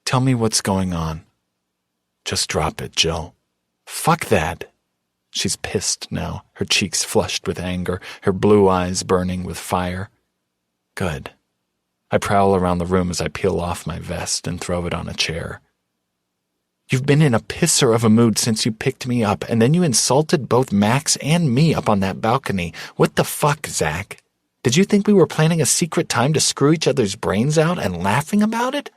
Tell me what's going on. Just drop it, Jill. Fuck that. She's pissed now, her cheeks flushed with anger, her blue eyes burning with fire. Good. I prowl around the room as I peel off my vest and throw it on a chair. You've been in a pisser of a mood since you picked me up, and then you insulted both Max and me up on that balcony. What the fuck, Zach? Did you think we were planning a secret time to screw each other's brains out and laughing about it?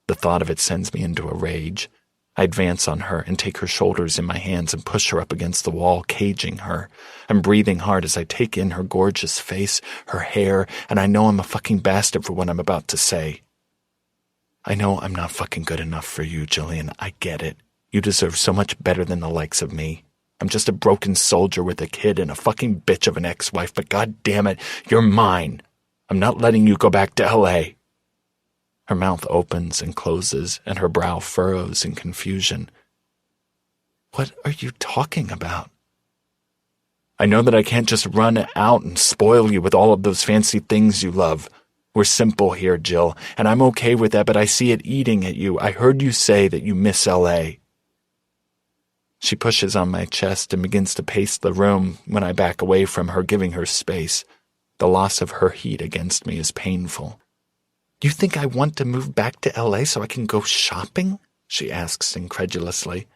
The thought of it sends me into a rage. I advance on her and take her shoulders in my hands and push her up against the wall, caging her. I'm breathing hard as I take in her gorgeous face, her hair, and I know I'm a fucking bastard for what I'm about to say. I know I'm not fucking good enough for you, Jillian. I get it. You deserve so much better than the likes of me. I'm just a broken soldier with a kid and a fucking bitch of an ex-wife, but god damn it, you're mine. I'm not letting you go back to L.A. Her mouth opens and closes, and her brow furrows in confusion. What are you talking about? I know that I can't just run out and spoil you with all of those fancy things you love. We're simple here, Jill, and I'm okay with that, but I see it eating at you. I heard you say that you miss L.A. She pushes on my chest and begins to pace the room when I back away from her, giving her space. The loss of her heat against me is painful. You think I want to move back to L.A. so I can go shopping? She asks incredulously.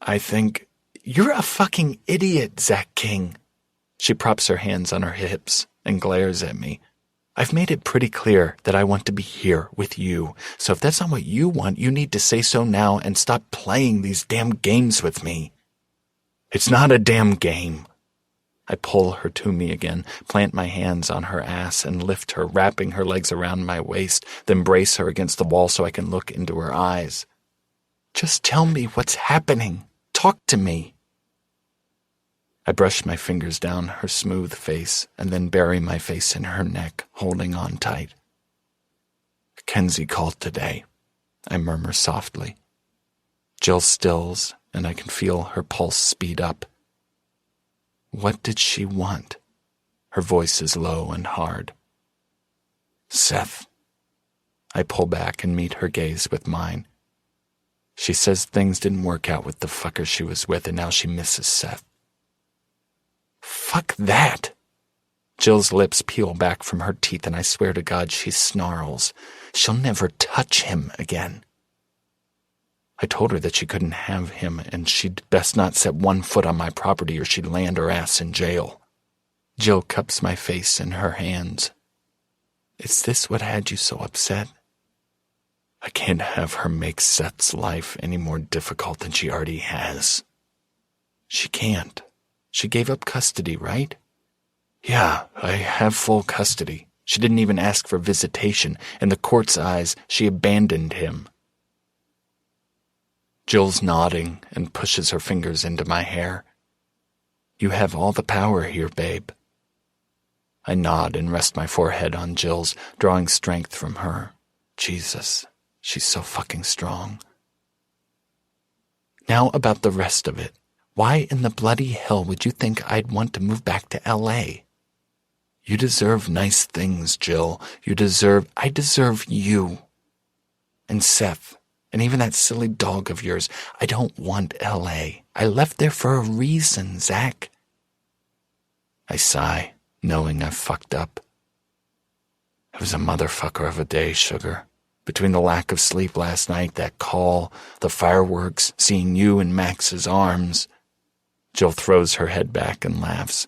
I think... You're a fucking idiot, Zach King. She props her hands on her hips and glares at me. I've made it pretty clear that I want to be here with you, so if that's not what you want, you need to say so now and stop playing these damn games with me. It's not a damn game. I pull her to me again, plant my hands on her ass and lift her, wrapping her legs around my waist, then brace her against the wall so I can look into her eyes. Just tell me what's happening. Talk to me. I brush my fingers down her smooth face and then bury my face in her neck, holding on tight. Kenzie called today, I murmur softly. Jill stills, and I can feel her pulse speed up. What did she want? Her voice is low and hard. Seth. I pull back and meet her gaze with mine. She says things didn't work out with the fucker she was with, and now she misses Seth. Fuck that. Jill's lips peel back from her teeth, and I swear to God she snarls. She'll never touch him again. I told her that she couldn't have him, and she'd best not set one foot on my property or she'd land her ass in jail. Jill cups my face in her hands. Is this what had you so upset? I can't have her make Seth's life any more difficult than she already has. She can't. She gave up custody, right? Yeah, I have full custody. She didn't even ask for visitation. In the court's eyes, she abandoned him. Jill's nodding and pushes her fingers into my hair. You have all the power here, babe. I nod and rest my forehead on Jill's, drawing strength from her. Jesus, she's so fucking strong. Now about the rest of it. Why in the bloody hell would you think I'd want to move back to L.A.? You deserve nice things, Jill. I deserve you. And Seth, and even that silly dog of yours. I don't want L.A. I left there for a reason, Zach. I sigh, knowing I've fucked up. It was a motherfucker of a day, Sugar. Between the lack of sleep last night, that call, the fireworks, seeing you in Max's arms. Jill throws her head back and laughs.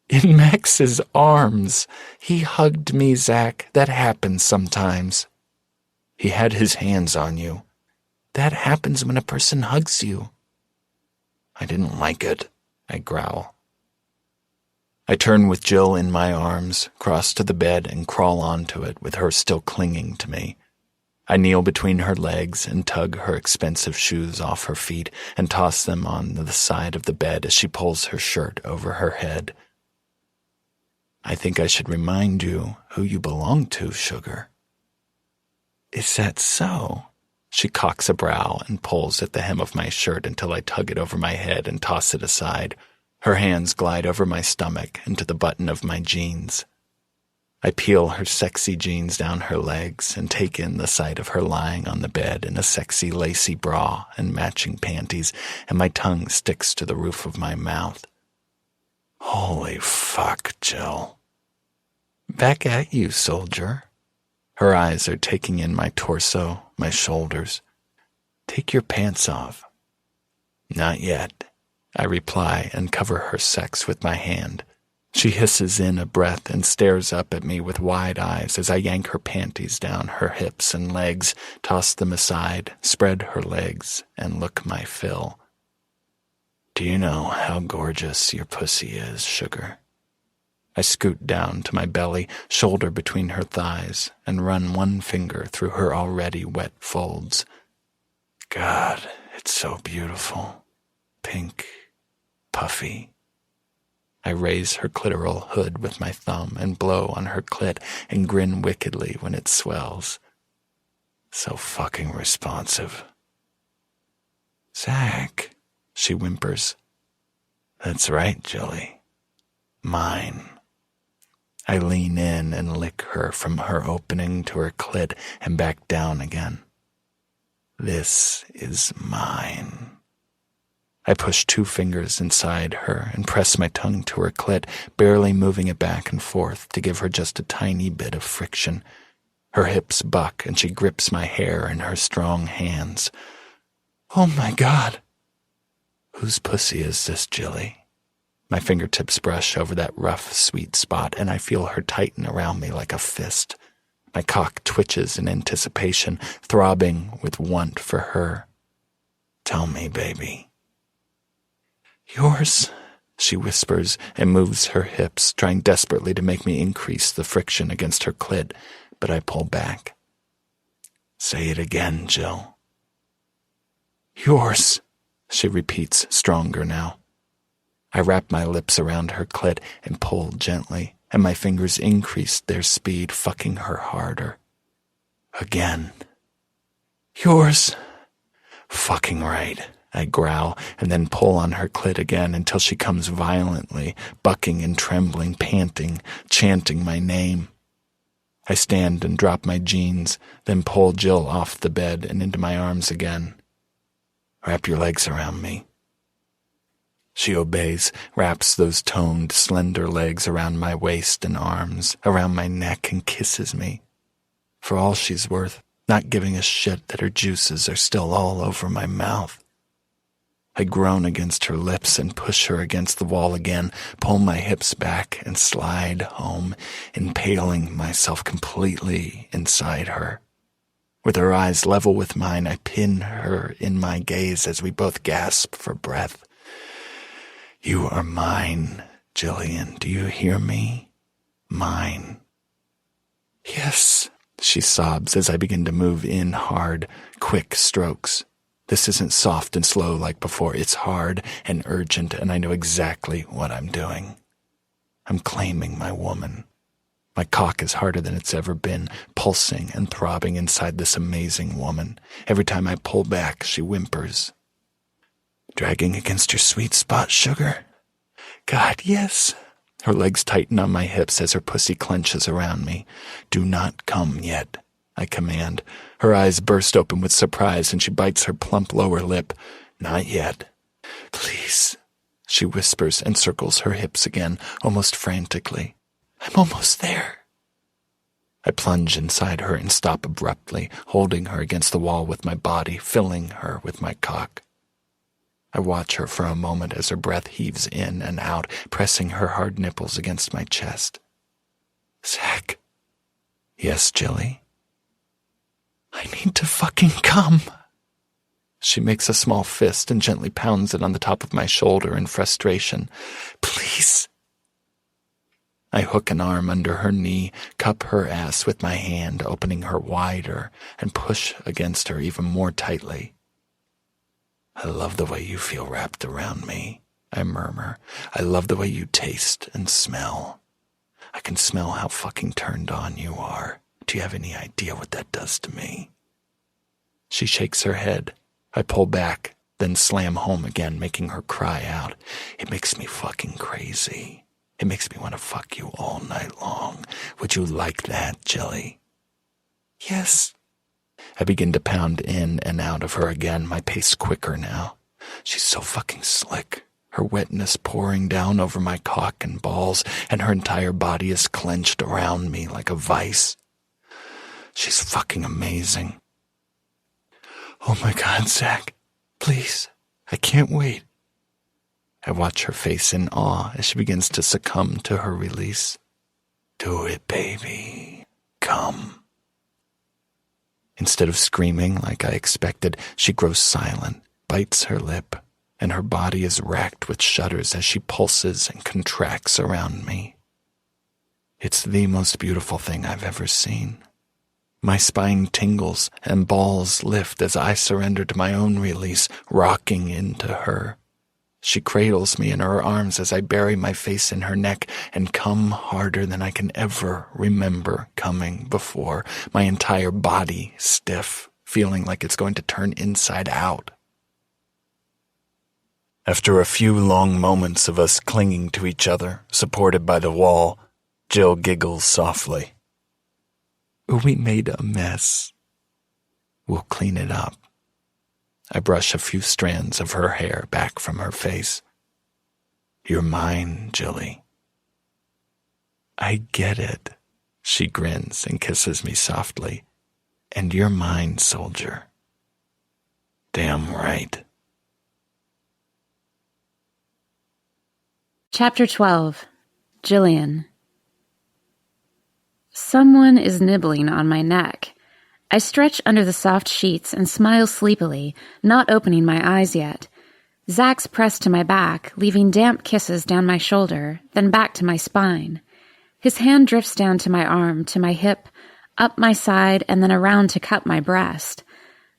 In Max's arms. He hugged me, Zach. That happens sometimes. He had his hands on you. That happens when a person hugs you. I didn't like it, I growl. I turn with Jill in my arms, cross to the bed, and crawl onto it with her still clinging to me. I kneel between her legs and tug her expensive shoes off her feet and toss them on the side of the bed as she pulls her shirt over her head. I think I should remind you who you belong to, Sugar. Is that so? She cocks a brow and pulls at the hem of my shirt until I tug it over my head and toss it aside. Her hands glide over my stomach and to the button of my jeans. I peel her sexy jeans down her legs and take in the sight of her lying on the bed in a sexy lacy bra and matching panties, and my tongue sticks to the roof of my mouth. Holy fuck, Jill. Back at you, soldier. Her eyes are taking in my torso, my shoulders. Take your pants off. Not yet, I reply and cover her sex with my hand. She hisses in a breath and stares up at me with wide eyes as I yank her panties down her hips and legs, toss them aside, spread her legs, and look my fill. Do you know how gorgeous your pussy is, Sugar? I scoot down to my belly, shoulder between her thighs, and run one finger through her already wet folds. God, it's so beautiful. Pink, puffy. I raise her clitoral hood with my thumb and blow on her clit and grin wickedly when it swells. So fucking responsive. Zach, she whimpers. That's right, Jilly. Mine. I lean in and lick her from her opening to her clit and back down again. This is mine. I push 2 fingers inside her and press my tongue to her clit, barely moving it back and forth to give her just a tiny bit of friction. Her hips buck and she grips my hair in her strong hands. Oh my God! Whose pussy is this, Jilly? My fingertips brush over that rough, sweet spot, and I feel her tighten around me like a fist. My cock twitches in anticipation, throbbing with want for her. Tell me, baby. Yours, she whispers and moves her hips, trying desperately to make me increase the friction against her clit, but I pull back. Say it again, Jill. Yours, she repeats, stronger now. I wrap my lips around her clit and pull gently, and my fingers increase their speed, fucking her harder. Again. Yours. Fucking right, I growl, and then pull on her clit again until she comes violently, bucking and trembling, panting, chanting my name. I stand and drop my jeans, then pull Jill off the bed and into my arms again. Wrap your legs around me. She obeys, wraps those toned, slender legs around my waist and arms, around my neck, and kisses me. For all she's worth, not giving a shit that her juices are still all over my mouth. I groan against her lips and push her against the wall again, pull my hips back and slide home, impaling myself completely inside her. With her eyes level with mine, I pin her in my gaze as we both gasp for breath. You are mine, Jillian. Do you hear me? Mine. Yes, she sobs as I begin to move in hard, quick strokes. This isn't soft and slow like before. It's hard and urgent, and I know exactly what I'm doing. I'm claiming my woman. My cock is harder than it's ever been, pulsing and throbbing inside this amazing woman. Every time I pull back, she whimpers. Dragging against your sweet spot, sugar? God, yes. Her legs tighten on my hips as her pussy clenches around me. Do not come yet, I command. Her eyes burst open with surprise, and she bites her plump lower lip. Not yet. Please, she whispers and circles her hips again, almost frantically. I'm almost there. I plunge inside her and stop abruptly, holding her against the wall with my body, filling her with my cock. I watch her for a moment as her breath heaves in and out, pressing her hard nipples against my chest. Zach. Yes, Jilly? I need to fucking come. She makes a small fist and gently pounds it on the top of my shoulder in frustration. Please. I hook an arm under her knee, cup her ass with my hand, opening her wider, and push against her even more tightly. I love the way you feel wrapped around me, I murmur. I love the way you taste and smell. I can smell how fucking turned on you are. Do you have any idea what that does to me? She shakes her head. I pull back, then slam home again, making her cry out. It makes me fucking crazy. It makes me want to fuck you all night long. Would you like that, Jilly? Yes. I begin to pound in and out of her again, my pace quicker now. She's so fucking slick. Her wetness pouring down over my cock and balls, and her entire body is clenched around me like a vice. She's fucking amazing. Oh my God, Zach. Please. I can't wait. I watch her face in awe as she begins to succumb to her release. Do it, baby. Come. Instead of screaming like I expected, she grows silent, bites her lip, and her body is racked with shudders as she pulses and contracts around me. It's the most beautiful thing I've ever seen. My spine tingles and balls lift as I surrender to my own release, rocking into her. She cradles me in her arms as I bury my face in her neck and come harder than I can ever remember coming before, my entire body stiff, feeling like it's going to turn inside out. After a few long moments of us clinging to each other, supported by the wall, Jill giggles softly. We made a mess. We'll clean it up. I brush a few strands of her hair back from her face. You're mine, Jilly. I get it. She grins and kisses me softly. And you're mine, soldier. Damn right. Chapter 12. Jillian. Someone is nibbling on my neck. I stretch under the soft sheets and smile sleepily, not opening my eyes yet. Zach's pressed to my back, leaving damp kisses down my shoulder, then back to my spine. His hand drifts down to my arm, to my hip, up my side, and then around to cup my breast.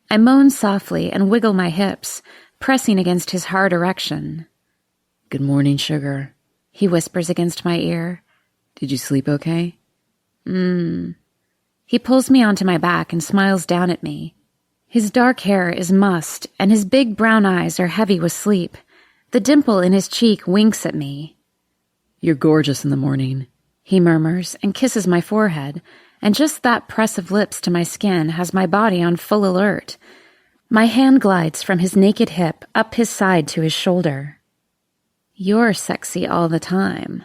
I moan softly and wiggle my hips, pressing against his hard erection. Good morning, sugar, he whispers against my ear. Did you sleep okay? He pulls me onto my back and smiles down at me. His dark hair is mussed, and his big brown eyes are heavy with sleep. The dimple in his cheek winks at me. You're gorgeous in the morning, he murmurs and kisses my forehead, and just that press of lips to my skin has my body on full alert. My hand glides from his naked hip up his side to his shoulder. You're sexy all the time.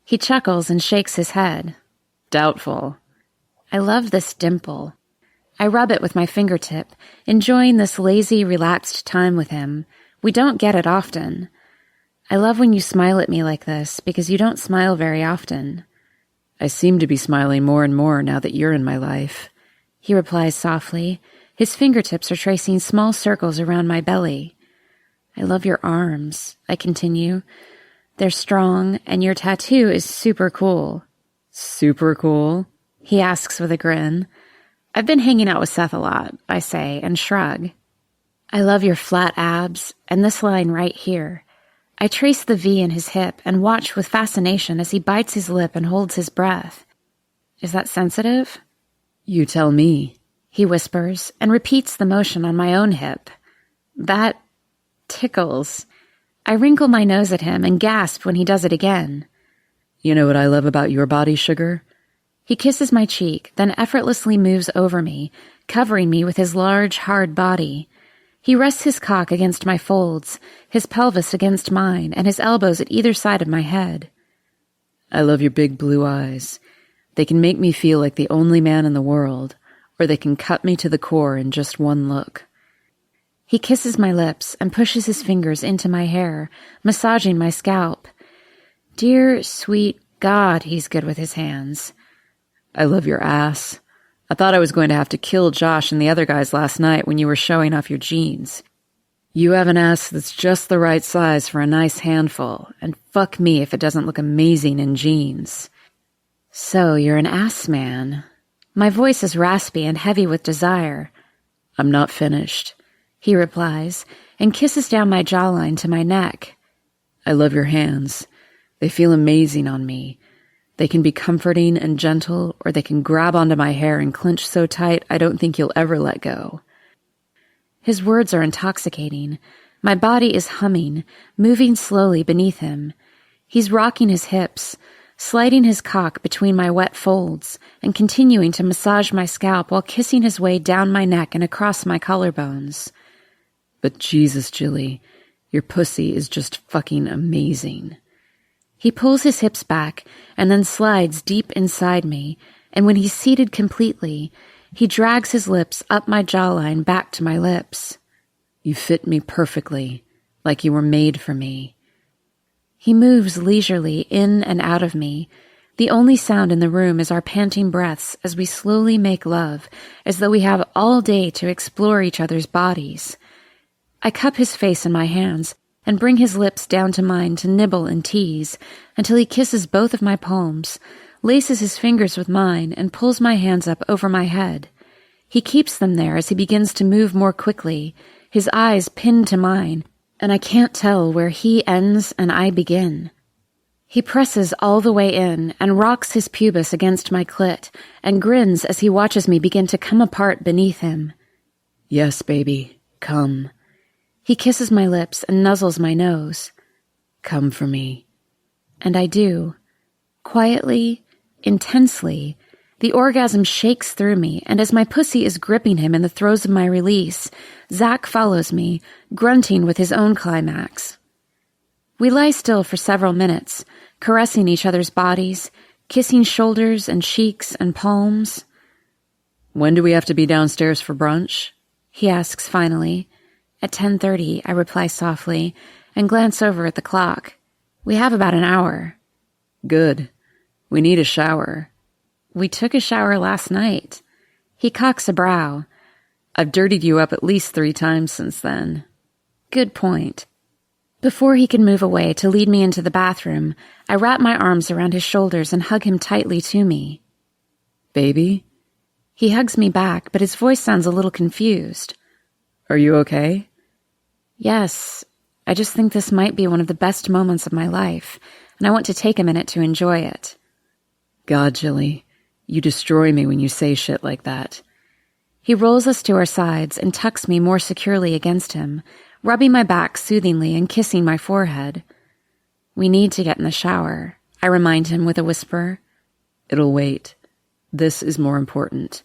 He chuckles and shakes his head. Doubtful. I love this dimple. I rub it with my fingertip, enjoying this lazy, relaxed time with him. We don't get it often. I love when you smile at me like this, because you don't smile very often. I seem to be smiling more and more now that you're in my life, he replies softly. His fingertips are tracing small circles around my belly. I love your arms, I continue. They're strong, and your tattoo is super cool. Super cool? He asks with a grin. I've been hanging out with Seth a lot, I say, and shrug. I love your flat abs, and this line right here. I trace the V in his hip and watch with fascination as he bites his lip and holds his breath. Is that sensitive? You tell me, he whispers, and repeats the motion on my own hip. That tickles. I wrinkle my nose at him and gasp when he does it again. You know what I love about your body, sugar? He kisses my cheek, then effortlessly moves over me, covering me with his large, hard body. He rests his cock against my folds, his pelvis against mine, and his elbows at either side of my head. I love your big blue eyes. They can make me feel like the only man in the world, or they can cut me to the core in just one look. He kisses my lips and pushes his fingers into my hair, massaging my scalp. Dear, sweet God, he's good with his hands. I love your ass. I thought I was going to have to kill Josh and the other guys last night when you were showing off your jeans. You have an ass that's just the right size for a nice handful, and fuck me if it doesn't look amazing in jeans. So you're an ass man. My voice is raspy and heavy with desire. I'm not finished, he replies, and kisses down my jawline to my neck. I love your hands. They feel amazing on me. They can be comforting and gentle, or they can grab onto my hair and clench so tight I don't think you'll ever let go. His words are intoxicating. My body is humming, moving slowly beneath him. He's rocking his hips, sliding his cock between my wet folds, and continuing to massage my scalp while kissing his way down my neck and across my collarbones. But Jesus, Jilly, your pussy is just fucking amazing. He pulls his hips back and then slides deep inside me, and when he's seated completely, he drags his lips up my jawline back to my lips. You fit me perfectly, like you were made for me. He moves leisurely in and out of me. The only sound in the room is our panting breaths as we slowly make love, as though we have all day to explore each other's bodies. I cup his face in my hands and bring his lips down to mine to nibble and tease, until he kisses both of my palms, laces his fingers with mine, and pulls my hands up over my head. He keeps them there as he begins to move more quickly, his eyes pinned to mine, and I can't tell where he ends and I begin. He presses all the way in and rocks his pubis against my clit, and grins as he watches me begin to come apart beneath him. Yes, baby, come. He kisses my lips and nuzzles my nose. Come for me. And I do. Quietly, intensely, the orgasm shakes through me, and as my pussy is gripping him in the throes of my release, Zach follows me, grunting with his own climax. We lie still for several minutes, caressing each other's bodies, kissing shoulders and cheeks and palms. When do we have to be downstairs for brunch? He asks finally. At 10:30, I reply softly, and glance over at the clock. We have about an hour. Good. We need a shower. We took a shower last night. He cocks a brow. I've dirtied you up at least 3 times since then. Good point. Before he can move away to lead me into the bathroom, I wrap my arms around his shoulders and hug him tightly to me. Baby? He hugs me back, but his voice sounds a little confused. Are you okay? Yes. I just think this might be one of the best moments of my life, and I want to take a minute to enjoy it. God, Jilly, you destroy me when you say shit like that. He rolls us to our sides and tucks me more securely against him, rubbing my back soothingly and kissing my forehead. We need to get in the shower, I remind him with a whisper. It'll wait. This is more important.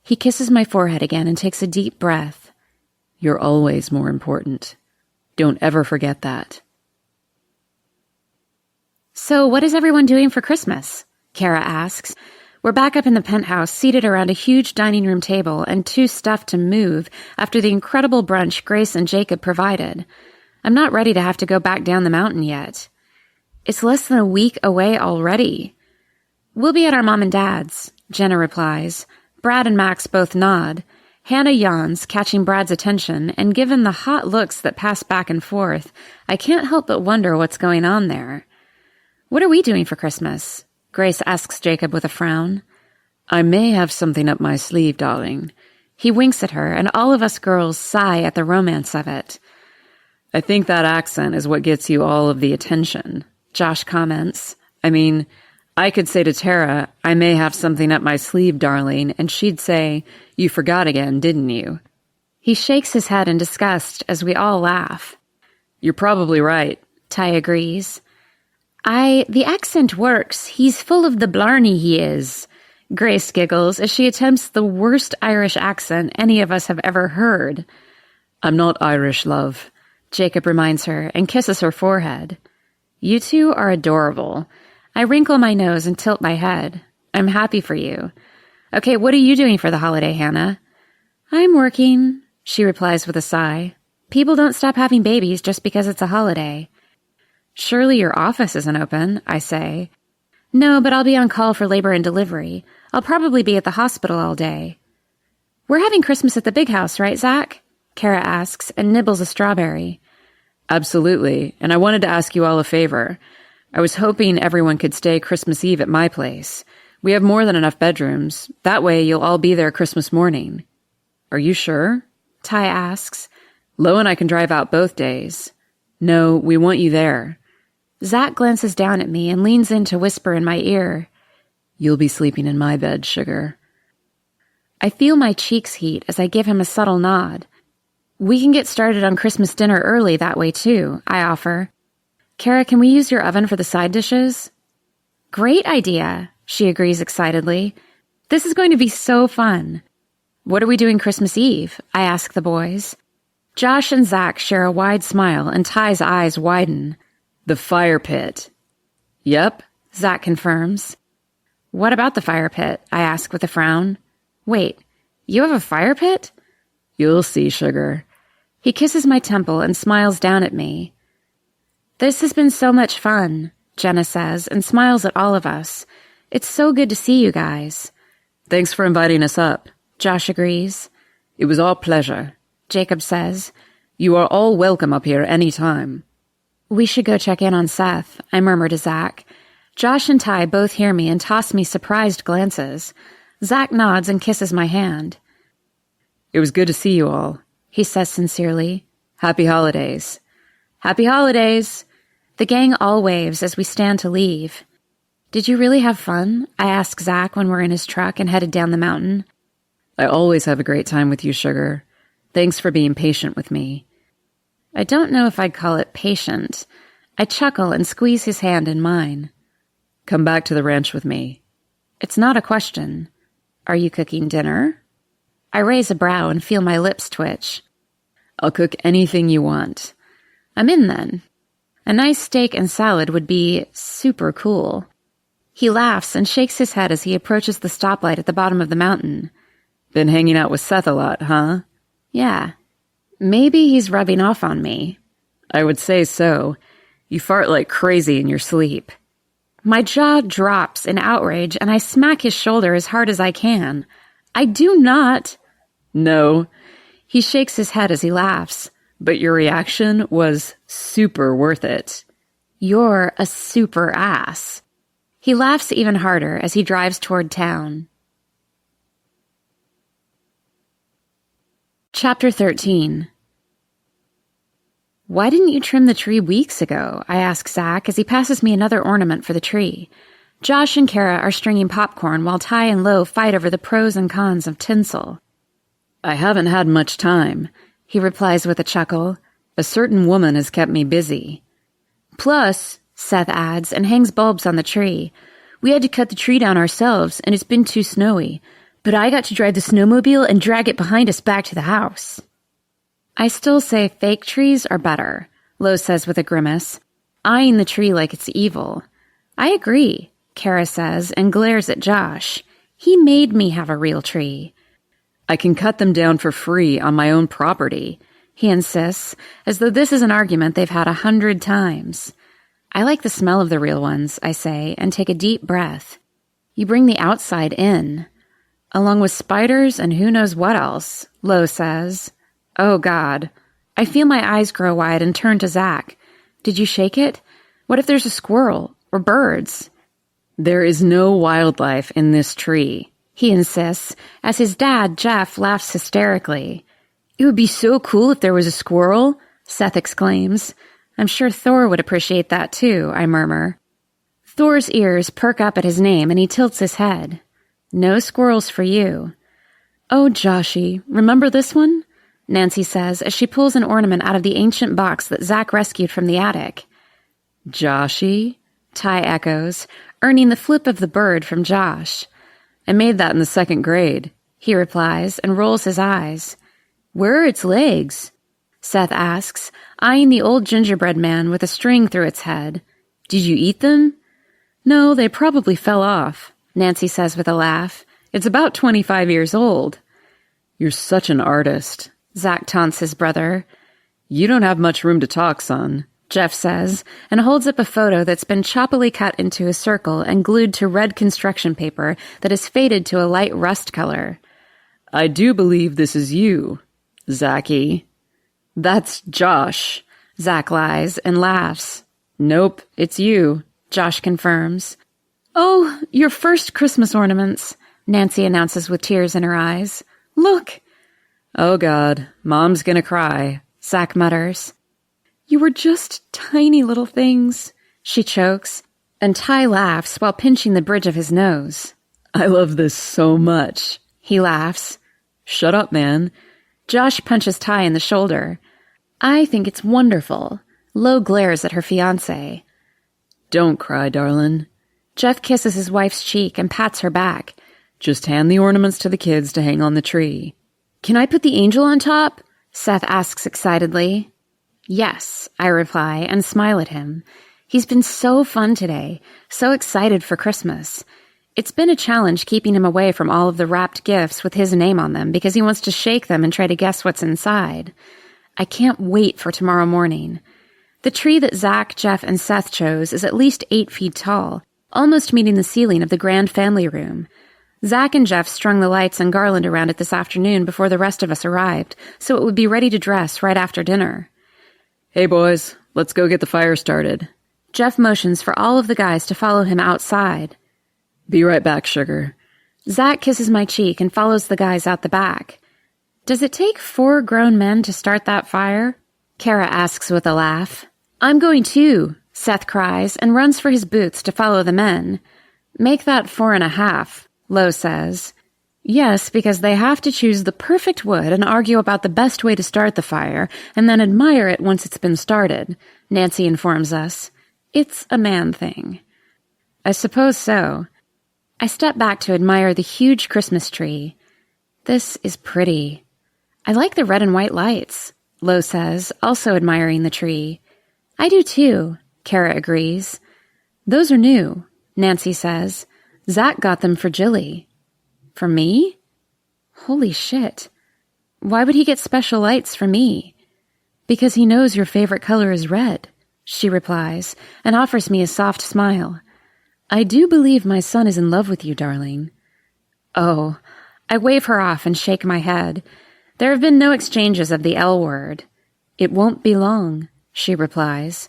He kisses my forehead again and takes a deep breath. You're always more important. Don't ever forget that. So what is everyone doing for Christmas? Kara asks. We're back up in the penthouse, seated around a huge dining room table and too stuffed to move after the incredible brunch Grace and Jacob provided. I'm not ready to have to go back down the mountain yet. It's less than a week away already. We'll be at our mom and dad's, Jenna replies. Brad and Max both nod. Hannah yawns, catching Brad's attention, and given the hot looks that pass back and forth, I can't help but wonder what's going on there. What are we doing for Christmas? Grace asks Jacob with a frown. I may have something up my sleeve, darling. He winks at her, and all of us girls sigh at the romance of it. I think that accent is what gets you all of the attention, Josh comments. I mean, I could say to Tara, I may have something up my sleeve, darling, and she'd say, you forgot again, didn't you? He shakes his head in disgust as we all laugh. You're probably right, Ty agrees. The accent works. He's full of the blarney, he is. Grace giggles as she attempts the worst Irish accent any of us have ever heard. I'm not Irish, love, Jacob reminds her and kisses her forehead. You two are adorable. I wrinkle my nose and tilt my head. I'm happy for you. Okay, what are you doing for the holiday, Hannah? I'm working, she replies with a sigh. People don't stop having babies just because it's a holiday. Surely your office isn't open, I say. No, but I'll be on call for labor and delivery. I'll probably be at the hospital all day. We're having Christmas at the big house, right, Zach? Kara asks and nibbles a strawberry. Absolutely, and I wanted to ask you all a favor. I was hoping everyone could stay Christmas Eve at my place. We have more than enough bedrooms. That way you'll all be there Christmas morning. Are you sure? Ty asks. Lo and I can drive out both days. No, we want you there. Zach glances down at me and leans in to whisper in my ear. You'll be sleeping in my bed, sugar. I feel my cheeks heat as I give him a subtle nod. We can get started on Christmas dinner early that way too, I offer. Kara, can we use your oven for the side dishes? Great idea, she agrees excitedly. This is going to be so fun. What are we doing Christmas Eve? I ask the boys. Josh and Zach share a wide smile and Ty's eyes widen. The fire pit. Yep, Zach confirms. What about the fire pit? I ask with a frown. Wait, you have a fire pit? You'll see, sugar. He kisses my temple and smiles down at me. This has been so much fun, Jenna says and smiles at all of us. It's so good to see you guys. Thanks for inviting us up, Josh agrees. It was our pleasure, Jacob says. You are all welcome up here any time. We should go check in on Seth, I murmur to Zach. Josh and Ty both hear me and toss me surprised glances. Zach nods and kisses my hand. It was good to see you all, he says sincerely. Happy holidays. Happy holidays. The gang all waves as we stand to leave. Did you really have fun? I ask Zach when we're in his truck and headed down the mountain. I always have a great time with you, sugar. Thanks for being patient with me. I don't know if I'd call it patient. I chuckle and squeeze his hand in mine. Come back to the ranch with me. It's not a question. Are you cooking dinner? I raise a brow and feel my lips twitch. I'll cook anything you want. I'm in then. A nice steak and salad would be super cool. He laughs and shakes his head as he approaches the stoplight at the bottom of the mountain. Been hanging out with Seth a lot, huh? Yeah. Maybe he's rubbing off on me. I would say so. You fart like crazy in your sleep. My jaw drops in outrage, and I smack his shoulder as hard as I can. I do not. No. He shakes his head as he laughs. But your reaction was super worth it. You're a super ass. He laughs even harder as he drives toward town. Chapter 13. Why didn't you trim the tree weeks ago? I ask Zach as he passes me another ornament for the tree. Josh and Kara are stringing popcorn while Ty and Lo fight over the pros and cons of tinsel. I haven't had much time, he replies with a chuckle. A certain woman has kept me busy. Plus, Seth adds and hangs bulbs on the tree. We had to cut the tree down ourselves, and it's been too snowy. But I got to drive the snowmobile and drag it behind us back to the house. I still say fake trees are better, Lo says with a grimace, eyeing the tree like it's evil. I agree, Kara says and glares at Josh. He made me have a real tree. I can cut them down for free on my own property, he insists, as though this is an argument they've had 100 times. I like the smell of the real ones, I say, and take a deep breath. You bring the outside in. Along with spiders and who knows what else, Lo says. Oh, God. I feel my eyes grow wide and turn to Zach. Did you shake it? What if there's a squirrel or birds? There is no wildlife in this tree, he insists, as his dad, Jeff, laughs hysterically. It would be so cool if there was a squirrel, Seth exclaims. I'm sure Thor would appreciate that too, I murmur. Thor's ears perk up at his name and he tilts his head. No squirrels for you. Oh, Joshy, remember this one? Nancy says as she pulls an ornament out of the ancient box that Zach rescued from the attic. Joshy? Ty echoes, earning the flip of the bird from Josh. I made that in the 2nd grade, he replies and rolls his eyes. Where are its legs? Seth asks, eyeing the old gingerbread man with a string through its head. Did you eat them? No, they probably fell off, Nancy says with a laugh. It's about 25 years old. You're such an artist, Zach taunts his brother. You don't have much room to talk, son, Jeff says, and holds up a photo that's been choppily cut into a circle and glued to red construction paper that has faded to a light rust color. I do believe this is you, Zachy. That's Josh, Zach lies and laughs. Nope, it's you, Josh confirms. Oh, your first Christmas ornaments, Nancy announces with tears in her eyes. Look. Oh, God, Mom's gonna cry, Zach mutters. You were just tiny little things, she chokes, and Ty laughs while pinching the bridge of his nose. I love this so much, he laughs. Shut up, man. Josh punches Ty in the shoulder. I think it's wonderful. Lo glares at her fiancé. Don't cry, darling. Jeff kisses his wife's cheek and pats her back. Just hand the ornaments to the kids to hang on the tree. Can I put the angel on top? Seth asks excitedly. Yes, I reply and smile at him. He's been so fun today, so excited for Christmas. It's been a challenge keeping him away from all of the wrapped gifts with his name on them because he wants to shake them and try to guess what's inside. I can't wait for tomorrow morning. The tree that Zach, Jeff, and Seth chose is at least 8 feet tall, almost meeting the ceiling of the grand family room. Zach and Jeff strung the lights and garland around it this afternoon before the rest of us arrived, so it would be ready to dress right after dinner. Hey boys, let's go get the fire started. Jeff motions for all of the guys to follow him outside. Be right back, sugar. Zach kisses my cheek and follows the guys out the back. Does it take 4 grown men to start that fire? Kara asks with a laugh. I'm going too, Seth cries and runs for his boots to follow the men. Make that 4.5, Lo says. Yes, because they have to choose the perfect wood and argue about the best way to start the fire, and then admire it once it's been started, Nancy informs us. It's a man thing. I suppose so. I step back to admire the huge Christmas tree. This is pretty. I like the red and white lights, Lo says, also admiring the tree. I do too, Kara agrees. Those are new, Nancy says. Zach got them for Jilly. For me? Holy shit. Why would he get special lights for me? Because he knows your favorite color is red, she replies, and offers me a soft smile. I do believe my son is in love with you, darling. Oh, I wave her off and shake my head. There have been no exchanges of the L word. It won't be long, she replies.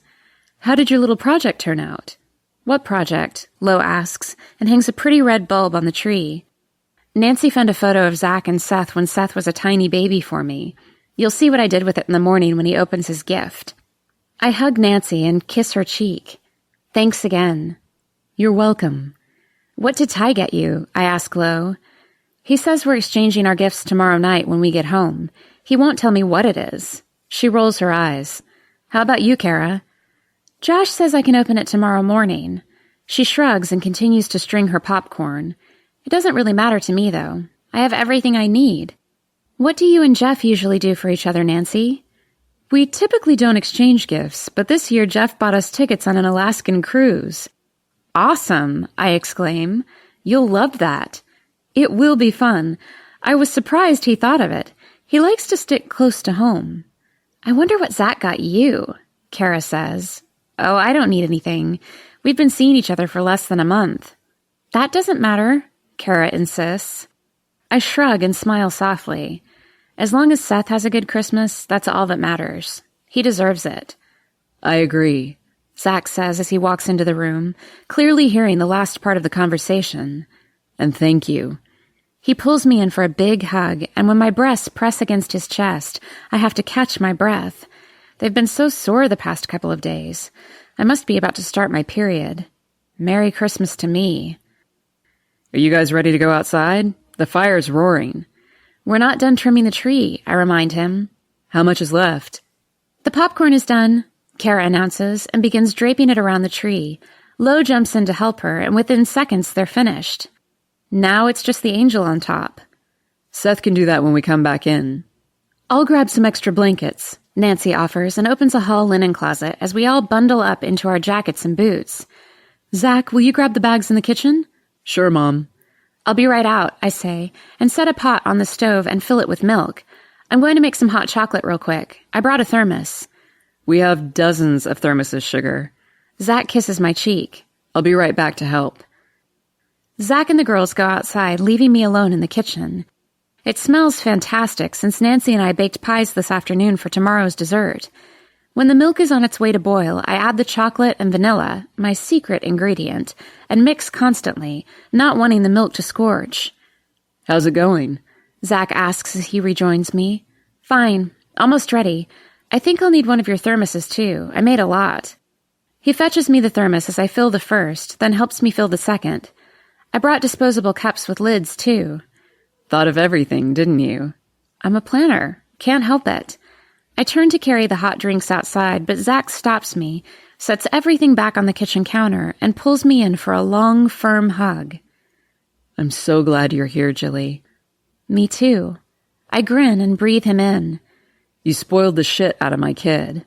How did your little project turn out? What project? Lo asks, and hangs a pretty red bulb on the tree. Nancy found a photo of Zach and Seth when Seth was a tiny baby for me. You'll see what I did with it in the morning when he opens his gift. I hug Nancy and kiss her cheek. Thanks again. You're welcome. What did Ty get you? I ask Lo. He says we're exchanging our gifts tomorrow night when we get home. He won't tell me what it is. She rolls her eyes. How about you, Kara? Josh says I can open it tomorrow morning. She shrugs and continues to string her popcorn. It doesn't really matter to me, though. I have everything I need. What do you and Jeff usually do for each other, Nancy? We typically don't exchange gifts, but this year Jeff bought us tickets on an Alaskan cruise. Awesome, I exclaim. You'll love that. It will be fun. I was surprised he thought of it. He likes to stick close to home. I wonder what Zach got you, Kara says. Oh, I don't need anything. We've been seeing each other for less than a month. That doesn't matter, Kara insists. I shrug and smile softly. As long as Seth has a good Christmas, that's all that matters. He deserves it. I agree, Zach says as he walks into the room, clearly hearing the last part of the conversation. And thank you. He pulls me in for a big hug, and when my breasts press against his chest, I have to catch my breath. They've been so sore the past couple of days. I must be about to start my period. Merry Christmas to me. Are you guys ready to go outside? The fire's roaring. We're not done trimming the tree, I remind him. How much is left? The popcorn is done, Kara announces, and begins draping it around the tree. Lo jumps in to help her, and within seconds they're finished. Now it's just the angel on top. Seth can do that when we come back in. I'll grab some extra blankets, Nancy offers, and opens a hall linen closet as we all bundle up into our jackets and boots. Zach, will you grab the bags in the kitchen? Sure, Mom. I'll be right out, I say, and set a pot on the stove and fill it with milk. I'm going to make some hot chocolate real quick. I brought a thermos. We have dozens of thermoses, sugar. Zach kisses my cheek. I'll be right back to help. Zach and the girls go outside, leaving me alone in the kitchen. It smells fantastic since Nancy and I baked pies this afternoon for tomorrow's dessert. When the milk is on its way to boil, I add the chocolate and vanilla, my secret ingredient, and mix constantly, not wanting the milk to scorch. How's it going? Zach asks as he rejoins me. Fine. Almost ready. I think I'll need one of your thermoses, too. I made a lot. He fetches me the thermos as I fill the first, then helps me fill the second. I brought disposable cups with lids, too. Thought of everything, didn't you? I'm a planner. Can't help it. I turn to carry the hot drinks outside, but Zach stops me, sets everything back on the kitchen counter, and pulls me in for a long, firm hug. I'm so glad you're here, Jilly. Me too. I grin and breathe him in. You spoiled the shit out of my kid.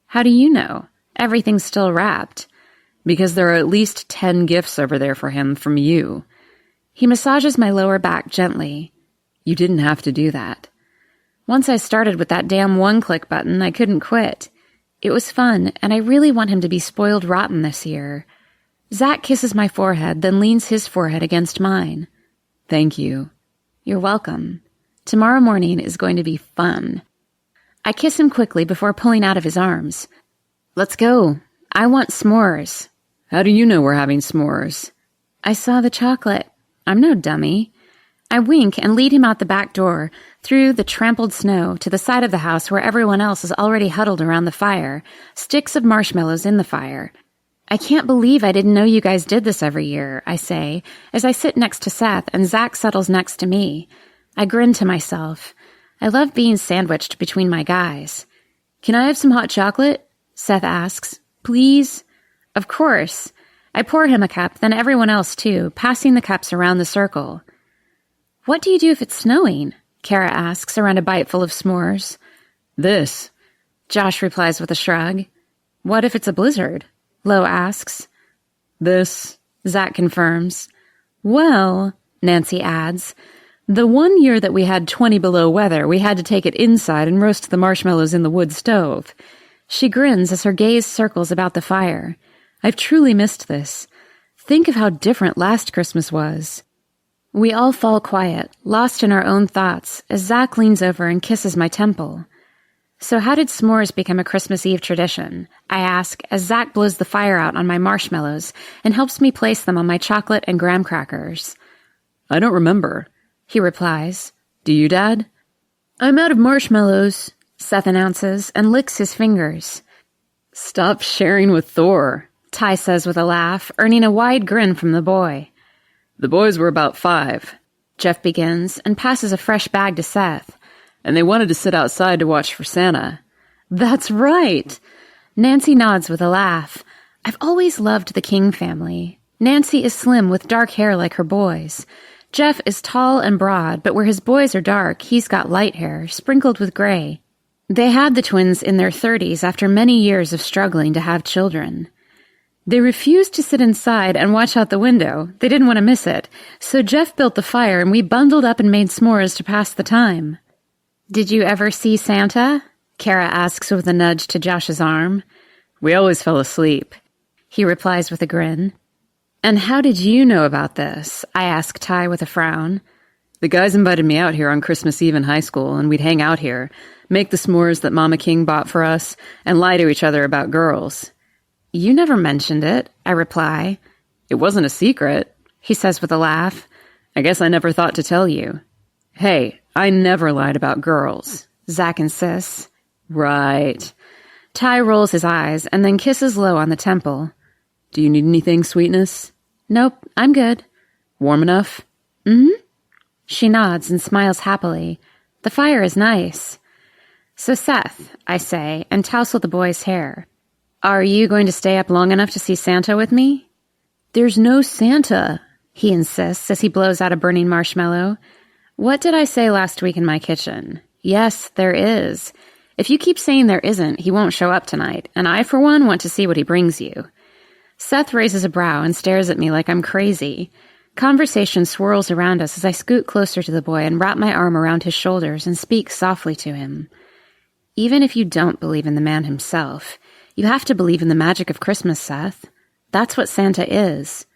How do you know? Everything's still wrapped. Because there are at least 10 gifts over there for him from you. He massages my lower back gently. You didn't have to do that. Once I started with that damn one-click button, I couldn't quit. It was fun, and I really want him to be spoiled rotten this year. Zach kisses my forehead, then leans his forehead against mine. Thank you. You're welcome. Tomorrow morning is going to be fun. I kiss him quickly before pulling out of his arms. Let's go. I want s'mores. How do you know we're having s'mores? I saw the chocolate. I'm no dummy. I wink and lead him out the back door, through the trampled snow, to the side of the house where everyone else is already huddled around the fire, sticks of marshmallows in the fire. I can't believe I didn't know you guys did this every year, I say, as I sit next to Seth and Zach settles next to me. I grin to myself. I love being sandwiched between my guys. Can I have some hot chocolate? Seth asks. Please? Of course. I pour him a cup, then everyone else too, passing the cups around the circle. What do you do if it's snowing? Kara asks around a bite full of s'mores. This. Josh replies with a shrug. What if it's a blizzard? Lo asks. This. Zach confirms. Well, Nancy adds, the one year that we had 20 below weather, we had to take it inside and roast the marshmallows in the wood stove. She grins as her gaze circles about the fire. I've truly missed this. Think of how different last Christmas was. We all fall quiet, lost in our own thoughts, as Zach leans over and kisses my temple. So how did s'mores become a Christmas Eve tradition? I ask as Zach blows the fire out on my marshmallows and helps me place them on my chocolate and graham crackers. I don't remember, he replies. Do you, Dad? I'm out of marshmallows, Seth announces and licks his fingers. Stop sharing with Thor, Ty says with a laugh, earning a wide grin from the boy. The boys were about 5, Jeff begins and passes a fresh bag to Seth. And they wanted to sit outside to watch for Santa. That's right. Nancy nods with a laugh. I've always loved the King family. Nancy is slim with dark hair like her boys. Jeff is tall and broad, but where his boys are dark, he's got light hair, sprinkled with gray. They had the twins in their 30s after many years of struggling to have children. They refused to sit inside and watch out the window. They didn't want to miss it. So Jeff built the fire and we bundled up and made s'mores to pass the time. Did you ever see Santa? Kara asks with a nudge to Josh's arm. We always fell asleep, he replies with a grin. And how did you know about this? I ask Ty with a frown. The guys invited me out here on Christmas Eve in high school, and we'd hang out here, make the s'mores that Mama King bought for us, and lie to each other about girls. You never mentioned it, I reply. It wasn't a secret, he says with a laugh. I guess I never thought to tell you. Hey, I never lied about girls, Zach insists. Right. Ty rolls his eyes and then kisses low on the temple. Do you need anything, sweetness? Nope, I'm good. Warm enough? Mm-hmm. She nods and smiles happily. The fire is nice. So Seth, I say, and tousle the boy's hair. Are you going to stay up long enough to see Santa with me? There's no Santa, he insists as he blows out a burning marshmallow. What did I say last week in my kitchen? Yes, there is. If you keep saying there isn't, he won't show up tonight, and I, for one, want to see what he brings you. Seth raises a brow and stares at me like I'm crazy. Conversation swirls around us as I scoot closer to the boy and wrap my arm around his shoulders and speak softly to him. Even if you don't believe in the man himself, you have to believe in the magic of Christmas, Seth. That's what Santa is.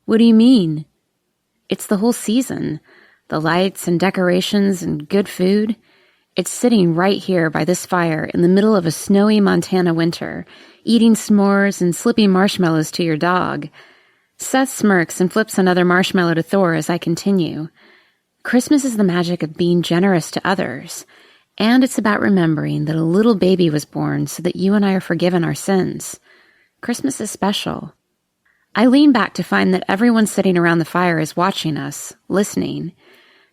What do you mean? It's the whole season. The lights and decorations and good food. It's sitting right here by this fire in the middle of a snowy Montana winter, eating s'mores and slipping marshmallows to your dog. Seth smirks and flips another marshmallow to Thor as I continue. Christmas is the magic of being generous to others, and it's about remembering that a little baby was born so that you and I are forgiven our sins. Christmas is special. I lean back to find that everyone sitting around the fire is watching us, listening.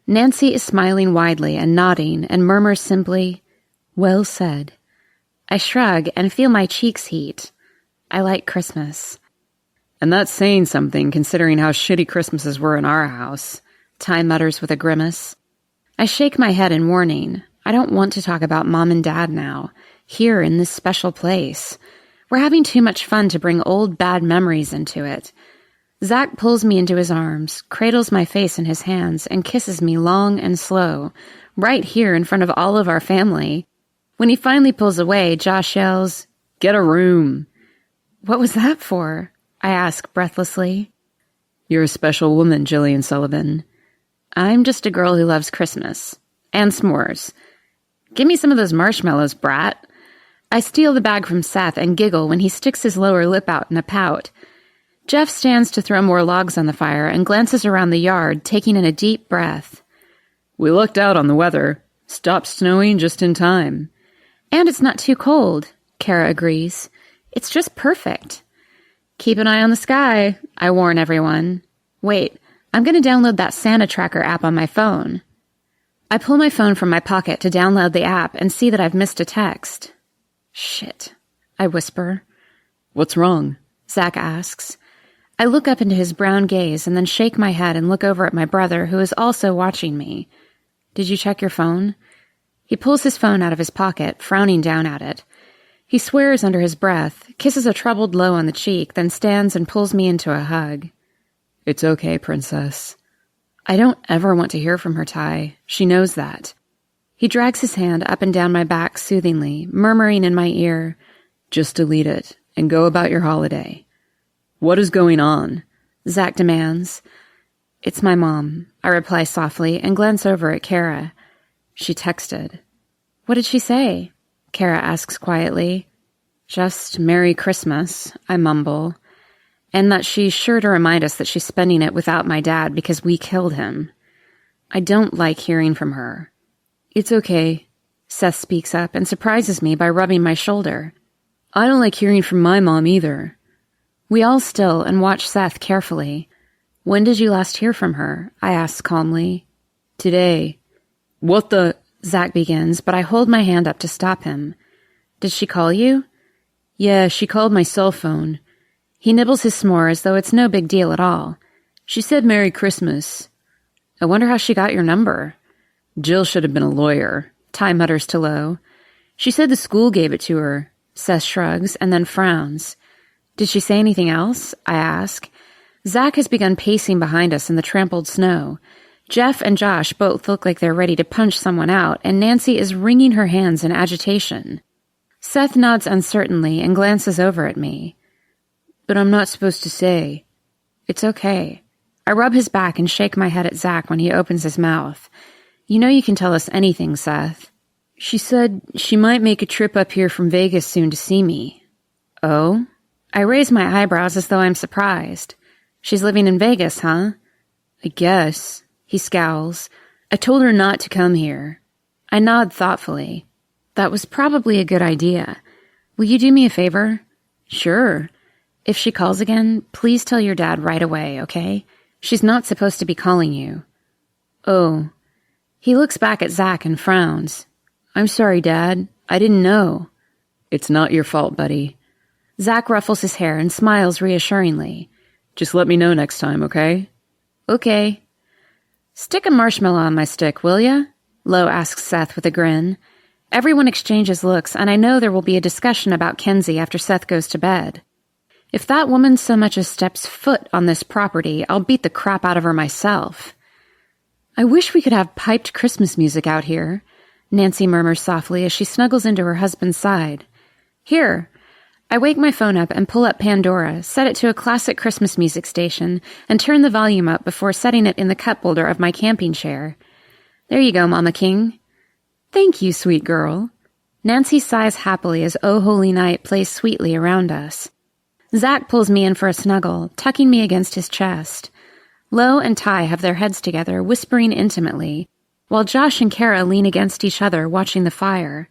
Nancy is smiling widely and nodding and murmurs simply, "Well said." I shrug and feel my cheeks heat. I like Christmas. And that's saying something considering how shitty Christmases were in our house, Ty mutters with a grimace. I shake my head in warning. I don't want to talk about Mom and Dad now, here in this special place. We're having too much fun to bring old bad memories into it. Zach pulls me into his arms, cradles my face in his hands, and kisses me long and slow, right here in front of all of our family. When he finally pulls away, Josh yells, "Get a room." What was that for? I ask breathlessly. You're a special woman, Jillian Sullivan. I'm just a girl who loves Christmas. And s'mores. Give me some of those marshmallows, brat. I steal the bag from Seth and giggle when he sticks his lower lip out in a pout. Jeff stands to throw more logs on the fire and glances around the yard, taking in a deep breath. We lucked out on the weather. Stopped snowing just in time. And it's not too cold, Kara agrees. It's just perfect. Keep an eye on the sky, I warn everyone. Wait, I'm going to download that Santa Tracker app on my phone. I pull my phone from my pocket to download the app and see that I've missed a text. Shit, I whisper. What's wrong? Zach asks. I look up into his brown gaze and then shake my head and look over at my brother, who is also watching me. Did you check your phone? He pulls his phone out of his pocket, frowning down at it. He swears under his breath, kisses a troubled low on the cheek, then stands and pulls me into a hug. It's okay, princess. I don't ever want to hear from her, Ty. She knows that. He drags his hand up and down my back soothingly, murmuring in my ear, Just delete it and go about your holiday. What is going on? Zach demands. It's my mom, I reply softly and glance over at Kara. She texted. What did she say? Kara asks quietly. Just Merry Christmas, I mumble. And that she's sure to remind us that she's spending it without my dad because we killed him. I don't like hearing from her. It's okay. Seth speaks up and surprises me by rubbing my shoulder. I don't like hearing from my mom either. We all still and watch Seth carefully. When did you last hear from her? I ask calmly. Today. What the? Zach begins, but I hold my hand up to stop him. Did she call you? Yeah, she called my cell phone. He nibbles his s'more as though it's no big deal at all. She said Merry Christmas. I wonder how she got your number. Jill should have been a lawyer, Ty mutters to Lo. She said the school gave it to her. Seth shrugs and then frowns. Did she say anything else? I ask. Zach has begun pacing behind us in the trampled snow. Jeff and Josh both look like they're ready to punch someone out, and Nancy is wringing her hands in agitation. Seth nods uncertainly and glances over at me. But I'm not supposed to say. It's okay. I rub his back and shake my head at Zach when he opens his mouth. You know you can tell us anything, Seth. She said she might make a trip up here from Vegas soon to see me. Oh? I raise my eyebrows as though I'm surprised. She's living in Vegas, huh? I guess. He scowls. I told her not to come here. I nod thoughtfully. That was probably a good idea. Will you do me a favor? Sure. If she calls again, please tell your dad right away, okay? She's not supposed to be calling you. Oh. He looks back at Zach and frowns. I'm sorry, Dad. I didn't know. It's not your fault, buddy. Zach ruffles his hair and smiles reassuringly. Just let me know next time, okay? Okay. Stick a marshmallow on my stick, will ya? Lo asks Seth with a grin. Everyone exchanges looks, and I know there will be a discussion about Kenzie after Seth goes to bed. If that woman so much as steps foot on this property, I'll beat the crap out of her myself. I wish we could have piped Christmas music out here, Nancy murmurs softly as she snuggles into her husband's side. Here. I wake my phone up and pull up Pandora, set it to a classic Christmas music station, and turn the volume up before setting it in the cup holder of my camping chair. There you go, Mama King. Thank you, sweet girl. Nancy sighs happily as O Holy Night plays sweetly around us. Zach pulls me in for a snuggle, tucking me against his chest. Lo and Ty have their heads together, whispering intimately, while Josh and Kara lean against each other, watching the fire.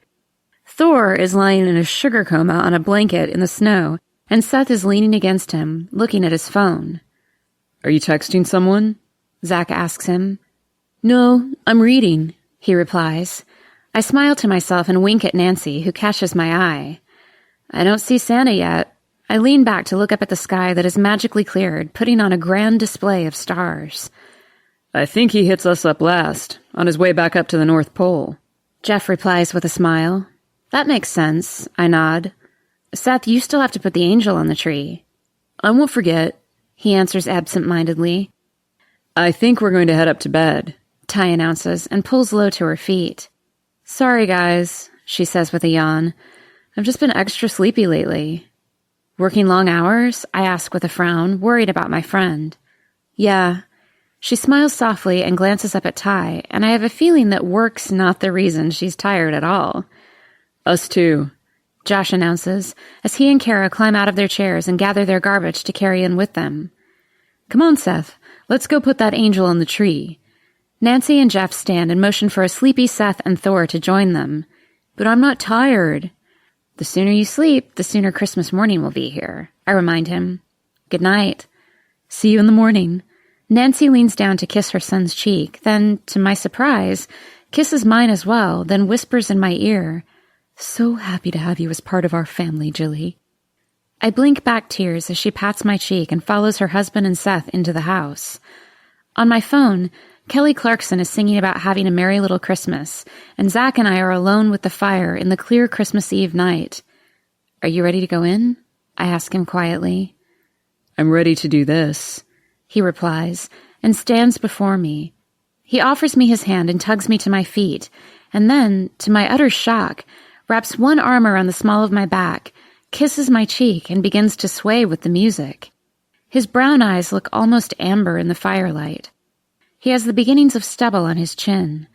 Thor is lying in a sugar coma on a blanket in the snow, and Seth is leaning against him, looking at his phone. Are you texting someone? Zach asks him. No, I'm reading, he replies. I smile to myself and wink at Nancy, who catches my eye. I don't see Santa yet. I lean back to look up at the sky that is magically cleared, putting on a grand display of stars. I think he hits us up last, on his way back up to the North Pole. Jeff replies with a smile. That makes sense, I nod. Seth, you still have to put the angel on the tree. I won't forget, he answers absent-mindedly. I think we're going to head up to bed, Ty announces and pulls Lo to her feet. Sorry, guys, she says with a yawn. I've just been extra sleepy lately. Working long hours? I ask with a frown, worried about my friend. Yeah. She smiles softly and glances up at Ty, and I have a feeling that work's not the reason she's tired at all. Us too, Josh announces, as he and Kara climb out of their chairs and gather their garbage to carry in with them. Come on, Seth. Let's go put that angel on the tree. Nancy and Jeff stand and motion for a sleepy Seth and Thor to join them. But I'm not tired. The sooner you sleep, the sooner Christmas morning will be here, I remind him. Good night. See you in the morning. Nancy leans down to kiss her son's cheek, then, to my surprise, kisses mine as well, then whispers in my ear, So happy to have you as part of our family, Jilly. I blink back tears as she pats my cheek and follows her husband and Seth into the house. On my phone, Kelly Clarkson is singing about having a merry little Christmas, and Zach and I are alone with the fire in the clear Christmas Eve night. Are you ready to go in? I ask him quietly. I'm ready to do this, he replies, and stands before me. He offers me his hand and tugs me to my feet, and then, to my utter shock, wraps one arm around the small of my back, kisses my cheek, and begins to sway with the music. His brown eyes look almost amber in the firelight. He has the beginnings of stubble on his chin.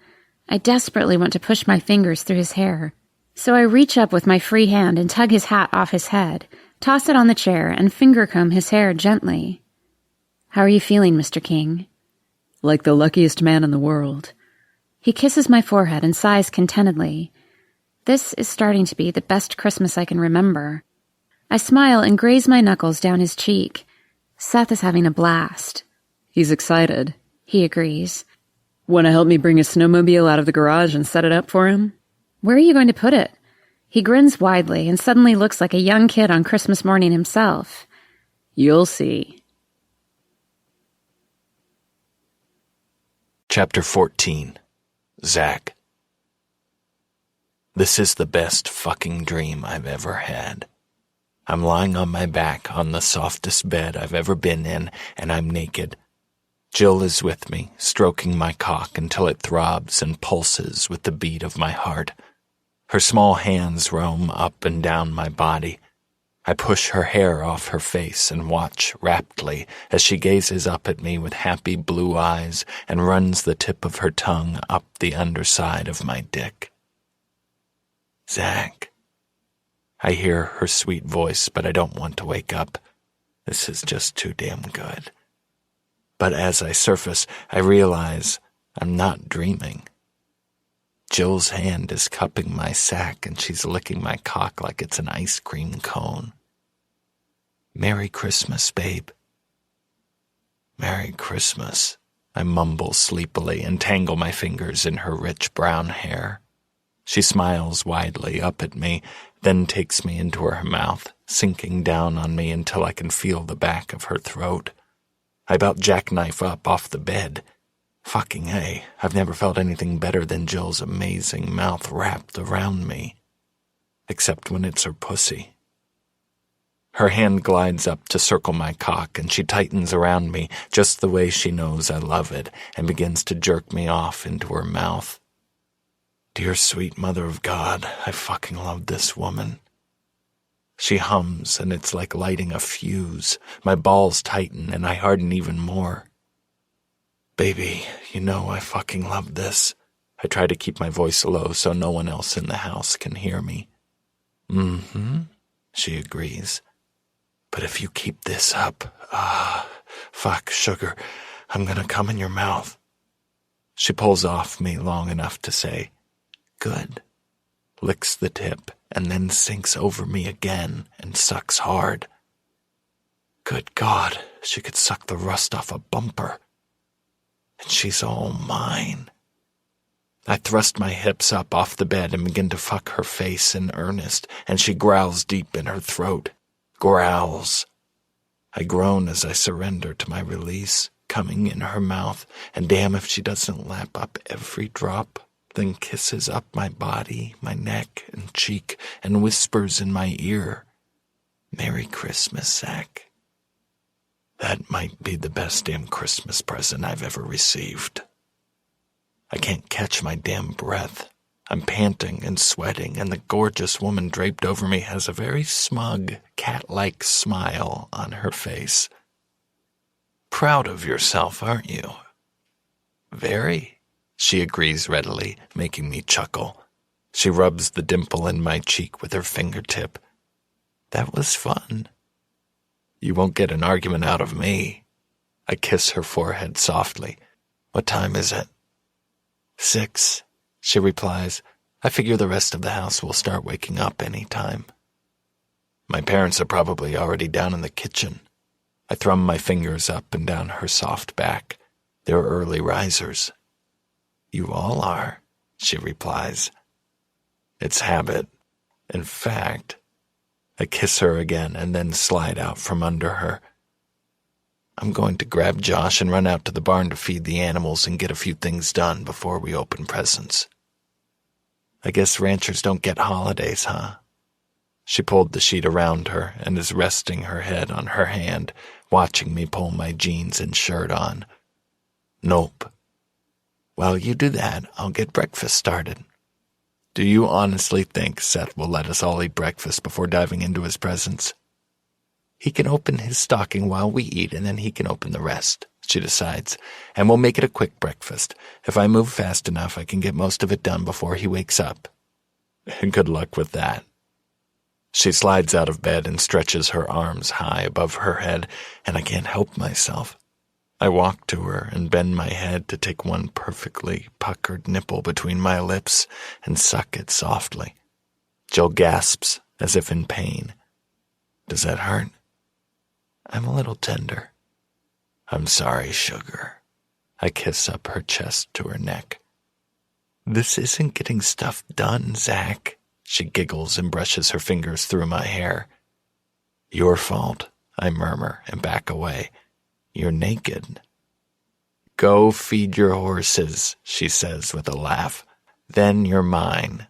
I desperately want to push my fingers through his hair, so I reach up with my free hand and tug his hat off his head, toss it on the chair, and finger comb his hair gently. "How are you feeling, Mr. King?" Like the luckiest man in the world. He kisses my forehead and sighs contentedly. This is starting to be the best Christmas I can remember. I smile and graze my knuckles down his cheek. Seth is having a blast. He's excited. He agrees. Want to help me bring his snowmobile out of the garage and set it up for him? Where are you going to put it? He grins widely and suddenly looks like a young kid on Christmas morning himself. You'll see. Chapter 14. Zach. This is the best fucking dream I've ever had. I'm lying on my back on the softest bed I've ever been in, and I'm naked. Jill is with me, stroking my cock until it throbs and pulses with the beat of my heart. Her small hands roam up and down my body. I push her hair off her face and watch raptly as she gazes up at me with happy blue eyes and runs the tip of her tongue up the underside of my dick. Zach. I hear her sweet voice, but I don't want to wake up. This is just too damn good. But as I surface, I realize I'm not dreaming. Jill's hand is cupping my sack and she's licking my cock like it's an ice cream cone. Merry Christmas, babe. Merry Christmas, I mumble sleepily and tangle my fingers in her rich brown hair. She smiles widely up at me, then takes me into her mouth, sinking down on me until I can feel the back of her throat. I about jackknife up off the bed. Fucking A, I've never felt anything better than Jill's amazing mouth wrapped around me. Except when it's her pussy. Her hand glides up to circle my cock, and she tightens around me just the way she knows I love it, and begins to jerk me off into her mouth. Dear sweet mother of God, I fucking love this woman. She hums, and it's like lighting a fuse. My balls tighten, and I harden even more. Baby, you know I fucking love this. I try to keep my voice low so no one else in the house can hear me. Mm-hmm, she agrees. But if you keep this up, fuck, sugar, I'm gonna come in your mouth. She pulls off me long enough to say, good, licks the tip, and then sinks over me again and sucks hard. Good God, she could suck the rust off a bumper. And she's all mine. I thrust my hips up off the bed and begin to fuck her face in earnest, and she growls deep in her throat. Growls. I groan as I surrender to my release, coming in her mouth, and damn if she doesn't lap up every drop, then kisses up my body, my neck and cheek, and whispers in my ear, Merry Christmas, Zach. That might be the best damn Christmas present I've ever received. I can't catch my damn breath. I'm panting and sweating, and the gorgeous woman draped over me has a very smug, cat-like smile on her face. Proud of yourself, aren't you? Very, she agrees readily, making me chuckle. She rubs the dimple in my cheek with her fingertip. That was fun. You won't get an argument out of me. I kiss her forehead softly. What time is it? 6, she replies. I figure the rest of the house will start waking up any time. My parents are probably already down in the kitchen. I thrum my fingers up and down her soft back. They're early risers. You all are, she replies. It's habit. In fact, I kiss her again and then slide out from under her. I'm going to grab Josh and run out to the barn to feed the animals and get a few things done before we open presents. I guess ranchers don't get holidays, huh? She pulled the sheet around her and is resting her head on her hand, watching me pull my jeans and shirt on. Nope. While you do that, I'll get breakfast started. Do you honestly think Seth will let us all eat breakfast before diving into his presents? He can open his stocking while we eat, and then he can open the rest, she decides, and we'll make it a quick breakfast. If I move fast enough, I can get most of it done before he wakes up. Good luck with that. She slides out of bed and stretches her arms high above her head, and I can't help myself. I walk to her and bend my head to take one perfectly puckered nipple between my lips and suck it softly. Jill gasps, as if in pain. Does that hurt? I'm a little tender. I'm sorry, sugar. I kiss up her chest to her neck. This isn't getting stuff done, Zach. She giggles and brushes her fingers through my hair. Your fault, I murmur and back away. You're naked. Go feed your horses, she says with a laugh. Then you're mine.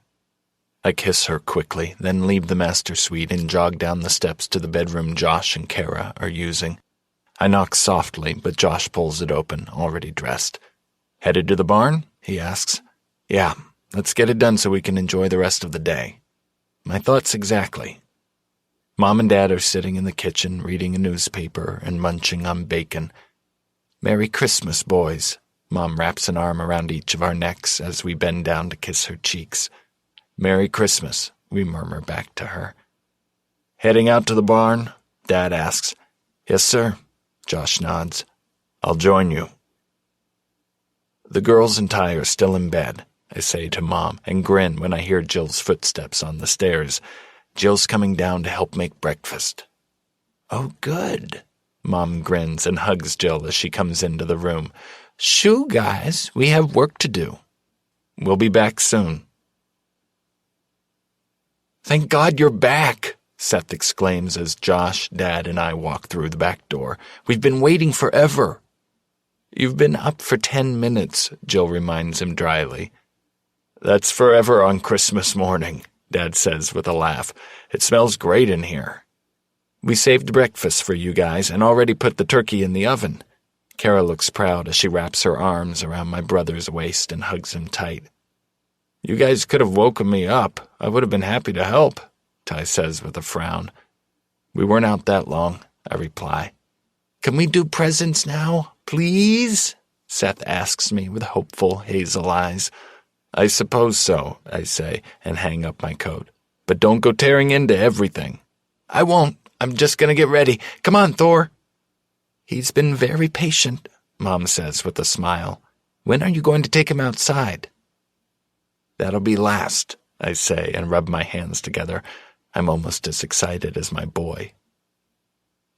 I kiss her quickly, then leave the master suite and jog down the steps to the bedroom Josh and Kara are using. I knock softly, but Josh pulls it open, already dressed. Headed to the barn? He asks. Yeah, let's get it done so we can enjoy the rest of the day. My thoughts exactly. Mom and Dad are sitting in the kitchen reading a newspaper and munching on bacon. Merry Christmas, boys. Mom wraps an arm around each of our necks as we bend down to kiss her cheeks. Merry Christmas, we murmur back to her. Heading out to the barn? Dad asks. Yes, sir. Josh nods. I'll join you. The girls and Ty are still in bed, I say to Mom, and grin when I hear Jill's footsteps on the stairs. Jill's coming down to help make breakfast. Oh, good. Mom grins and hugs Jill as she comes into the room. Shoo, guys, we have work to do. We'll be back soon. Thank God you're back, Seth exclaims as Josh, Dad, and I walk through the back door. We've been waiting forever. You've been up for 10 minutes, Jill reminds him dryly. That's forever on Christmas morning, Dad says with a laugh. It smells great in here. We saved breakfast for you guys and already put the turkey in the oven. Kara looks proud as she wraps her arms around my brother's waist and hugs him tight. You guys could have woken me up. I would have been happy to help, Ty says with a frown. We weren't out that long, I reply. Can we do presents now, please? Seth asks me with hopeful hazel eyes. I suppose so, I say, and hang up my coat. But don't go tearing into everything. I won't. I'm just going to get ready. Come on, Thor. He's been very patient, Mom says with a smile. When are you going to take him outside? That'll be last, I say, and rub my hands together. I'm almost as excited as my boy.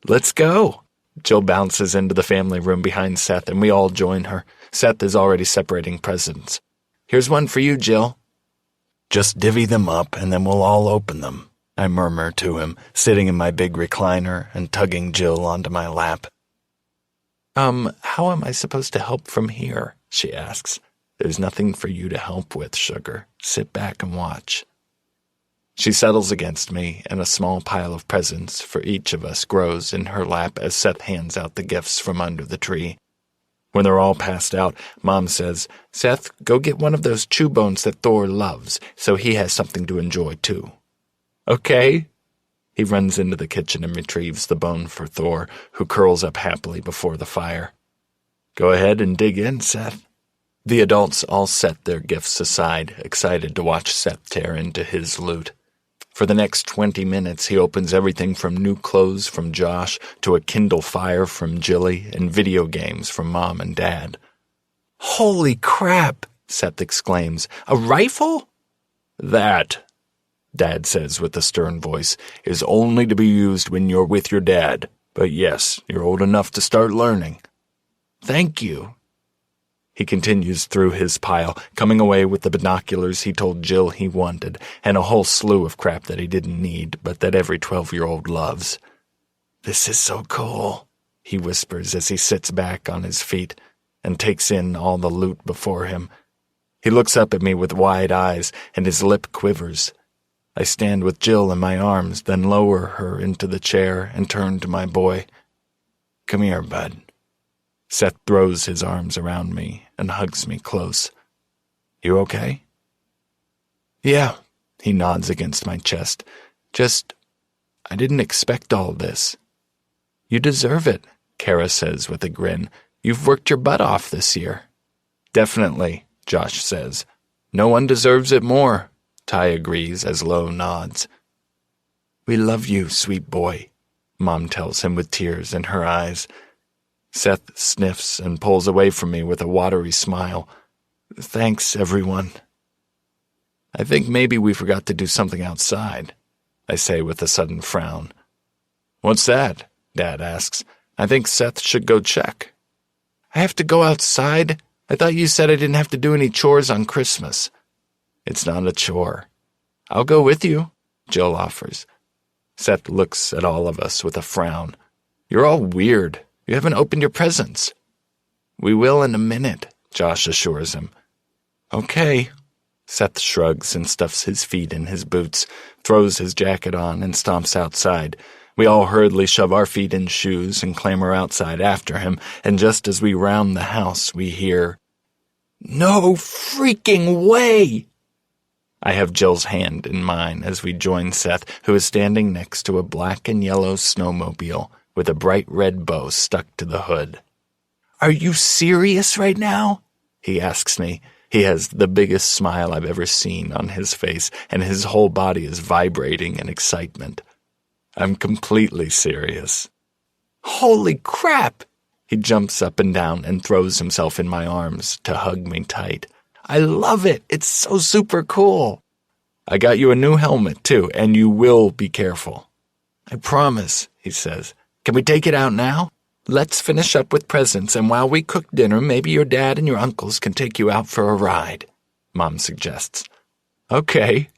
Let's go. Jill bounces into the family room behind Seth, and we all join her. Seth is already separating presents. Here's one for you, Jill. Just divvy them up, and then we'll all open them, I murmur to him, sitting in my big recliner and tugging Jill onto my lap. How am I supposed to help from here? She asks. There's nothing for you to help with, sugar. Sit back and watch. She settles against me, and a small pile of presents for each of us grows in her lap as Seth hands out the gifts from under the tree. When they're all passed out, Mom says, Seth, go get one of those chew bones that Thor loves, so he has something to enjoy too. Okay. He runs into the kitchen and retrieves the bone for Thor, who curls up happily before the fire. Go ahead and dig in, Seth. The adults all set their gifts aside, excited to watch Seth tear into his loot. For the next 20 minutes, he opens everything from new clothes from Josh to a Kindle Fire from Jilly and video games from Mom and Dad. Holy crap, Seth exclaims. A rifle? That, Dad says with a stern voice, is only to be used when you're with your dad. But yes, you're old enough to start learning. Thank you. He continues through his pile, coming away with the binoculars he told Jill he wanted, and a whole slew of crap that he didn't need, but that every 12-year-old loves. This is so cool, he whispers as he sits back on his feet and takes in all the loot before him. He looks up at me with wide eyes, and his lip quivers. I stand with Jill in my arms, then lower her into the chair and turn to my boy. Come here, bud. Seth throws his arms around me and hugs me close. You okay? Yeah, he nods against my chest. I didn't expect all this. You deserve it, Kara says with a grin. You've worked your butt off this year. Definitely, Josh says. No one deserves it more, Ty agrees as Lo nods. We love you, sweet boy, Mom tells him with tears in her eyes. Seth sniffs and pulls away from me with a watery smile. Thanks, everyone. I think maybe we forgot to do something outside, I say with a sudden frown. What's that? Dad asks. I think Seth should go check. I have to go outside? I thought you said I didn't have to do any chores on Christmas. It's not a chore. I'll go with you, Jill offers. Seth looks at all of us with a frown. You're all weird. You haven't opened your presents. We will in a minute, Josh assures him. Okay. Seth shrugs and stuffs his feet in his boots, throws his jacket on, and stomps outside. We all hurriedly shove our feet in shoes and clamber outside after him, and just as we round the house, we hear, No freaking way! I have Jill's hand in mine as we join Seth, who is standing next to a black and yellow snowmobile with a bright red bow stuck to the hood. Are you serious right now? He asks me. He has the biggest smile I've ever seen on his face, and his whole body is vibrating in excitement. I'm completely serious. Holy crap! He jumps up and down and throws himself in my arms to hug me tight. I love it! It's so super cool! I got you a new helmet, too, and you will be careful. I promise, he says. Can we take it out now? Let's finish up with presents, and while we cook dinner, maybe your dad and your uncles can take you out for a ride, Mom suggests. Okay.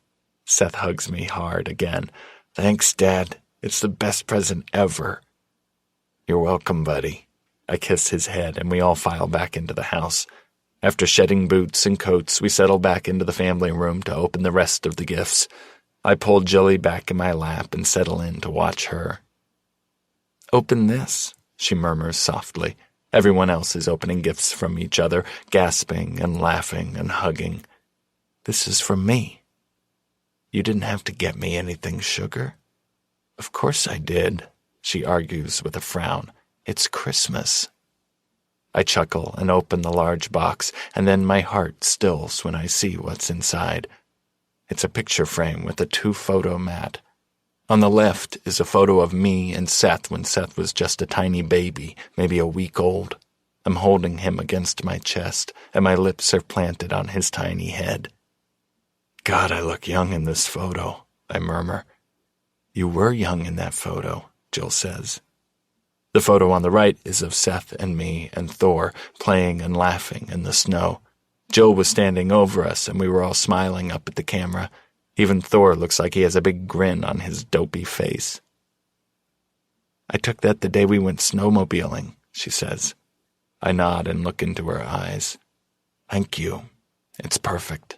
Seth hugs me hard again. Thanks, Dad. It's the best present ever. You're welcome, buddy. I kiss his head, and we all file back into the house. After shedding boots and coats, we settle back into the family room to open the rest of the gifts. I pull Jilly back in my lap and settle in to watch her. Open this, she murmurs softly. Everyone else is opening gifts from each other, gasping and laughing and hugging. This is from me. You didn't have to get me anything, sugar. Of course I did, she argues with a frown. It's Christmas. I chuckle and open the large box, and then my heart stills when I see what's inside. It's a picture frame with a 2-photo mat. On the left is a photo of me and Seth when Seth was just a tiny baby, maybe a week old. I'm holding him against my chest, and my lips are planted on his tiny head. God, I look young in this photo, I murmur. You were young in that photo, Jill says. The photo on the right is of Seth and me and Thor playing and laughing in the snow. Jill was standing over us, and we were all smiling up at the camera. Even Thor looks like he has a big grin on his dopey face. I took that the day we went snowmobiling, she says. I nod and look into her eyes. Thank you. It's perfect.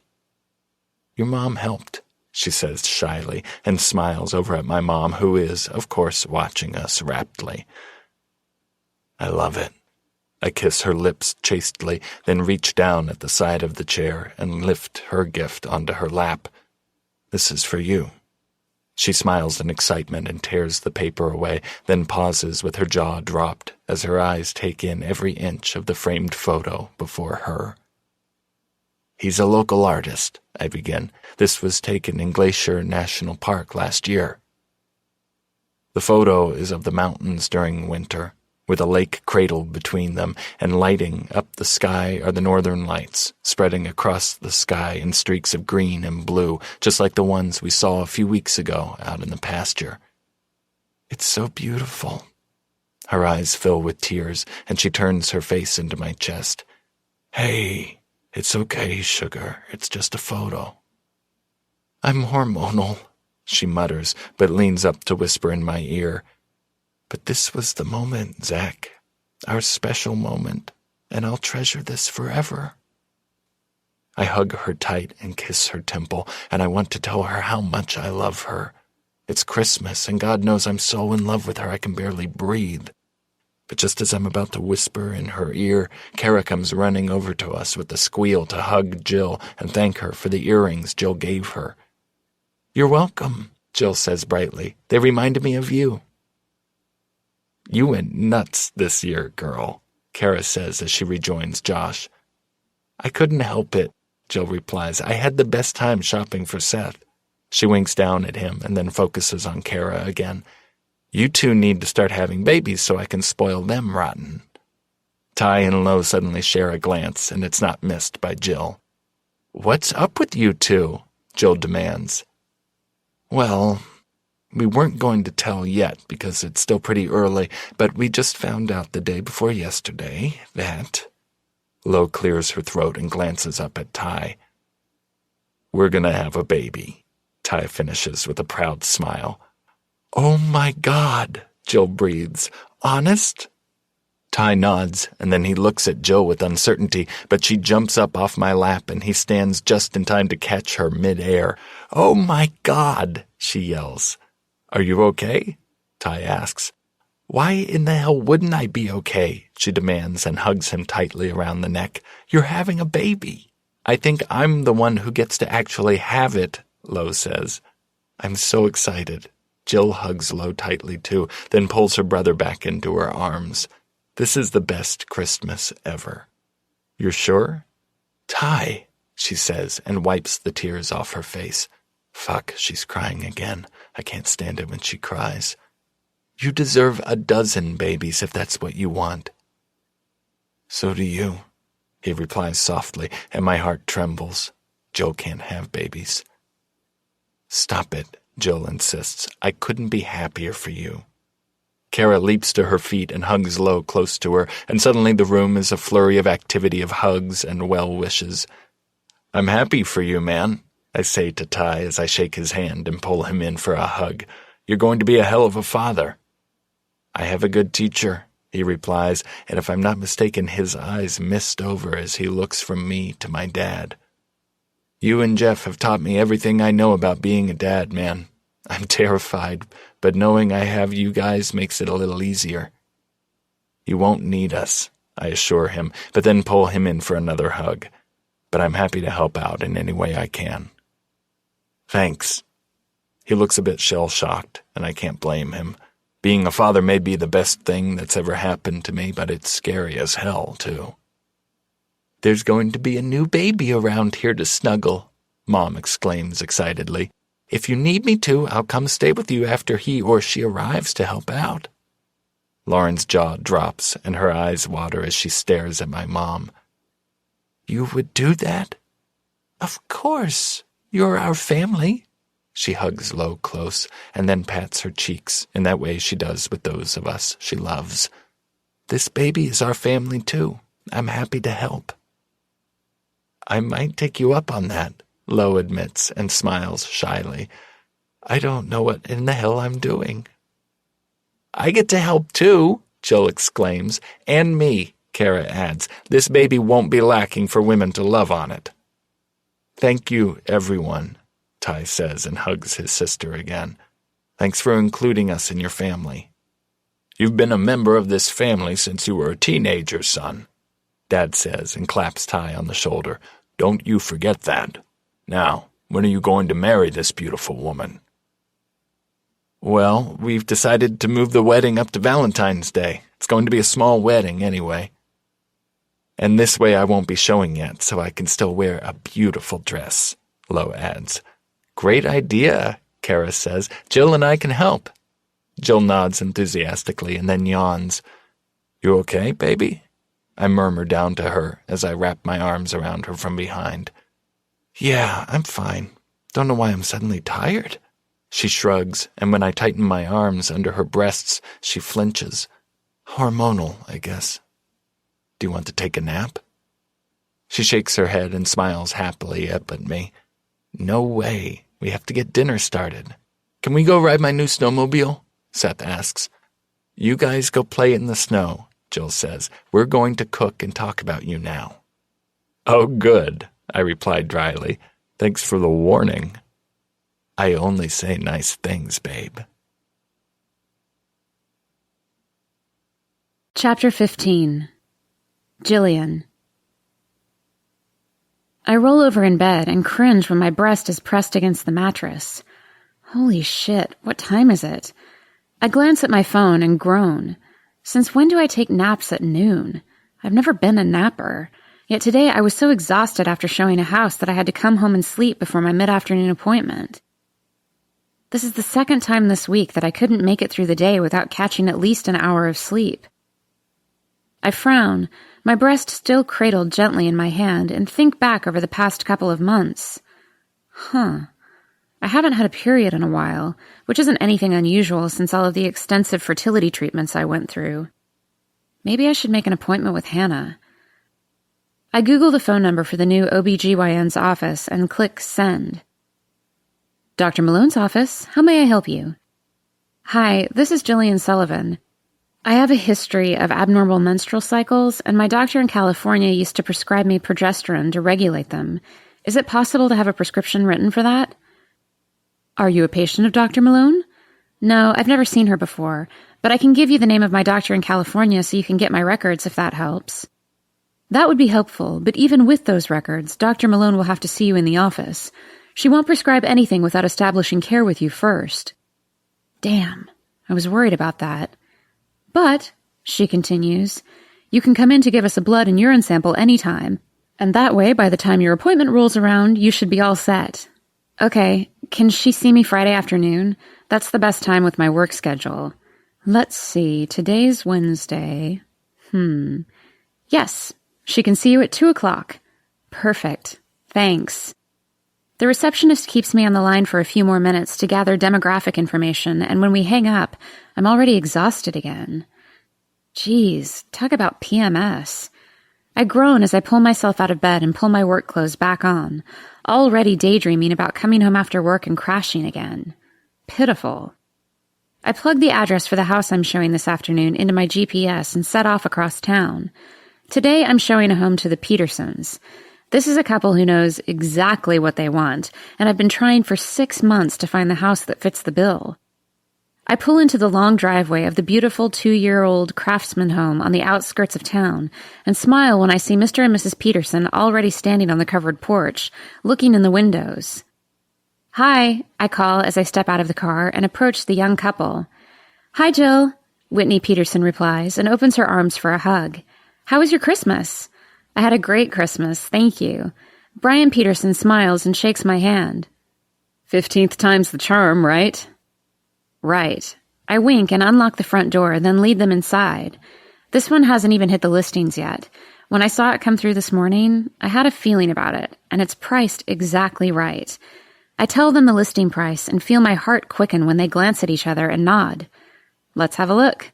Your mom helped, she says shyly, and smiles over at my mom, who is, of course, watching us raptly. I love it. I kiss her lips chastely, then reach down at the side of the chair and lift her gift onto her lap. This is for you. She smiles in excitement and tears the paper away, then pauses with her jaw dropped as her eyes take in every inch of the framed photo before her. He's a local artist, I begin. This was taken in Glacier National Park last year. The photo is of the mountains during winter, with a lake cradled between them, and lighting up the sky are the northern lights, spreading across the sky in streaks of green and blue, just like the ones we saw a few weeks ago out in the pasture. It's so beautiful. Her eyes fill with tears, and she turns her face into my chest. Hey, it's okay, sugar. It's just a photo. I'm hormonal, she mutters, but leans up to whisper in my ear. But this was the moment, Zach, our special moment, and I'll treasure this forever. I hug her tight and kiss her temple, and I want to tell her how much I love her. It's Christmas, and God knows I'm so in love with her I can barely breathe. But just as I'm about to whisper in her ear, Kara comes running over to us with a squeal to hug Jill and thank her for the earrings Jill gave her. "You're welcome," Jill says brightly. "They reminded me of you." "You went nuts this year, girl," Kara says as she rejoins Josh. "I couldn't help it," Jill replies. "I had the best time shopping for Seth." She winks down at him and then focuses on Kara again. "You two need to start having babies so I can spoil them rotten." Ty and Lo suddenly share a glance, and it's not missed by Jill. "What's up with you two?" Jill demands. "Well, we weren't going to tell yet because it's still pretty early, but we just found out the day before yesterday that—" Lo clears her throat and glances up at Ty. "We're gonna have a baby," Ty finishes with a proud smile. "Oh my God," Jill breathes. "Honest?" Ty nods, and then he looks at Jill with uncertainty, but she jumps up off my lap and he stands just in time to catch her mid-air. "Oh my God," she yells. "Are you okay?" Ty asks. "Why in the hell wouldn't I be okay?" she demands and hugs him tightly around the neck. "You're having a baby. I think I'm the one who gets to actually have it," Lo says. "I'm so excited." Jill hugs Lo tightly too, then pulls her brother back into her arms. "This is the best Christmas ever." "You're sure?" "Ty," she says and wipes the tears off her face. Fuck, she's crying again. I can't stand it when she cries. "You deserve a dozen babies if that's what you want." "So do you," he replies softly, and my heart trembles. Jill can't have babies. "Stop it," Jill insists. "I couldn't be happier for you." Kara leaps to her feet and hugs Lo close to her, and suddenly the room is a flurry of activity of hugs and well wishes. "I'm happy for you, man," I say to Ty as I shake his hand and pull him in for a hug. "You're going to be a hell of a father." "I have a good teacher," he replies, and if I'm not mistaken, his eyes mist over as he looks from me to my dad. "You and Jeff have taught me everything I know about being a dad, man. I'm terrified, but knowing I have you guys makes it a little easier." "You won't need us," I assure him, but then pull him in for another hug. "But I'm happy to help out in any way I can." "Thanks." He looks a bit shell-shocked, and I can't blame him. Being a father may be the best thing that's ever happened to me, but it's scary as hell, too. "There's going to be a new baby around here to snuggle," Mom exclaims excitedly. "If you need me to, I'll come stay with you after he or she arrives to help out." Lauren's jaw drops, and her eyes water as she stares at my mom. "You would do that?" "Of course. You're our family." She hugs Lo close, and then pats her cheeks in that way she does with those of us she loves. "This baby is our family, too. I'm happy to help." "I might take you up on that," Lo admits and smiles shyly. "I don't know what in the hell I'm doing." "I get to help, too," Jill exclaims. "And me," Kara adds. "This baby won't be lacking for women to love on it." "Thank you, everyone," Ty says and hugs his sister again. "Thanks for including us in your family." "You've been a member of this family since you were a teenager, son," Dad says and claps Ty on the shoulder. "Don't you forget that. Now, when are you going to marry this beautiful woman?" "Well, we've decided to move the wedding up to Valentine's Day. It's going to be a small wedding anyway. And this way I won't be showing yet, so I can still wear a beautiful dress," Lo adds. "Great idea," Kara says. "Jill and I can help." Jill nods enthusiastically and then yawns. "You okay, baby?" I murmur down to her as I wrap my arms around her from behind. "Yeah, I'm fine. Don't know why I'm suddenly tired." She shrugs, and when I tighten my arms under her breasts, she flinches. Hormonal, I guess. "Do you want to take a nap?" She shakes her head and smiles happily up at me. "No way. We have to get dinner started." "Can we go ride my new snowmobile?" Seth asks. "You guys go play in the snow," Jill says. "We're going to cook and talk about you now." "Oh, good," I replied dryly. "Thanks for the warning." "I only say nice things, babe." Chapter 15. Jillian. I roll over in bed and cringe when my breast is pressed against the mattress. Holy shit, what time is it? I glance at my phone and groan. Since when do I take naps at noon? I've never been a napper. Yet today I was so exhausted after showing a house that I had to come home and sleep before my mid-afternoon appointment. This is the second time this week that I couldn't make it through the day without catching at least an hour of sleep. I frown, my breast still cradled gently in my hand, and think back over the past couple of months. I haven't had a period in a while, which isn't anything unusual since all of the extensive fertility treatments I went through. Maybe I should make an appointment with Hannah. I Google the phone number for the new OBGYN's office and click send. Dr. Malone's office, how may I help you? Hi, this is Jillian Sullivan. I have a history of abnormal menstrual cycles, and my doctor in California used to prescribe me progesterone to regulate them. Is it possible to have a prescription written for that? Are you a patient of Dr. Malone? No, I've never seen her before, but I can give you the name of my doctor in California so you can get my records if that helps. That would be helpful, but even with those records, Dr. Malone will have to see you in the office. She won't prescribe anything without establishing care with you first. Damn, I was worried about that. But, she continues, you can come in to give us a blood and urine sample anytime, and that way, by the time your appointment rolls around, you should be all set. Okay, can she see me Friday afternoon? That's the best time with my work schedule. Let's see, today's Wednesday. Yes, she can see you at 2 o'clock. Perfect. Thanks. The receptionist keeps me on the line for a few more minutes to gather demographic information, and when we hang up, I'm already exhausted again. Geez, talk about PMS. I groan as I pull myself out of bed and pull my work clothes back on, already daydreaming about coming home after work and crashing again. Pitiful. I plug the address for the house I'm showing this afternoon into my GPS and set off across town. Today I'm showing a home to the Petersons. This is a couple who knows exactly what they want, and I've been trying for 6 months to find the house that fits the bill. I pull into the long driveway of the beautiful 2-year-old craftsman home on the outskirts of town and smile when I see Mr. and Mrs. Peterson already standing on the covered porch, looking in the windows. Hi, I call as I step out of the car and approach the young couple. Hi, Jill, Whitney Peterson replies and opens her arms for a hug. How was your Christmas? I had a great Christmas, thank you. Brian Peterson smiles and shakes my hand. 15th time's the charm, right? Right. I wink and unlock the front door, then lead them inside. This one hasn't even hit the listings yet. When I saw it come through this morning, I had a feeling about it, and it's priced exactly right. I tell them the listing price and feel my heart quicken when they glance at each other and nod. Let's have a look.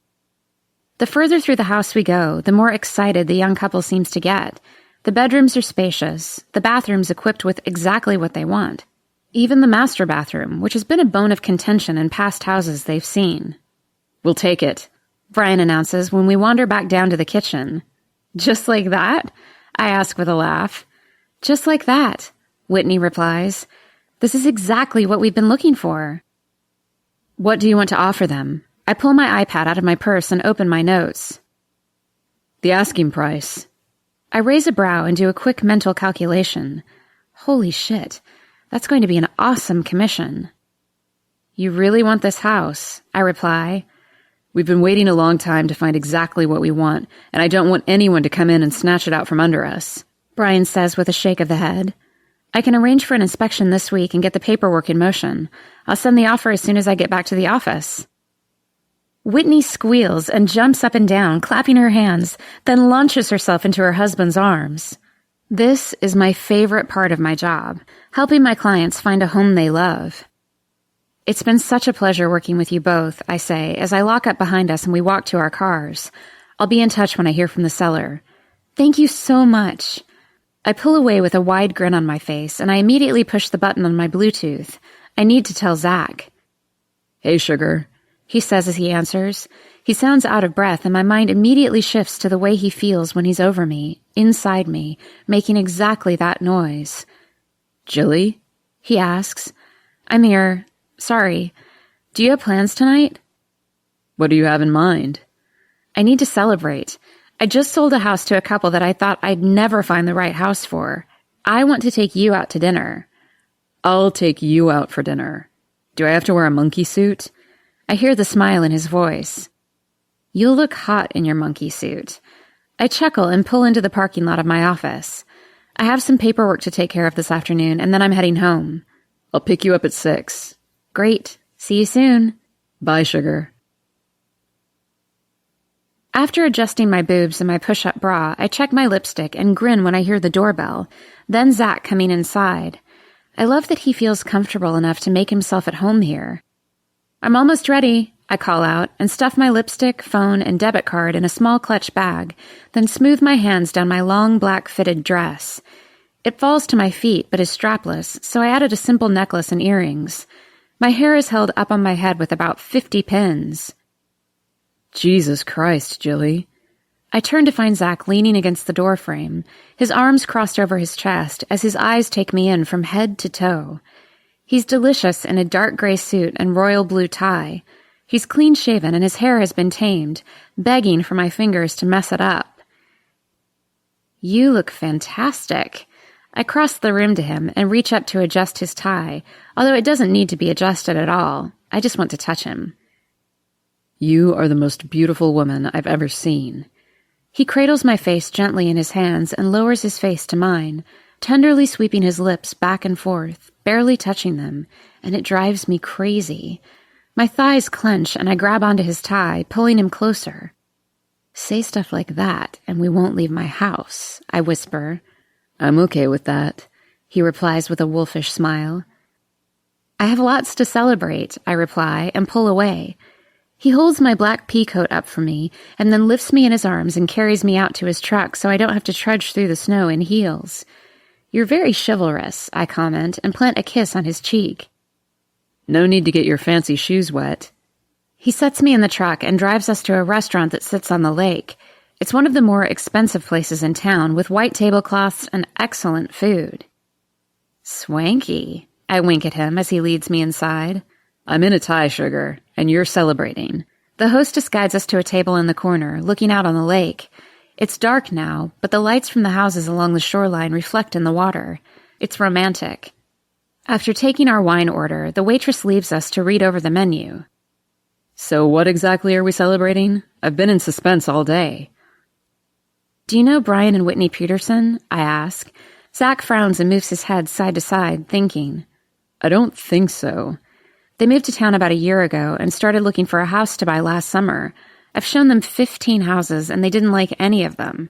The further through the house we go, the more excited the young couple seems to get. The bedrooms are spacious, the bathrooms equipped with exactly what they want. Even the master bathroom, which has been a bone of contention in past houses they've seen. We'll take it, Brian announces when we wander back down to the kitchen. Just like that? I ask with a laugh. Just like that, Whitney replies. This is exactly what we've been looking for. What do you want to offer them? I pull my iPad out of my purse and open my notes. The asking price. I raise a brow and do a quick mental calculation. Holy shit, that's going to be an awesome commission. You really want this house? I reply. We've been waiting a long time to find exactly what we want, and I don't want anyone to come in and snatch it out from under us, Brian says with a shake of the head. I can arrange for an inspection this week and get the paperwork in motion. I'll send the offer as soon as I get back to the office. Whitney squeals and jumps up and down, clapping her hands, then launches herself into her husband's arms. This is my favorite part of my job, helping my clients find a home they love. It's been such a pleasure working with you both, I say, as I lock up behind us and we walk to our cars. I'll be in touch when I hear from the seller. Thank you so much. I pull away with a wide grin on my face, and I immediately push the button on my Bluetooth. I need to tell Zach. Hey, sugar, he says as he answers. He sounds out of breath, and my mind immediately shifts to the way he feels when he's over me, inside me, making exactly that noise. Jilly? He asks. I'm here. Sorry. Do you have plans tonight? What do you have in mind? I need to celebrate. I just sold a house to a couple that I thought I'd never find the right house for. I want to take you out to dinner. I'll take you out for dinner. Do I have to wear a monkey suit? I hear the smile in his voice. You'll look hot in your monkey suit. I chuckle and pull into the parking lot of my office. I have some paperwork to take care of this afternoon, and then I'm heading home. I'll pick you up at 6. Great. See you soon. Bye, sugar. After adjusting my boobs and my push-up bra, I check my lipstick and grin when I hear the doorbell, then Zach coming inside. I love that he feels comfortable enough to make himself at home here. I'm almost ready, I call out, and stuff my lipstick, phone, and debit card in a small clutch bag, then smooth my hands down my long black fitted dress. It falls to my feet but is strapless, so I added a simple necklace and earrings. My hair is held up on my head with about 50 pins. Jesus Christ, Jilly. I turn to find Zach leaning against the doorframe, his arms crossed over his chest as his eyes take me in from head to toe. He's delicious in a dark gray suit and royal blue tie. He's clean-shaven and his hair has been tamed, begging for my fingers to mess it up. You look fantastic. I cross the room to him and reach up to adjust his tie, although it doesn't need to be adjusted at all. I just want to touch him. You are the most beautiful woman I've ever seen. He cradles my face gently in his hands and lowers his face to mine, tenderly sweeping his lips back and forth, barely touching them, and it drives me crazy. My thighs clench and I grab onto his tie, pulling him closer. Say stuff like that and we won't leave my house, I whisper. I'm okay with that, he replies with a wolfish smile. I have lots to celebrate, I reply, and pull away. He holds my black pea coat up for me and then lifts me in his arms and carries me out to his truck so I don't have to trudge through the snow in heels. You're very chivalrous, I comment, and plant a kiss on his cheek. No need to get your fancy shoes wet. He sets me in the truck and drives us to a restaurant that sits on the lake. It's one of the more expensive places in town with white tablecloths and excellent food. Swanky, I wink at him as he leads me inside. I'm in a tie, sugar, and you're celebrating. The hostess guides us to a table in the corner, looking out on the lake. It's dark now, but the lights from the houses along the shoreline reflect in the water. It's romantic. After taking our wine order, the waitress leaves us to read over the menu. So what exactly are we celebrating? I've been in suspense all day. Do you know Brian and Whitney Peterson? I ask. Zach frowns and moves his head side to side, thinking. I don't think so. They moved to town about a year ago and started looking for a house to buy last summer. I've shown them 15 houses and they didn't like any of them.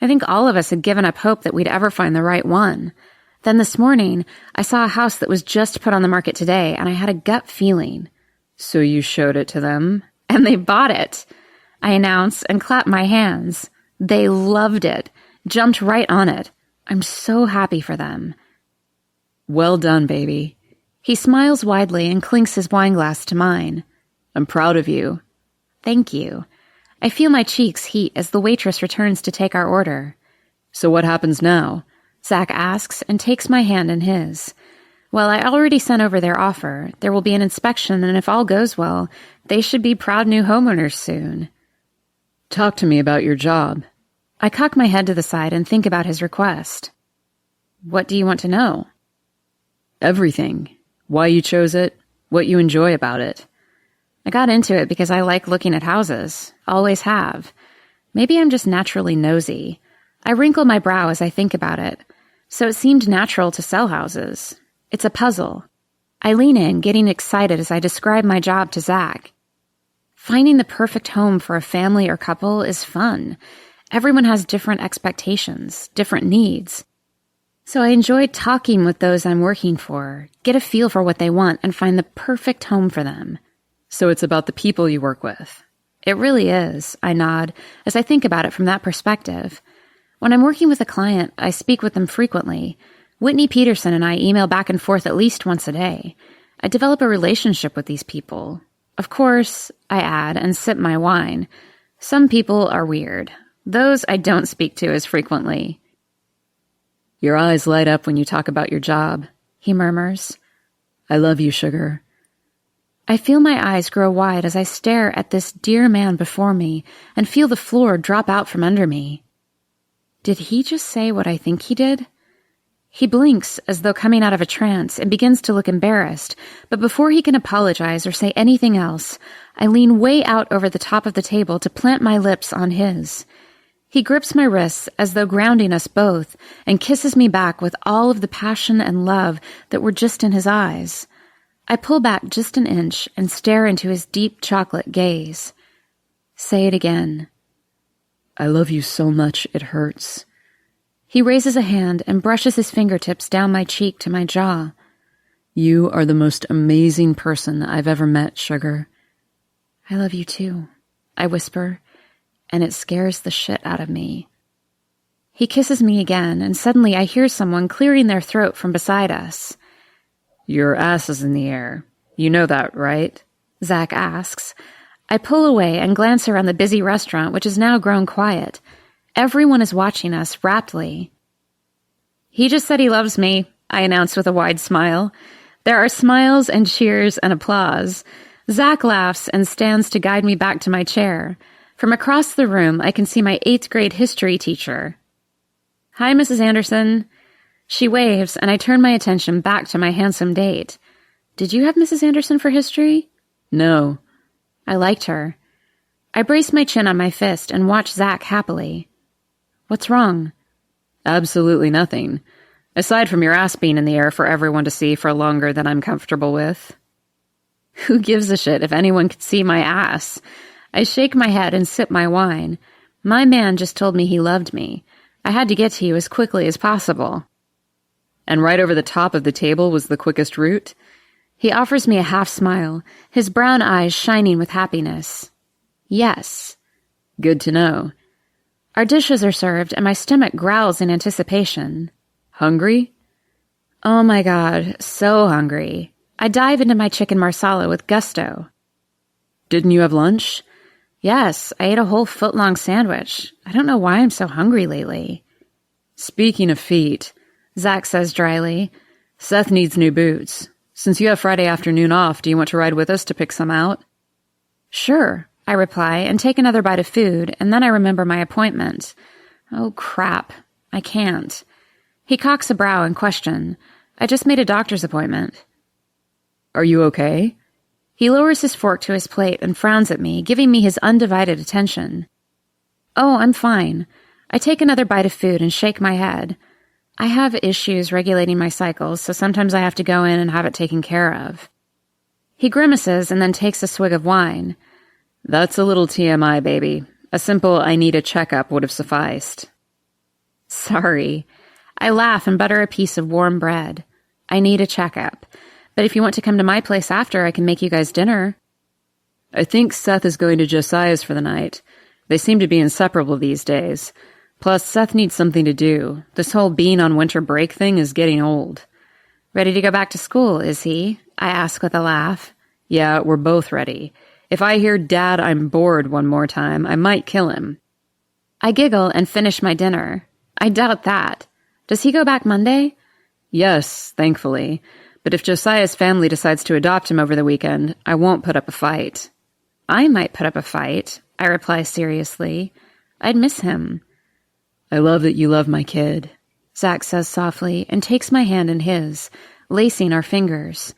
I think all of us had given up hope that we'd ever find the right one. Then this morning, I saw a house that was just put on the market today and I had a gut feeling. So you showed it to them? And they bought it, I announce and clap my hands. They loved it, jumped right on it. I'm so happy for them. Well done, baby. He smiles widely and clinks his wine glass to mine. I'm proud of you. Thank you. I feel my cheeks heat as the waitress returns to take our order. So what happens now? Zach asks and takes my hand in his. Well, I already sent over their offer. There will be an inspection, and if all goes well, they should be proud new homeowners soon. Talk to me about your job. I cock my head to the side and think about his request. What do you want to know? Everything. Why you chose it, what you enjoy about it. I got into it because I like looking at houses. Always have. Maybe I'm just naturally nosy. I wrinkle my brow as I think about it. So it seemed natural to sell houses. It's a puzzle. I lean in, getting excited as I describe my job to Zach. Finding the perfect home for a family or couple is fun. Everyone has different expectations, different needs. So I enjoy talking with those I'm working for, get a feel for what they want, and find the perfect home for them. So it's about the people you work with. It really is, I nod, as I think about it from that perspective. When I'm working with a client, I speak with them frequently. Whitney Peterson and I email back and forth at least once a day. I develop a relationship with these people. Of course, I add and sip my wine. Some people are weird. Those I don't speak to as frequently. Your eyes light up when you talk about your job, he murmurs. I love you, sugar. I feel my eyes grow wide as I stare at this dear man before me and feel the floor drop out from under me. Did he just say what I think he did? He blinks as though coming out of a trance and begins to look embarrassed, but before he can apologize or say anything else, I lean way out over the top of the table to plant my lips on his. He grips my wrists as though grounding us both and kisses me back with all of the passion and love that were just in his eyes. I pull back just an inch and stare into his deep chocolate gaze. Say it again. I love you so much it hurts. He raises a hand and brushes his fingertips down my cheek to my jaw. You are the most amazing person I've ever met, sugar. I love you too, I whisper, and it scares the shit out of me. He kisses me again, and suddenly I hear someone clearing their throat from beside us. Your ass is in the air. You know that, right? Zach asks. I pull away and glance around the busy restaurant, which has now grown quiet. Everyone is watching us raptly. He just said he loves me, I announce with a wide smile. There are smiles and cheers and applause. Zach laughs and stands to guide me back to my chair. From across the room, I can see my 8th grade history teacher. Hi, Mrs. Anderson. She waves, and I turn my attention back to my handsome date. Did you have Mrs. Anderson for history? No. I liked her. I brace my chin on my fist and watch Zach happily. What's wrong? Absolutely nothing. Aside from your ass being in the air for everyone to see for longer than I'm comfortable with. Who gives a shit if anyone could see my ass? I shake my head and sip my wine. My man just told me he loved me. I had to get to you as quickly as possible. And right over the top of the table was the quickest route? He offers me a half smile, his brown eyes shining with happiness. Yes. Good to know. Our dishes are served, and my stomach growls in anticipation. Hungry? Oh my God, so hungry. I dive into my chicken marsala with gusto. Didn't you have lunch? Yes, I ate a whole foot-long sandwich. I don't know why I'm so hungry lately. Speaking of feet, Zach says dryly, Seth needs new boots. Since you have Friday afternoon off, do you want to ride with us to pick some out? Sure, I reply, and take another bite of food, and then I remember my appointment. Oh, crap. I can't. He cocks a brow in question. I just made a doctor's appointment. Are you okay? He lowers his fork to his plate and frowns at me, giving me his undivided attention. Oh, I'm fine. I take another bite of food and shake my head. I have issues regulating my cycles, so sometimes I have to go in and have it taken care of. He grimaces and then takes a swig of wine. That's a little TMI, baby. A simple I need a checkup would have sufficed. Sorry. I laugh and butter a piece of warm bread. I need a checkup. But if you want to come to my place after, I can make you guys dinner. I think Seth is going to Josiah's for the night. They seem to be inseparable these days. Plus, Seth needs something to do. This whole being on winter break thing is getting old. Ready to go back to school, is he? I ask with a laugh. Yeah, we're both ready. If I hear Dad, I'm bored one more time, I might kill him. I giggle and finish my dinner. I doubt that. Does he go back Monday? Yes, thankfully. But if Josiah's family decides to adopt him over the weekend, I won't put up a fight. I might put up a fight, I reply seriously. I'd miss him. I love that you love my kid, Zach says softly and takes my hand in his, lacing our fingers.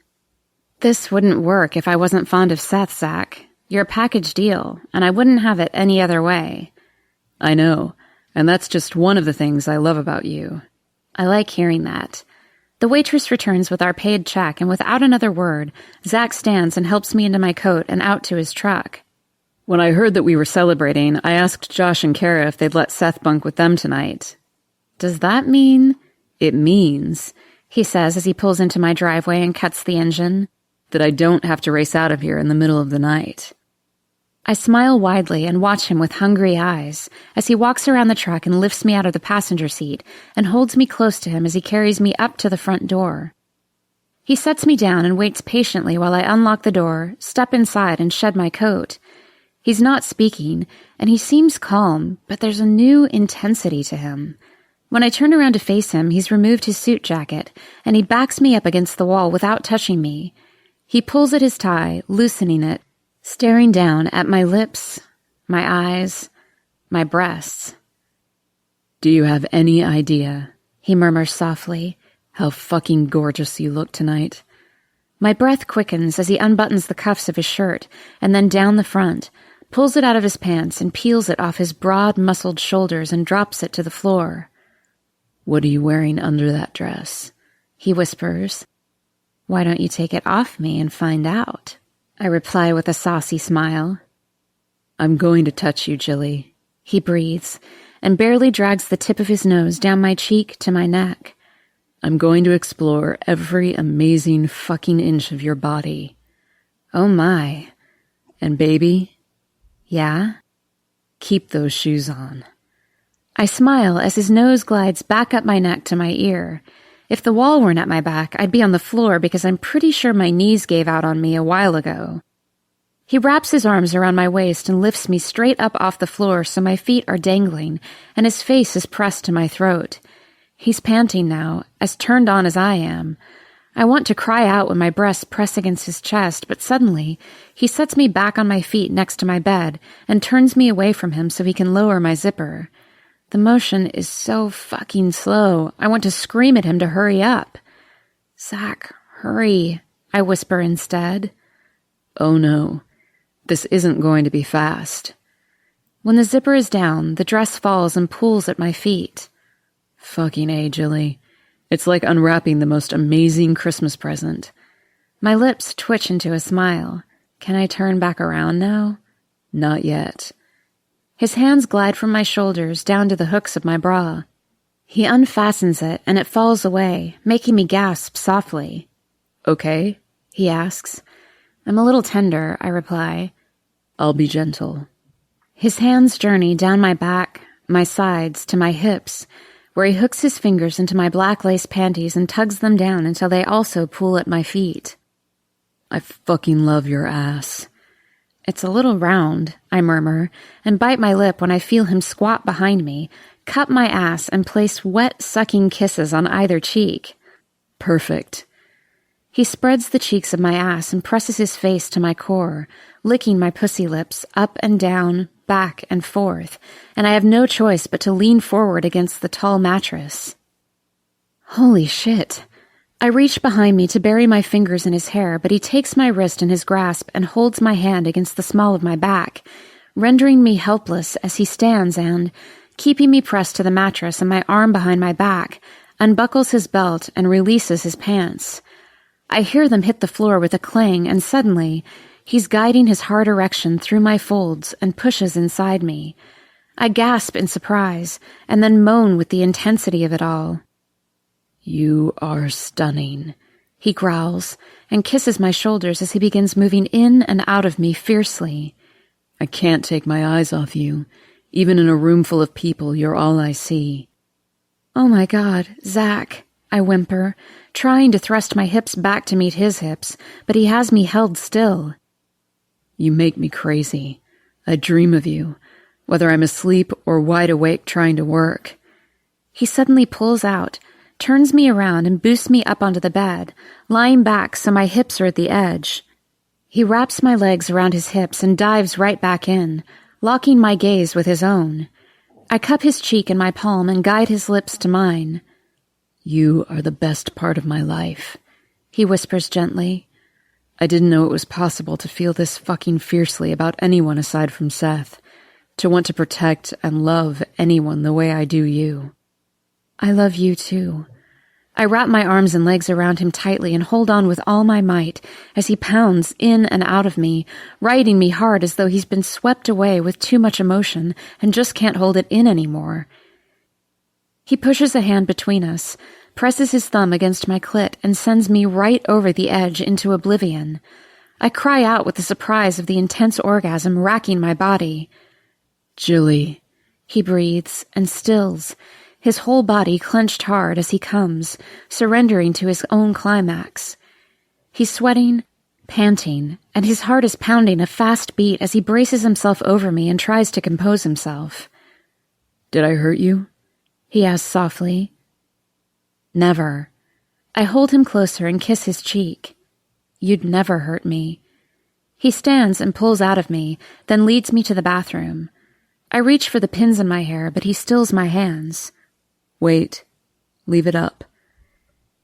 This wouldn't work if I wasn't fond of Seth, Zach. You're a package deal, and I wouldn't have it any other way. I know, and that's just one of the things I love about you. I like hearing that. The waitress returns with our paid check, and without another word, Zach stands and helps me into my coat and out to his truck. When I heard that we were celebrating, I asked Josh and Kara if they'd let Seth bunk with them tonight. Does that mean? It means, he says as he pulls into my driveway and cuts the engine, that I don't have to race out of here in the middle of the night. I smile widely and watch him with hungry eyes as he walks around the truck and lifts me out of the passenger seat and holds me close to him as he carries me up to the front door. He sets me down and waits patiently while I unlock the door, step inside, and shed my coat. He's not speaking, and he seems calm, but there's a new intensity to him. When I turn around to face him, he's removed his suit jacket, and he backs me up against the wall without touching me. He pulls at his tie, loosening it, staring down at my lips, my eyes, my breasts. Do you have any idea, he murmurs softly, how fucking gorgeous you look tonight? My breath quickens as he unbuttons the cuffs of his shirt and then down the front, pulls it out of his pants and peels it off his broad, muscled shoulders and drops it to the floor. What are you wearing under that dress? He whispers. Why don't you take it off me and find out? I reply with a saucy smile. I'm going to touch you, Jilly. He breathes and barely drags the tip of his nose down my cheek to my neck. I'm going to explore every amazing fucking inch of your body. Oh my. And baby? Yeah? Keep those shoes on. I smile as his nose glides back up my neck to my ear. If the wall weren't at my back, I'd be on the floor because I'm pretty sure my knees gave out on me a while ago. He wraps his arms around my waist and lifts me straight up off the floor so my feet are dangling and his face is pressed to my throat. He's panting now, as turned on as I am. I want to cry out when my breasts press against his chest, but suddenly he sets me back on my feet next to my bed and turns me away from him so he can lower my zipper. The motion is so fucking slow. I want to scream at him to hurry up. Zach, hurry, I whisper instead. Oh no, this isn't going to be fast. When the zipper is down, the dress falls and pulls at my feet. Fucking A, Jilly. It's like unwrapping the most amazing Christmas present. My lips twitch into a smile. Can I turn back around now? Not yet. His hands glide from my shoulders down to the hooks of my bra. He unfastens it and it falls away, making me gasp softly. Okay? He asks. I'm a little tender, I reply. I'll be gentle. His hands journey down my back, my sides, to my hips, where he hooks his fingers into my black lace panties and tugs them down until they also pull at my feet. I fucking love your ass. It's a little round, I murmur, and bite my lip when I feel him squat behind me, cup my ass, and place wet, sucking kisses on either cheek. Perfect. He spreads the cheeks of my ass and presses his face to my core, licking my pussy lips up and down, back and forth, and I have no choice but to lean forward against the tall mattress. Holy shit. I reach behind me to bury my fingers in his hair, but he takes my wrist in his grasp and holds my hand against the small of my back, rendering me helpless as he stands and, keeping me pressed to the mattress and my arm behind my back, unbuckles his belt and releases his pants. I hear them hit the floor with a clang, and suddenly, he's guiding his hard erection through my folds and pushes inside me. I gasp in surprise, and then moan with the intensity of it all. You are stunning, he growls, and kisses my shoulders as he begins moving in and out of me fiercely. I can't take my eyes off you. Even in a room full of people, you're all I see. Oh my God, Zach, I whimper, trying to thrust my hips back to meet his hips, but he has me held still. You make me crazy. I dream of you, whether I'm asleep or wide awake trying to work. He suddenly pulls out, turns me around and boosts me up onto the bed, lying back so my hips are at the edge. He wraps my legs around his hips and dives right back in, locking my gaze with his own. I cup his cheek in my palm and guide his lips to mine. You are the best part of my life, he whispers gently. I didn't know it was possible to feel this fucking fiercely about anyone aside from Seth, to want to protect and love anyone the way I do you. I love you too. I wrap my arms and legs around him tightly and hold on with all my might as he pounds in and out of me, riding me hard as though he's been swept away with too much emotion and just can't hold it in anymore. He pushes a hand between us, presses his thumb against my clit, and sends me right over the edge into oblivion. I cry out with the surprise of the intense orgasm racking my body. Jilly, he breathes and stills, his whole body clenched hard as he comes, surrendering to his own climax. He's sweating, panting, and his heart is pounding a fast beat as he braces himself over me and tries to compose himself. Did I hurt you? He asks softly. Never. I hold him closer and kiss his cheek. You'd never hurt me. He stands and pulls out of me, then leads me to the bathroom. I reach for the pins in my hair, but he stills my hands. Wait. Leave it up.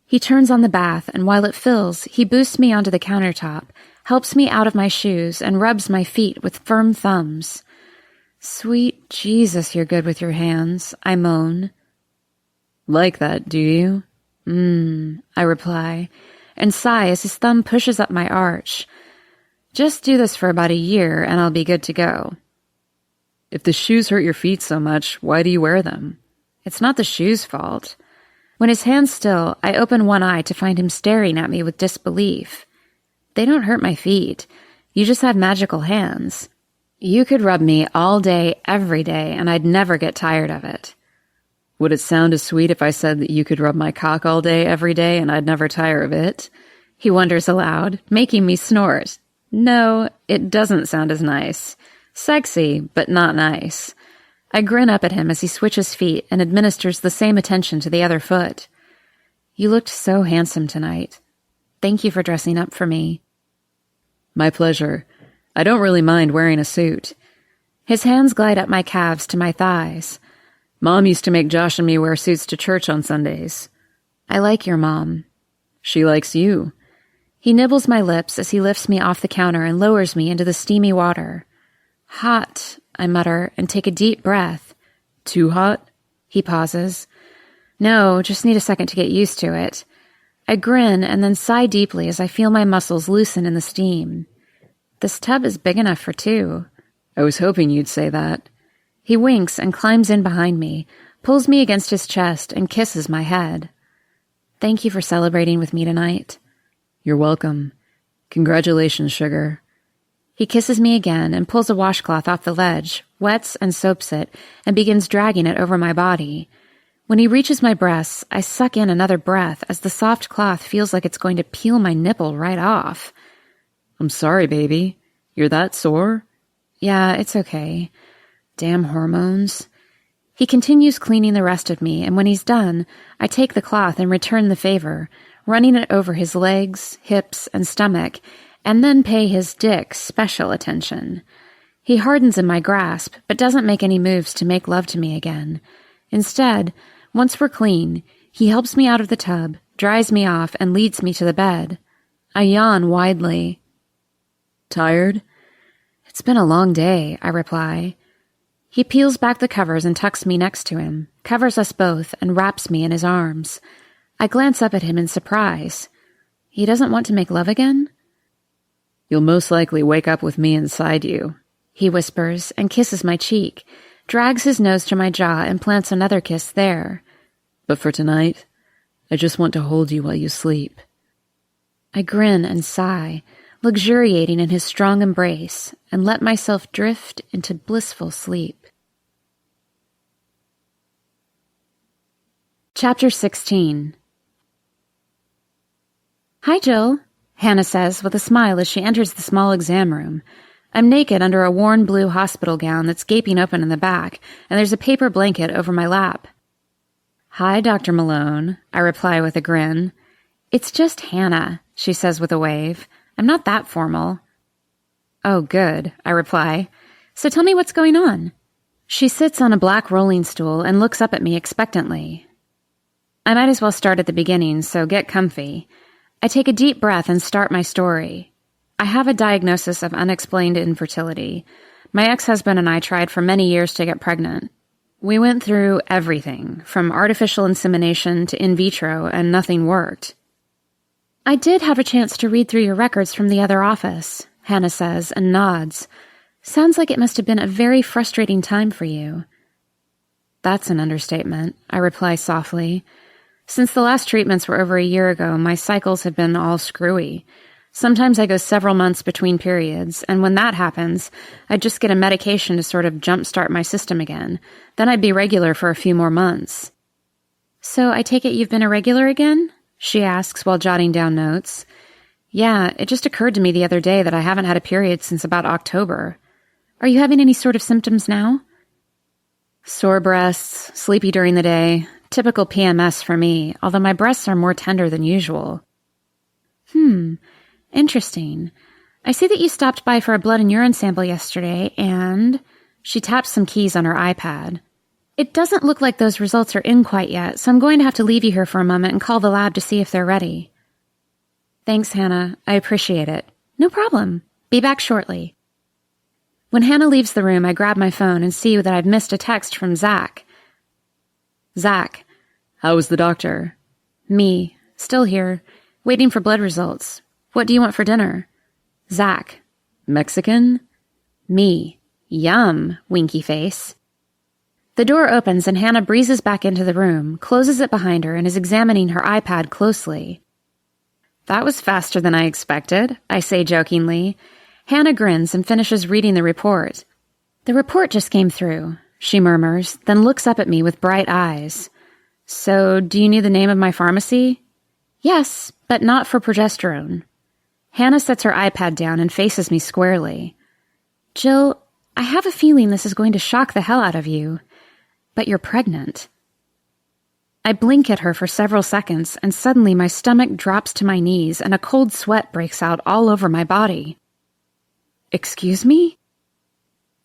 He turns on the bath, and while it fills, he boosts me onto the countertop, helps me out of my shoes, and rubs my feet with firm thumbs. Sweet Jesus, you're good with your hands, I moan. Like that, do you? I reply, and sigh as his thumb pushes up my arch. Just do this for about a year, and I'll be good to go. If the shoes hurt your feet so much, why do you wear them? It's not the shoes' fault. When his hand's still, I open one eye to find him staring at me with disbelief. They don't hurt my feet. You just have magical hands. You could rub me all day, every day, and I'd never get tired of it. Would it sound as sweet if I said that you could rub my cock all day, every day, and I'd never tire of it? He wonders aloud, making me snort. No, it doesn't sound as nice. Sexy, but not nice. I grin up at him as he switches feet and administers the same attention to the other foot. You looked so handsome tonight. Thank you for dressing up for me. My pleasure. I don't really mind wearing a suit. His hands glide up my calves to my thighs. Mom used to make Josh and me wear suits to church on Sundays. I like your mom. She likes you. He nibbles my lips as he lifts me off the counter and lowers me into the steamy water. Hot, I mutter, and take a deep breath. Too hot? He pauses. No, just need a second to get used to it. I grin and then sigh deeply as I feel my muscles loosen in the steam. This tub is big enough for two. I was hoping you'd say that. He winks and climbs in behind me, pulls me against his chest, and kisses my head. Thank you for celebrating with me tonight. You're welcome. Congratulations, sugar. He kisses me again and pulls a washcloth off the ledge, wets and soaps it, and begins dragging it over my body. When he reaches my breasts, I suck in another breath as the soft cloth feels like it's going to peel my nipple right off. I'm sorry, baby. You're that sore? Yeah, it's okay. Damn hormones. He continues cleaning the rest of me, and when he's done, I take the cloth and return the favor, running it over his legs, hips, and stomach, and then pay his dick special attention. He hardens in my grasp, but doesn't make any moves to make love to me again. Instead, once we're clean, he helps me out of the tub, dries me off, and leads me to the bed. I yawn widely. Tired? It's been a long day, I reply. He peels back the covers and tucks me next to him, covers us both, and wraps me in his arms. I glance up at him in surprise. He doesn't want to make love again? You'll most likely wake up with me inside you, he whispers and kisses my cheek, drags his nose to my jaw and plants another kiss there. But for tonight, I just want to hold you while you sleep. I grin and sigh, luxuriating in his strong embrace, and let myself drift into blissful sleep. Chapter 16. Hi, Jill, Hannah says with a smile as she enters the small exam room. I'm naked under a worn blue hospital gown that's gaping open in the back, and there's a paper blanket over my lap. Hi, Dr. Malone, I reply with a grin. It's just Hannah, she says with a wave. I'm not that formal. Oh, good, I reply. So tell me what's going on. She sits on a black rolling stool and looks up at me expectantly. I might as well start at the beginning, so get comfy. I take a deep breath and start my story. I have a diagnosis of unexplained infertility. My ex-husband and I tried for many years to get pregnant. We went through everything, from artificial insemination to in vitro, and nothing worked. I did have a chance to read through your records from the other office, Hannah says and nods. Sounds like it must have been a very frustrating time for you. That's an understatement, I reply softly. Since the last treatments were over a year ago, my cycles have been all screwy. Sometimes I go several months between periods, and when that happens, I just get a medication to sort of jumpstart my system again. Then I'd be regular for a few more months. So I take it you've been irregular again? She asks while jotting down notes. Yeah, it just occurred to me the other day that I haven't had a period since about October. Are you having any sort of symptoms now? Sore breasts, sleepy during the day, typical PMS for me, although my breasts are more tender than usual. Interesting. I see that you stopped by for a blood and urine sample yesterday, and she taps some keys on her iPad. It doesn't look like those results are in quite yet, so I'm going to have to leave you here for a moment and call the lab to see if they're ready. Thanks, Hannah. I appreciate it. No problem. Be back shortly. When Hannah leaves the room, I grab my phone and see that I've missed a text from Zach. Zach. How was the doctor? Me. Still here. Waiting for blood results. What do you want for dinner? Zach. Mexican? Me. Yum, winky face. The door opens and Hannah breezes back into the room, closes it behind her, and is examining her iPad closely. That was faster than I expected, I say jokingly. Hannah grins and finishes reading the report. The report just came through, she murmurs, then looks up at me with bright eyes. So, do you need the name of my pharmacy? Yes, but not for progesterone. Hannah sets her iPad down and faces me squarely. Jill, I have a feeling this is going to shock the hell out of you, but you're pregnant. I blink at her for several seconds, and suddenly my stomach drops to my knees and a cold sweat breaks out all over my body. Excuse me?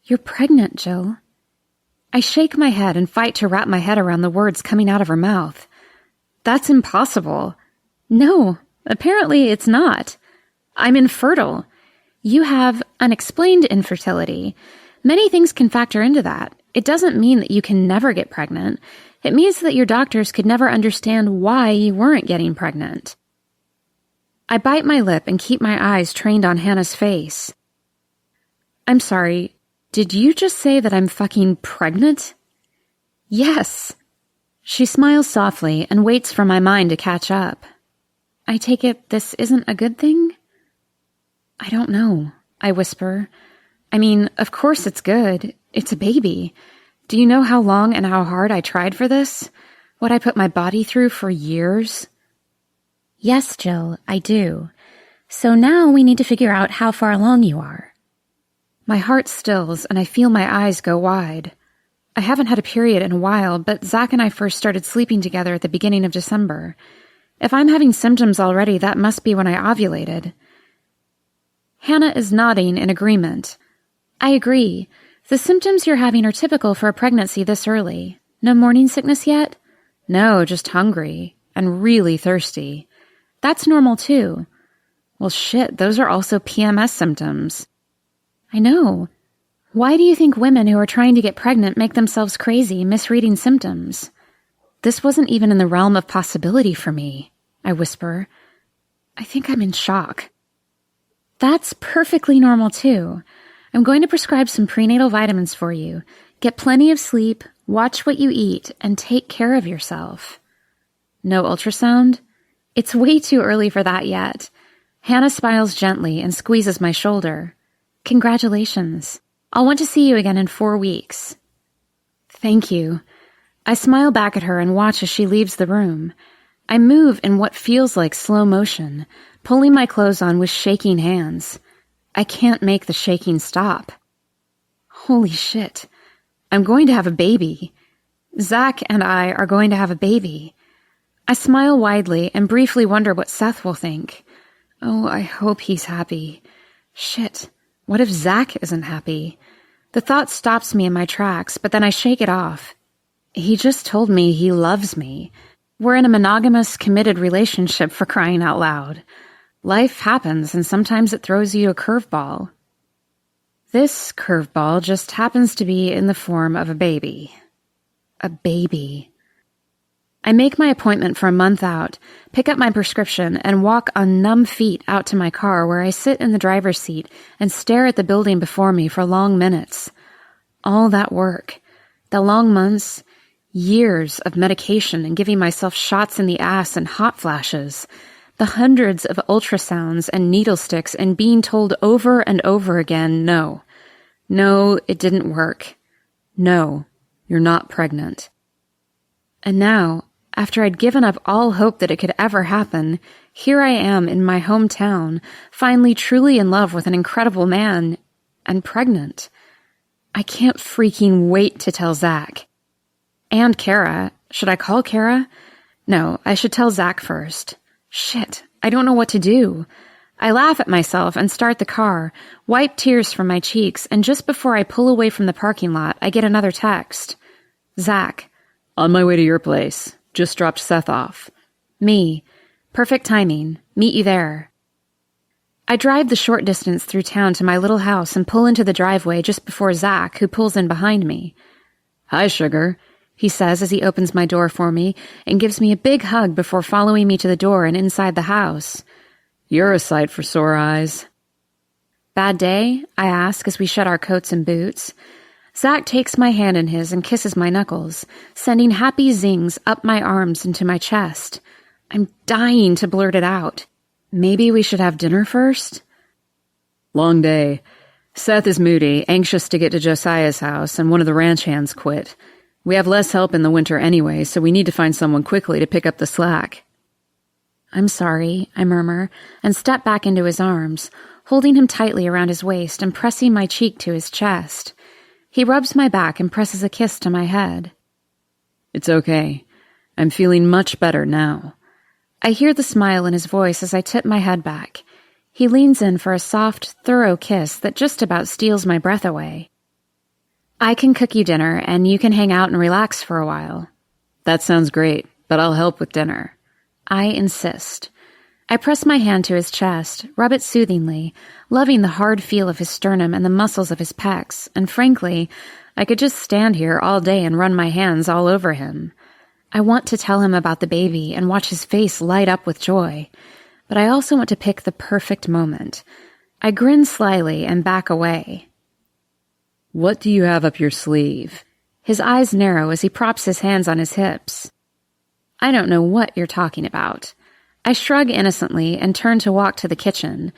You're pregnant, Jill. I shake my head and fight to wrap my head around the words coming out of her mouth. That's impossible. No, apparently it's not. I'm infertile. You have unexplained infertility. Many things can factor into that. It doesn't mean that you can never get pregnant. It means that your doctors could never understand why you weren't getting pregnant. I bite my lip and keep my eyes trained on Hannah's face. I'm sorry, did you just say that I'm fucking pregnant? Yes. She smiles softly and waits for my mind to catch up. I take it this isn't a good thing? I don't know, I whisper. I mean, of course it's good. It's a baby. Do you know how long and how hard I tried for this? What I put my body through for years? Yes, Jill, I do. So now we need to figure out how far along you are. My heart stills and I feel my eyes go wide. I haven't had a period in a while, but Zach and I first started sleeping together at the beginning of December. If I'm having symptoms already, that must be when I ovulated. Hannah is nodding in agreement. I agree. The symptoms you're having are typical for a pregnancy this early. No morning sickness yet? No, just hungry. And really thirsty. That's normal too. Well, shit, those are also PMS symptoms. I know. Why do you think women who are trying to get pregnant make themselves crazy, misreading symptoms? This wasn't even in the realm of possibility for me, I whisper. I think I'm in shock. That's perfectly normal too. I'm going to prescribe some prenatal vitamins for you. Get plenty of sleep, watch what you eat, and take care of yourself. No ultrasound? It's way too early for that yet. Hannah smiles gently and squeezes my shoulder. Congratulations. I'll want to see you again in 4 weeks. Thank you. I smile back at her and watch as she leaves the room. I move in what feels like slow motion, pulling my clothes on with shaking hands. I can't make the shaking stop. Holy shit. I'm going to have a baby. Zach and I are going to have a baby. I smile widely and briefly wonder what Seth will think. Oh, I hope he's happy. Shit. What if Zach isn't happy? The thought stops me in my tracks, but then I shake it off. He just told me he loves me. We're in a monogamous, committed relationship, for crying out loud. Life happens, and sometimes it throws you a curveball. This curveball just happens to be in the form of a baby. A baby. I make my appointment for a month out, pick up my prescription, and walk on numb feet out to my car where I sit in the driver's seat and stare at the building before me for long minutes. All that work, the long months, years of medication and giving myself shots in the ass and hot flashes, the hundreds of ultrasounds and needle sticks and being told over and over again, no, it didn't work. No, you're not pregnant. And now, after I'd given up all hope that it could ever happen, here I am in my hometown, finally truly in love with an incredible man, and pregnant. I can't freaking wait to tell Zach. And Kara. Should I call Kara? No, I should tell Zach first. Shit, I don't know what to do. I laugh at myself and start the car, wipe tears from my cheeks, and just before I pull away from the parking lot, I get another text. Zach. On my way to your place. Just dropped Seth off. Me. Perfect timing. Meet you there. I drive the short distance through town to my little house and pull into the driveway just before Zach, who pulls in behind me. Hi, sugar, he says as he opens my door for me and gives me a big hug before following me to the door and inside the house. You're a sight for sore eyes. Bad day? I ask as we shut our coats and boots. Zach takes my hand in his and kisses my knuckles, sending happy zings up my arms into my chest. I'm dying to blurt it out. Maybe we should have dinner first? Long day. Seth is moody, anxious to get to Josiah's house, and one of the ranch hands quit. We have less help in the winter anyway, so we need to find someone quickly to pick up the slack. I'm sorry, I murmur, and step back into his arms, holding him tightly around his waist and pressing my cheek to his chest. He rubs my back and presses a kiss to my head. It's okay. I'm feeling much better now. I hear the smile in his voice as I tip my head back. He leans in for a soft, thorough kiss that just about steals my breath away. I can cook you dinner, and you can hang out and relax for a while. That sounds great, but I'll help with dinner. I insist. I press my hand to his chest, rub it soothingly, loving the hard feel of his sternum and the muscles of his pecs, and frankly, I could just stand here all day and run my hands all over him. I want to tell him about the baby and watch his face light up with joy, but I also want to pick the perfect moment. I grin slyly and back away. What do you have up your sleeve? His eyes narrow as he props his hands on his hips. I don't know what you're talking about. I shrug innocently and turn to walk to the kitchen.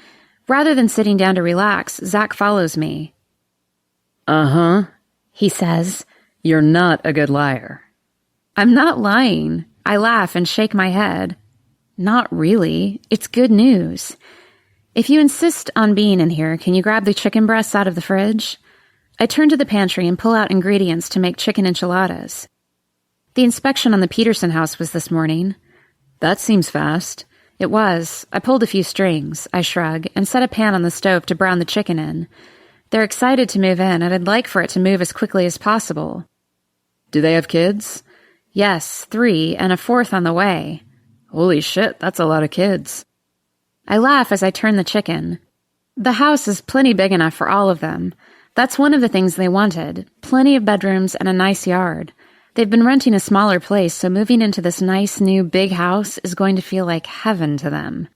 Rather than sitting down to relax, Zach follows me. Uh-huh, he says. You're not a good liar. I'm not lying. I laugh and shake my head. Not really. It's good news. If you insist on being in here, can you grab the chicken breasts out of the fridge? I turn to the pantry and pull out ingredients to make chicken enchiladas. The inspection on the Peterson house was this morning. That seems fast. It was. I pulled a few strings, I shrug, and set a pan on the stove to brown the chicken in. They're excited to move in, and I'd like for it to move as quickly as possible. Do they have kids? Yes, 3, and a 4th on the way. Holy shit, that's a lot of kids. I laugh as I turn the chicken. The house is plenty big enough for all of them. That's one of the things they wanted. Plenty of bedrooms and a nice yard. They've been renting a smaller place, so moving into this nice new big house is going to feel like heaven to them.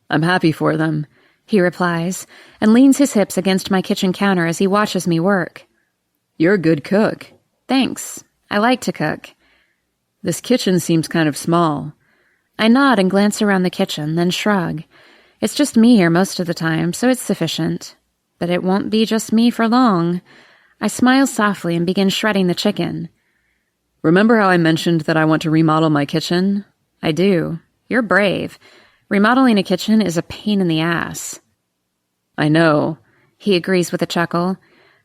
I'm happy for them, he replies, and leans his hips against my kitchen counter as he watches me work. You're a good cook. Thanks. I like to cook. This kitchen seems kind of small. I nod and glance around the kitchen, then shrug. It's just me here most of the time, so it's sufficient. But it won't be just me for long. I smile softly and begin shredding the chicken. Remember how I mentioned that I want to remodel my kitchen? I do. You're brave. Remodeling a kitchen is a pain in the ass. I know, he agrees with a chuckle.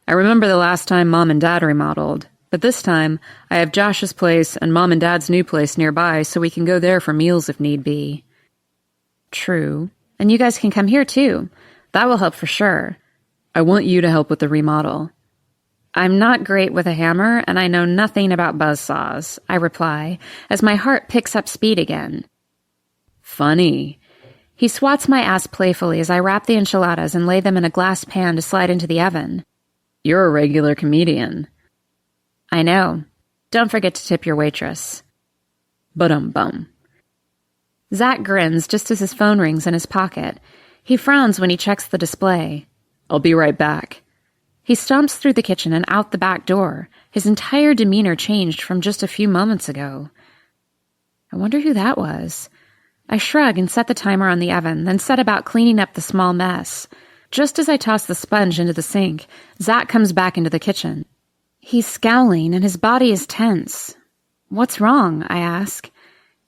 I remember the last time Mom and Dad remodeled, but this time I have Josh's place and Mom and Dad's new place nearby so we can go there for meals if need be. True. And you guys can come here too. That will help for sure. I want you to help with the remodel. I'm not great with a hammer, and I know nothing about buzzsaws, I reply, as my heart picks up speed again. Funny. He swats my ass playfully as I wrap the enchiladas and lay them in a glass pan to slide into the oven. You're a regular comedian. I know. Don't forget to tip your waitress. Bum. Zach grins just as his phone rings in his pocket. He frowns when he checks the display. I'll be right back. He stomps through the kitchen and out the back door. His entire demeanor changed from just a few moments ago. I wonder who that was. I shrug and set the timer on the oven, then set about cleaning up the small mess. Just as I toss the sponge into the sink, Zach comes back into the kitchen. He's scowling and his body is tense. What's wrong? I ask.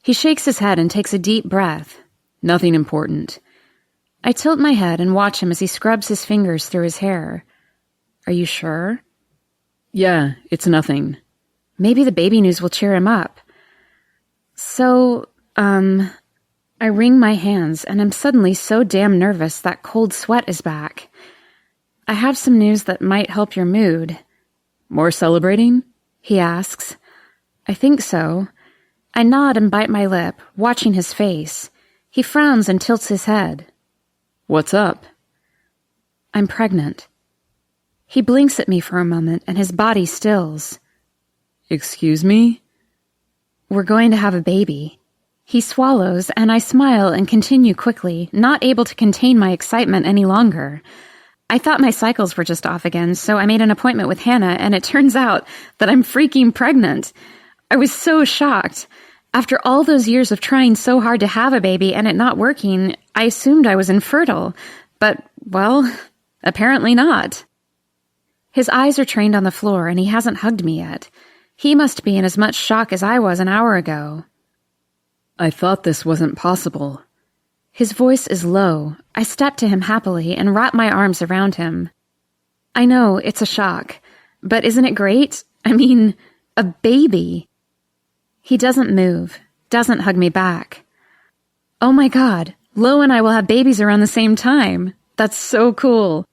He shakes his head and takes a deep breath. Nothing important. I tilt my head and watch him as he scrubs his fingers through his hair. Are you sure? Yeah, it's nothing. Maybe the baby news will cheer him up. So, I wring my hands and am suddenly so damn nervous that cold sweat is back. I have some news that might help your mood. More celebrating? He asks. I think so. I nod and bite my lip, watching his face. He frowns and tilts his head. What's up? I'm pregnant. He blinks at me for a moment and his body stills. Excuse me? We're going to have a baby. He swallows, and I smile and continue quickly, not able to contain my excitement any longer. I thought my cycles were just off again, so I made an appointment with Hannah, and it turns out that I'm freaking pregnant. I was so shocked. After all those years of trying so hard to have a baby and it not working, I assumed I was infertile. But, well, apparently not. His eyes are trained on the floor, and he hasn't hugged me yet. He must be in as much shock as I was an hour ago. I thought this wasn't possible. His voice is low. I step to him happily and wrap my arms around him. I know, it's a shock. But isn't it great? I mean, a baby. He doesn't move, doesn't hug me back. Oh my God, Lo and I will have babies around the same time. That's so cool.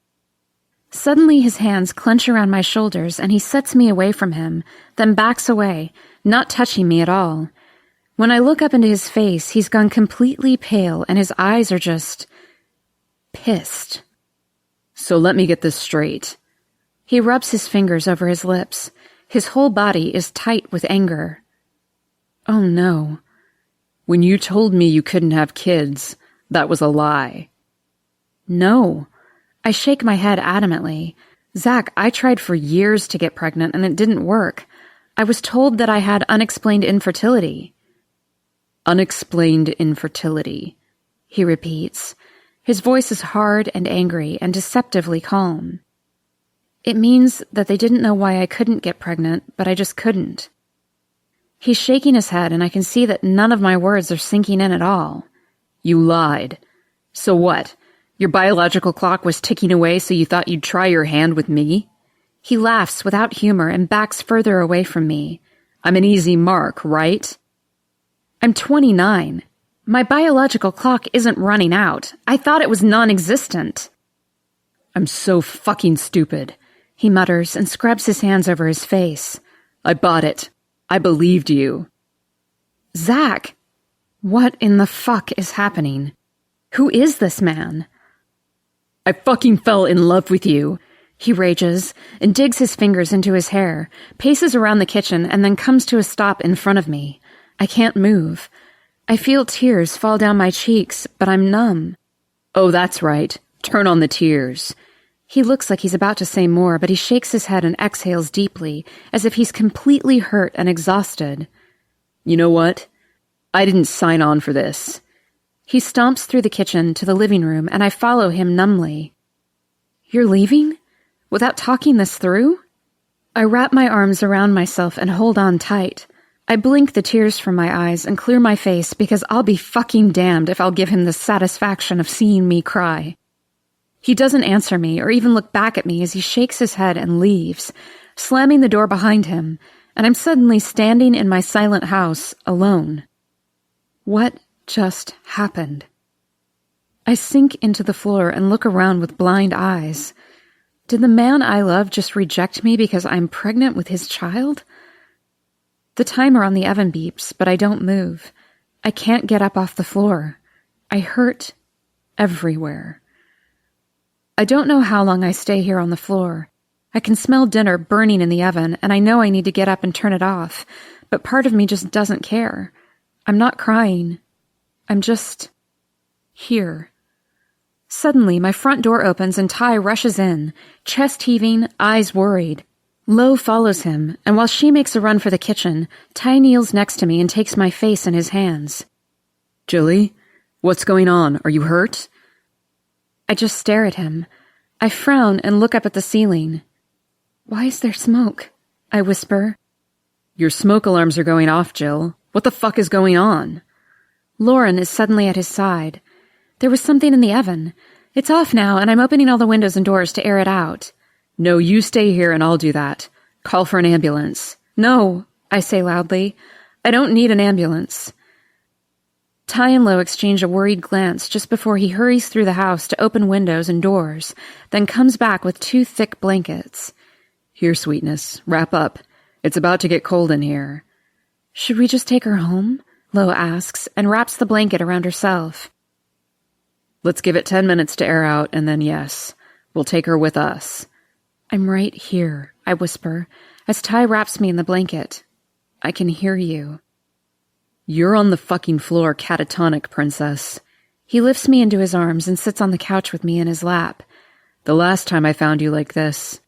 Suddenly his hands clench around my shoulders and he sets me away from him, then backs away, not touching me at all. When I look up into his face, he's gone completely pale and his eyes are just pissed. So let me get this straight. He rubs his fingers over his lips. His whole body is tight with anger. Oh no. When you told me you couldn't have kids, that was a lie. No. I shake my head adamantly. Zach, I tried for years to get pregnant and it didn't work. I was told that I had unexplained infertility. Unexplained infertility, he repeats. His voice is hard and angry and deceptively calm. It means that they didn't know why I couldn't get pregnant, but I just couldn't. He's shaking his head and I can see that none of my words are sinking in at all. You lied. So what? Your biological clock was ticking away so you thought you'd try your hand with me? He laughs without humor and backs further away from me. I'm an easy mark, right? I'm 29. My biological clock isn't running out. I thought it was non-existent. I'm so fucking stupid, he mutters and scrubs his hands over his face. I bought it. I believed you. Zach, what in the fuck is happening? Who is this man? I fucking fell in love with you, he rages and digs his fingers into his hair, paces around the kitchen, and then comes to a stop in front of me. I can't move. I feel tears fall down my cheeks, but I'm numb. Oh, that's right. Turn on the tears. He looks like he's about to say more, but he shakes his head and exhales deeply, as if he's completely hurt and exhausted. You know what? I didn't sign on for this. He stomps through the kitchen to the living room, and I follow him numbly. You're leaving? Without talking this through? I wrap my arms around myself and hold on tight. I blink the tears from my eyes and clear my face because I'll be fucking damned if I'll give him the satisfaction of seeing me cry. He doesn't answer me or even look back at me as he shakes his head and leaves, slamming the door behind him, and I'm suddenly standing in my silent house alone. What just happened? I sink into the floor and look around with blind eyes. Did the man I love just reject me because I'm pregnant with his child? The timer on the oven beeps, but I don't move. I can't get up off the floor. I hurt everywhere. I don't know how long I stay here on the floor. I can smell dinner burning in the oven, and I know I need to get up and turn it off, but part of me just doesn't care. I'm not crying. I'm just here. Suddenly, my front door opens and Ty rushes in, chest heaving, eyes worried. Lo follows him, and while she makes a run for the kitchen, Ty kneels next to me and takes my face in his hands. Jilly, what's going on? Are you hurt? I just stare at him. I frown and look up at the ceiling. Why is there smoke? I whisper. Your smoke alarms are going off, Jill. What the fuck is going on? Lauren is suddenly at his side. There was something in the oven. It's off now, and I'm opening all the windows and doors to air it out. No, you stay here and I'll do that. Call for an ambulance. No, I say loudly. I don't need an ambulance. Ty and Lo exchange a worried glance just before he hurries through the house to open windows and doors, then comes back with 2 thick blankets. Here, sweetness, wrap up. It's about to get cold in here. Should we just take her home? Lo asks, and wraps the blanket around herself. Let's give it 10 minutes to air out, and then yes, we'll take her with us. I'm right here, I whisper, as Ty wraps me in the blanket. I can hear you. You're on the fucking floor, catatonic, princess. He lifts me into his arms and sits on the couch with me in his lap. The last time I found you like this.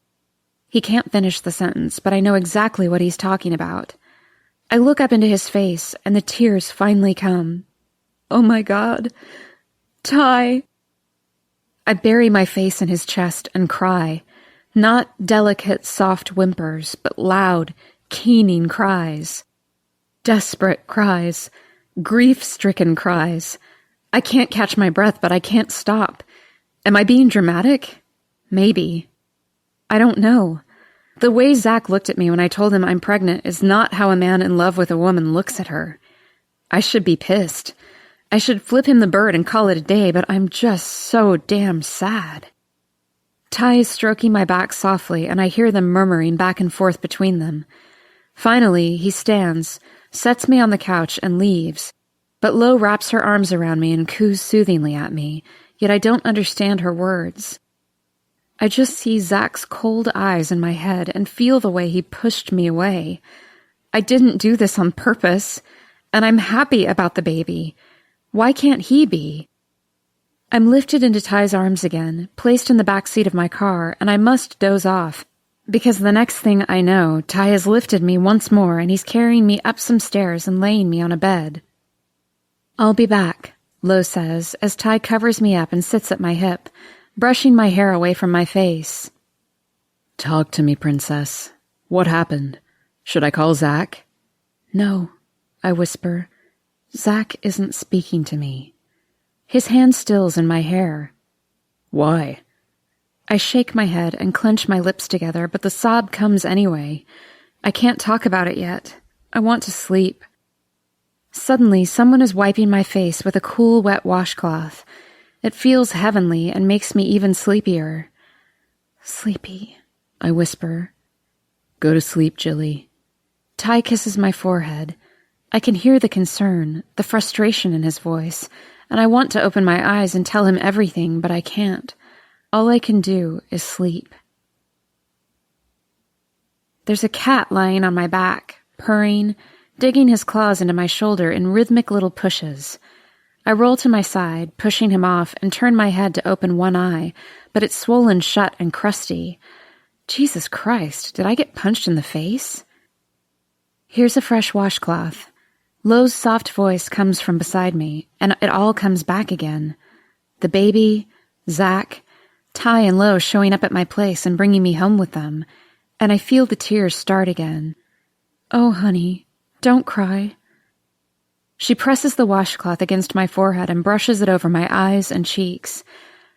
He can't finish the sentence, but I know exactly what he's talking about. I look up into his face, and the tears finally come. Oh my God. Ty. I bury my face in his chest and cry. Not delicate, soft whimpers, but loud, keening cries. Desperate cries. Grief-stricken cries. I can't catch my breath, but I can't stop. Am I being dramatic? Maybe. I don't know. The way Zach looked at me when I told him I'm pregnant is not how a man in love with a woman looks at her. I should be pissed. I should flip him the bird and call it a day, but I'm just so damn sad. Ty is stroking my back softly, and I hear them murmuring back and forth between them. Finally, he stands, sets me on the couch, and leaves. But Lo wraps her arms around me and coos soothingly at me, yet I don't understand her words. I just see Zach's cold eyes in my head and feel the way he pushed me away. I didn't do this on purpose, and I'm happy about the baby. Why can't he be? I'm lifted into Ty's arms again, placed in the back seat of my car, and I must doze off, because the next thing I know, Ty has lifted me once more and he's carrying me up some stairs and laying me on a bed. I'll be back, Lo says, as Ty covers me up and sits at my hip, brushing my hair away from my face. Talk to me, princess. What happened? Should I call Zach? No, I whisper. Zach isn't speaking to me. His hand stills in my hair. Why? I shake my head and clench my lips together, but the sob comes anyway. I can't talk about it yet. I want to sleep. Suddenly, someone is wiping my face with a cool, wet washcloth. It feels heavenly and makes me even sleepier. Sleepy, I whisper. Go to sleep, Jilly. Ty kisses my forehead. I can hear the concern, the frustration in his voice, and I want to open my eyes and tell him everything, but I can't. All I can do is sleep. There's a cat lying on my back, purring, digging his claws into my shoulder in rhythmic little pushes. I roll to my side, pushing him off, and turn my head to open one eye, but it's swollen shut and crusty. Jesus Christ, did I get punched in the face? Here's a fresh washcloth. Lo's soft voice comes from beside me, and it all comes back again. The baby, Zach, Ty and Lo showing up at my place and bringing me home with them, and I feel the tears start again. Oh, honey, don't cry. She presses the washcloth against my forehead and brushes it over my eyes and cheeks.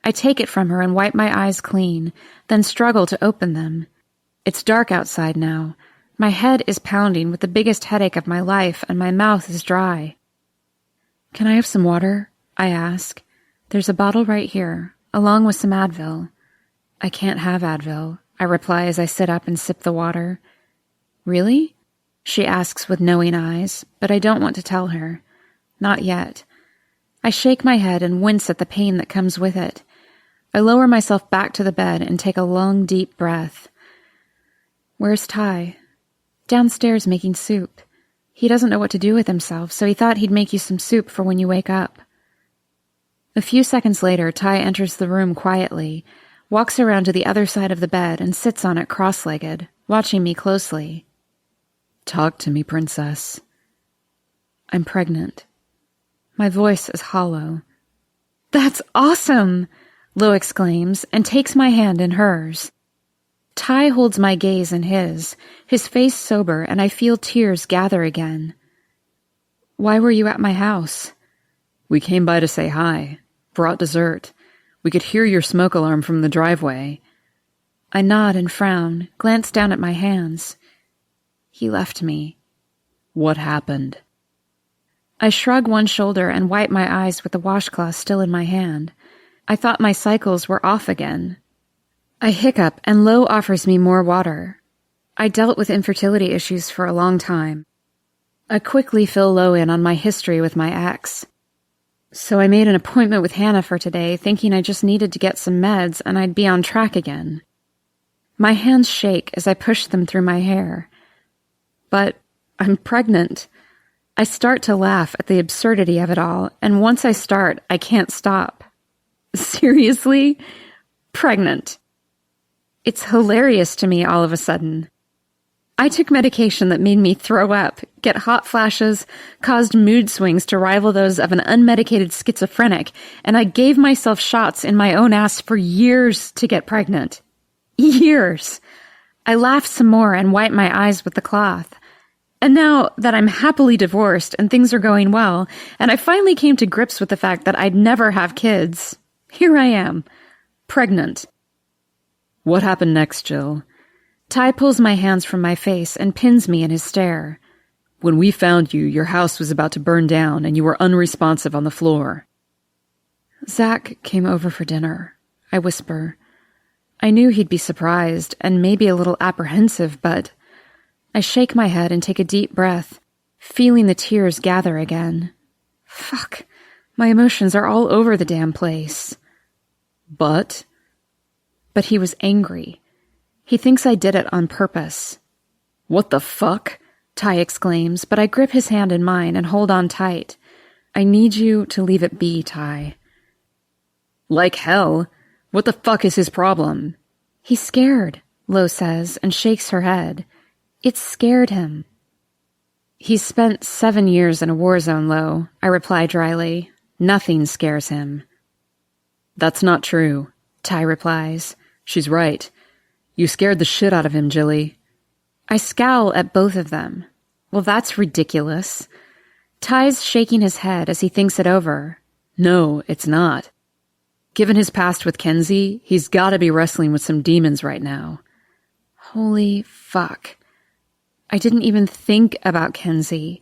I take it from her and wipe my eyes clean, then struggle to open them. It's dark outside now. My head is pounding with the biggest headache of my life, and my mouth is dry. Can I have some water? I ask. There's a bottle right here, along with some Advil. I can't have Advil, I reply as I sit up and sip the water. Really? She asks with knowing eyes, but I don't want to tell her. Not yet. I shake my head and wince at the pain that comes with it. I lower myself back to the bed and take a long, deep breath. Where's Ty? Downstairs making soup. He doesn't know what to do with himself, so he thought he'd make you some soup for when you wake up. A few seconds later, Ty enters the room quietly, walks around to the other side of the bed and sits on it cross-legged, watching me closely. Talk to me, princess. I'm pregnant. My voice is hollow. That's awesome! Lo exclaims and takes my hand in hers. Ty holds my gaze in his face sober, and I feel tears gather again. Why were you at my house? We came by to say hi. Brought dessert. We could hear your smoke alarm from the driveway. I nod and frown, glance down at my hands. He left me. What happened? I shrug one shoulder and wipe my eyes with the washcloth still in my hand. I thought my cycles were off again. I hiccup and Lo offers me more water. I dealt with infertility issues for a long time. I quickly fill Lo in on my history with my ex. So I made an appointment with Hannah for today, thinking I just needed to get some meds and I'd be on track again. My hands shake as I push them through my hair. But I'm pregnant. I start to laugh at the absurdity of it all, and once I start, I can't stop. Seriously? Pregnant. It's hilarious to me all of a sudden. I took medication that made me throw up, get hot flashes, caused mood swings to rival those of an unmedicated schizophrenic, and I gave myself shots in my own ass for years to get pregnant. Years. I laughed some more and wiped my eyes with the cloth. And now that I'm happily divorced and things are going well, and I finally came to grips with the fact that I'd never have kids, here I am, pregnant. What happened next, Jill? Ty pulls my hands from my face and pins me in his stare. When we found you, your house was about to burn down and you were unresponsive on the floor. Zach came over for dinner, I whisper. I knew he'd be surprised and maybe a little apprehensive, but I shake my head and take a deep breath, feeling the tears gather again. Fuck, my emotions are all over the damn place. But he was angry. He thinks I did it on purpose. What the fuck? Ty exclaims, but I grip his hand in mine and hold on tight. I need you to leave it be, Ty. Like hell? What the fuck is his problem? He's scared, Lo says, and shakes her head. It scared him. He's spent 7 years in a war zone, Lo, I reply dryly. Nothing scares him. That's not true, Ty replies. She's right. You scared the shit out of him, Jilly. I scowl at both of them. Well, that's ridiculous. Ty's shaking his head as he thinks it over. No, it's not. Given his past with Kenzie, he's gotta be wrestling with some demons right now. Holy fuck. I didn't even think about Kenzie.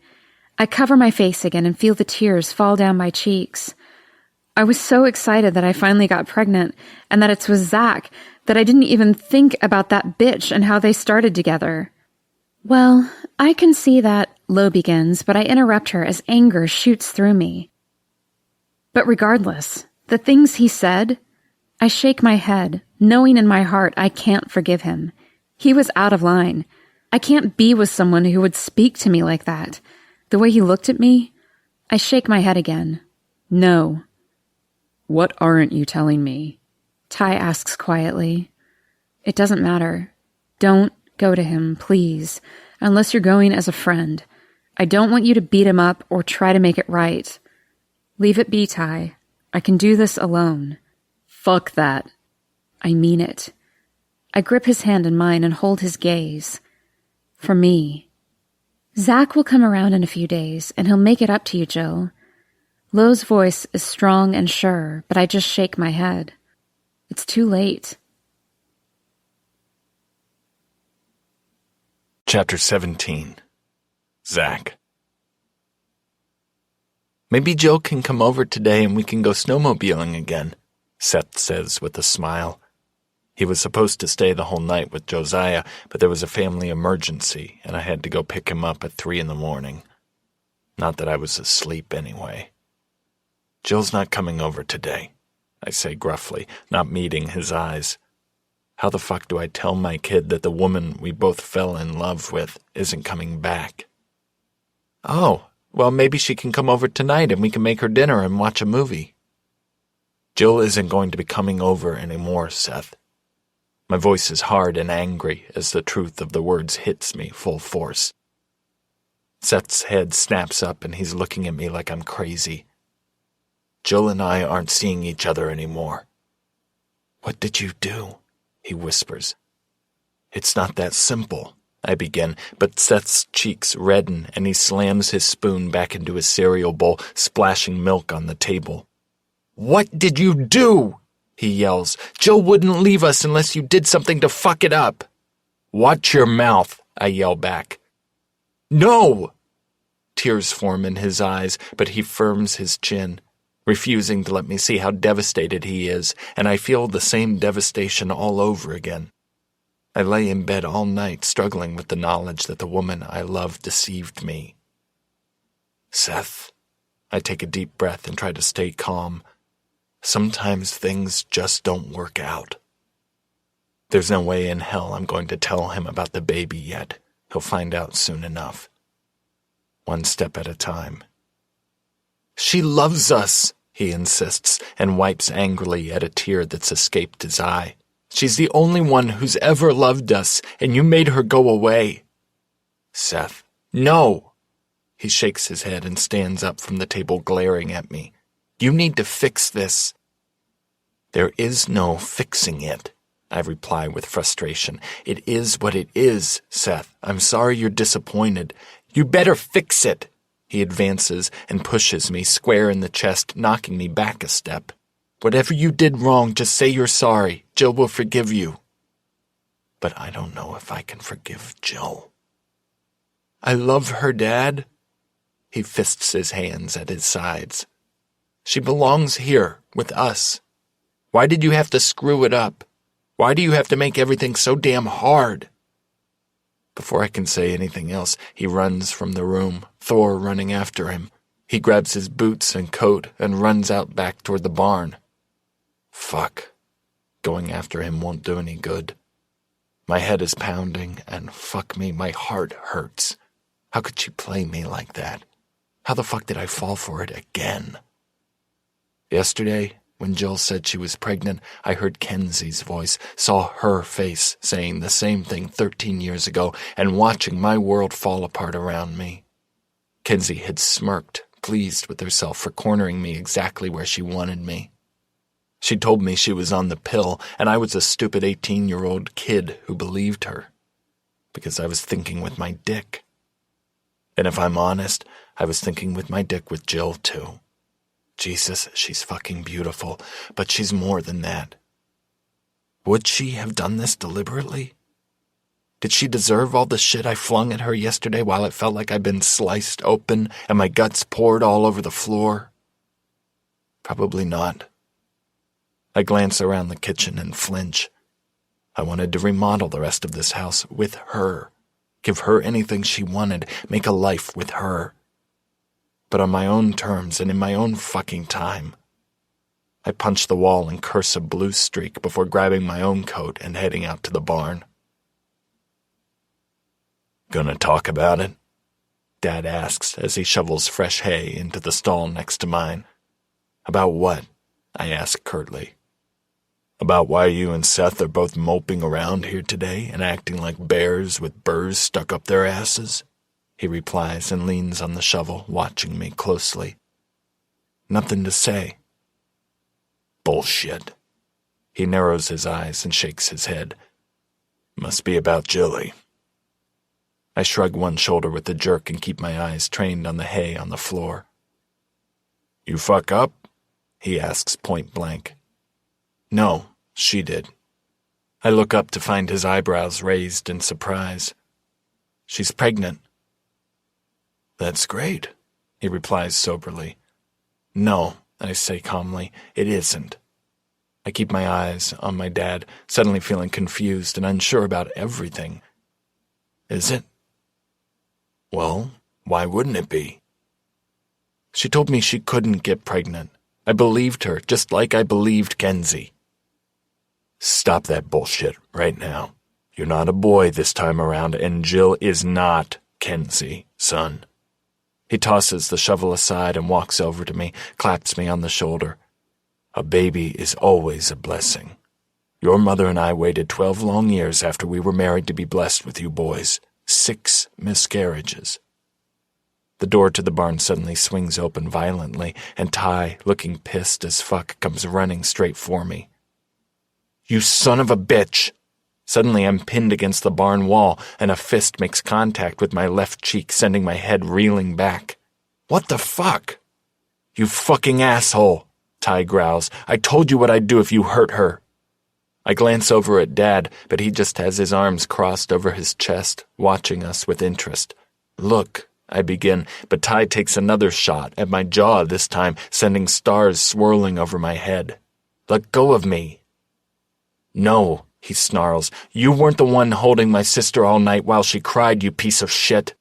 I cover my face again and feel the tears fall down my cheeks. I was so excited that I finally got pregnant and that it's with Zach that I didn't even think about that bitch and how they started together. Well, I can see that, Lo begins, but I interrupt her as anger shoots through me. But regardless, the things he said, I shake my head, knowing in my heart I can't forgive him. He was out of line. I can't be with someone who would speak to me like that. The way he looked at me, I shake my head again. No. What aren't you telling me? Ty asks quietly. It doesn't matter. Don't go to him, please, unless you're going as a friend. I don't want you to beat him up or try to make it right. Leave it be, Ty. I can do this alone. Fuck that. I mean it. I grip his hand in mine and hold his gaze. For me. Zach will come around in a few days, and he'll make it up to you, Jill. Lo's voice is strong and sure, but I just shake my head. It's too late. Chapter 17. Zach. Maybe Joe can come over today and we can go snowmobiling again, Seth says with a smile. He was supposed to stay the whole night with Josiah, but there was a family emergency, and I had to go pick him up at 3 a.m. Not that I was asleep anyway. Jill's not coming over today, I say gruffly, not meeting his eyes. How the fuck do I tell my kid that the woman we both fell in love with isn't coming back? Oh, well, maybe she can come over tonight and we can make her dinner and watch a movie. Jill isn't going to be coming over anymore, Seth. My voice is hard and angry as the truth of the words hits me full force. Seth's head snaps up and he's looking at me like I'm crazy. Jill and I aren't seeing each other anymore. What did you do? He whispers. It's not that simple, I begin, but Seth's cheeks redden and he slams his spoon back into his cereal bowl, splashing milk on the table. What did you do? He yells. Jill wouldn't leave us unless you did something to fuck it up. Watch your mouth, I yell back. No! Tears form in his eyes, but he firms his chin, refusing to let me see how devastated he is, and I feel the same devastation all over again. I lay in bed all night struggling with the knowledge that the woman I love deceived me. Seth, I take a deep breath and try to stay calm. Sometimes things just don't work out. There's no way in hell I'm going to tell him about the baby yet. He'll find out soon enough. One step at a time. She loves us, he insists, and wipes angrily at a tear that's escaped his eye. She's the only one who's ever loved us, and you made her go away. Seth, no! He shakes his head and stands up from the table, glaring at me. You need to fix this. There is no fixing it, I reply with frustration. It is what it is, Seth. I'm sorry you're disappointed. You better fix it. He advances and pushes me square in the chest, knocking me back a step. Whatever you did wrong, just say you're sorry. Jill will forgive you. But I don't know if I can forgive Jill. I love her, Dad. He fists his hands at his sides. She belongs here, with us. Why did you have to screw it up? Why do you have to make everything so damn hard? Before I can say anything else, he runs from the room, Thor running after him. He grabs his boots and coat and runs out back toward the barn. Fuck. Going after him won't do any good. My head is pounding, and fuck me, my heart hurts. How could she play me like that? How the fuck did I fall for it again? Yesterday, when Jill said she was pregnant, I heard Kenzie's voice, saw her face saying the same thing 13 years ago, and watching my world fall apart around me. Kenzie had smirked, pleased with herself for cornering me exactly where she wanted me. She told me she was on the pill, and I was a stupid 18-year-old kid who believed her, because I was thinking with my dick. And if I'm honest, I was thinking with my dick with Jill, too. Jesus, she's fucking beautiful, but she's more than that. Would she have done this deliberately? Did she deserve all the shit I flung at her yesterday while it felt like I'd been sliced open and my guts poured all over the floor? Probably not. I glance around the kitchen and flinch. I wanted to remodel the rest of this house with her, give her anything she wanted, make a life with her. But on my own terms and in my own fucking time. I punch the wall and curse a blue streak before grabbing my own coat and heading out to the barn. Gonna talk about it? Dad asks as he shovels fresh hay into the stall next to mine. About what? I ask curtly. About why you and Seth are both moping around here today and acting like bears with burrs stuck up their asses? He replies and leans on the shovel, watching me closely. Nothing to say. Bullshit. He narrows his eyes and shakes his head. Must be about Jilly. I shrug one shoulder with a jerk and keep my eyes trained on the hay on the floor. You fuck up? He asks point blank. No, she did. I look up to find his eyebrows raised in surprise. She's pregnant. That's great, he replies soberly. No, I say calmly, it isn't. I keep my eyes on my dad, suddenly feeling confused and unsure about everything. Is it? Well, why wouldn't it be? She told me she couldn't get pregnant. I believed her, just like I believed Kenzie. Stop that bullshit right now. You're not a boy this time around, and Jill is not Kenzie, son. He tosses the shovel aside and walks over to me, claps me on the shoulder. A baby is always a blessing. Your mother and I waited 12 long years after we were married to be blessed with you boys. 6 miscarriages. The door to the barn suddenly swings open violently, and Ty, looking pissed as fuck, comes running straight for me. You son of a bitch! Suddenly I'm pinned against the barn wall, and a fist makes contact with my left cheek, sending my head reeling back. What the fuck? You fucking asshole, Ty growls. I told you what I'd do if you hurt her. I glance over at Dad, but he just has his arms crossed over his chest, watching us with interest. Look, I begin, but Ty takes another shot at my jaw this time, sending stars swirling over my head. Let go of me. No, he snarls. You weren't the one holding my sister all night while she cried, you piece of shit.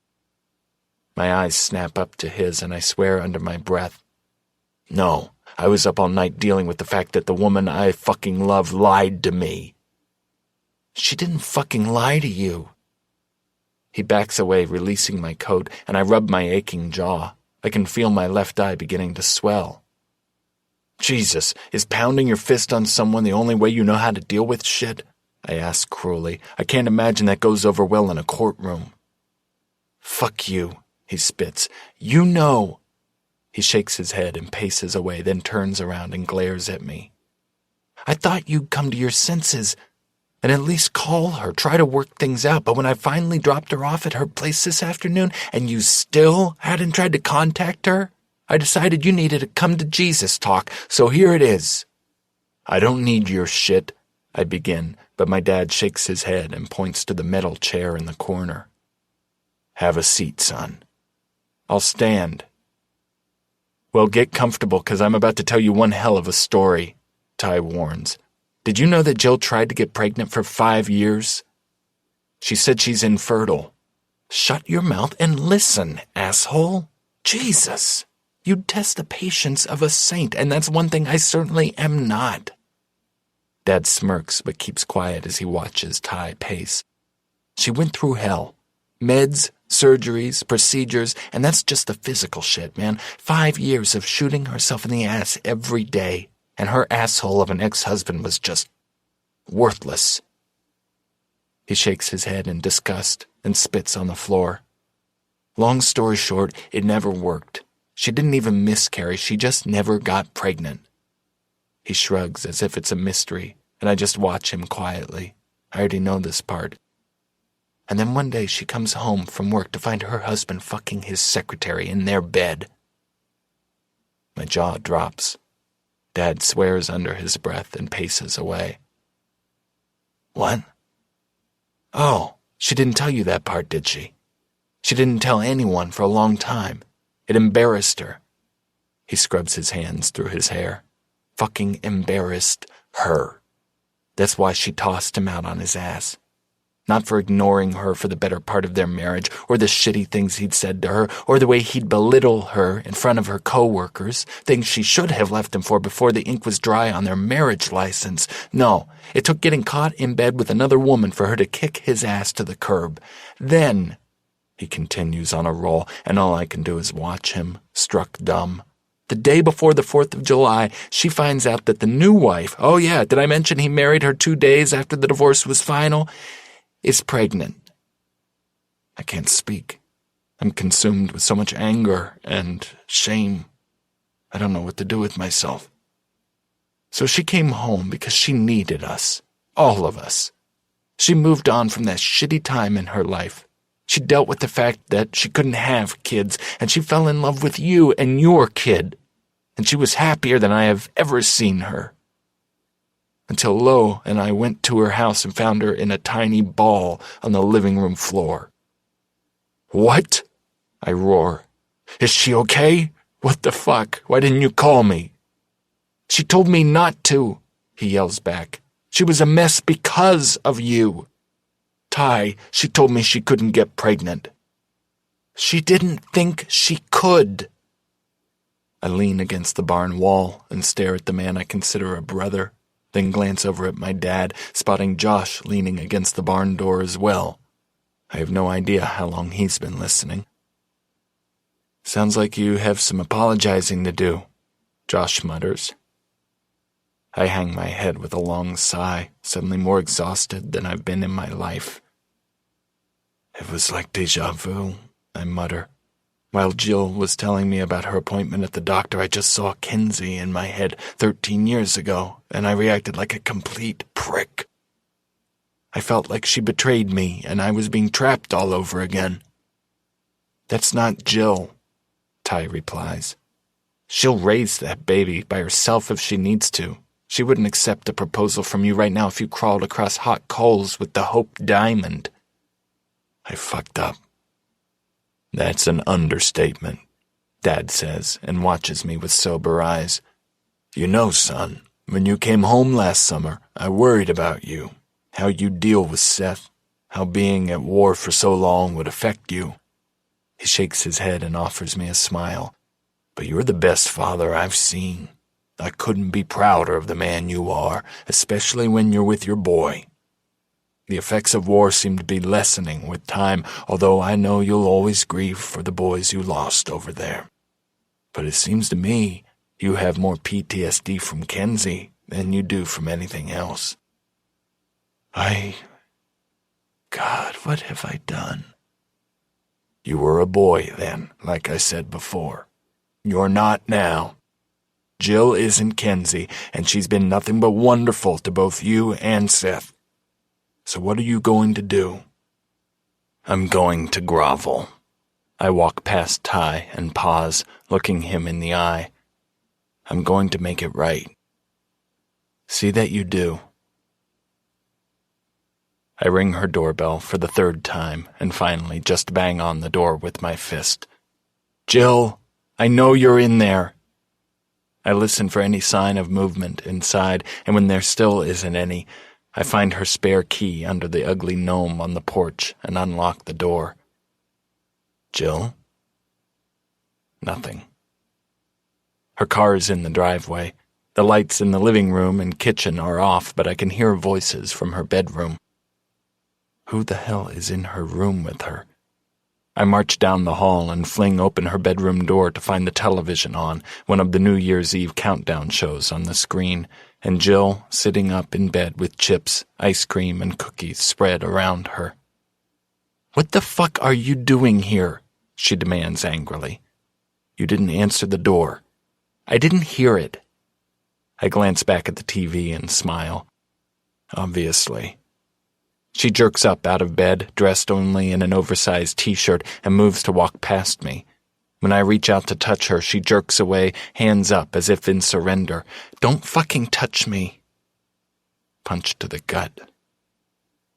My eyes snap up to his, and I swear under my breath. No, I was up all night dealing with the fact that the woman I fucking love lied to me. She didn't fucking lie to you. He backs away, releasing my coat, and I rub my aching jaw. I can feel my left eye beginning to swell. Jesus, is pounding your fist on someone the only way you know how to deal with shit? I ask cruelly. I can't imagine that goes over well in a courtroom. Fuck you, he spits. You know. He shakes his head and paces away, then turns around and glares at me. I thought you'd come to your senses and at least call her, try to work things out, but when I finally dropped her off at her place this afternoon and you still hadn't tried to contact her, I decided you needed a come to Jesus talk, so here it is. I don't need your shit, I begin, but my dad shakes his head and points to the metal chair in the corner. Have a seat, son. I'll stand. Well, get comfortable, 'cause I'm about to tell you one hell of a story, Ty warns. Did you know that Jill tried to get pregnant for 5 years? She said she's infertile. Shut your mouth and listen, asshole. Jesus. You'd test the patience of a saint, and that's one thing I certainly am not. Dad smirks but keeps quiet as he watches Ty pace. She went through hell. Meds, surgeries, procedures, and that's just the physical shit, man. 5 years of shooting herself in the ass every day, and her asshole of an ex-husband was just worthless. He shakes his head in disgust and spits on the floor. Long story short, it never worked. She didn't even miscarry, she just never got pregnant. He shrugs as if it's a mystery, and I just watch him quietly. I already know this part. And then one day she comes home from work to find her husband fucking his secretary in their bed. My jaw drops. Dad swears under his breath and paces away. What? Oh, she didn't tell you that part, did she? She didn't tell anyone for a long time. It embarrassed her. He scrubs his hands through his hair. Fucking embarrassed her. That's why she tossed him out on his ass. Not for ignoring her for the better part of their marriage, or the shitty things he'd said to her, or the way he'd belittle her in front of her co-workers, things she should have left him for before the ink was dry on their marriage license. No, it took getting caught in bed with another woman for her to kick his ass to the curb. Then, he continues on a roll, and all I can do is watch him, struck dumb. The day before the 4th of July, she finds out that the new wife, oh yeah, did I mention he married her 2 days after the divorce was final? Is pregnant. I can't speak. I'm consumed with so much anger and shame. I don't know what to do with myself. So she came home because she needed us. All of us. She moved on from that shitty time in her life. She dealt with the fact that she couldn't have kids, and she fell in love with you and your kid. And she was happier than I have ever seen her. Until Lo and I went to her house and found her in a tiny ball on the living room floor. What? I roar. Is she okay? What the fuck? Why didn't you call me? She told me not to, he yells back. She was a mess because of you. Ty, she told me she couldn't get pregnant. She didn't think she could. I lean against the barn wall and stare at the man I consider a brother. Then glance over at my dad, spotting Josh leaning against the barn door as well. I have no idea how long he's been listening. Sounds like you have some apologizing to do, Josh mutters. I hang my head with a long sigh, suddenly more exhausted than I've been in my life. It was like déjà vu, I mutter. While Jill was telling me about her appointment at the doctor, I just saw Kinsey in my head 13 years ago, and I reacted like a complete prick. I felt like she betrayed me, and I was being trapped all over again. That's not Jill, Ty replies. She'll raise that baby by herself if she needs to. She wouldn't accept a proposal from you right now if you crawled across hot coals with the Hope Diamond. I fucked up. That's an understatement, Dad says and watches me with sober eyes. You know, son, when you came home last summer, I worried about you, how you'd deal with Seth, how being at war for so long would affect you. He shakes his head and offers me a smile. But you're the best father I've seen. I couldn't be prouder of the man you are, especially when you're with your boy. The effects of war seem to be lessening with time, although I know you'll always grieve for the boys you lost over there. But it seems to me you have more PTSD from Kenzie than you do from anything else. God, what have I done? You were a boy then, like I said before. You're not now. Jill isn't Kenzie, and she's been nothing but wonderful to both you and Seth. So what are you going to do? I'm going to grovel. I walk past Ty and pause, looking him in the eye. I'm going to make it right. See that you do. I ring her doorbell for the third time and finally just bang on the door with my fist. Jill, I know you're in there. I listen for any sign of movement inside, and when there still isn't any, I find her spare key under the ugly gnome on the porch and unlock the door. Jill? Nothing. Her car is in the driveway. The lights in the living room and kitchen are off, but I can hear voices from her bedroom. Who the hell is in her room with her? I march down the hall and fling open her bedroom door to find the television on, one of the New Year's Eve countdown shows on the screen, and Jill sitting up in bed with chips, ice cream, and cookies spread around her. What the fuck are you doing here? She demands angrily. You didn't answer the door. I didn't hear it. I glance back at the TV and smile. Obviously. She jerks up out of bed, dressed only in an oversized t-shirt, and moves to walk past me. When I reach out to touch her, she jerks away, hands up as if in surrender. Don't fucking touch me. Punch to the gut.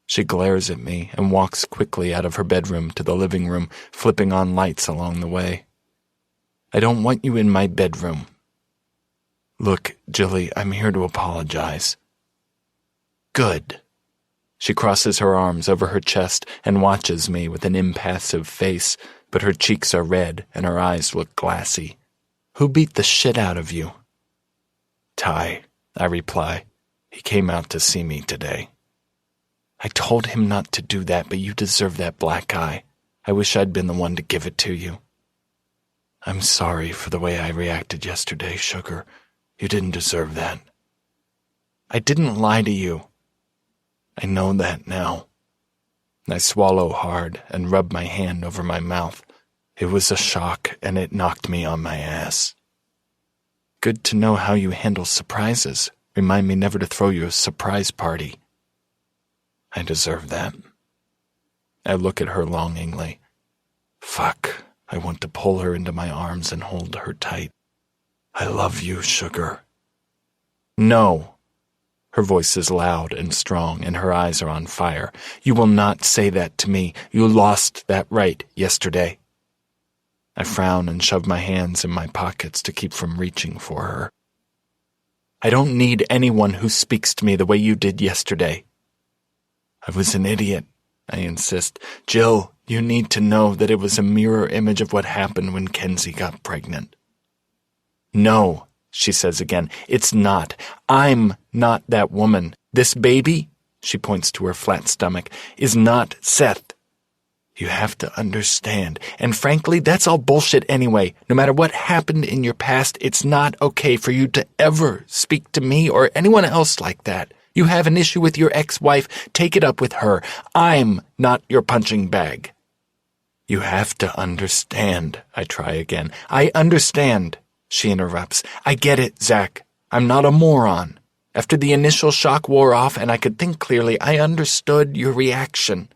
She glares at me and walks quickly out of her bedroom to the living room, flipping on lights along the way. I don't want you in my bedroom. Look, Jilly, I'm here to apologize. Good. She crosses her arms over her chest and watches me with an impassive face, but her cheeks are red and her eyes look glassy. Who beat the shit out of you? Ty, I reply. He came out to see me today. I told him not to do that, but you deserve that black eye. I wish I'd been the one to give it to you. I'm sorry for the way I reacted yesterday, Sugar. You didn't deserve that. I didn't lie to you. I know that now. I swallow hard and rub my hand over my mouth. It was a shock, and it knocked me on my ass. Good to know how you handle surprises. Remind me never to throw you a surprise party. I deserve that. I look at her longingly. Fuck, I want to pull her into my arms and hold her tight. I love you, Sugar. No. Her voice is loud and strong, and her eyes are on fire. You will not say that to me. You lost that right yesterday. I frown and shove my hands in my pockets to keep from reaching for her. I don't need anyone who speaks to me the way you did yesterday. I was an idiot, I insist. Jill, you need to know that it was a mirror image of what happened when Kenzie got pregnant. No, she says again, it's not. I'm not that woman. This baby, she points to her flat stomach, is not Seth. You have to understand. And frankly, that's all bullshit anyway. No matter what happened in your past, it's not okay for you to ever speak to me or anyone else like that. You have an issue with your ex-wife, take it up with her. I'm not your punching bag. You have to understand, I try again. I understand. She interrupts. I get it, Zach. I'm not a moron. After the initial shock wore off and I could think clearly, I understood your reaction.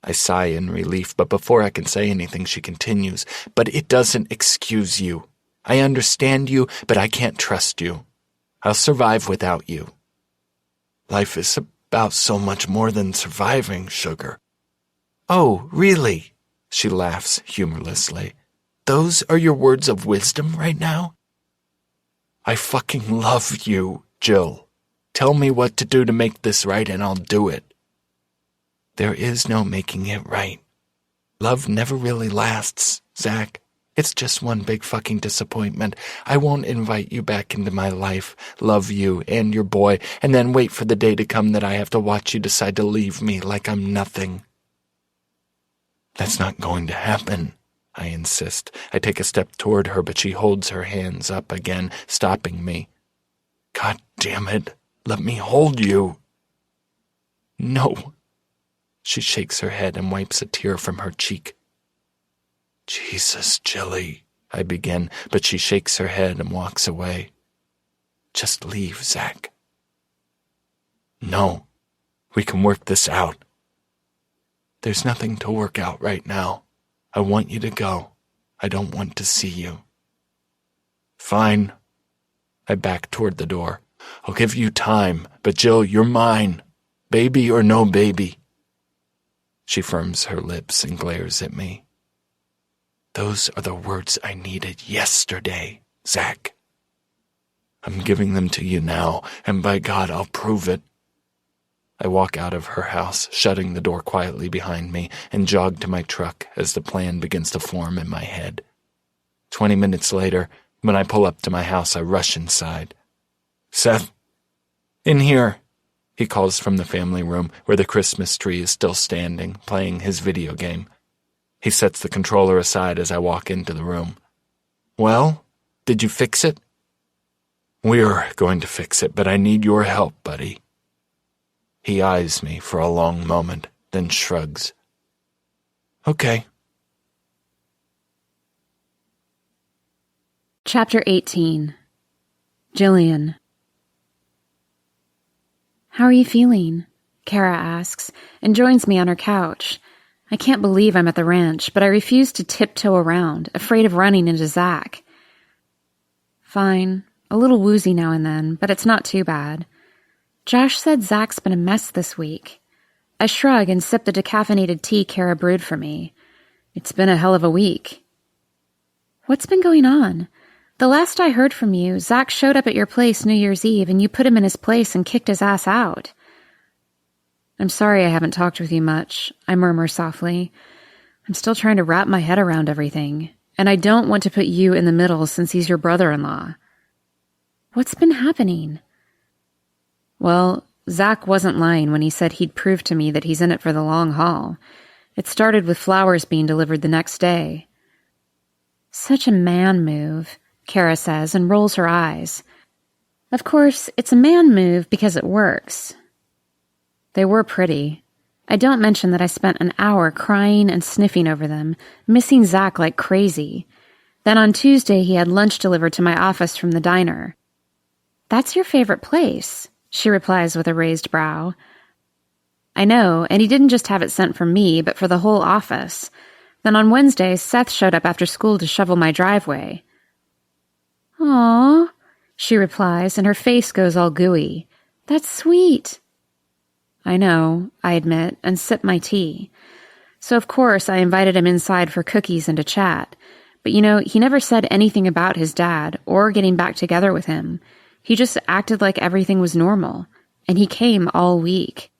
I sigh in relief, but before I can say anything, she continues. But it doesn't excuse you. I understand you, but I can't trust you. I'll survive without you. Life is about so much more than surviving, Sugar. Oh, really? She laughs humorlessly. Those are your words of wisdom right now? I fucking love you, Jill. Tell me what to do to make this right and I'll do it. There is no making it right. Love never really lasts, Zach. It's just one big fucking disappointment. I won't invite you back into my life, love you and your boy, and then wait for the day to come that I have to watch you decide to leave me like I'm nothing. That's not going to happen, I insist. I take a step toward her, but she holds her hands up again, stopping me. God damn it, let me hold you. No. She shakes her head and wipes a tear from her cheek. Jesus, Jilly, I begin, but she shakes her head and walks away. Just leave, Zach. No, we can work this out. There's nothing to work out right now. I want you to go. I don't want to see you. Fine. I back toward the door. I'll give you time, but Jill, you're mine. Baby or no baby. She firms her lips and glares at me. Those are the words I needed yesterday, Zach. I'm giving them to you now, and by God, I'll prove it. I walk out of her house, shutting the door quietly behind me, and jog to my truck as the plan begins to form in my head. 20 minutes later, when I pull up to my house, I rush inside. Seth? In here, he calls from the family room where the Christmas tree is still standing, playing his video game. He sets the controller aside as I walk into the room. Well, did you fix it? We're going to fix it, but I need your help, buddy. He eyes me for a long moment, then shrugs. Okay. Chapter 18. Jillian. How are you feeling? Kara asks, and joins me on her couch. I can't believe I'm at the ranch, but I refuse to tiptoe around, afraid of running into Zach. Fine. A little woozy now and then, but it's not too bad. Josh said Zach's been a mess this week. I shrug and sip the decaffeinated tea Kara brewed for me. It's been a hell of a week. What's been going on? The last I heard from you, Zach showed up at your place New Year's Eve and you put him in his place and kicked his ass out. I'm sorry I haven't talked with you much, I murmur softly. I'm still trying to wrap my head around everything, and I don't want to put you in the middle since he's your brother-in-law. What's been happening? Well, Zach wasn't lying when he said he'd prove to me that he's in it for the long haul. It started with flowers being delivered the next day. Such a man move, Kara says and rolls her eyes. Of course, it's a man move because it works. They were pretty. I don't mention that I spent an hour crying and sniffing over them, missing Zach like crazy. Then on Tuesday he had lunch delivered to my office from the diner. That's your favorite place, she replies with a raised brow. I know, and he didn't just have it sent for me, but for the whole office. Then on Wednesday, Seth showed up after school to shovel my driveway. Aw, she replies, and her face goes all gooey. That's sweet. I know, I admit, and sip my tea. So of course I invited him inside for cookies and to chat. But he never said anything about his dad or getting back together with him. He just acted like everything was normal, and he came all week.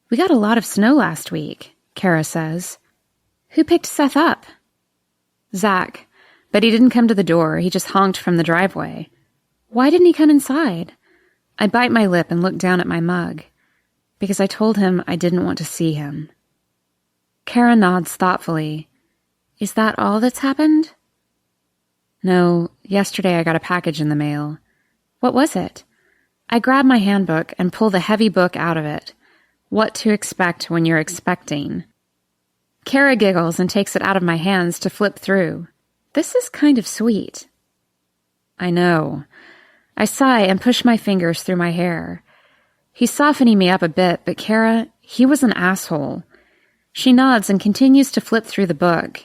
We got a lot of snow last week, Kara says. Who picked Seth up? Zach, but he didn't come to the door, he just honked from the driveway. Why didn't he come inside? I bite my lip and look down at my mug. Because I told him I didn't want to see him. Kara nods thoughtfully. Is that all that's happened? No, yesterday I got a package in the mail. What was it? I grab my handbook and pull the heavy book out of it. What to expect when you're expecting. Kara giggles and takes it out of my hands to flip through. This is kind of sweet. I know. I sigh and push my fingers through my hair. He's softening me up a bit, but Kara, he was an asshole. She nods and continues to flip through the book.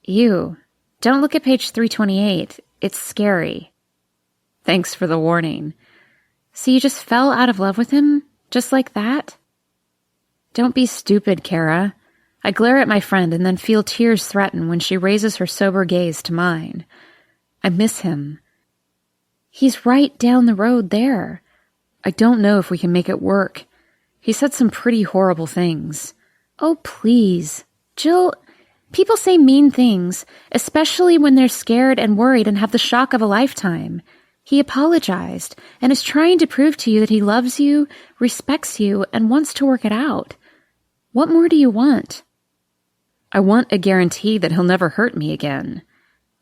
Ew. Don't look at page 328. It's scary. Thanks for the warning. So you just fell out of love with him? Just like that? Don't be stupid, Kara. I glare at my friend and then feel tears threaten when she raises her sober gaze to mine. I miss him. He's right down the road there. I don't know if we can make it work. He said some pretty horrible things. Oh, please. Jill, people say mean things, especially when they're scared and worried and have the shock of a lifetime. He apologized and is trying to prove to you that he loves you, respects you, and wants to work it out. What more do you want? I want a guarantee that he'll never hurt me again.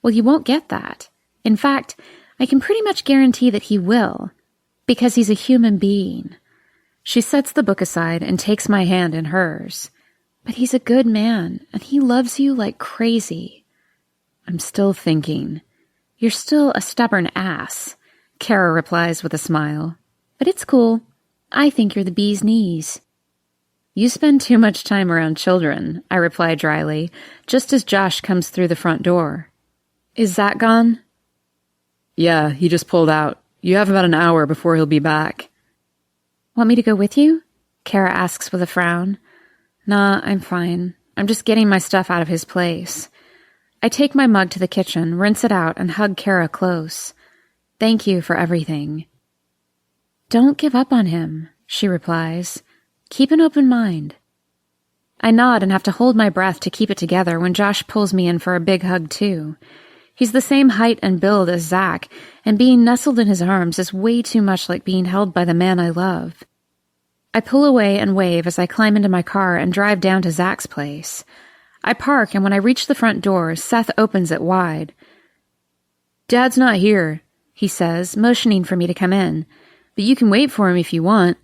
Well, you won't get that. In fact, I can pretty much guarantee that he will, because he's a human being. She sets the book aside and takes my hand in hers. But he's a good man, and he loves you like crazy. I'm still thinking. You're still a stubborn ass, Kara replies with a smile. But it's cool. I think you're the bee's knees. You spend too much time around children, I reply dryly, just as Josh comes through the front door. Is Zach gone? Yeah, he just pulled out. You have about an hour before he'll be back. Want me to go with you? Kara asks with a frown. Nah, I'm fine. I'm just getting my stuff out of his place. I take my mug to the kitchen, rinse it out, and hug Kara close. Thank you for everything. Don't give up on him, she replies. Keep an open mind. I nod and have to hold my breath to keep it together when Josh pulls me in for a big hug too. He's the same height and build as Zach, and being nestled in his arms is way too much like being held by the man I love. I pull away and wave as I climb into my car and drive down to Zach's place. I park, and when I reach the front door, Seth opens it wide. Dad's not here, he says, motioning for me to come in, but you can wait for him if you want.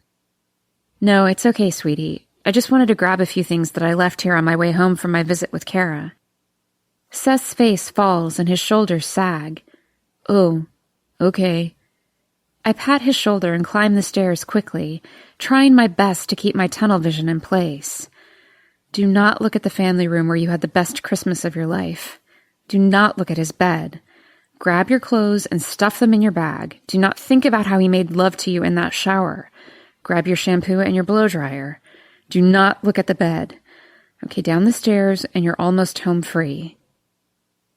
No, it's okay, sweetie. I just wanted to grab a few things that I left here on my way home from my visit with Kara. Seth's face falls and his shoulders sag. Oh, okay. I pat his shoulder and climb the stairs quickly, trying my best to keep my tunnel vision in place. Do not look at the family room where you had the best Christmas of your life. Do not look at his bed. Grab your clothes and stuff them in your bag. Do not think about how he made love to you in that shower. Grab your shampoo and your blow dryer. Do not look at the bed. Okay, down the stairs and you're almost home free.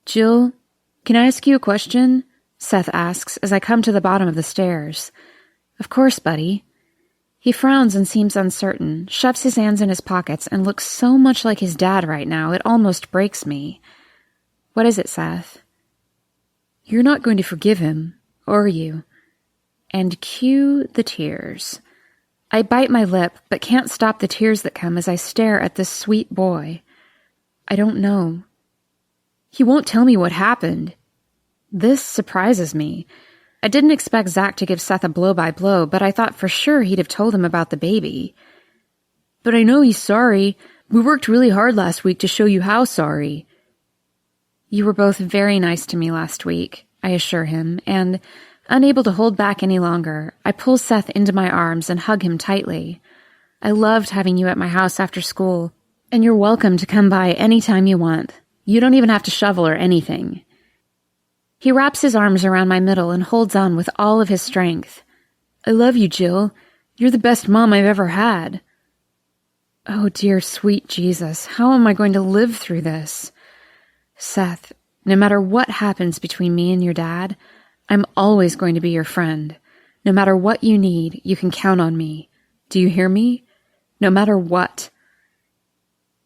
Jill, can I ask you a question? Seth asks as I come to the bottom of the stairs. Of course, buddy. He frowns and seems uncertain, shoves his hands in his pockets, and looks so much like his dad right now it almost breaks me. What is it, Seth? You're not going to forgive him, are you? And cue the tears. I bite my lip, but can't stop the tears that come as I stare at this sweet boy. I don't know. He won't tell me what happened. This surprises me. I didn't expect Zach to give Seth a blow-by-blow, but I thought for sure he'd have told him about the baby. But I know he's sorry. We worked really hard last week to show you how sorry. You were both very nice to me last week, I assure him, and, unable to hold back any longer, I pull Seth into my arms and hug him tightly. I loved having you at my house after school, and you're welcome to come by any time you want. You don't even have to shovel or anything. He wraps his arms around my middle and holds on with all of his strength. I love you, Jill. You're the best mom I've ever had. Oh, dear sweet Jesus, how am I going to live through this? Seth, no matter what happens between me and your dad, I'm always going to be your friend. No matter what you need, you can count on me. Do you hear me? No matter what.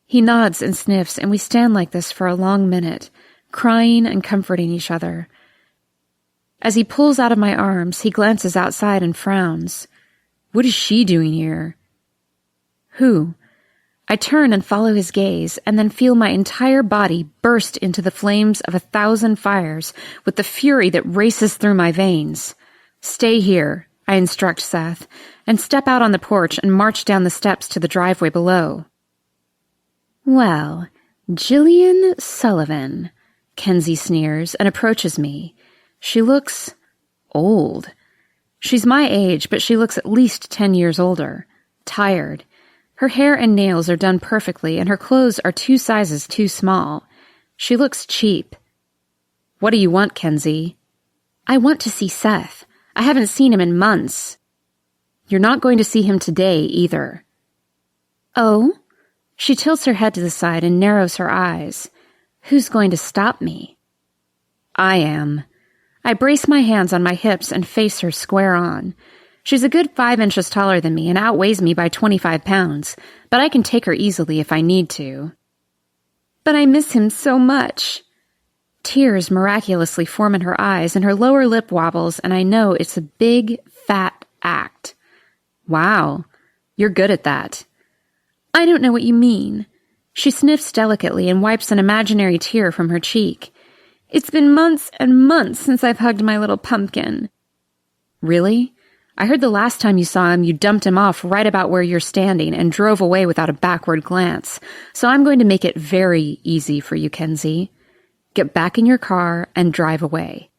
He nods and sniffs, and we stand like this for a long minute, crying and comforting each other. As he pulls out of my arms, he glances outside and frowns. What is she doing here? Who? I turn and follow his gaze, and then feel my entire body burst into the flames of 1,000 fires with the fury that races through my veins. Stay here, I instruct Seth, and step out on the porch and march down the steps to the driveway below. Well, Jillian Sullivan, Kenzie sneers and approaches me. She looks old. She's my age, but she looks at least 10 years older. Tired. Her hair and nails are done perfectly, and her clothes are 2 sizes too small. She looks cheap. What do you want, Kenzie? I want to see Seth. I haven't seen him in months. You're not going to see him today, either. Oh? She tilts her head to the side and narrows her eyes. Who's going to stop me? I am. I brace my hands on my hips and face her square on. She's a good 5 inches taller than me and outweighs me by 25 pounds, but I can take her easily if I need to. But I miss him so much. Tears miraculously form in her eyes and her lower lip wobbles, and I know it's a big, fat act. Wow, you're good at that. I don't know what you mean. She sniffs delicately and wipes an imaginary tear from her cheek. It's been months and months since I've hugged my little pumpkin. Really? I heard the last time you saw him, you dumped him off right about where you're standing and drove away without a backward glance. So I'm going to make it very easy for you, Kenzie. Get back in your car and drive away.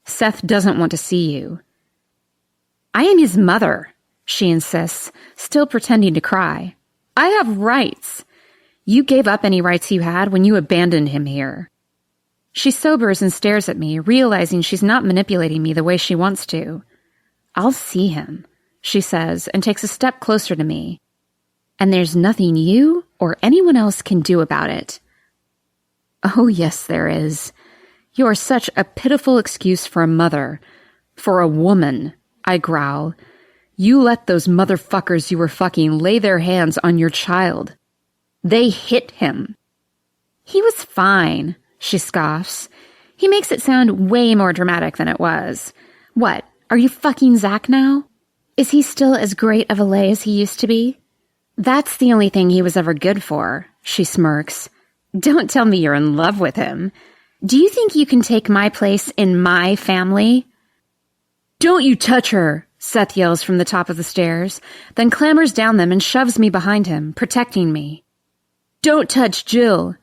Seth doesn't want to see you. I am his mother, she insists, still pretending to cry. I have rights. You gave up any rights you had when you abandoned him here. She sobers and stares at me, realizing she's not manipulating me the way she wants to. I'll see him, she says, and takes a step closer to me. And there's nothing you or anyone else can do about it. Oh, yes, there is. You're such a pitiful excuse for a mother. For a woman, I growl. You let those motherfuckers you were fucking lay their hands on your child. They hit him. He was fine, she scoffs. He makes it sound way more dramatic than it was. What, are you fucking Zach now? Is he still as great of a lay as he used to be? That's the only thing he was ever good for, she smirks. Don't tell me you're in love with him. Do you think you can take my place in my family? Don't you touch her, Seth yells from the top of the stairs, then clambers down them and shoves me behind him, protecting me. Don't touch Jill.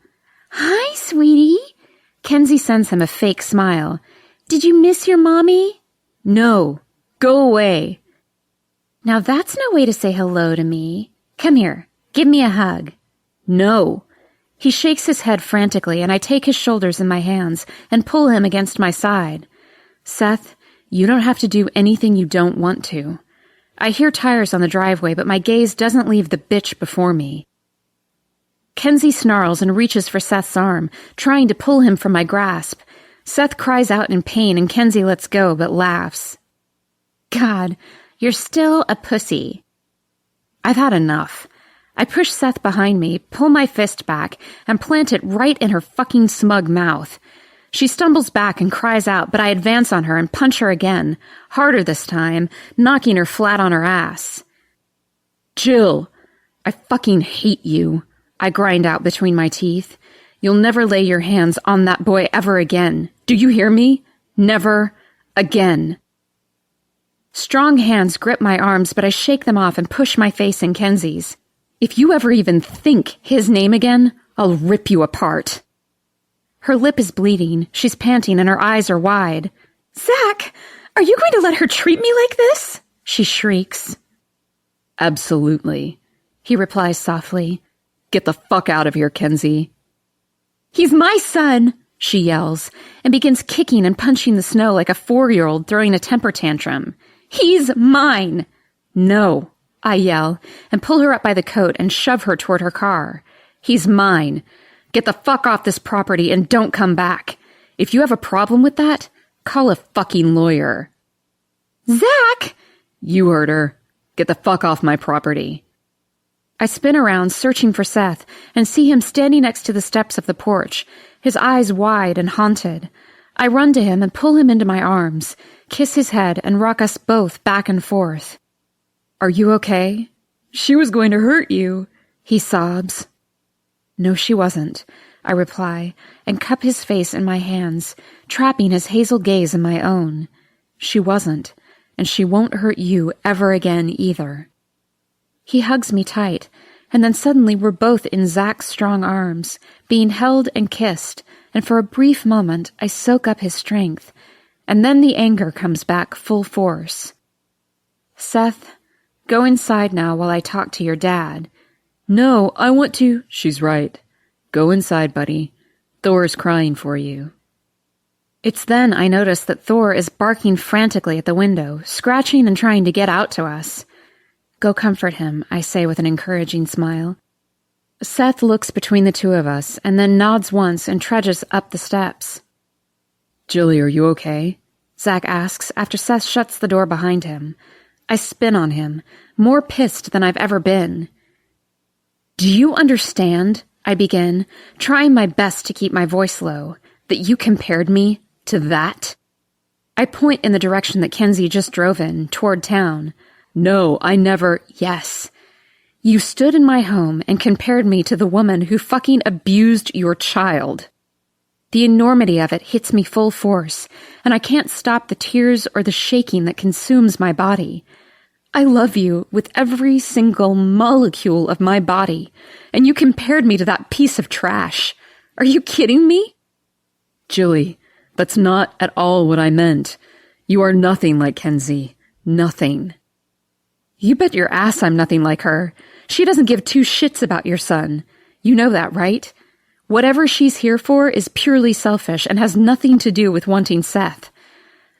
Hi, sweetie. Kenzie sends him a fake smile. Did you miss your mommy? No. Go away. Now that's no way to say hello to me. Come here. Give me a hug. No. He shakes his head frantically, and I take his shoulders in my hands and pull him against my side. Seth, you don't have to do anything you don't want to. I hear tires on the driveway, but my gaze doesn't leave the bitch before me. Kenzie snarls and reaches for Seth's arm, trying to pull him from my grasp. Seth cries out in pain, and Kenzie lets go, but laughs. God, you're still a pussy. I've had enough. I push Seth behind me, pull my fist back, and plant it right in her fucking smug mouth. She stumbles back and cries out, but I advance on her and punch her again, harder this time, knocking her flat on her ass. Jill, I fucking hate you, I grind out between my teeth. You'll never lay your hands on that boy ever again. Do you hear me? Never again. Strong hands grip my arms, but I shake them off and push my face in Kenzie's. If you ever even think his name again, I'll rip you apart. Her lip is bleeding, she's panting, and her eyes are wide. Zach, are you going to let her treat me like this? She shrieks. Absolutely, he replies softly. Get the fuck out of here, Kenzie. He's my son, she yells, and begins kicking and punching the snow like a 4-year-old throwing a temper tantrum. He's mine. No, I yell, and pull her up by the coat and shove her toward her car. He's mine. Get the fuck off this property and don't come back. If you have a problem with that, call a fucking lawyer. Zach! You heard her. Get the fuck off my property. I spin around, searching for Seth, and see him standing next to the steps of the porch, his eyes wide and haunted. I run to him and pull him into my arms, kiss his head, and rock us both back and forth. Are you okay? She was going to hurt you, he sobs. No, she wasn't, I reply, and cup his face in my hands, trapping his hazel gaze in my own. She wasn't, and she won't hurt you ever again either. He hugs me tight, and then suddenly we're both in Zach's strong arms, being held and kissed, and for a brief moment I soak up his strength, and then the anger comes back full force. Seth, go inside now while I talk to your dad. No, I want to. She's right. Go inside, buddy. Thor's crying for you. It's then I notice that Thor is barking frantically at the window, scratching and trying to get out to us. Go comfort him, I say with an encouraging smile. Seth looks between the two of us and then nods once and trudges up the steps. Jilly, are you okay? Zach asks after Seth shuts the door behind him. I spin on him, more pissed than I've ever been. Do you understand, I begin, trying my best to keep my voice low, that you compared me to that? I point in the direction that Kenzie just drove in, toward town. No, I never... Yes. You stood in my home and compared me to the woman who fucking abused your child. The enormity of it hits me full force, and I can't stop the tears or the shaking that consumes my body. I love you with every single molecule of my body, and you compared me to that piece of trash. Are you kidding me? Jilly, that's not at all what I meant. You are nothing like Kenzie. Nothing. You bet your ass I'm nothing like her. She doesn't give two shits about your son. You know that, right? Whatever she's here for is purely selfish and has nothing to do with wanting Seth.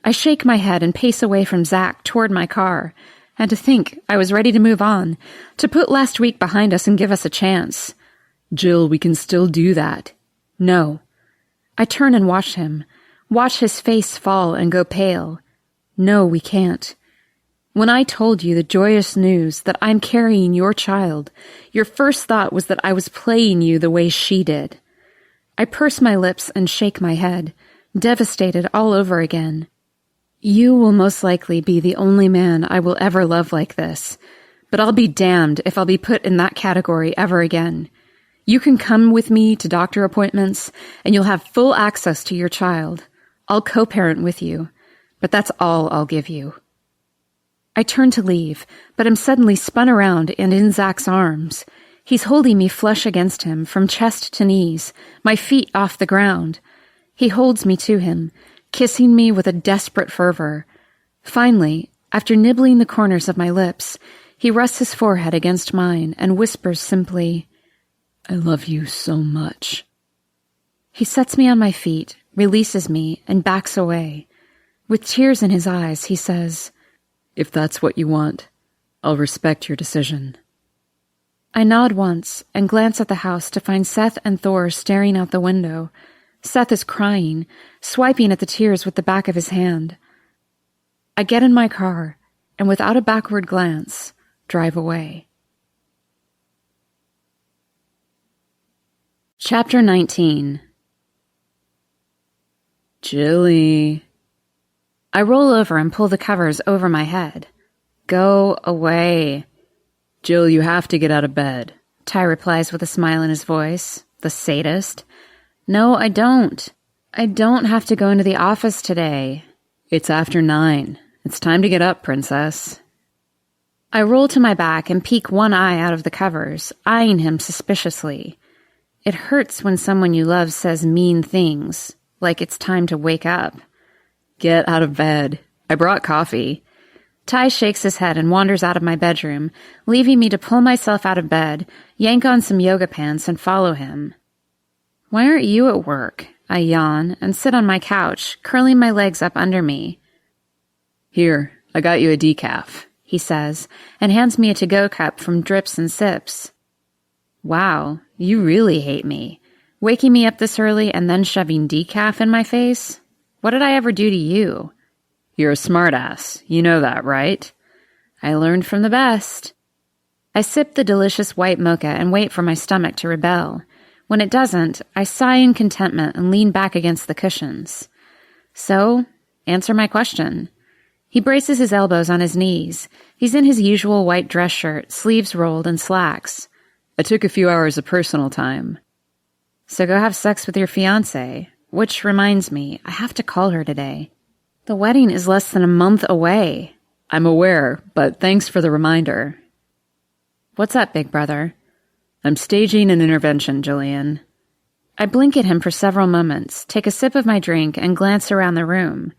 I shake my head and pace away from Zach toward my car, and to think I was ready to move on, to put last week behind us and give us a chance. Jill, we can still do that. No. I turn and watch him, watch his face fall and go pale. No, we can't. When I told you the joyous news that I'm carrying your child, your first thought was that I was playing you the way she did. I purse my lips and shake my head, devastated all over again. You will most likely be the only man I will ever love like this, but I'll be damned if I'll be put in that category ever again. You can come with me to doctor appointments, and you'll have full access to your child. I'll co-parent with you, but that's all I'll give you. I turn to leave, but am suddenly spun around and in Zach's arms. He's holding me flush against him, from chest to knees, my feet off the ground. He holds me to him, kissing me with a desperate fervor. Finally, after nibbling the corners of my lips, he rests his forehead against mine and whispers simply, I love you so much. He sets me on my feet, releases me, and backs away. With tears in his eyes, he says, If that's what you want, I'll respect your decision. I nod once and glance at the house to find Seth and Thor staring out the window. Seth is crying, swiping at the tears with the back of his hand. I get in my car and without a backward glance, drive away. Chapter 19. Jilly. I roll over and pull the covers over my head. Go away. Jill, you have to get out of bed. Ty replies with a smile in his voice. The sadist. No, I don't. I don't have to go into the office today. It's after 9. It's time to get up, princess. I roll to my back and peek one eye out of the covers, eyeing him suspiciously. It hurts when someone you love says mean things, like it's time to wake up. Get out of bed. I brought coffee. Ty shakes his head and wanders out of my bedroom, leaving me to pull myself out of bed, yank on some yoga pants, and follow him. Why aren't you at work? I yawn and sit on my couch, curling my legs up under me. Here, I got you a decaf, he says, and hands me a to-go cup from Drips and Sips. Wow, you really hate me. Waking me up this early and then shoving decaf in my face? What did I ever do to you? You're a smartass. You know that, right? I learned from the best. I sip the delicious white mocha and wait for my stomach to rebel. When it doesn't, I sigh in contentment and lean back against the cushions. So, answer my question. He braces his elbows on his knees. He's in his usual white dress shirt, sleeves rolled, and slacks. I took a few hours of personal time. So go have sex with your fiancé. Which reminds me, I have to call her today. The wedding is less than a month away. I'm aware, but thanks for the reminder. What's up, big brother? I'm staging an intervention, Jillian. I blink at him for several moments, take a sip of my drink, and glance around the room.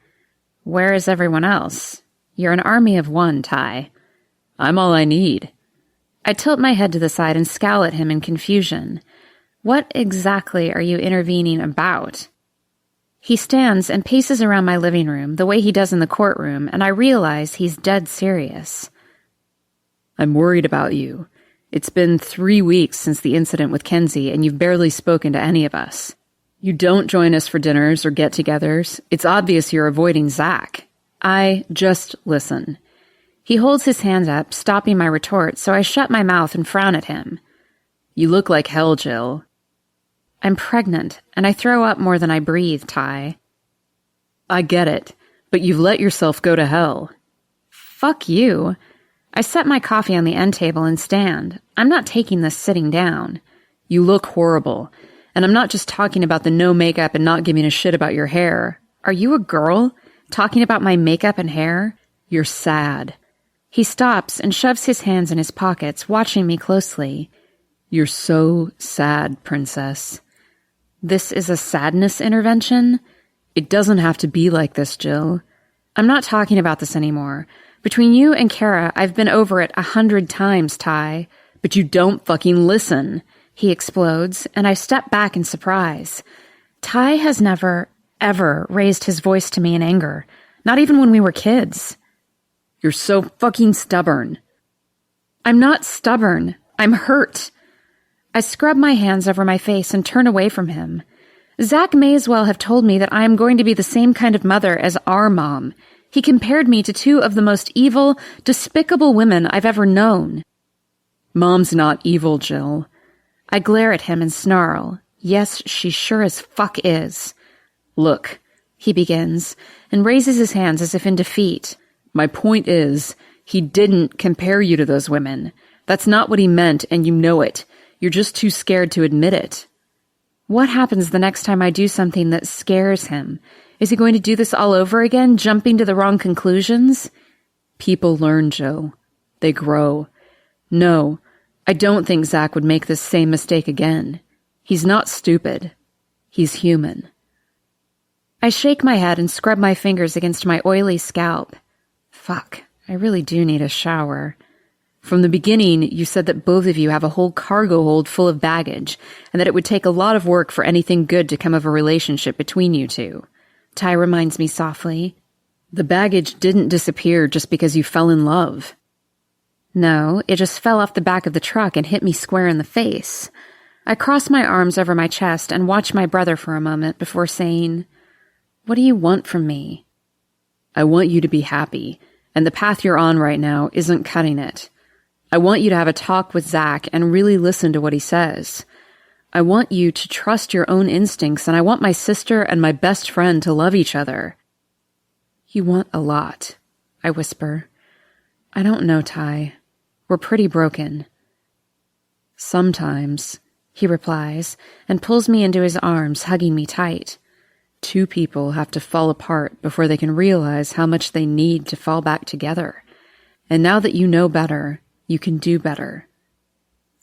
Where is everyone else? You're an army of one, Ty. I'm all I need. I tilt my head to the side and scowl at him in confusion. What exactly are you intervening about? He stands and paces around my living room the way he does in the courtroom, and I realize he's dead serious. I'm worried about you. It's been 3 weeks since the incident with Kenzie, and you've barely spoken to any of us. You don't join us for dinners or get-togethers. It's obvious you're avoiding Zach. Just listen. He holds his hand up, stopping my retort, so I shut my mouth and frown at him. You look like hell, Jill. I'm pregnant, and I throw up more than I breathe, Ty. I get it, but you've let yourself go to hell. Fuck you. I set my coffee on the end table and stand. I'm not taking this sitting down. You look horrible, and I'm not just talking about the no makeup and not giving a shit about your hair. Are you a girl? Talking about my makeup and hair? You're sad. He stops and shoves his hands in his pockets, watching me closely. You're so sad, princess. This is a sadness intervention? It doesn't have to be like this, Jill. I'm not talking about this anymore. Between you and Kara, I've been over it 100 times, Ty. But you don't fucking listen. He explodes, and I step back in surprise. Ty has never, ever raised his voice to me in anger. Not even when we were kids. You're so fucking stubborn. I'm not stubborn. I'm hurt. I scrub my hands over my face and turn away from him. Zach may as well have told me that I am going to be the same kind of mother as our mom. He compared me to two of the most evil, despicable women I've ever known. Mom's not evil, Jill. I glare at him and snarl. Yes, she sure as fuck is. Look, he begins, and raises his hands as if in defeat. My point is, he didn't compare you to those women. That's not what he meant, and you know it. You're just too scared to admit it. What happens the next time I do something that scares him? Is he going to do this all over again, jumping to the wrong conclusions? People learn, Joe. They grow. No, I don't think Zach would make this same mistake again. He's not stupid. He's human. I shake my head and scrub my fingers against my oily scalp. Fuck, I really do need a shower. From the beginning, you said that both of you have a whole cargo hold full of baggage, and that it would take a lot of work for anything good to come of a relationship between you two. Ty reminds me softly. The baggage didn't disappear just because you fell in love. No, it just fell off the back of the truck and hit me square in the face. I cross my arms over my chest and watch my brother for a moment before saying, What do you want from me? I want you to be happy, and the path you're on right now isn't cutting it. I want you to have a talk with Zach and really listen to what he says. I want you to trust your own instincts, and I want my sister and my best friend to love each other. You want a lot, I whisper. I don't know, Ty. We're pretty broken. Sometimes, he replies, and pulls me into his arms, hugging me tight. Two people have to fall apart before they can realize how much they need to fall back together. And now that you know better, you can do better.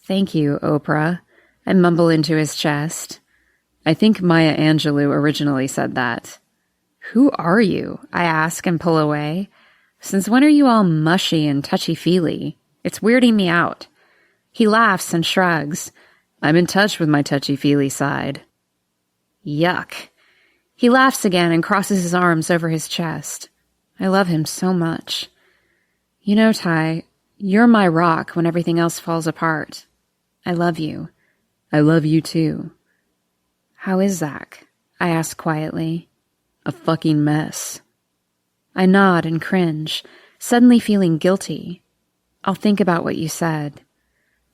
Thank you, Oprah. I mumble into his chest. I think Maya Angelou originally said that. Who are you? I ask and pull away. Since when are you all mushy and touchy-feely? It's weirding me out. He laughs and shrugs. I'm in touch with my touchy-feely side. Yuck. He laughs again and crosses his arms over his chest. I love him so much. You know, Ty, you're my rock when everything else falls apart. I love you. I love you too. How is Zach? I ask quietly. A fucking mess. I nod and cringe, suddenly feeling guilty. I'll think about what you said.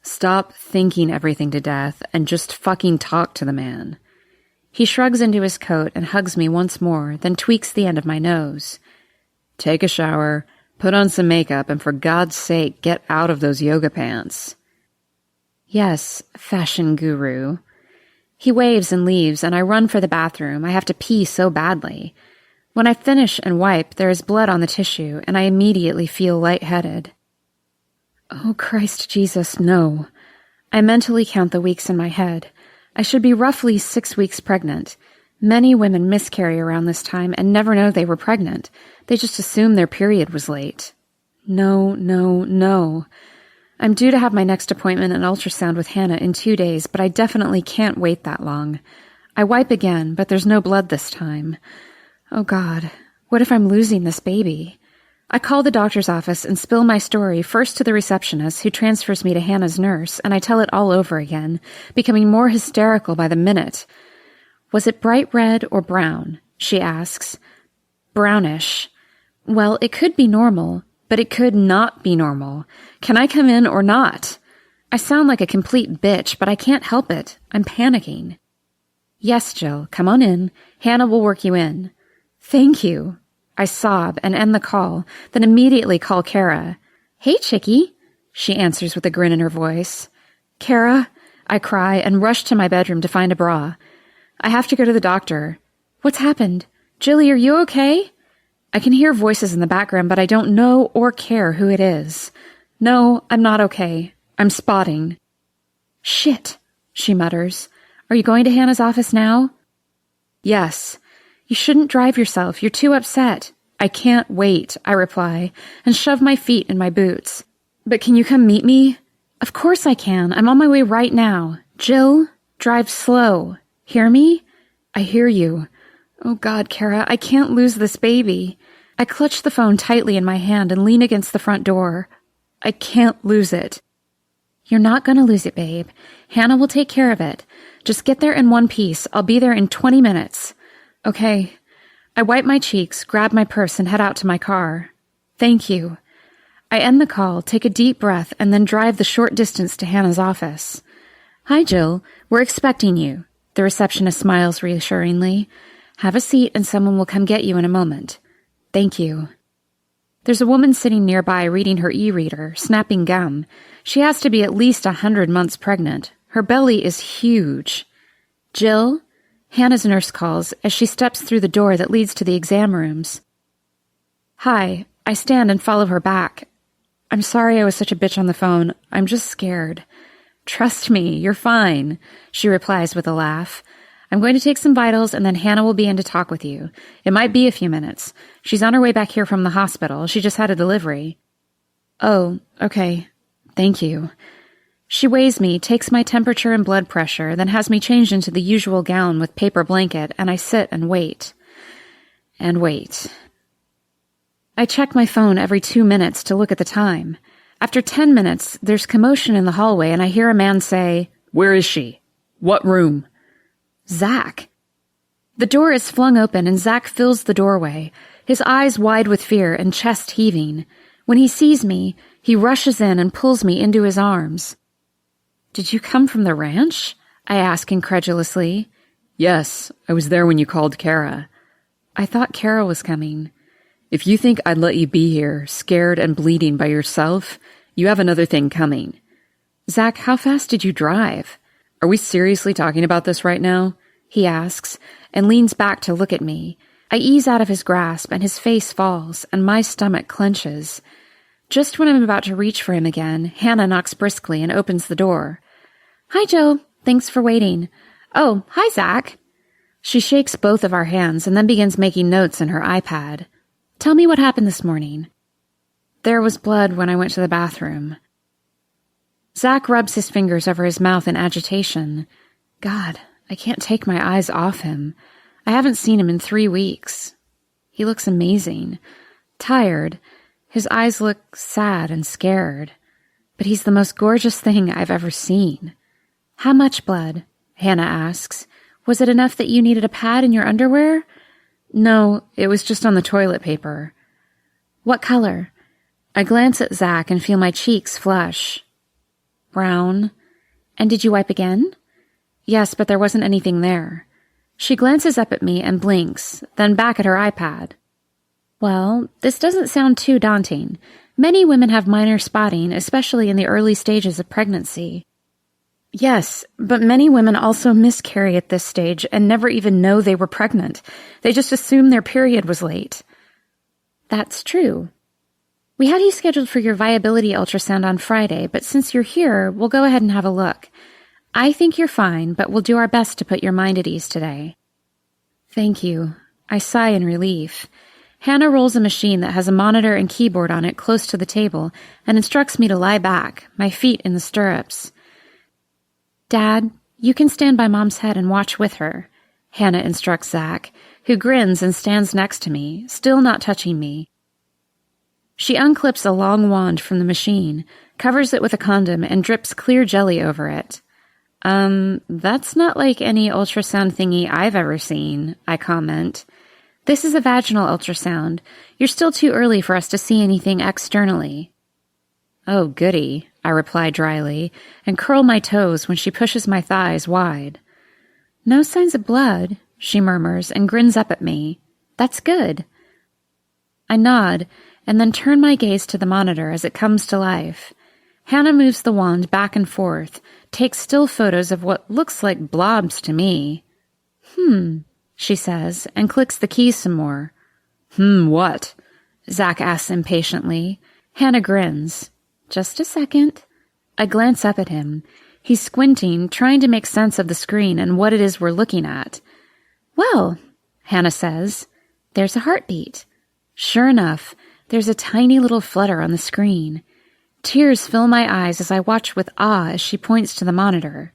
Stop thinking everything to death and just fucking talk to the man. He shrugs into his coat and hugs me once more, then tweaks the end of my nose. Take a shower, put on some makeup, and for God's sake, get out of those yoga pants. Yes, fashion guru. He waves and leaves, and I run for the bathroom. I have to pee so badly. When I finish and wipe, there is blood on the tissue, and I immediately feel lightheaded. Oh, Christ Jesus, no. I mentally count the weeks in my head. I should be roughly 6 weeks pregnant. Many women miscarry around this time and never know they were pregnant. They just assume their period was late. No, no, no. I'm due to have my next appointment and ultrasound with Hannah in 2 days, but I definitely can't wait that long. I wipe again, but there's no blood this time. Oh God, what if I'm losing this baby? I call the doctor's office and spill my story first to the receptionist, who transfers me to Hannah's nurse, and I tell it all over again, becoming more hysterical by the minute. Was it bright red or brown? She asks. Brownish. Well, it could be normal, but it could not be normal. Can I come in or not? I sound like a complete bitch, but I can't help it. I'm panicking. Yes, Jill, come on in. Hannah will work you in. Thank you. I sob and end the call, then immediately call Kara. Hey, Chickie, she answers with a grin in her voice. Kara, I cry and rush to my bedroom to find a bra. I have to go to the doctor. What's happened? Jilly, are you okay? I can hear voices in the background, but I don't know or care who it is. No, I'm not okay. I'm spotting. Shit, she mutters. Are you going to Hannah's office now? Yes. You shouldn't drive yourself. You're too upset. I can't wait, I reply, and shove my feet in my boots. But can you come meet me? Of course I can. I'm on my way right now. Jill, drive slow. Hear me? I hear you. Oh God, Kara, I can't lose this baby. I clutch the phone tightly in my hand and lean against the front door. I can't lose it. You're not going to lose it, babe. Hannah will take care of it. Just get there in one piece. I'll be there in 20 minutes. Okay. I wipe my cheeks, grab my purse, and head out to my car. Thank you. I end the call, take a deep breath, and then drive the short distance to Hannah's office. Hi, Jill. We're expecting you. The receptionist smiles reassuringly. Have a seat and someone will come get you in a moment. Thank you. There's a woman sitting nearby reading her e-reader, snapping gum. She has to be at least 100 months pregnant. Her belly is huge. Jill? Hannah's nurse calls as she steps through the door that leads to the exam rooms. Hi, I stand and follow her back. I'm sorry I was such a bitch on the phone. I'm just scared. Trust me, you're fine, she replies with a laugh. I'm going to take some vitals and then Hannah will be in to talk with you. It might be a few minutes. She's on her way back here from the hospital. She just had a delivery. Oh, okay. Thank you. She weighs me, takes my temperature and blood pressure, then has me changed into the usual gown with paper blanket, and I sit and wait. And wait. I check my phone every 2 minutes to look at the time. After 10 minutes, there's commotion in the hallway, and I hear a man say, Where is she? What room? Zach. The door is flung open, and Zach fills the doorway, his eyes wide with fear and chest heaving. When he sees me, he rushes in and pulls me into his arms. Did you come from the ranch? I ask incredulously. Yes, I was there when you called Kara. I thought Kara was coming. If you think I'd let you be here, scared and bleeding by yourself, you have another thing coming. Zach, how fast did you drive? Are we seriously talking about this right now? He asks, and leans back to look at me. I ease out of his grasp, and his face falls, and my stomach clenches. Just when I'm about to reach for him again, Hannah knocks briskly and opens the door. Hi, Joe. Thanks for waiting. Oh, hi, Zach. She shakes both of our hands and then begins making notes in her iPad. Tell me what happened this morning. There was blood when I went to the bathroom. Zach rubs his fingers over his mouth in agitation. God, I can't take my eyes off him. I haven't seen him in 3 weeks. He looks amazing. Tired. His eyes look sad and scared. But he's the most gorgeous thing I've ever seen. How much blood? Hannah asks. Was it enough that you needed a pad in your underwear? No, it was just on the toilet paper. What color? I glance at Zach and feel my cheeks flush. Brown. And did you wipe again? Yes, but there wasn't anything there. She glances up at me and blinks, then back at her iPad. Well, this doesn't sound too daunting. Many women have minor spotting, especially in the early stages of pregnancy. Yes, but many women also miscarry at this stage and never even know they were pregnant. They just assume their period was late. That's true. We had you scheduled for your viability ultrasound on Friday, but since you're here, we'll go ahead and have a look. I think you're fine, but we'll do our best to put your mind at ease today. Thank you. I sigh in relief. Hannah rolls a machine that has a monitor and keyboard on it close to the table and instructs me to lie back, my feet in the stirrups. Dad, you can stand by Mom's head and watch with her, Hannah instructs Zach, who grins and stands next to me, still not touching me. She unclips a long wand from the machine, covers it with a condom, and drips clear jelly over it. That's not like any ultrasound thingy I've ever seen, I comment. This is a vaginal ultrasound. You're still too early for us to see anything externally. Oh, goody, I reply dryly, and curl my toes when she pushes my thighs wide. No signs of blood, she murmurs and grins up at me. That's good. I nod, and then turn my gaze to the monitor as it comes to life. Hannah moves the wand back and forth, takes still photos of what looks like blobs to me. She says, and clicks the keys some more. What? Zach asks impatiently. Hannah grins. Just a second. I glance up at him. He's squinting, trying to make sense of the screen and what it is we're looking at. Well, Hannah says, there's a heartbeat. Sure enough, there's a tiny little flutter on the screen. Tears fill my eyes as I watch with awe as she points to the monitor.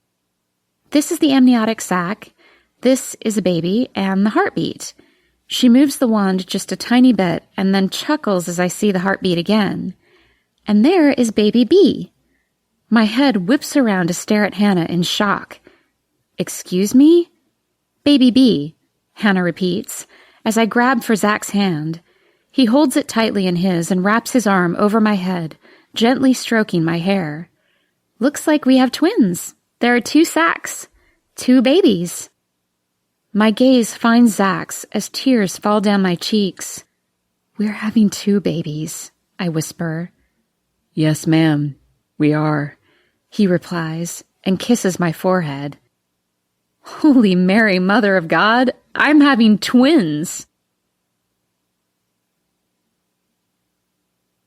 This is the amniotic sac. This is a baby and the heartbeat. She moves the wand just a tiny bit and then chuckles as I see the heartbeat again. And there is baby B. My head whips around to stare at Hannah in shock. Excuse me? Baby B, Hannah repeats, as I grab for Zach's hand. He holds it tightly in his and wraps his arm over my head, gently stroking my hair. Looks like we have twins. There are 2 sacs. 2 babies. My gaze finds Zach's as tears fall down my cheeks. We're having 2 babies, I whisper. Yes, ma'am, we are, he replies and kisses my forehead. Holy Mary, Mother of God, I'm having twins.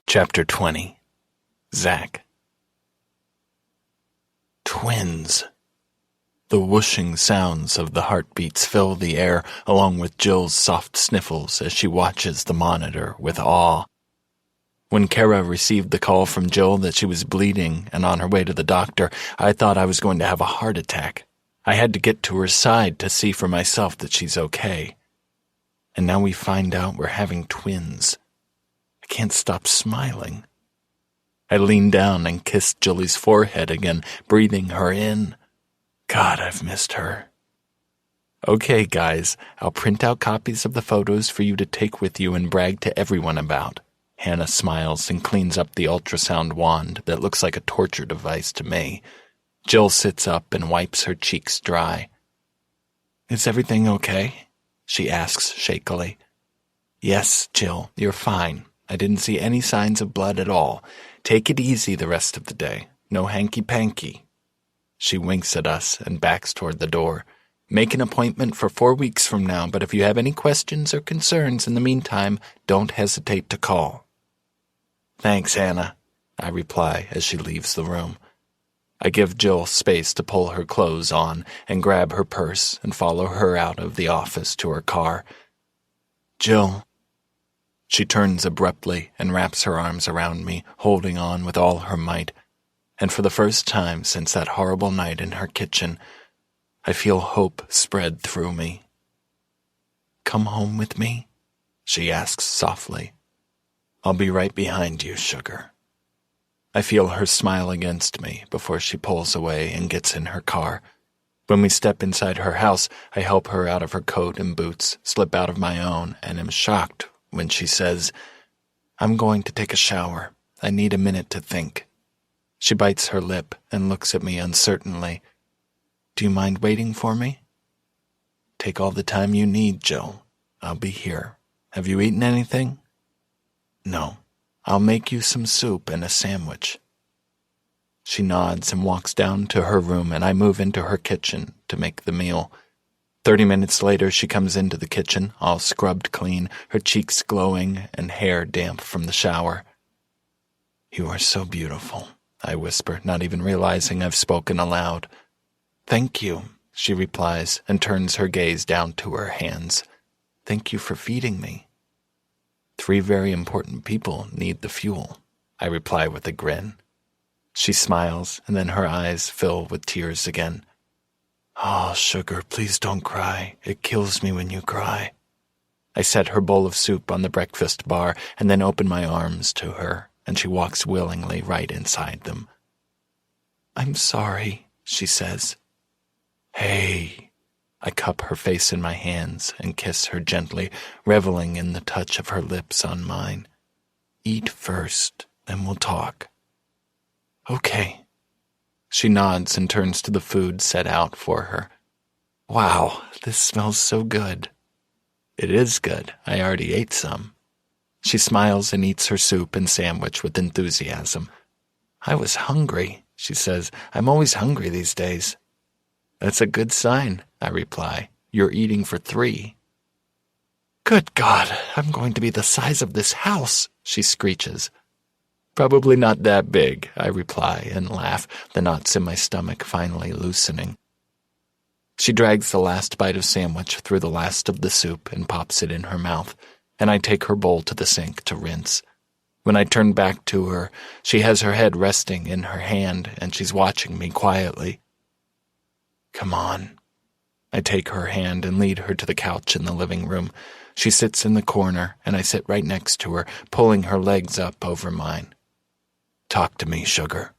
Chapter 20. Zach. Twins. The whooshing sounds of the heartbeats fill the air, along with Jill's soft sniffles as she watches the monitor with awe. When Kara received the call from Jill that she was bleeding and on her way to the doctor, I thought I was going to have a heart attack. I had to get to her side to see for myself that she's okay. And now we find out we're having twins. I can't stop smiling. I leaned down and kissed Jillie's forehead again, breathing her in. God, I've missed her. Okay, guys, I'll print out copies of the photos for you to take with you and brag to everyone about. Hannah smiles and cleans up the ultrasound wand that looks like a torture device to me. Jill sits up and wipes her cheeks dry. Is everything okay? She asks shakily. Yes, Jill, you're fine. I didn't see any signs of blood at all. Take it easy the rest of the day. No hanky-panky. She winks at us and backs toward the door. Make an appointment for 4 weeks from now, but if you have any questions or concerns in the meantime, don't hesitate to call. Thanks, Hannah, I reply as she leaves the room. I give Jill space to pull her clothes on and grab her purse and follow her out of the office to her car. Jill. She turns abruptly and wraps her arms around me, holding on with all her might. And for the first time since that horrible night in her kitchen, I feel hope spread through me. Come home with me? She asks softly. I'll be right behind you, sugar. I feel her smile against me before she pulls away and gets in her car. When we step inside her house, I help her out of her coat and boots, slip out of my own, and am shocked when she says, I'm going to take a shower. I need a minute to think. She bites her lip and looks at me uncertainly. Do you mind waiting for me? Take all the time you need, Jill. I'll be here. Have you eaten anything? No. I'll make you some soup and a sandwich. She nods and walks down to her room, and I move into her kitchen to make the meal. 30 minutes later, she comes into the kitchen, all scrubbed clean, her cheeks glowing and hair damp from the shower. You are so beautiful, I whisper, not even realizing I've spoken aloud. Thank you, she replies and turns her gaze down to her hands. Thank you for feeding me. 3 very important people need the fuel, I reply with a grin. She smiles, and then her eyes fill with tears again. Oh, sugar, please don't cry. It kills me when you cry. I set her bowl of soup on the breakfast bar and then open my arms to her, and she walks willingly right inside them. "I'm sorry," she says. "Hey." I cup her face in my hands and kiss her gently, reveling in the touch of her lips on mine. "Eat first, then we'll talk." "Okay." She nods and turns to the food set out for her. "Wow, this smells so good." "It is good. I already ate some." She smiles and eats her soup and sandwich with enthusiasm. "I was hungry," she says. "I'm always hungry these days." "That's a good sign," I reply. "You're eating for 3. "Good God, I'm going to be the size of this house," she screeches. "Probably not that big," I reply and laugh, the knots in my stomach finally loosening. She drags the last bite of sandwich through the last of the soup and pops it in her mouth, and I take her bowl to the sink to rinse. When I turn back to her, she has her head resting in her hand, and she's watching me quietly. "Come on." I take her hand and lead her to the couch in the living room. She sits in the corner, and I sit right next to her, pulling her legs up over mine. "Talk to me, sugar."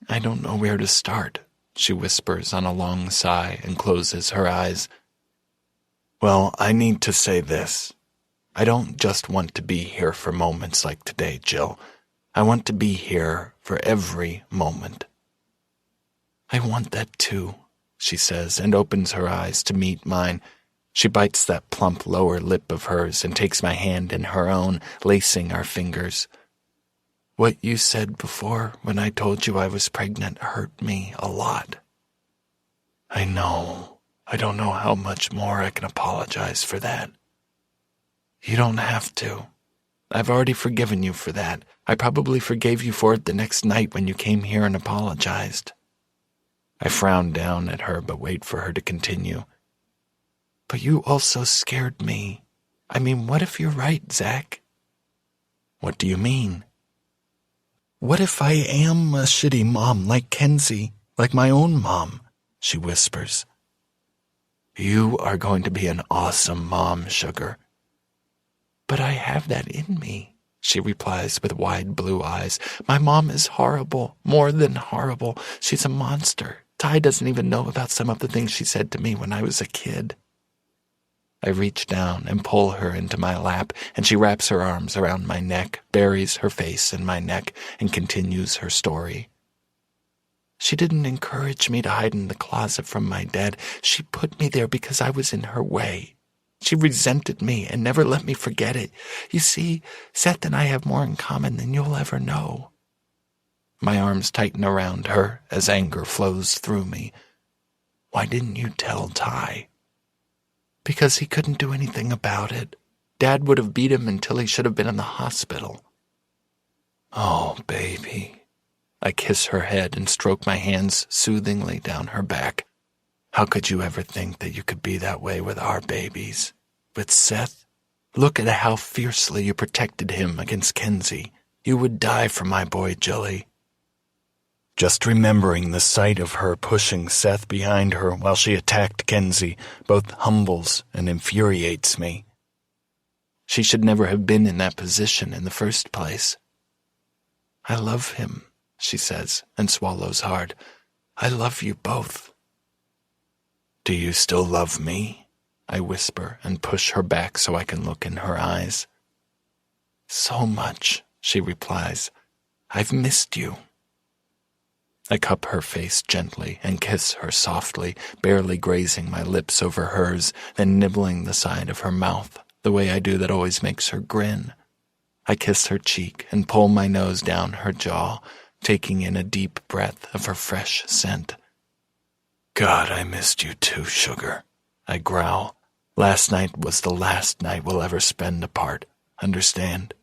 "I don't know where to start," she whispers on a long sigh and closes her eyes. "Well, I need to say this. I don't just want to be here for moments like today, Jill. I want to be here for every moment." "I want that too," she says, and opens her eyes to meet mine. She bites that plump lower lip of hers and takes my hand in her own, lacing our fingers. "What you said before when I told you I was pregnant hurt me a lot." "I know. I don't know how much more I can apologize for that." "You don't have to. I've already forgiven you for that. I probably forgave you for it the next night when you came here and apologized." I frown down at her but wait for her to continue. "But you also scared me. I mean, what if you're right, Zach?" "What do you mean?" "What if I am a shitty mom like Kenzie, like my own mom?" she whispers. "You are going to be an awesome mom, sugar." "But I have that in me," she replies with wide blue eyes. "My mom is horrible, more than horrible. She's a monster. Ty doesn't even know about some of the things she said to me when I was a kid." I reach down and pull her into my lap, and she wraps her arms around my neck, buries her face in my neck, and continues her story. "She didn't encourage me to hide in the closet from my dad. She put me there because I was in her way. She resented me and never let me forget it. You see, Seth and I have more in common than you'll ever know." My arms tighten around her as anger flows through me. "Why didn't you tell Ty?" "Because he couldn't do anything about it. Dad would have beat him until he should have been in the hospital." "Oh, baby." I kiss her head and stroke my hands soothingly down her back. "How could you ever think that you could be that way with our babies? With Seth? Look at how fiercely you protected him against Kenzie. You would die for my boy, Jilly." Just remembering the sight of her pushing Seth behind her while she attacked Kenzie both humbles and infuriates me. She should never have been in that position in the first place. "I love him," she says, and swallows hard. "I love you both." "Do you still love me?" I whisper and push her back so I can look in her eyes. "So much," she replies. "I've missed you." I cup her face gently and kiss her softly, barely grazing my lips over hers, then nibbling the side of her mouth, the way I do that always makes her grin. I kiss her cheek and pull my nose down her jaw, taking in a deep breath of her fresh scent. "God, I missed you too, sugar," I growl. "Last night was the last night we'll ever spend apart, understand?"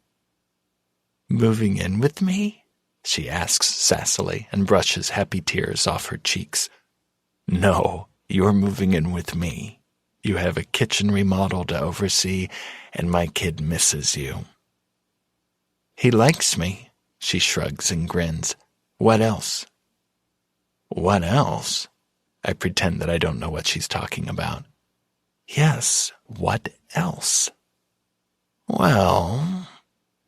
"Moving in with me?" she asks sassily and brushes happy tears off her cheeks. "No, you're moving in with me. You have a kitchen remodel to oversee, and my kid misses you." "He likes me," she shrugs and grins. "What else?" "What else?" I pretend that I don't know what she's talking about. Yes, what else? Well,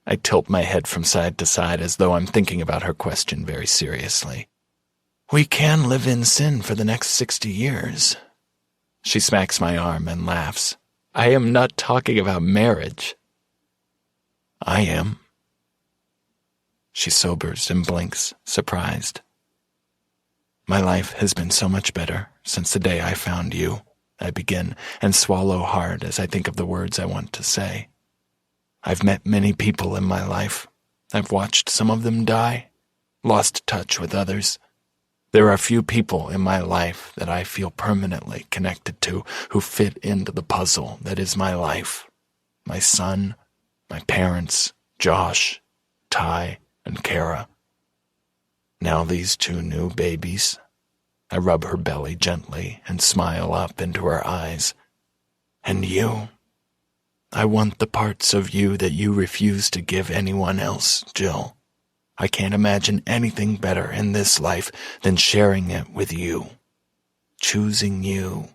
I tilt my head from side to side as though I'm thinking about her question very seriously. We can live in sin for the next 60 years. She smacks my arm and laughs. I am not talking about marriage. I am. She sobers and blinks, surprised. My life has been so much better since the day I found you, I begin, and swallow hard as I think of the words I want to say. I've met many people in my life. I've watched some of them die, lost touch with others. There are few people in my life that I feel permanently connected to who fit into the puzzle that is my life. My son, my parents, Josh, Ty, and Kara. Now these two new babies. I rub her belly gently and smile up into her eyes. And you. I want the parts of you that you refuse to give anyone else, Jill. I can't imagine anything better in this life than sharing it with you. Choosing you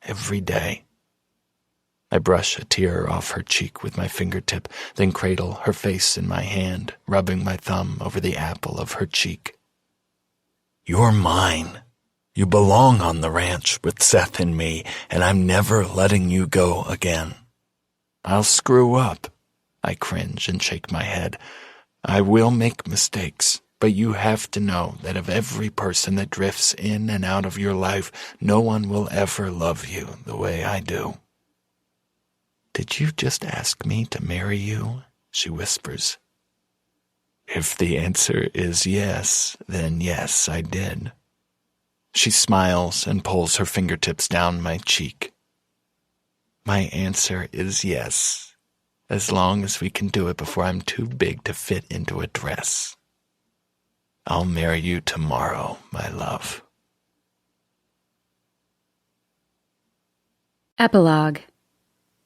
every day. I brush a tear off her cheek with my fingertip, then cradle her face in my hand, rubbing my thumb over the apple of her cheek. You're mine. You belong on the ranch with Seth and me, and I'm never letting you go again. I'll screw up. I cringe and shake my head. I will make mistakes, but you have to know that of every person that drifts in and out of your life, no one will ever love you the way I do. Did you just ask me to marry you? She whispers. If the answer is yes, then yes, I did. She smiles and pulls her fingertips down my cheek. My answer is yes, as long as we can do it before I'm too big to fit into a dress. I'll marry you tomorrow, my love. Epilogue.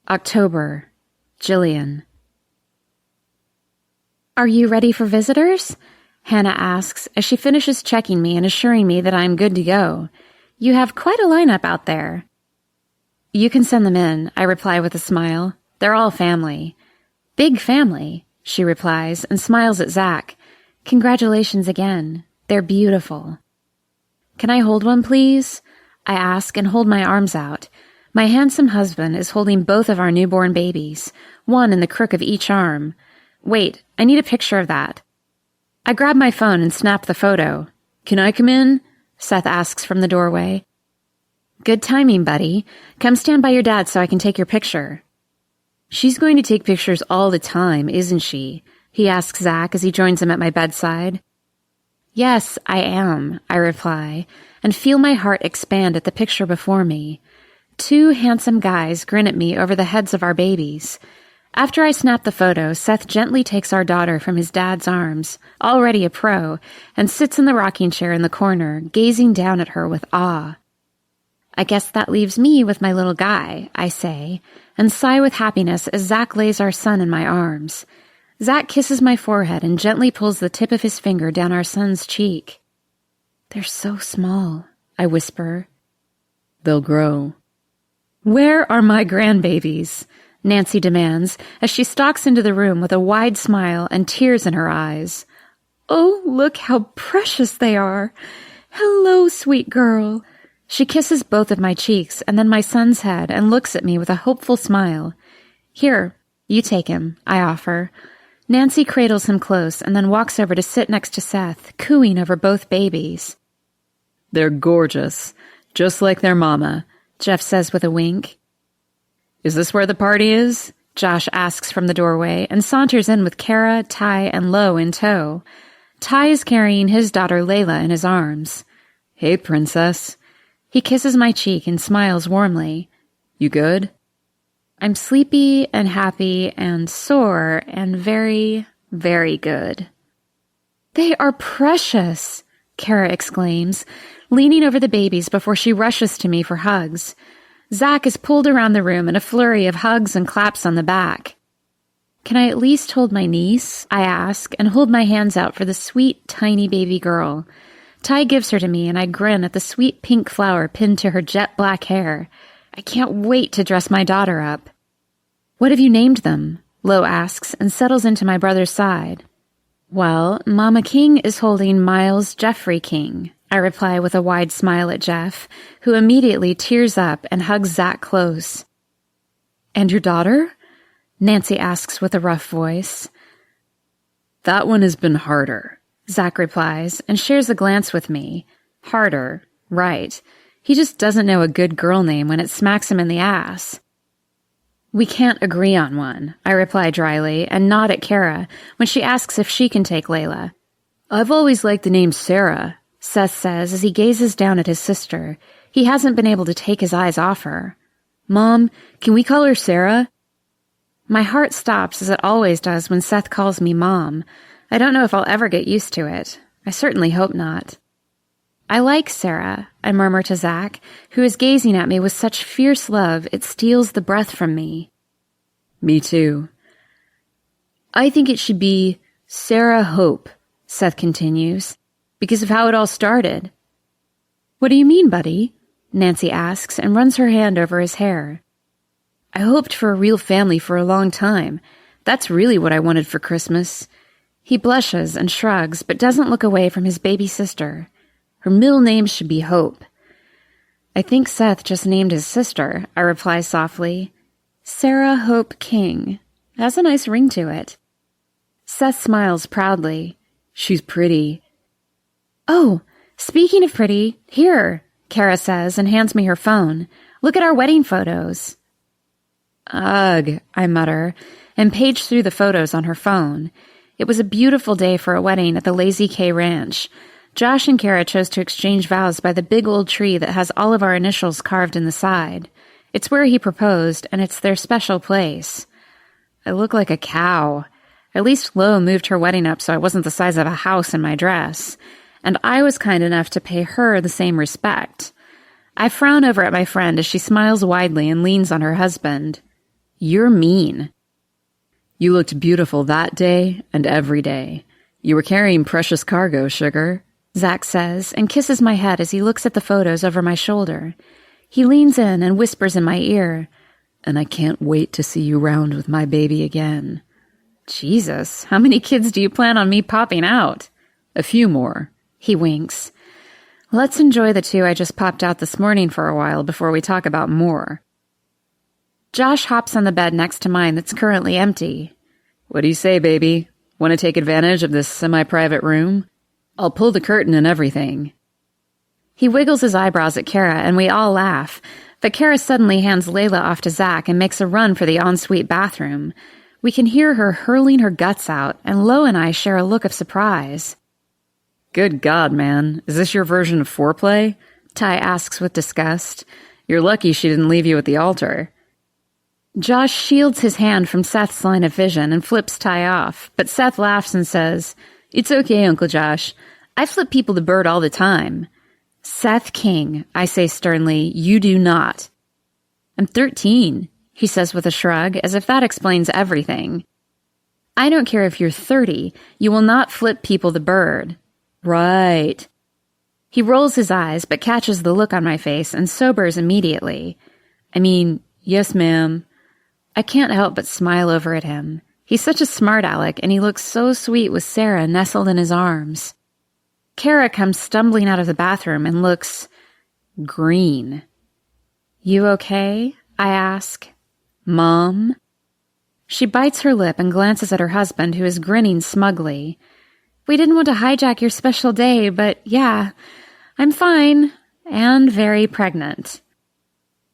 October. Jillian. Are you ready for visitors? Hannah asks as she finishes checking me and assuring me that I'm good to go. You have quite a lineup out there. You can send them in, I reply with a smile. They're all family. Big family, she replies and smiles at Zach. Congratulations again. They're beautiful. Can I hold one, please? I ask and hold my arms out. My handsome husband is holding both of our newborn babies, one in the crook of each arm. Wait, I need a picture of that. I grab my phone and snap the photo. Can I come in? Seth asks from the doorway. Good timing, buddy. Come stand by your dad so I can take your picture. She's going to take pictures all the time, isn't she? He asks Zach as he joins him at my bedside. Yes, I am, I reply, and feel my heart expand at the picture before me. Two handsome guys grin at me over the heads of our babies. After I snap the photo, Seth gently takes our daughter from his dad's arms, already a pro, and sits in the rocking chair in the corner, gazing down at her with awe. I guess that leaves me with my little guy, I say, and sigh with happiness as Zach lays our son in my arms. Zach kisses my forehead and gently pulls the tip of his finger down our son's cheek. They're so small, I whisper. They'll grow. Where are my grandbabies? Nancy demands as she stalks into the room with a wide smile and tears in her eyes. Oh, look how precious they are. Hello, sweet girl. She kisses both of my cheeks and then my son's head and looks at me with a hopeful smile. Here, you take him, I offer. Nancy cradles him close and then walks over to sit next to Seth, cooing over both babies. They're gorgeous, just like their mama, Jeff says with a wink. Is this where the party is? Josh asks from the doorway and saunters in with Kara, Ty, and Lo in tow. Ty is carrying his daughter Layla in his arms. Hey, princess. He kisses my cheek and smiles warmly. You good? I'm sleepy and happy and sore and very, very good. They are precious, Kara exclaims, leaning over the babies before she rushes to me for hugs. Zach is pulled around the room in a flurry of hugs and claps on the back. Can I at least hold my niece? I ask, and hold my hands out for the sweet, tiny baby girl. Ty gives her to me, and I grin at the sweet pink flower pinned to her jet black hair. I can't wait to dress my daughter up. What have you named them? Lo asks and settles into my brother's side. Well, Mama King is holding Miles Jeffrey King, I reply with a wide smile at Jeff, who immediately tears up and hugs Zach close. And your daughter? Nancy asks with a rough voice. That one has been harder, Zach replies and shares a glance with me. Harder, right. He just doesn't know a good girl name when it smacks him in the ass. We can't agree on one, I reply dryly and nod at Kara when she asks if she can take Layla. I've always liked the name Sarah, Seth says as he gazes down at his sister. He hasn't been able to take his eyes off her. Mom, can we call her Sarah? My heart stops as it always does when Seth calls me Mom. I don't know if I'll ever get used to it. I certainly hope not. I like Sarah, I murmur to Zach, who is gazing at me with such fierce love it steals the breath from me. Me too. I think it should be Sarah Hope, Seth continues, because of how it all started. What do you mean, buddy? Nancy asks and runs her hand over his hair. I hoped for a real family for a long time. That's really what I wanted for Christmas. He blushes and shrugs, but doesn't look away from his baby sister. Her middle name should be Hope. I think Seth just named his sister, I reply softly. Sarah Hope King. Has a nice ring to it. Seth smiles proudly. She's pretty. Oh, speaking of pretty, here, Kara says and hands me her phone. Look at our wedding photos. Ugh, I mutter, and page through the photos on her phone. It was a beautiful day for a wedding at the Lazy K Ranch. Josh and Kara chose to exchange vows by the big old tree that has all of our initials carved in the side. It's where he proposed, and it's their special place. I look like a cow. At least Lo moved her wedding up so I wasn't the size of a house in my dress, and I was kind enough to pay her the same respect. I frown over at my friend as she smiles widely and leans on her husband. You're mean. You looked beautiful that day and every day. You were carrying precious cargo, sugar, Zach says and kisses my head as he looks at the photos over my shoulder. He leans in and whispers in my ear, and I can't wait to see you round with my baby again. Jesus, how many kids do you plan on me popping out? A few more. He winks. Let's enjoy the 2 I just popped out this morning for a while before we talk about more. Josh hops on the bed next to mine that's currently empty. What do you say, baby? Want to take advantage of this semi-private room? I'll pull the curtain and everything. He wiggles his eyebrows at Kara and we all laugh, but Kara suddenly hands Layla off to Zach and makes a run for the ensuite bathroom. We can hear her hurling her guts out, and Lo and I share a look of surprise. Good God, man. Is this your version of foreplay? Ty asks with disgust. You're lucky she didn't leave you at the altar. Josh shields his hand from Seth's line of vision and flips Ty off, but Seth laughs and says, It's okay, Uncle Josh. I flip people the bird all the time. Seth King, I say sternly, you do not. I'm 13, he says with a shrug, as if that explains everything. I don't care if you're 30, you will not flip people the bird. Right. He rolls his eyes, but catches the look on my face and sobers immediately. I mean, yes, ma'am. I can't help but smile over at him. He's such a smart aleck, and he looks so sweet with Sarah nestled in his arms. Kara comes stumbling out of the bathroom and looks green. You okay? I ask. Mom? She bites her lip and glances at her husband, who is grinning smugly. We didn't want to hijack your special day, but yeah, I'm fine and very pregnant.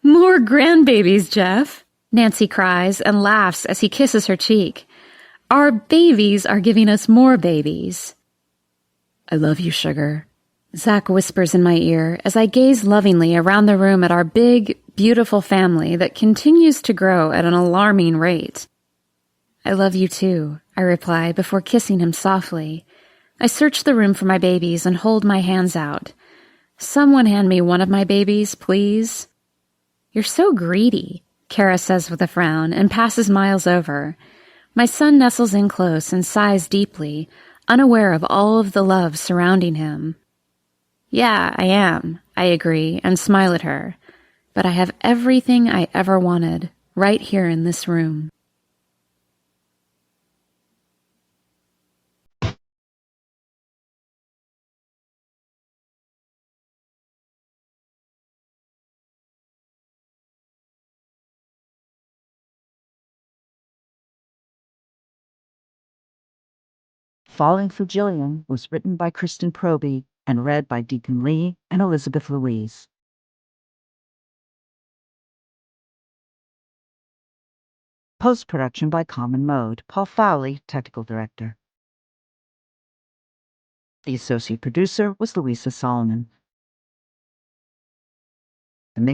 More grandbabies, Jeff, Nancy cries and laughs as he kisses her cheek. Our babies are giving us more babies. I love you, sugar, Zach whispers in my ear as I gaze lovingly around the room at our big, beautiful family that continues to grow at an alarming rate. I love you too, I reply before kissing him softly. I search the room for my babies and hold my hands out. Someone hand me one of my babies, please. You're so greedy, Kara says with a frown and passes Miles over. My son nestles in close and sighs deeply, unaware of all of the love surrounding him. Yeah, I am, I agree and smile at her. but I have everything I ever wanted right here in this room. Falling for Jillian was written by Kristen Proby and read by Deacon Lee and Elizabeth Louise. Post-production by Common Mode. Paul Fowley, Technical Director. The associate producer was Louisa Solomon.